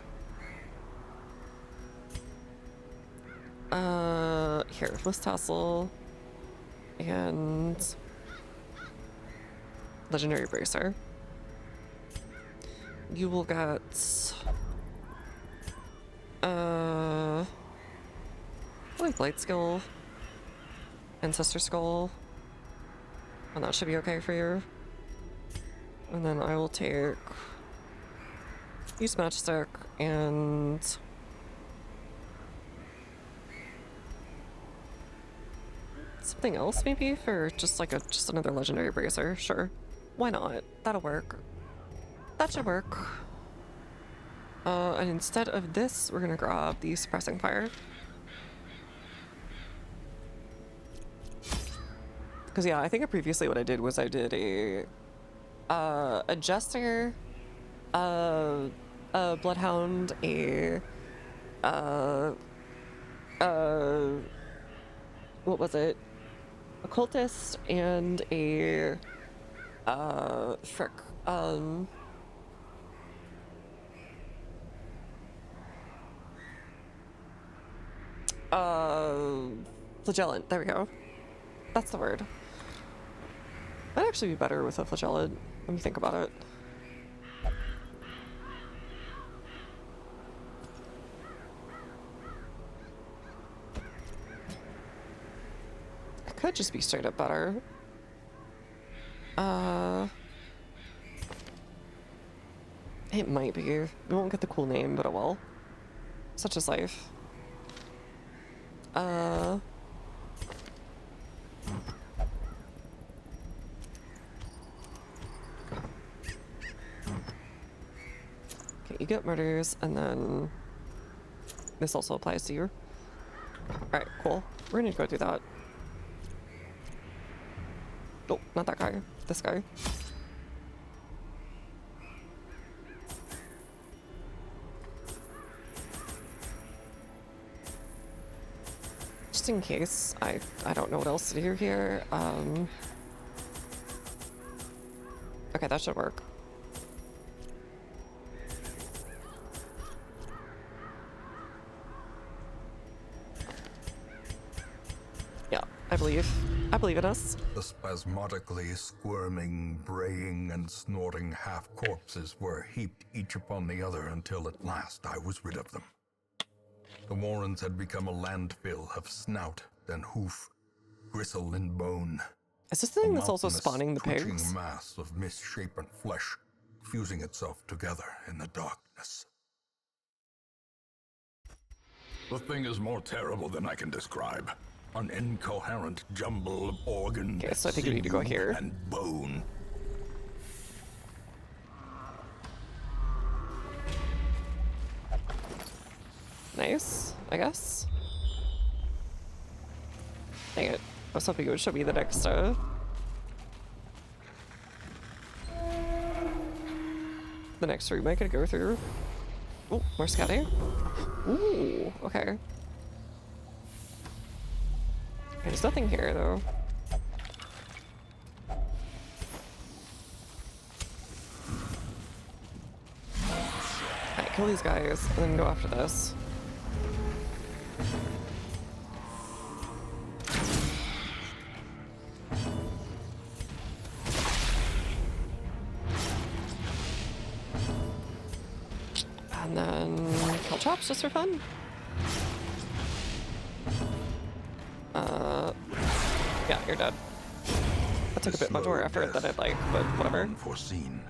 Here, Bliss Tassel and Legendary Bracer. You will get like Blight Skill, Ancestor Skull, and that should be okay for you. And then I will take use Matchstick and something else maybe for just like just another Legendary Bracer. Sure, why not? That'll work. That should work. And instead of this, we're gonna grab the Suppressing Fire. Because yeah, I think previously what I did was I did a Jester, a Bloodhound, what was it? A Cultist and a frick. Flagellant, there we go. That's the word. Might actually be better with a Flagellant, when you think about it. It could just be straight up better. It might be. We won't get the cool name, but it will. Such is life. Okay, you get murders, and then this also applies to you. Alright, cool. We're gonna go do that. Oh, not that guy. This guy. Just in case, I don't know what else to do here. Okay, that should work. Yeah, I believe in us. The spasmodically squirming, braying, and snorting half-corpses were heaped each upon the other until at last I was rid of them. The warrens had become a landfill of snout and hoof, gristle and bone. Is this the thing that's also mountainous, spawning the twitching pigs? mass of misshapen flesh, fusing itself together in the darkness. The thing is more terrible than I can describe. An incoherent jumble of organ, Okay, so I think we need to go sinew, here. and bone. Nice, I guess. Dang it. I was hoping it would show me the next, the next room I could go through. Oh, more scouting. Ooh, okay. There's nothing here, though. Alright, kill these guys, and then go after this. And then kill chops just for fun. Yeah, you're dead. That took a bit much more effort than I'd like, but whatever. Unforeseen.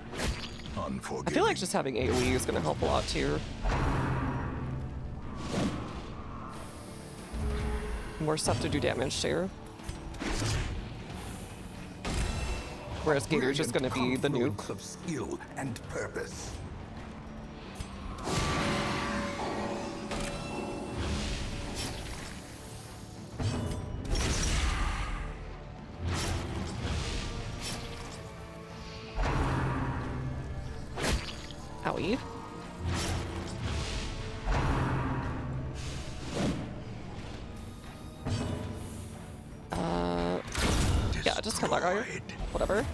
Unforgiving. I feel like just having AoE is gonna help a lot too. More stuff to do damage to. Whereas Gator's just gonna be the nuke. Confluence of skill and purpose. Owie. Yeah, just kill that guy. Whatever.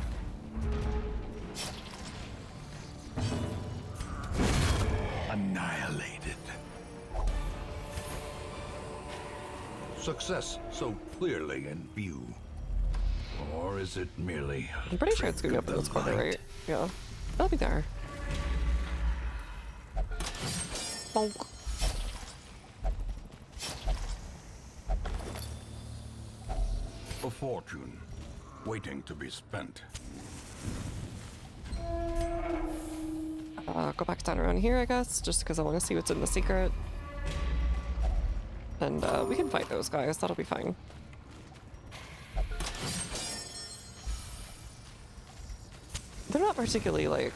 Annihilated. Success so clearly in view. Or is it merely I'm pretty sure it's gonna be up in this corner, right? Yeah. It'll be there. Bonk. a fortune waiting to be spent? Go back down around here, I guess, just because I want to see what's in the secret. And we can fight those guys, that'll be fine. They're not particularly like,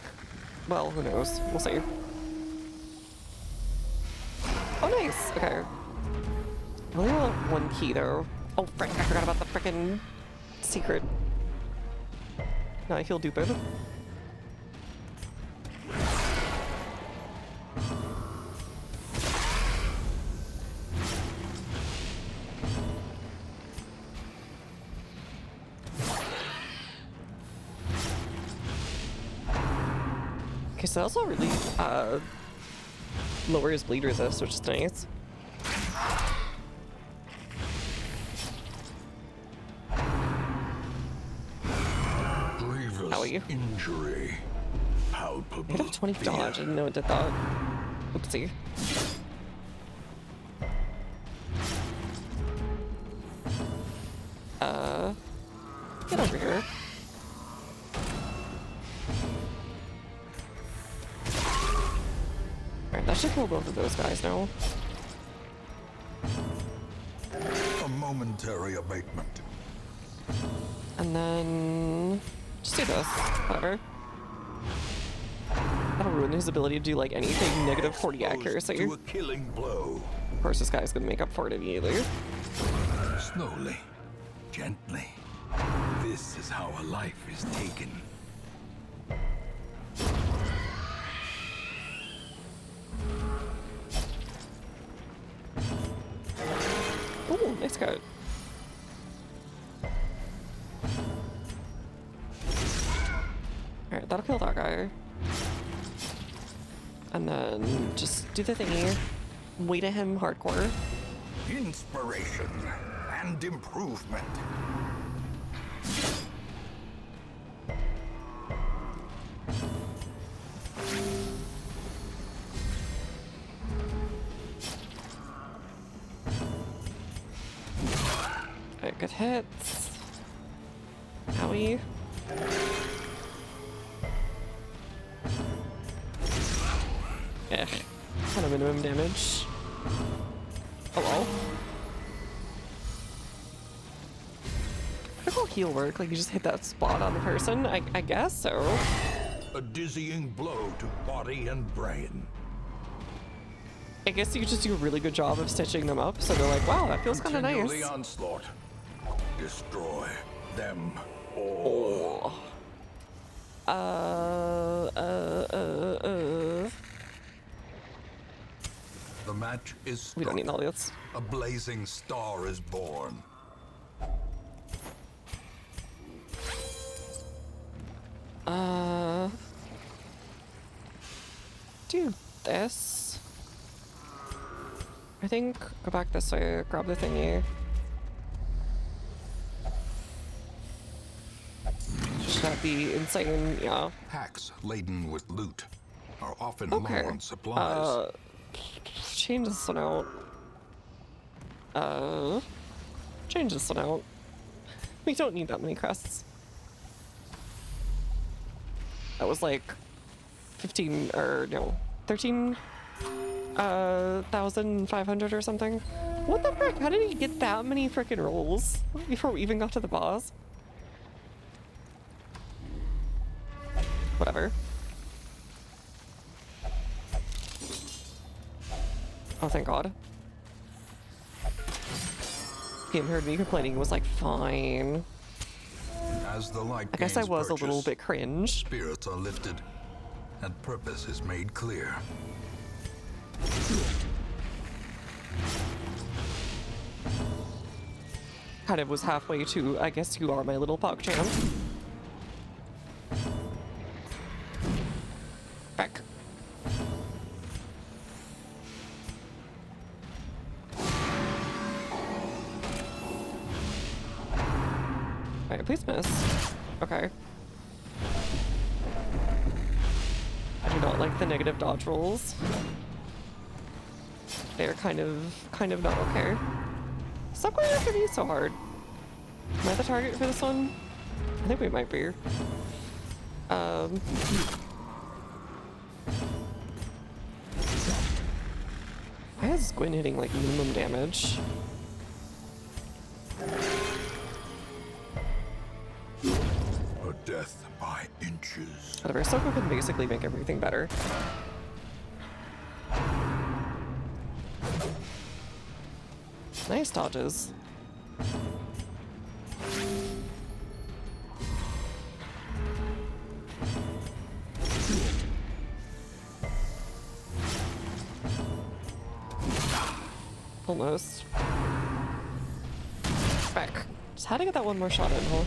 well, who knows? We'll see. Oh, nice. Okay. I only want one key though. Oh, frick! I forgot about the frickin' secret. Now I feel stupid. Okay, so that's all really lowers bleed resist, which is nice. Grievous injury. Palpable. It had 20 dodge. I didn't know it did that. Oopsie. Get over here. Alright, that should kill both of those guys now. A momentary abatement. And then just do this. Whatever. That'll ruin his ability to do like anything negative 40 accuracy. To a killing blow. Of course, this guy's gonna make up for it immediately. Slowly, gently. This is how a life is taken. Ooh, nice cut. Alright, that'll kill that guy. And then just do the thingy. Wait at him hardcore. Inspiration and improvement. Alright, good hits. Owie. Eh, kind of minimum damage. Oh well. Critical heal work, like you just hit that spot on the person? I guess so. A dizzying blow to body and brain. I guess you could just do a really good job of stitching them up, so they're like, wow, that feels kind of Continue nice. the onslaught. Destroy them all. The match is struck. We don't need all this. A blazing star is born. Do this. I think go back this way, grab the thingy. Should that be insane? Yeah. Packs laden with loot are often Okay. low on supplies. Change this one out. Change this one out. We don't need that many crests. That was like 15 or no, 13,500 or something. What the frick? How did he get that many frickin' rolls before we even got to the boss? Whatever. Oh, thank God. Game heard me complaining and was like, fine. As the light I guess I gains was a little purchase, bit cringe. spirits are lifted, and purpose is made clear. Kind of was halfway to, I guess you are my little PogChamp. Back. Alright, please miss. Okay. I do not like the negative dodge rolls. They're kind of not okay. Stop going after me so hard. Am I the target for this one? I think we might be. Why is Gwyn hitting like minimum damage? A death by inches. Whatever, Soko can basically make everything better. Nice dodges. Almost. Back. Just had to get that one more shot in, huh?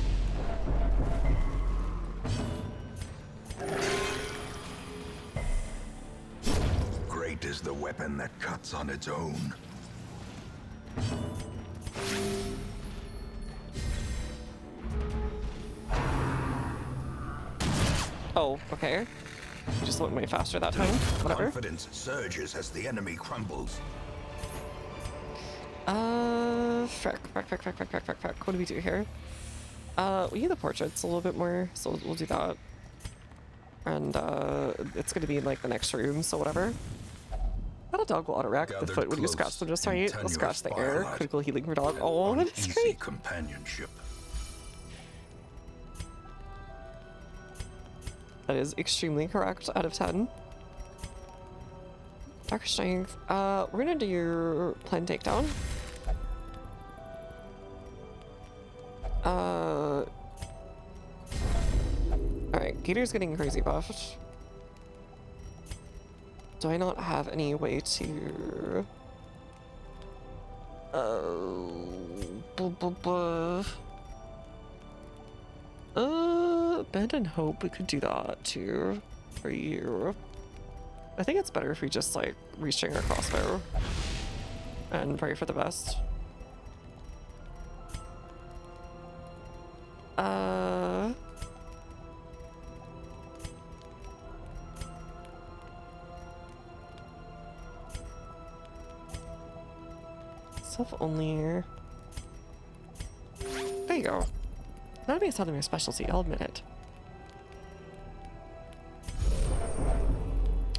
Great is the weapon that cuts on its own. Oh, okay. You just went way faster that time. Whatever. Confidence surges as the enemy crumbles. Frick. What do we do here? We need the portraits a little bit more, so we'll do that. And, it's gonna be in, like, the next room, so whatever. Not a dog will auto-rack the Gathered foot when you close scratch them just in right. Let's scratch the air. firelight. Critical healing for dog. Oh, that's Uneasy great. companionship. That is extremely correct out of 10. Dark Strength. We're gonna do your Plan Takedown. Alright, Gator's getting crazy buffed. Do I not have any way to... Bend and Hope, we could do that too. For you. I think it's better if we just like restring our crossbow and pray for the best. Self only. There you go. Not being something my specialty, I'll admit it.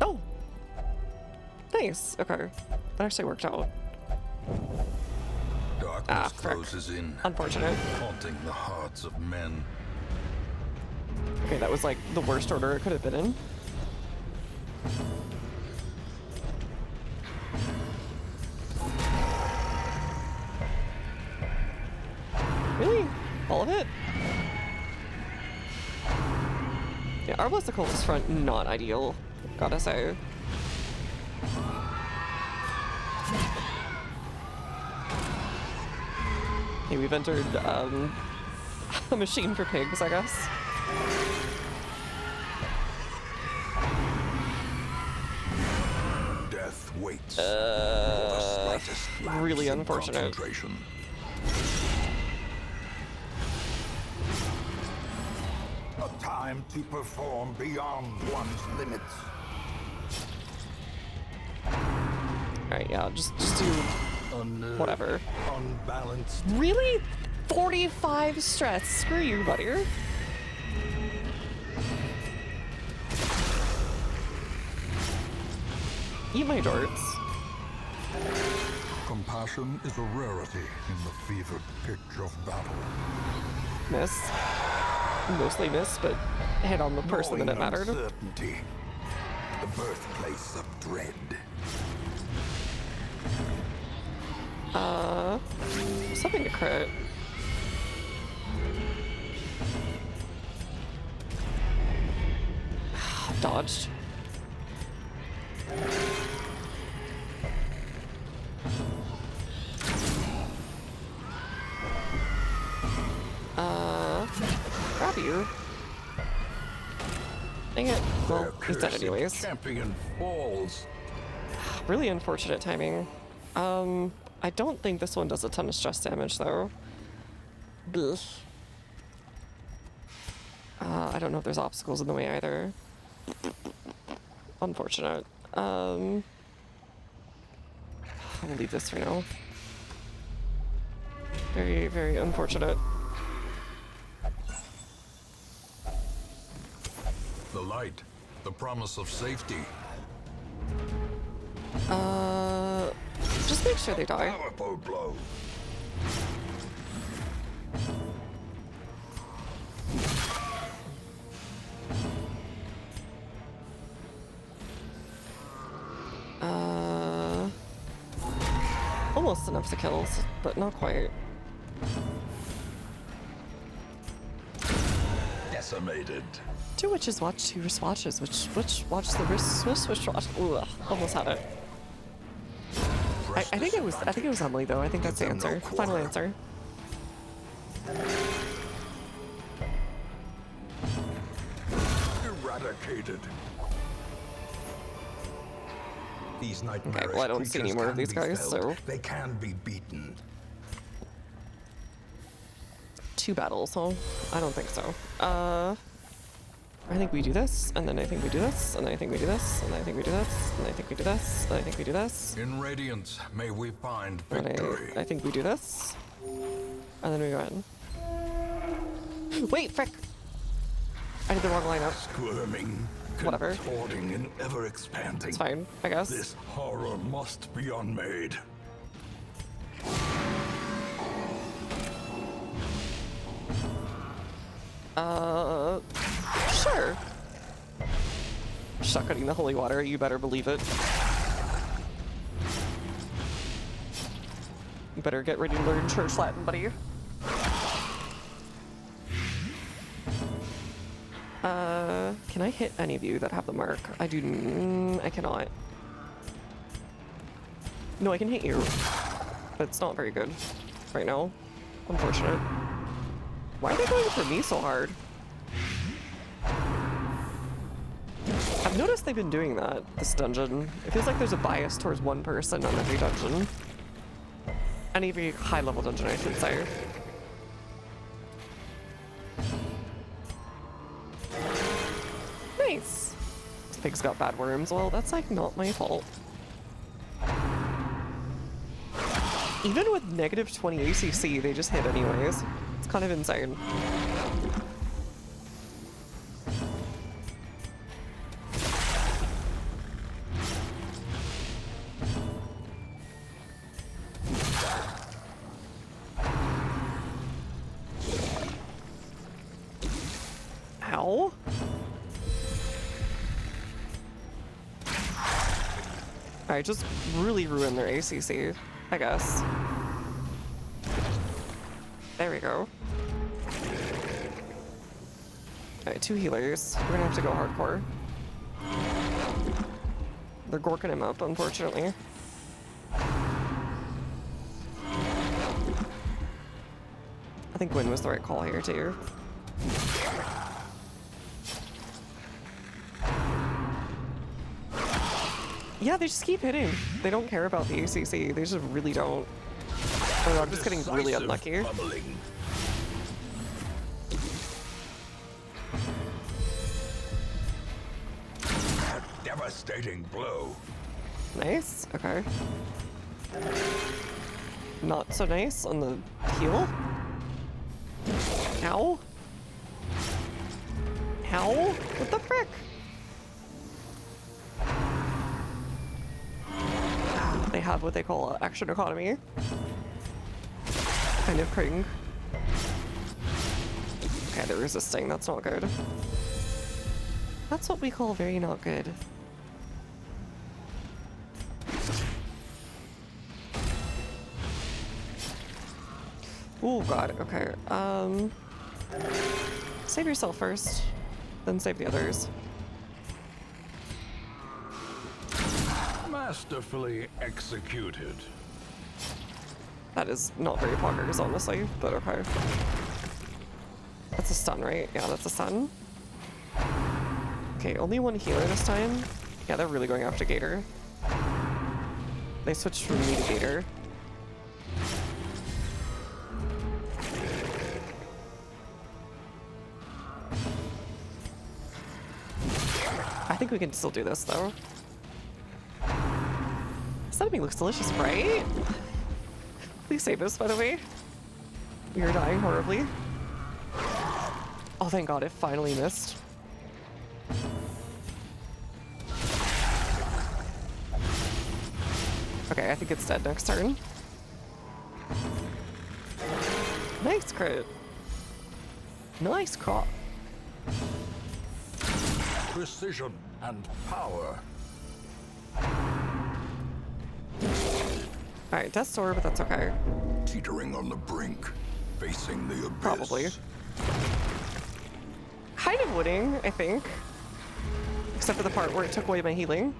Oh! Nice, okay. That actually worked out. Darkness frick. closes in, Unfortunate. haunting the hearts of men. Okay, that was like the worst order it could have been in. Really? All of it? Yeah, our Blessed Cultist front, not ideal, gotta say. Okay, we've entered a machine for pigs, I guess. Death waits for the slightest lapse really in unfortunate. concentration. A time to perform beyond one's limits. Alright, yeah, just do whatever. Unbalanced. Really? 45 stress. Screw you, buddy. Eat my darts. Compassion is a rarity in the fevered pitch of battle. Miss. Mostly miss, but hit on the person that it Knowing mattered. uncertainty, the birthplace of dread. Something to crit. Dodged. Grab you. Dang it. Well, he's dead anyways. Champion falls. Really unfortunate timing. I don't think this one does a ton of stress damage though. Blech. I don't know if there's obstacles in the way either. Unfortunate. I'll leave this for now. Very, very unfortunate. The light, the promise of safety. Just make sure they die. Powerful blow. Almost enough to kill, but not quite. Decimated. Two witches watch, two watches. Which watch the wrist switch watch? Ugh, almost had it. I think it was Emily though. I think that's the answer. Final answer. Eradicated. These nightmares. Okay, well, I don't see any more of these guys, so they can be beaten. 2 battles, huh? I don't think so. I think we do this, and then I think we do this, and then I think we do this, and then I think we do this, and I think we do this, and I think we do this. In Radiance, may we find And victory. I think we do this, and then we go in. Wait, frick! I did the wrong lineup. Squirming, Whatever. contorting, and ever expanding. It's fine, I guess. This horror must be unmade. Sure. Shotgunning the holy water, you better believe it. You better get ready to learn church Latin, buddy. Can I hit any of you that have the mark? I do. I cannot. No, I can hit you. But it's not very good right now. Unfortunate. Why are they going for me so hard? I've noticed they've been doing that, this dungeon. It feels like there's a bias towards one person on every dungeon. And every high-level dungeon, I should say. Nice! This pig's got bad worms. Well, that's like not my fault. Even with negative 20 ACC, they just hit anyways. It's kind of insane. Ow. I just really ruined their ACC, I guess. There we go. Alright, 2 healers. We're gonna have to go hardcore. They're gorking him up, unfortunately. I think Gwyn was the right call here, too. Yeah, they just keep hitting. They don't care about the ACC. They just really don't. Oh, I'm just getting really unlucky. Bubbling. A devastating blow. Nice. Okay. Not so nice on the heel. Ow. Ow? What the frick? they have what they call action economy. Kind of cring. Okay, they're resisting. That's not good. That's what we call very not good. Oh god, okay. Save yourself first, then save the others. Masterfully executed. That is not very poggers, honestly, but okay. That's a stun, right? Yeah, that's a stun. Okay, only one healer this time. Yeah, they're really going after Gator. They switched from me to Gator. I think we can still do this, though. Something looks delicious, right? Please save us, by the way. We are dying horribly. Oh, thank God, it finally missed. Okay, I think it's dead next turn. Nice crit. Nice crit. Precision and power. Alright, Death's Door, but that's okay. Teetering on the brink, facing the abyss. Probably. Kind of winning, I think. Except for the part where it took away my healing.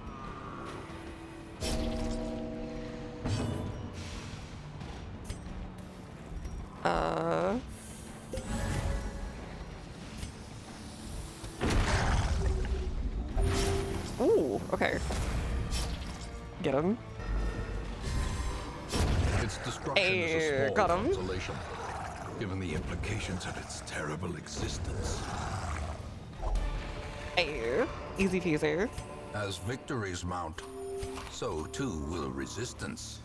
Ooh, okay. Get him. Its destruction is a Hey, small got him. consolation, given the implications of its terrible existence. Hey, easy peasy. As victories mount, so too will resistance.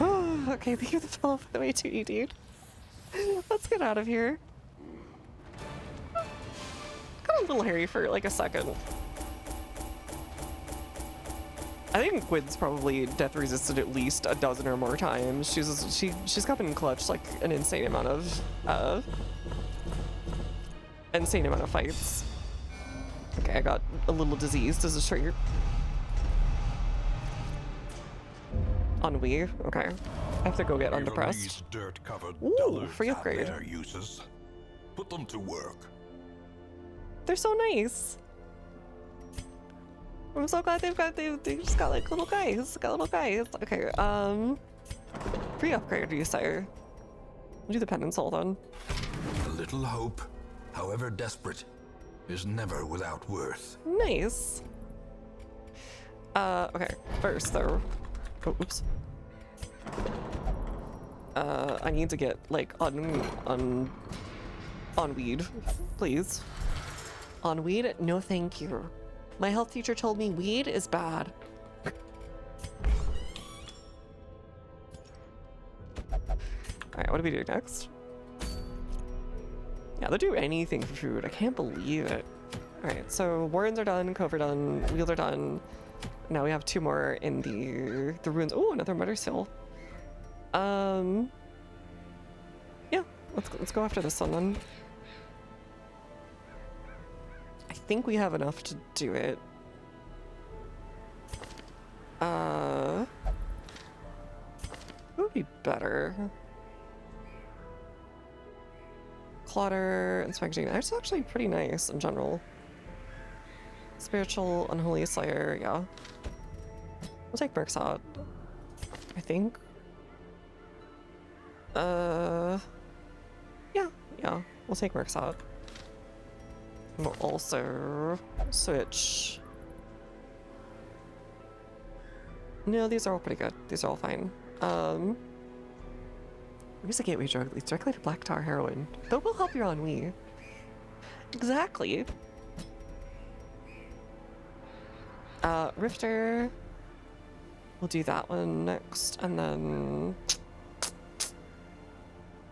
Okay, thank you for the way too, dude. Let's get out of here. Got a little hairy for like a second. I think Gwyn's probably death resisted at least a dozen or more times. She's got in clutch like an insane amount of fights. Okay, I got a little diseased as a shirt. Ennui, okay. I have to go get undepressed. Dirt-covered Ooh, free upgrade. Their uses. Put them to work. They're so nice. I'm so glad they just got like little guys. Okay, free upgrade, you say? We'll do the penance hold on. A little hope, however desperate, is never without worth. Nice. Okay, first though. Oh, oops. I need to get like on weed, please. On weed? No thank you. My health teacher told me weed is bad. Alright, what do we do next? Yeah, they'll do anything for food. I can't believe it. Alright, so Warrens are done, Cove are done, Wheels are done. Now we have two more in the ruins. Oh, another murder seal. Yeah, let's go after this one then. I think we have enough to do it. What would be better? Clutter, Inspecting. That's actually pretty nice in general. Spiritual, Unholy Slayer, yeah. We'll take Mercsot, I think. Yeah, we'll take Mercsot. And we'll also switch. No, these are all pretty good. These are all fine. Use a gateway drug leads directly to black tar heroin. That will help your ennui. Exactly. Rifter. We'll do that one next, and then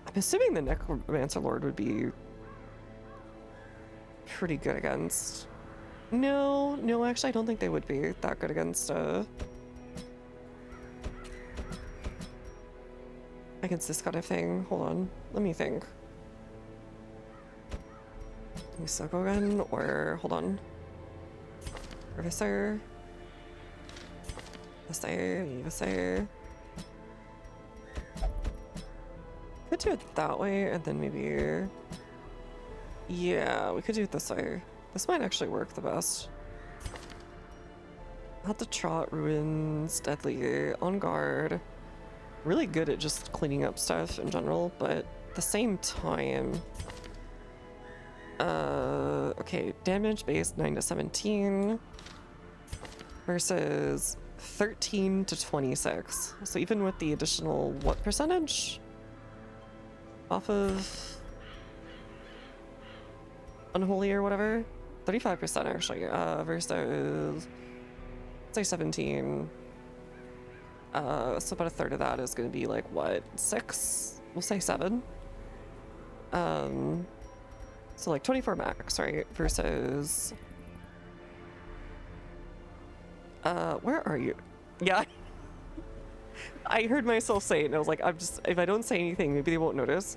I'm assuming the Necromancer Lord would be pretty good against No, actually I don't think they would be that good against this kind of thing. Hold on, let me think. Let me suck again, or hold on. Revisor. Revisor. Could do it that way, and then maybe... Yeah, we could do it this way. This might actually work the best. Had to trot, ruins, deadly, on guard. Really good at just cleaning up stuff in general, but at the same time... okay, damage based 9 to 17 versus 13 to 26. So even with the additional, what percentage? Off of Unholy or whatever? 35% actually, versus, say 17. So about a third of that is going to be like, what, 6? We'll say 7. So like 24 max, right? Versus... where are you? Yeah. I heard myself say it and I was like, if I don't say anything, maybe they won't notice.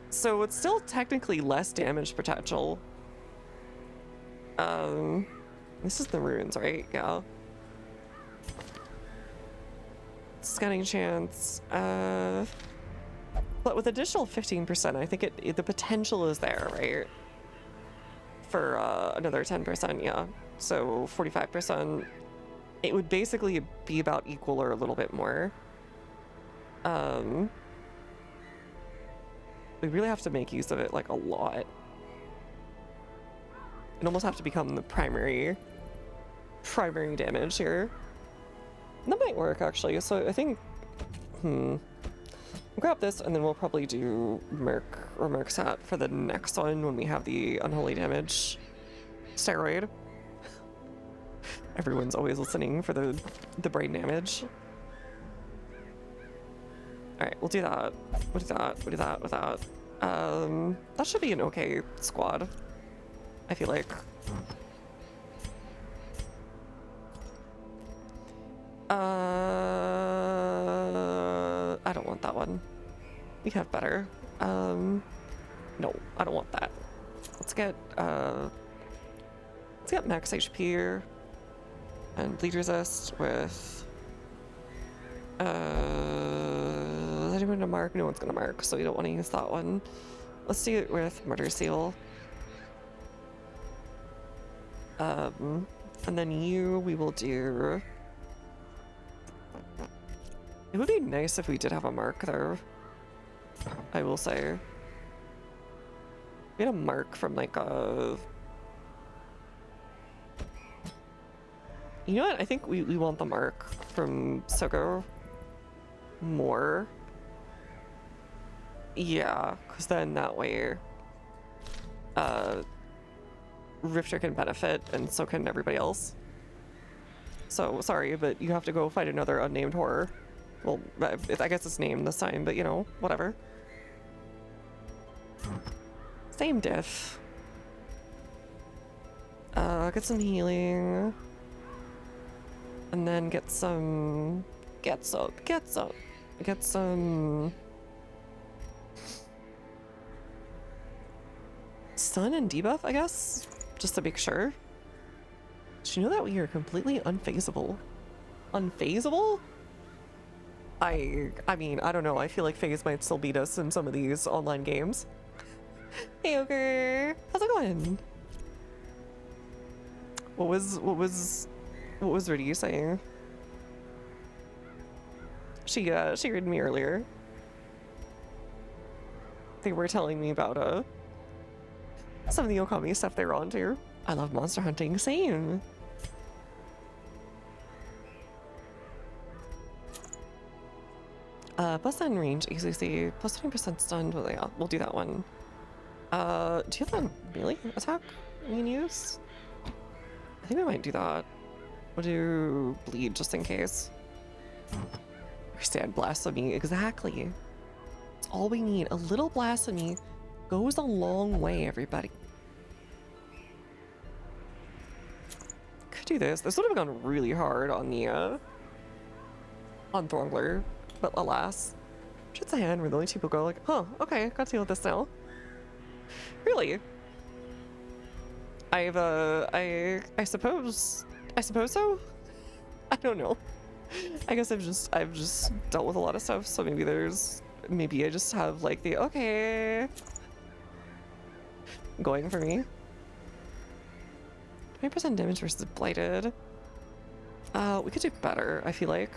So it's still technically less damage potential. This is the runes, right? Yeah. Scanning chance. But with additional 15%, I think the potential is there, right? For another 10%, yeah. So 45%. It would basically be about equal or a little bit more. We really have to make use of it like a lot. It almost have to become the primary damage here. And that might work actually. So I think, we'll grab this and then we'll probably do Merc or Mercsat for the next one when we have the unholy damage steroid. Everyone's always listening for the brain damage. Alright, we'll do that. We'll do that with that. That should be an okay squad, I feel like. I don't want that one. We have better. No, I don't want that. Let's get max HP here and bleed resist with is anyone gonna mark? No one's gonna mark, so we don't want to use that one. Let's do it with Murder Seal. And then we will do... It would be nice if we did have a mark there, I will say. We had a mark from like a... You know what? I think we want the mark from Sogo more. Yeah, because then that way Rifter can benefit and so can everybody else. So, sorry, but you have to go fight another unnamed horror. Well, I guess it's named this time, but you know, whatever. Same diff. Get some healing. And then get some stun and debuff, I guess, just to make sure. Did you know that we are completely unfazable? Unfazable? I mean, I don't know. I feel like Phase might still beat us in some of these online games. Hey, Ogre, how's it going? What was Rudy saying? She read me earlier. They were telling me about some of the Okami stuff they were on too. I love monster hunting, same. Plus 10 range, ACC, plus 20% stunned, well, yeah, we'll do that one. Do you have a melee attack we can use? I think we might do that. We'll do bleed just in case. Stand blasphemy, exactly. That's all we need. A little blasphemy Goes a long way, everybody. Could do this. This would have gone really hard on the, on Throngler, but alas. Shit's a hand where the only two people go like, huh, okay, got to deal with this now. Really? I suppose so? I don't know. I guess I've just dealt with a lot of stuff, so maybe I just have like the, okay, going for me. 20% damage versus blighted. We could do better, I feel like.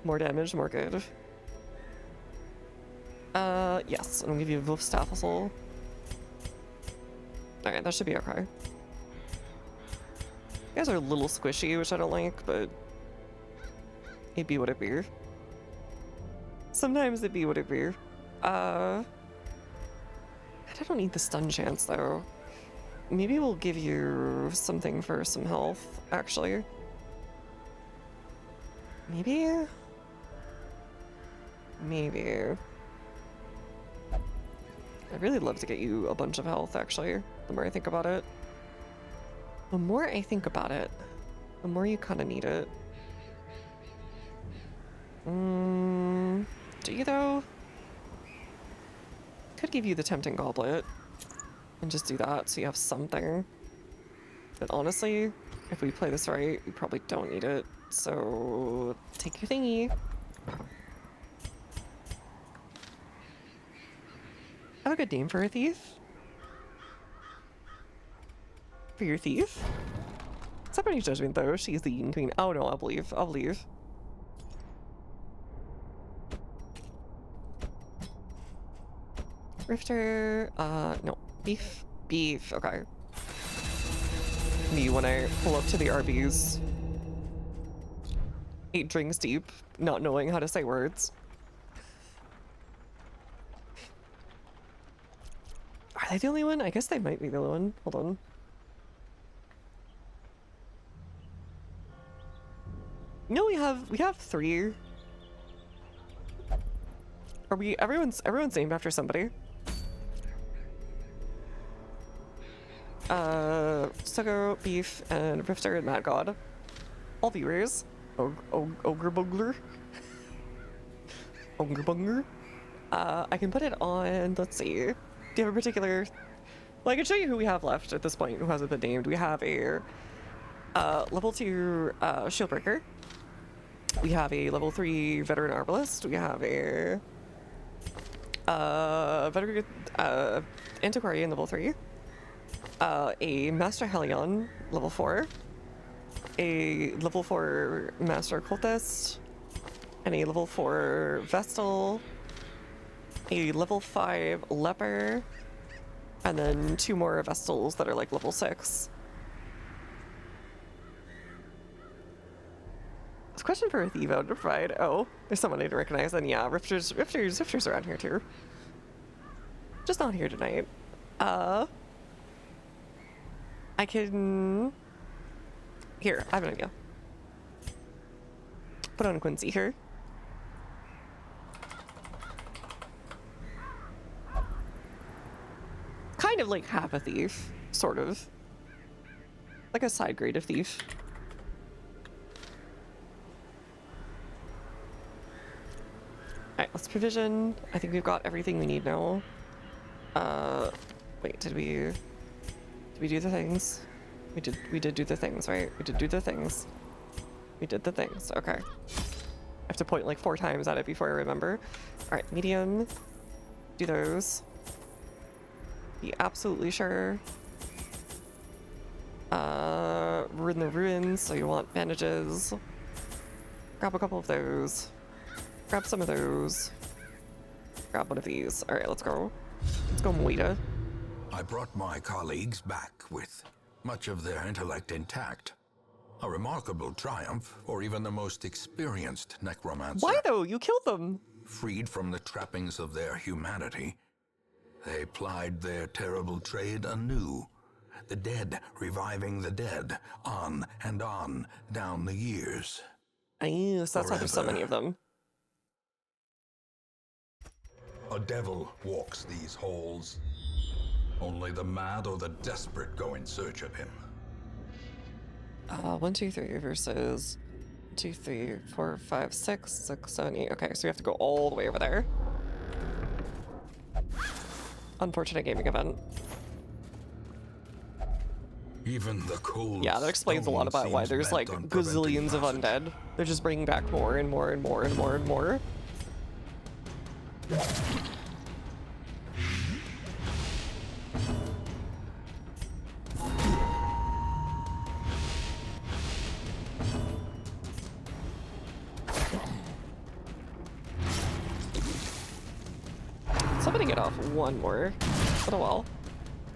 More damage, more good. Yes, I'm gonna give you a Wolf Staff Hustle. Alright, that should be okay. You guys are a little squishy, which I don't like, but it be what it be. Sometimes it be what it be. I don't need the stun chance, though. Maybe we'll give you something for some health, actually. Maybe? Maybe. I'd really love to get you a bunch of health, actually, the more I think about it. The more I think about it, the more you kind of need it. Do you, though? Could give you the Tempting Goblet and just do that so you have something. But honestly, if we play this right, we probably don't need it. So take your thingy. I have a good name for a thief. For your thief? Somebody's judgment, though. She's the Yin Queen. Oh no, I'll believe. I'll believe. Rifter, no. Beef. Beef, okay. Me when I pull up to the Arby's. 8 drinks deep, not knowing how to say words. Are they the only one? I guess they might be the only one. Hold on. No, we have 3. Are we? Everyone's named after somebody. Sugo, Beef, and Rifter and Mad God. All viewers. Ogre Bungler. Ogre Bunger. I can put it on, let's see. Do you have a particular... Well, I can show you who we have left at this point who hasn't been named. We have a level 2 Shieldbreaker. We have a level 3 Veteran Arbalist. We have a Veteran Antiquarian level 3. A Master Helion level 4. A level 4 Master Cultist. And a level 4 Vestal. A level 5 Leper. And then 2 more Vestals that are like level 6. It's a question for a thief out to provide. Oh, there's someone I didn't recognize. And yeah, Rifters around here too. Just not here tonight. I can... Here, I have an idea. Put on Quincy here. Kind of like half a thief, sort of. Like a side grade of thief. Alright, let's provision. I think we've got everything we need now. Wait, did we do the things? We did do the things, right? We did do the things. We did the things, okay. I have to point like 4 times at it before I remember. Alright, medium. Do those. Be absolutely sure. We're in the ruins, so you want bandages. Grab a couple of those. Grab some of those. Grab one of these. Alright, let's go. Let's go, Moita. I brought my colleagues back with much of their intellect intact. A remarkable triumph for even the most experienced necromancer. Why though? You killed them! Freed from the trappings of their humanity, they plied their terrible trade anew. The dead reviving the dead, on and on, down the years. So that's why there's so many of them. A devil walks these halls. Only the mad or the desperate go in search of him. 1, 2, 3 versus 2, 3, 4, 5, 6, 6, 7, 8. Okay, so we have to go all the way over there. Unfortunate gaming event. Even the cold. Yeah, that explains a lot about why there's like gazillions of undead. They're just bringing back more and more and more and more and more. So I'm gonna get off one more. But oh well.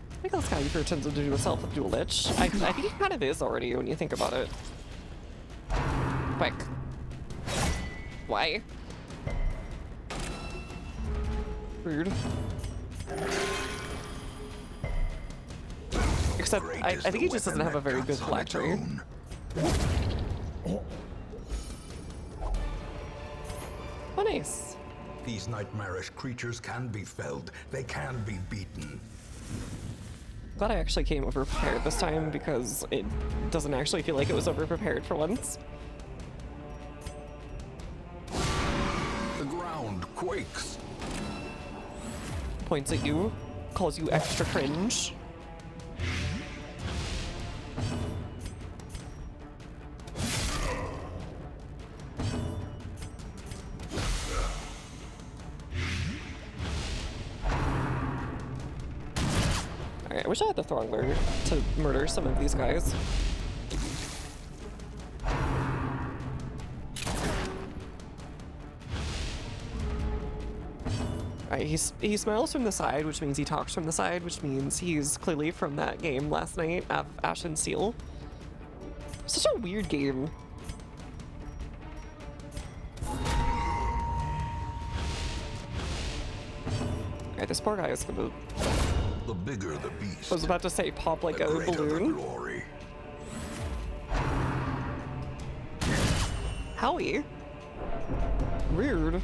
I think that's kind of pretends to do himself with Dual Lich. I think he kind of is already when you think about it. Quick. Why? Rude. Except, I think he just doesn't have a very good phylactery. Oh, nice. These nightmarish creatures can be felled. They can be beaten. Glad I actually came over prepared this time because it doesn't actually feel like it was over prepared for once. The ground quakes. Points at you, calls you extra cringe. Alright, I wish I had the Throngler to murder some of these guys. Alright, he smiles from the side, which means he talks from the side, which means he's clearly from that game last night of Ash and Seal. Such a weird game. Alright, this poor guy is gonna... The bigger the beast. I was about to say pop like a balloon. Glory. Howie. Weird.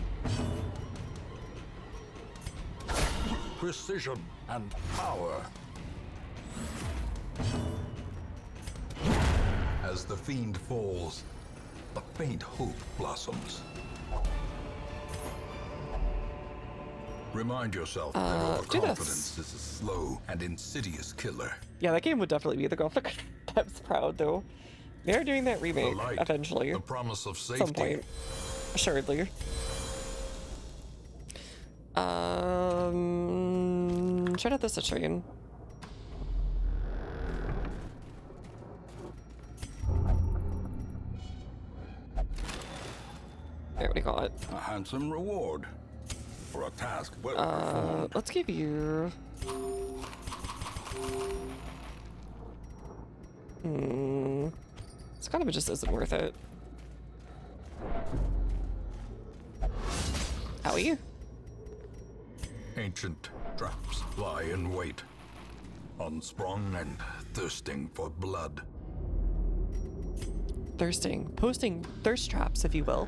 Precision and power. As the fiend falls, a faint hope blossoms. Remind yourself that overconfidence is a slow and insidious killer. Yeah, that game would definitely be the graphic. That's proud though. They're doing that remake The light, eventually. the promise of At safety. some point. Assuredly. Try out this citrine. There, what do you call it? A handsome reward for a task well performed. Let's give you... This kind of just isn't worth it. Owie? Ancient traps lie in wait, unsprung and thirsting for blood. Posting thirst traps, if you will.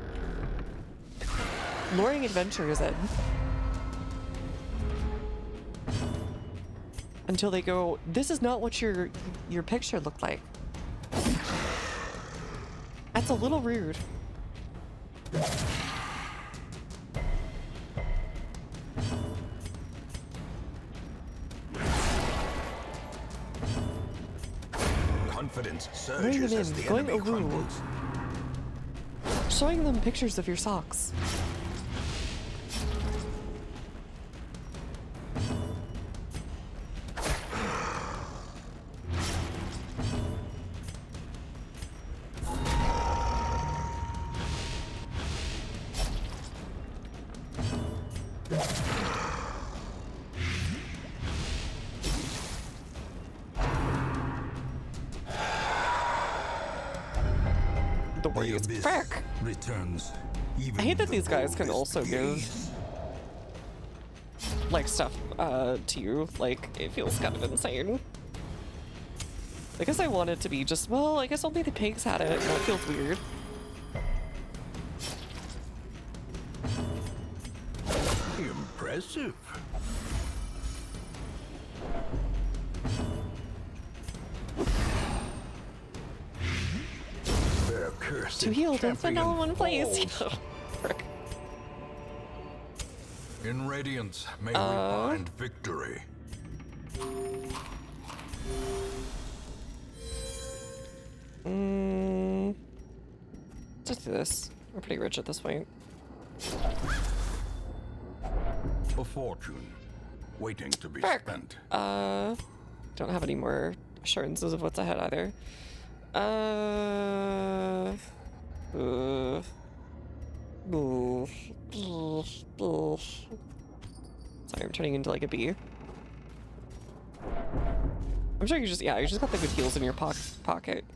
Luring adventurers in. Until they go, this is not what your picture looked like. That's a little rude. Confidence Luring surges them as in, the going enemy over. crumbles. Showing them pictures of your socks. The The worries. abyss Frick. returns. Even I hate that the these guys can boldest also give gaze. like stuff to you. Like, it feels kind of insane. I guess I want it to be just, well, I guess only the pigs had it, and that feels weird. Impressive. Their cursed To heal to champion vanilla one, please. falls. Frick. In Radiance, may we find victory. Let's do this. We're pretty rich at this point. A fortune waiting to be Frick. spent. Don't have any more assurances of what's ahead either. Sorry, I'm turning into like a bee. I'm sure you just got the good heals in your pocket.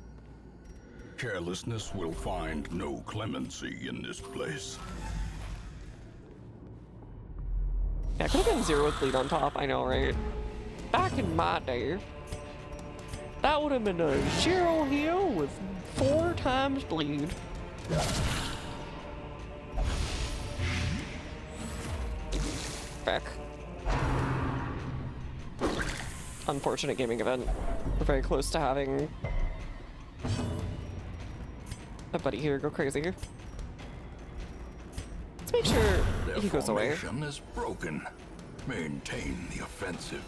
Carelessness will find no clemency in this place. Yeah, I could have been 0 with bleed on top, I know, right? Back in my day, that would have been a 0 heal with 4 times bleed. Back. Unfortunate gaming event. We're very close to having a buddy here go crazy. Let's make sure Their he goes away. formation is broken. Maintain the offensive.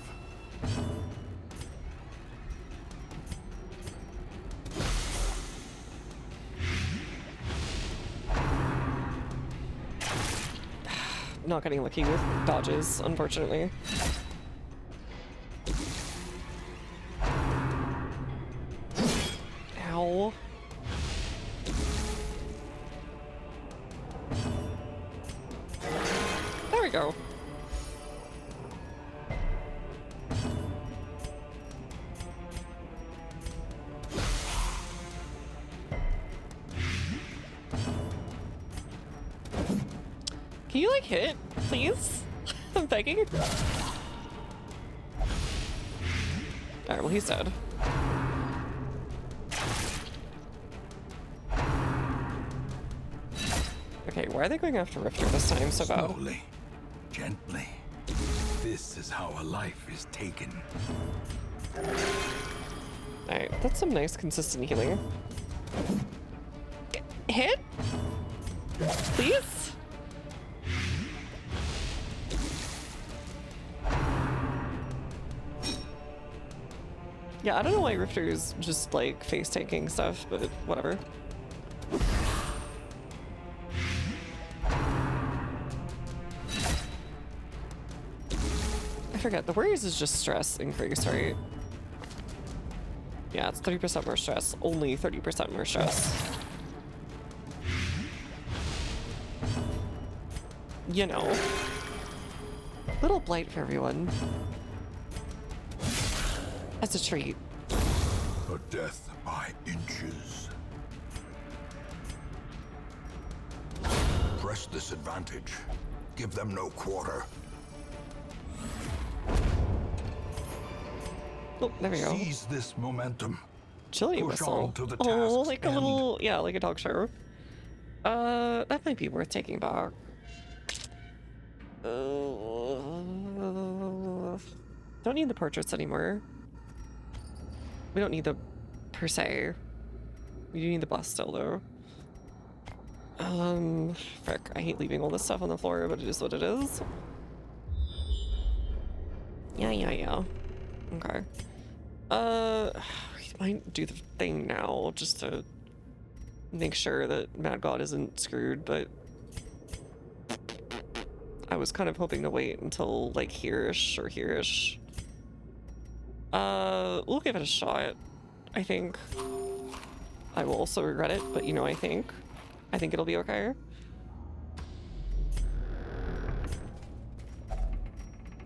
Not getting lucky with dodges, unfortunately. Ow. There we go. Can you like hit, please? I'm begging. Alright, well he's dead. Okay, why are they going after Rifter this time so bad? Slowly, gently. This is how a life is taken. Alright, that's some nice consistent healing. Hit? Please? Yeah, I don't know why Rifter's just like face tanking stuff, but whatever. I forget, the worries is just stress increase, right? Yeah, it's 30% more stress. Only 30% more stress. You know. Little blight for everyone. As a treat. A death by inches. Press this advantage. Give them no quarter. Oh, there we go. Seize this momentum. Chili Push whistle. on to the Oh, task's like a end. little, yeah, like a dog show. That might be worth taking back. Don't need the portraits anymore. We don't need the per se. We do need the bust still though. Frick, I hate leaving all this stuff on the floor, but it is what it is. Yeah. Okay. We might do the thing now just to make sure that Mad God isn't screwed, but I was kind of hoping to wait until like here-ish or here-ish. We'll give it a shot, I think. I will also regret it, but you know, I think it'll be okay.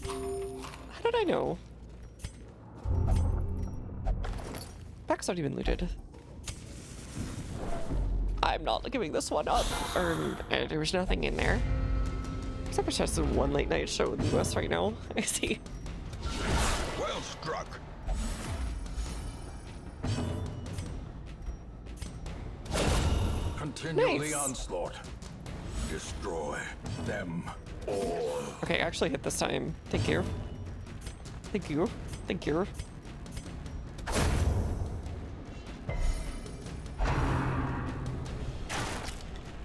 How did I know? Back's already been looted. I'm not giving this one up. There was nothing in there. Except for just one late night show in the US right now. I see. Well struck. Continue Nice. the onslaught. Destroy them Okay, actually hit this time. Thank you. Thank you. Thank you.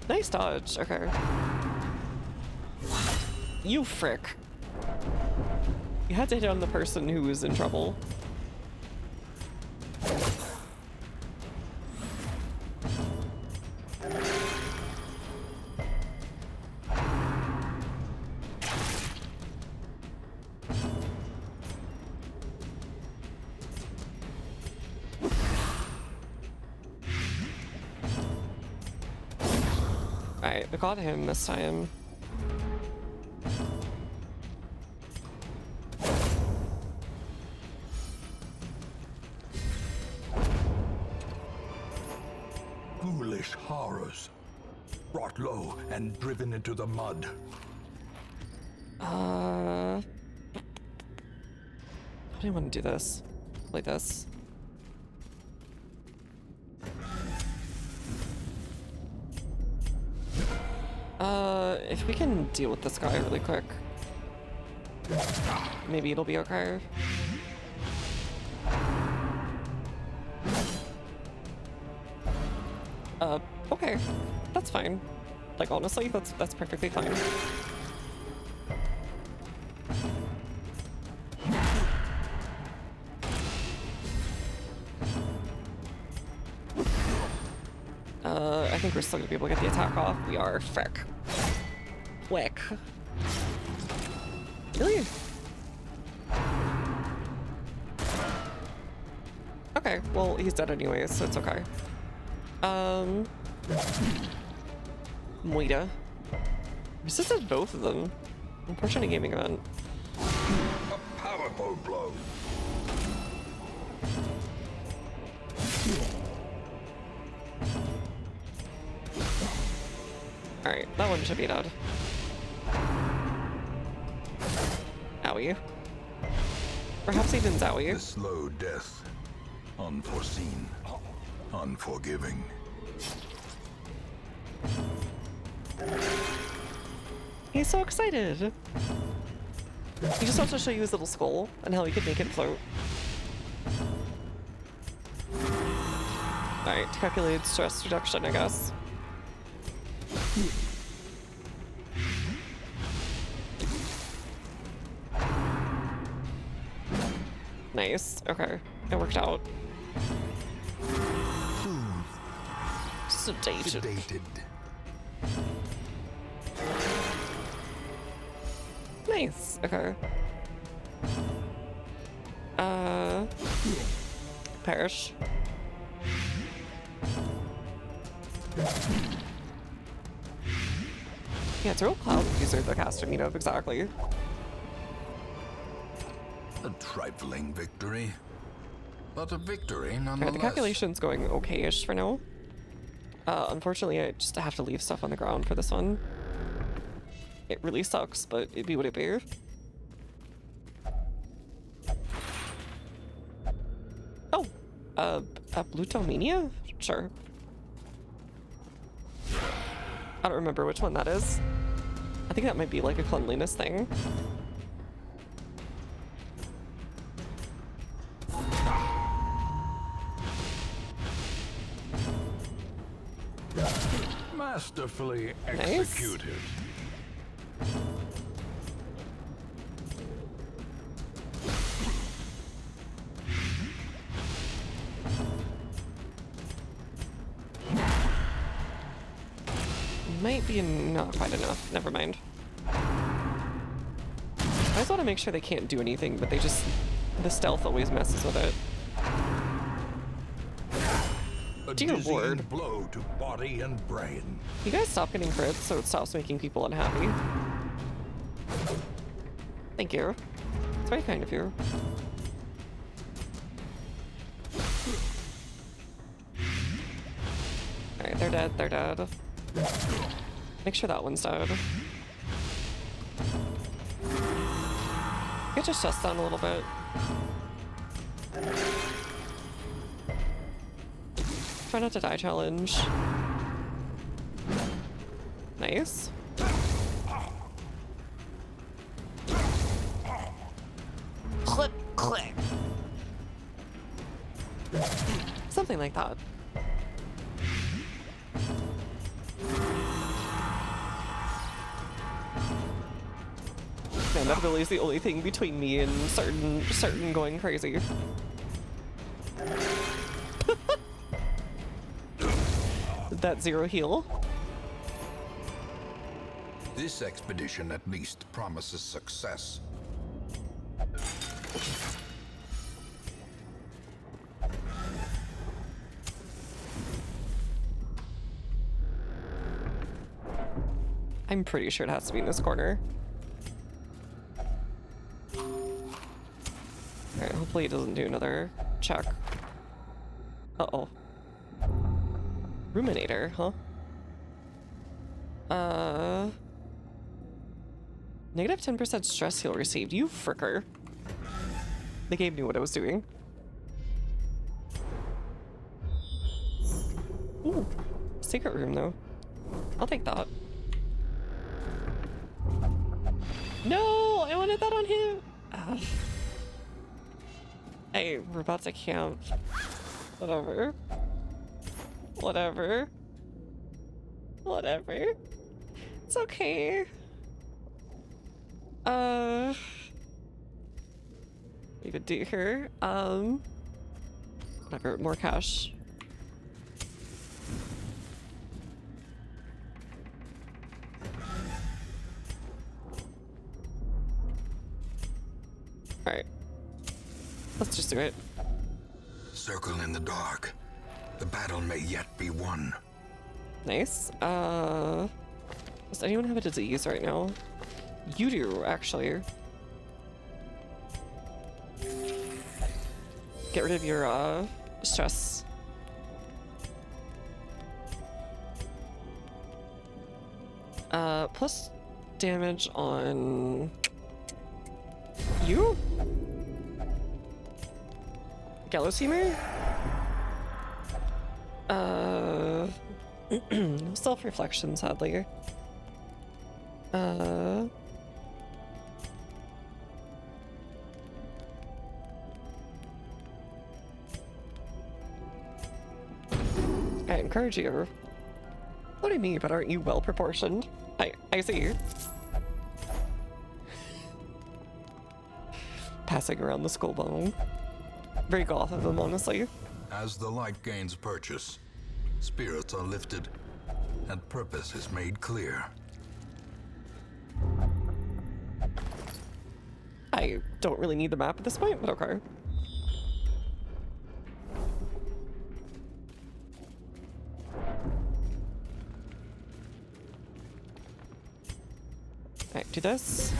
Nice dodge. Okay. You frick. You had to hit on the person who was in trouble. Alright, I got him this time. Ghoulish horrors. Brought low and driven into the mud. How do you want to do this? Like this. If we can deal with this guy really quick, maybe it'll be okay. Okay. That's fine. Like, honestly, that's perfectly fine. I think we're still gonna be able to get the attack off. We are. Frick. Flick. Really? Okay, well, he's dead anyways, so it's okay. Moida. Resisted both of them. Unfortunate gaming event. A powerful blow. Alright, that one should be dead. Owie. Perhaps even Zowie. The slow death. Unforeseen. Unforgiving. He's so excited. He just wants to show you his little skull and how he could make it float. Alright, calculated stress reduction, I guess. Nice. Okay. It worked out. Sedated. Sedated. Nice. Okay. Perish. Yeah, it's a real cloud user, the caster meetup, exactly. A trifling victory, but a victory Alright, nonetheless. the calculation's going okay-ish for now. Unfortunately, I just have to leave stuff on the ground for this one. It really sucks, but it'd be what it be. Oh, a Blutomania? Sure. I don't remember which one that is. I think that might be like a cleanliness thing. Masterfully Nice. executed. Might be not quite enough. Never mind. I just want to make sure they can't do anything, but they just... The stealth always messes with it. A Dear dizzying Lord. blow to body and brain. You guys stop getting crits so it stops making people unhappy. Thank you. It's very kind of you. Alright, they're dead, they're dead. Make sure that one's dead. Get your chest down a little bit. Try not to die challenge. Something like that. Man, that ability is the only thing between me and certain going crazy. That zero heal. This expedition at least promises success. I'm pretty sure it has to be in this corner. Alright, hopefully it doesn't do another check. Uh-oh. Ruminator, huh? Negative 10% stress heal received. You fricker. The game knew what I was doing. Ooh, secret room though. I'll take that. No, I wanted that on him. Ugh. Hey, we're about to camp. Whatever. Whatever. Whatever. It's okay. We could do here. Whatever, more cash. Alright. Let's just do it. Circle in the dark. The battle may yet be won. Nice. Does anyone have a disease right now? You do, actually. Get rid of your, stress. Plus damage on you? Gallows humor? Self-reflection, sadly. I encourage you. What do you mean, but aren't you well proportioned? I see you. Passing around the skull bone. Very goth of them, honestly. As the light gains purchase, spirits are lifted, and purpose is made clear. I don't really need the map at this point, but okay. Alright, do this.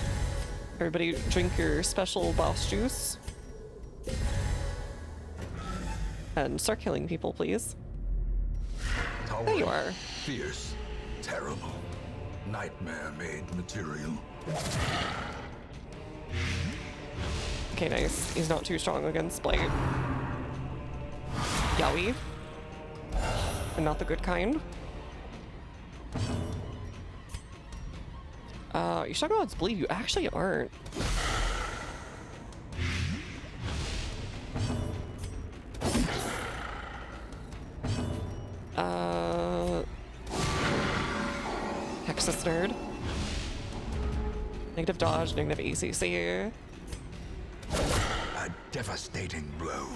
Everybody drink your special boss juice. And start killing people, please. There you are. Fierce, terrible, nightmare-made material. Okay, nice. He's not too strong against Blight. Yowie. And not the good kind. You should go bleed. You actually aren't. Hexus nerd. Negative dodge, negative ACC. A devastating blow.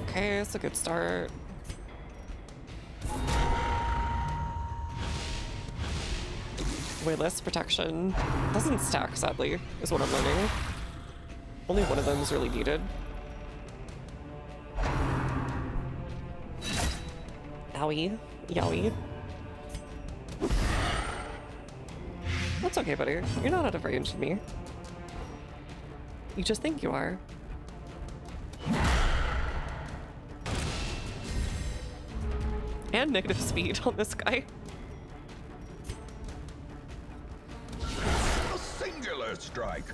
Okay, it's a good start. Way less protection. Doesn't stack, sadly, is what I'm learning. Only one of them is really needed. Owie. Yowie. That's okay, buddy. You're not out of range of me. You just think you are. And negative speed on this guy. A singular strike.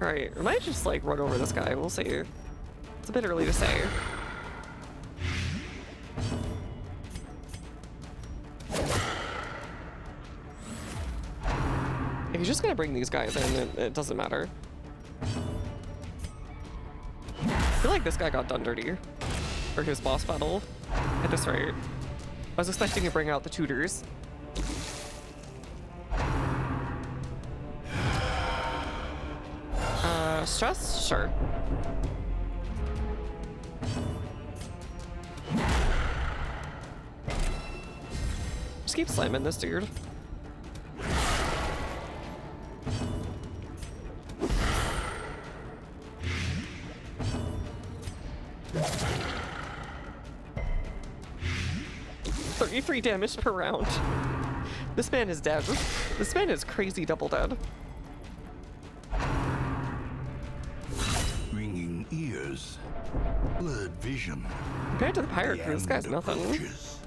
Alright, I might just like run over this guy, we'll see. It's a bit early to say. If you're just gonna bring these guys in, it doesn't matter. I feel like this guy got done dirty. or his boss battle at this rate. I was expecting to bring out the tutors. Stress? Sure. Just keep slamming this dude. $33 damage per round. This man is dead. This man is crazy double dead. Ringing ears, blurred vision. Compared to the pirate crew, this guy's nothing. Approaches.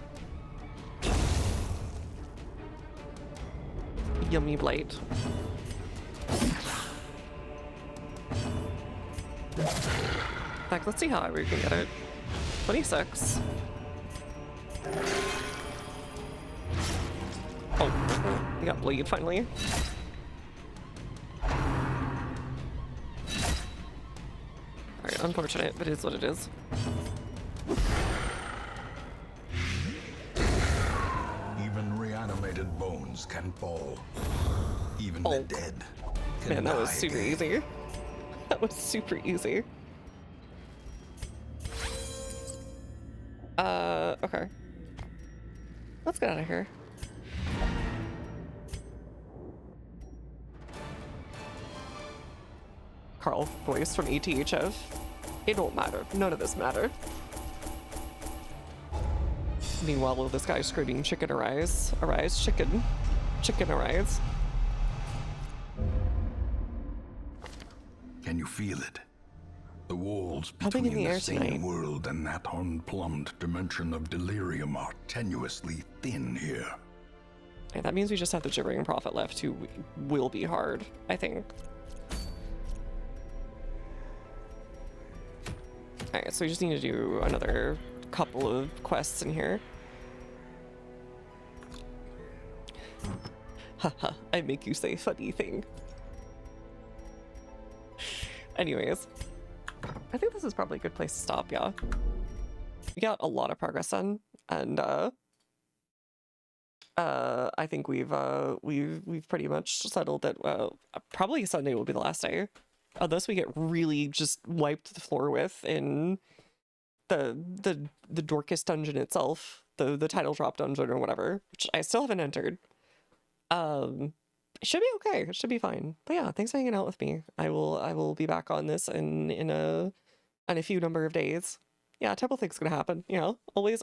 Yummy blade. In fact, let's see how we can get it. 26. Oh, we got bleed finally. Alright, unfortunate, but it is what it is. Even reanimated bones can fall. Even the Bulk. dead can Man, that was die super again. easy. That was super easy. Okay. Let's get out of here. Carl, voice from ETHF. It won't matter. None of this matter. Meanwhile, this guy's screaming, chicken arise. Arise, chicken. Chicken arise. Can you feel it? The walls Nothing in between the the air sane tonight. world and that unplumbed dimension of delirium are tenuously thin here. Okay, that means we just have the gibbering prophet left, who will be hard, I think. Alright, so we just need to do another couple of quests in here. Haha, I make you say funny thing. Anyways, I think this is probably a good place to stop, yeah. We got a lot of progress done, and I think we've pretty much settled that probably Sunday will be the last day. Unless we get really just wiped the floor with in the Dorcas dungeon itself, the title drop dungeon or whatever, which I still haven't entered. It should be okay. It should be fine. But yeah, thanks for hanging out with me. I will be back on this in a few number of days. Yeah, a terrible thing's gonna happen. You know, always.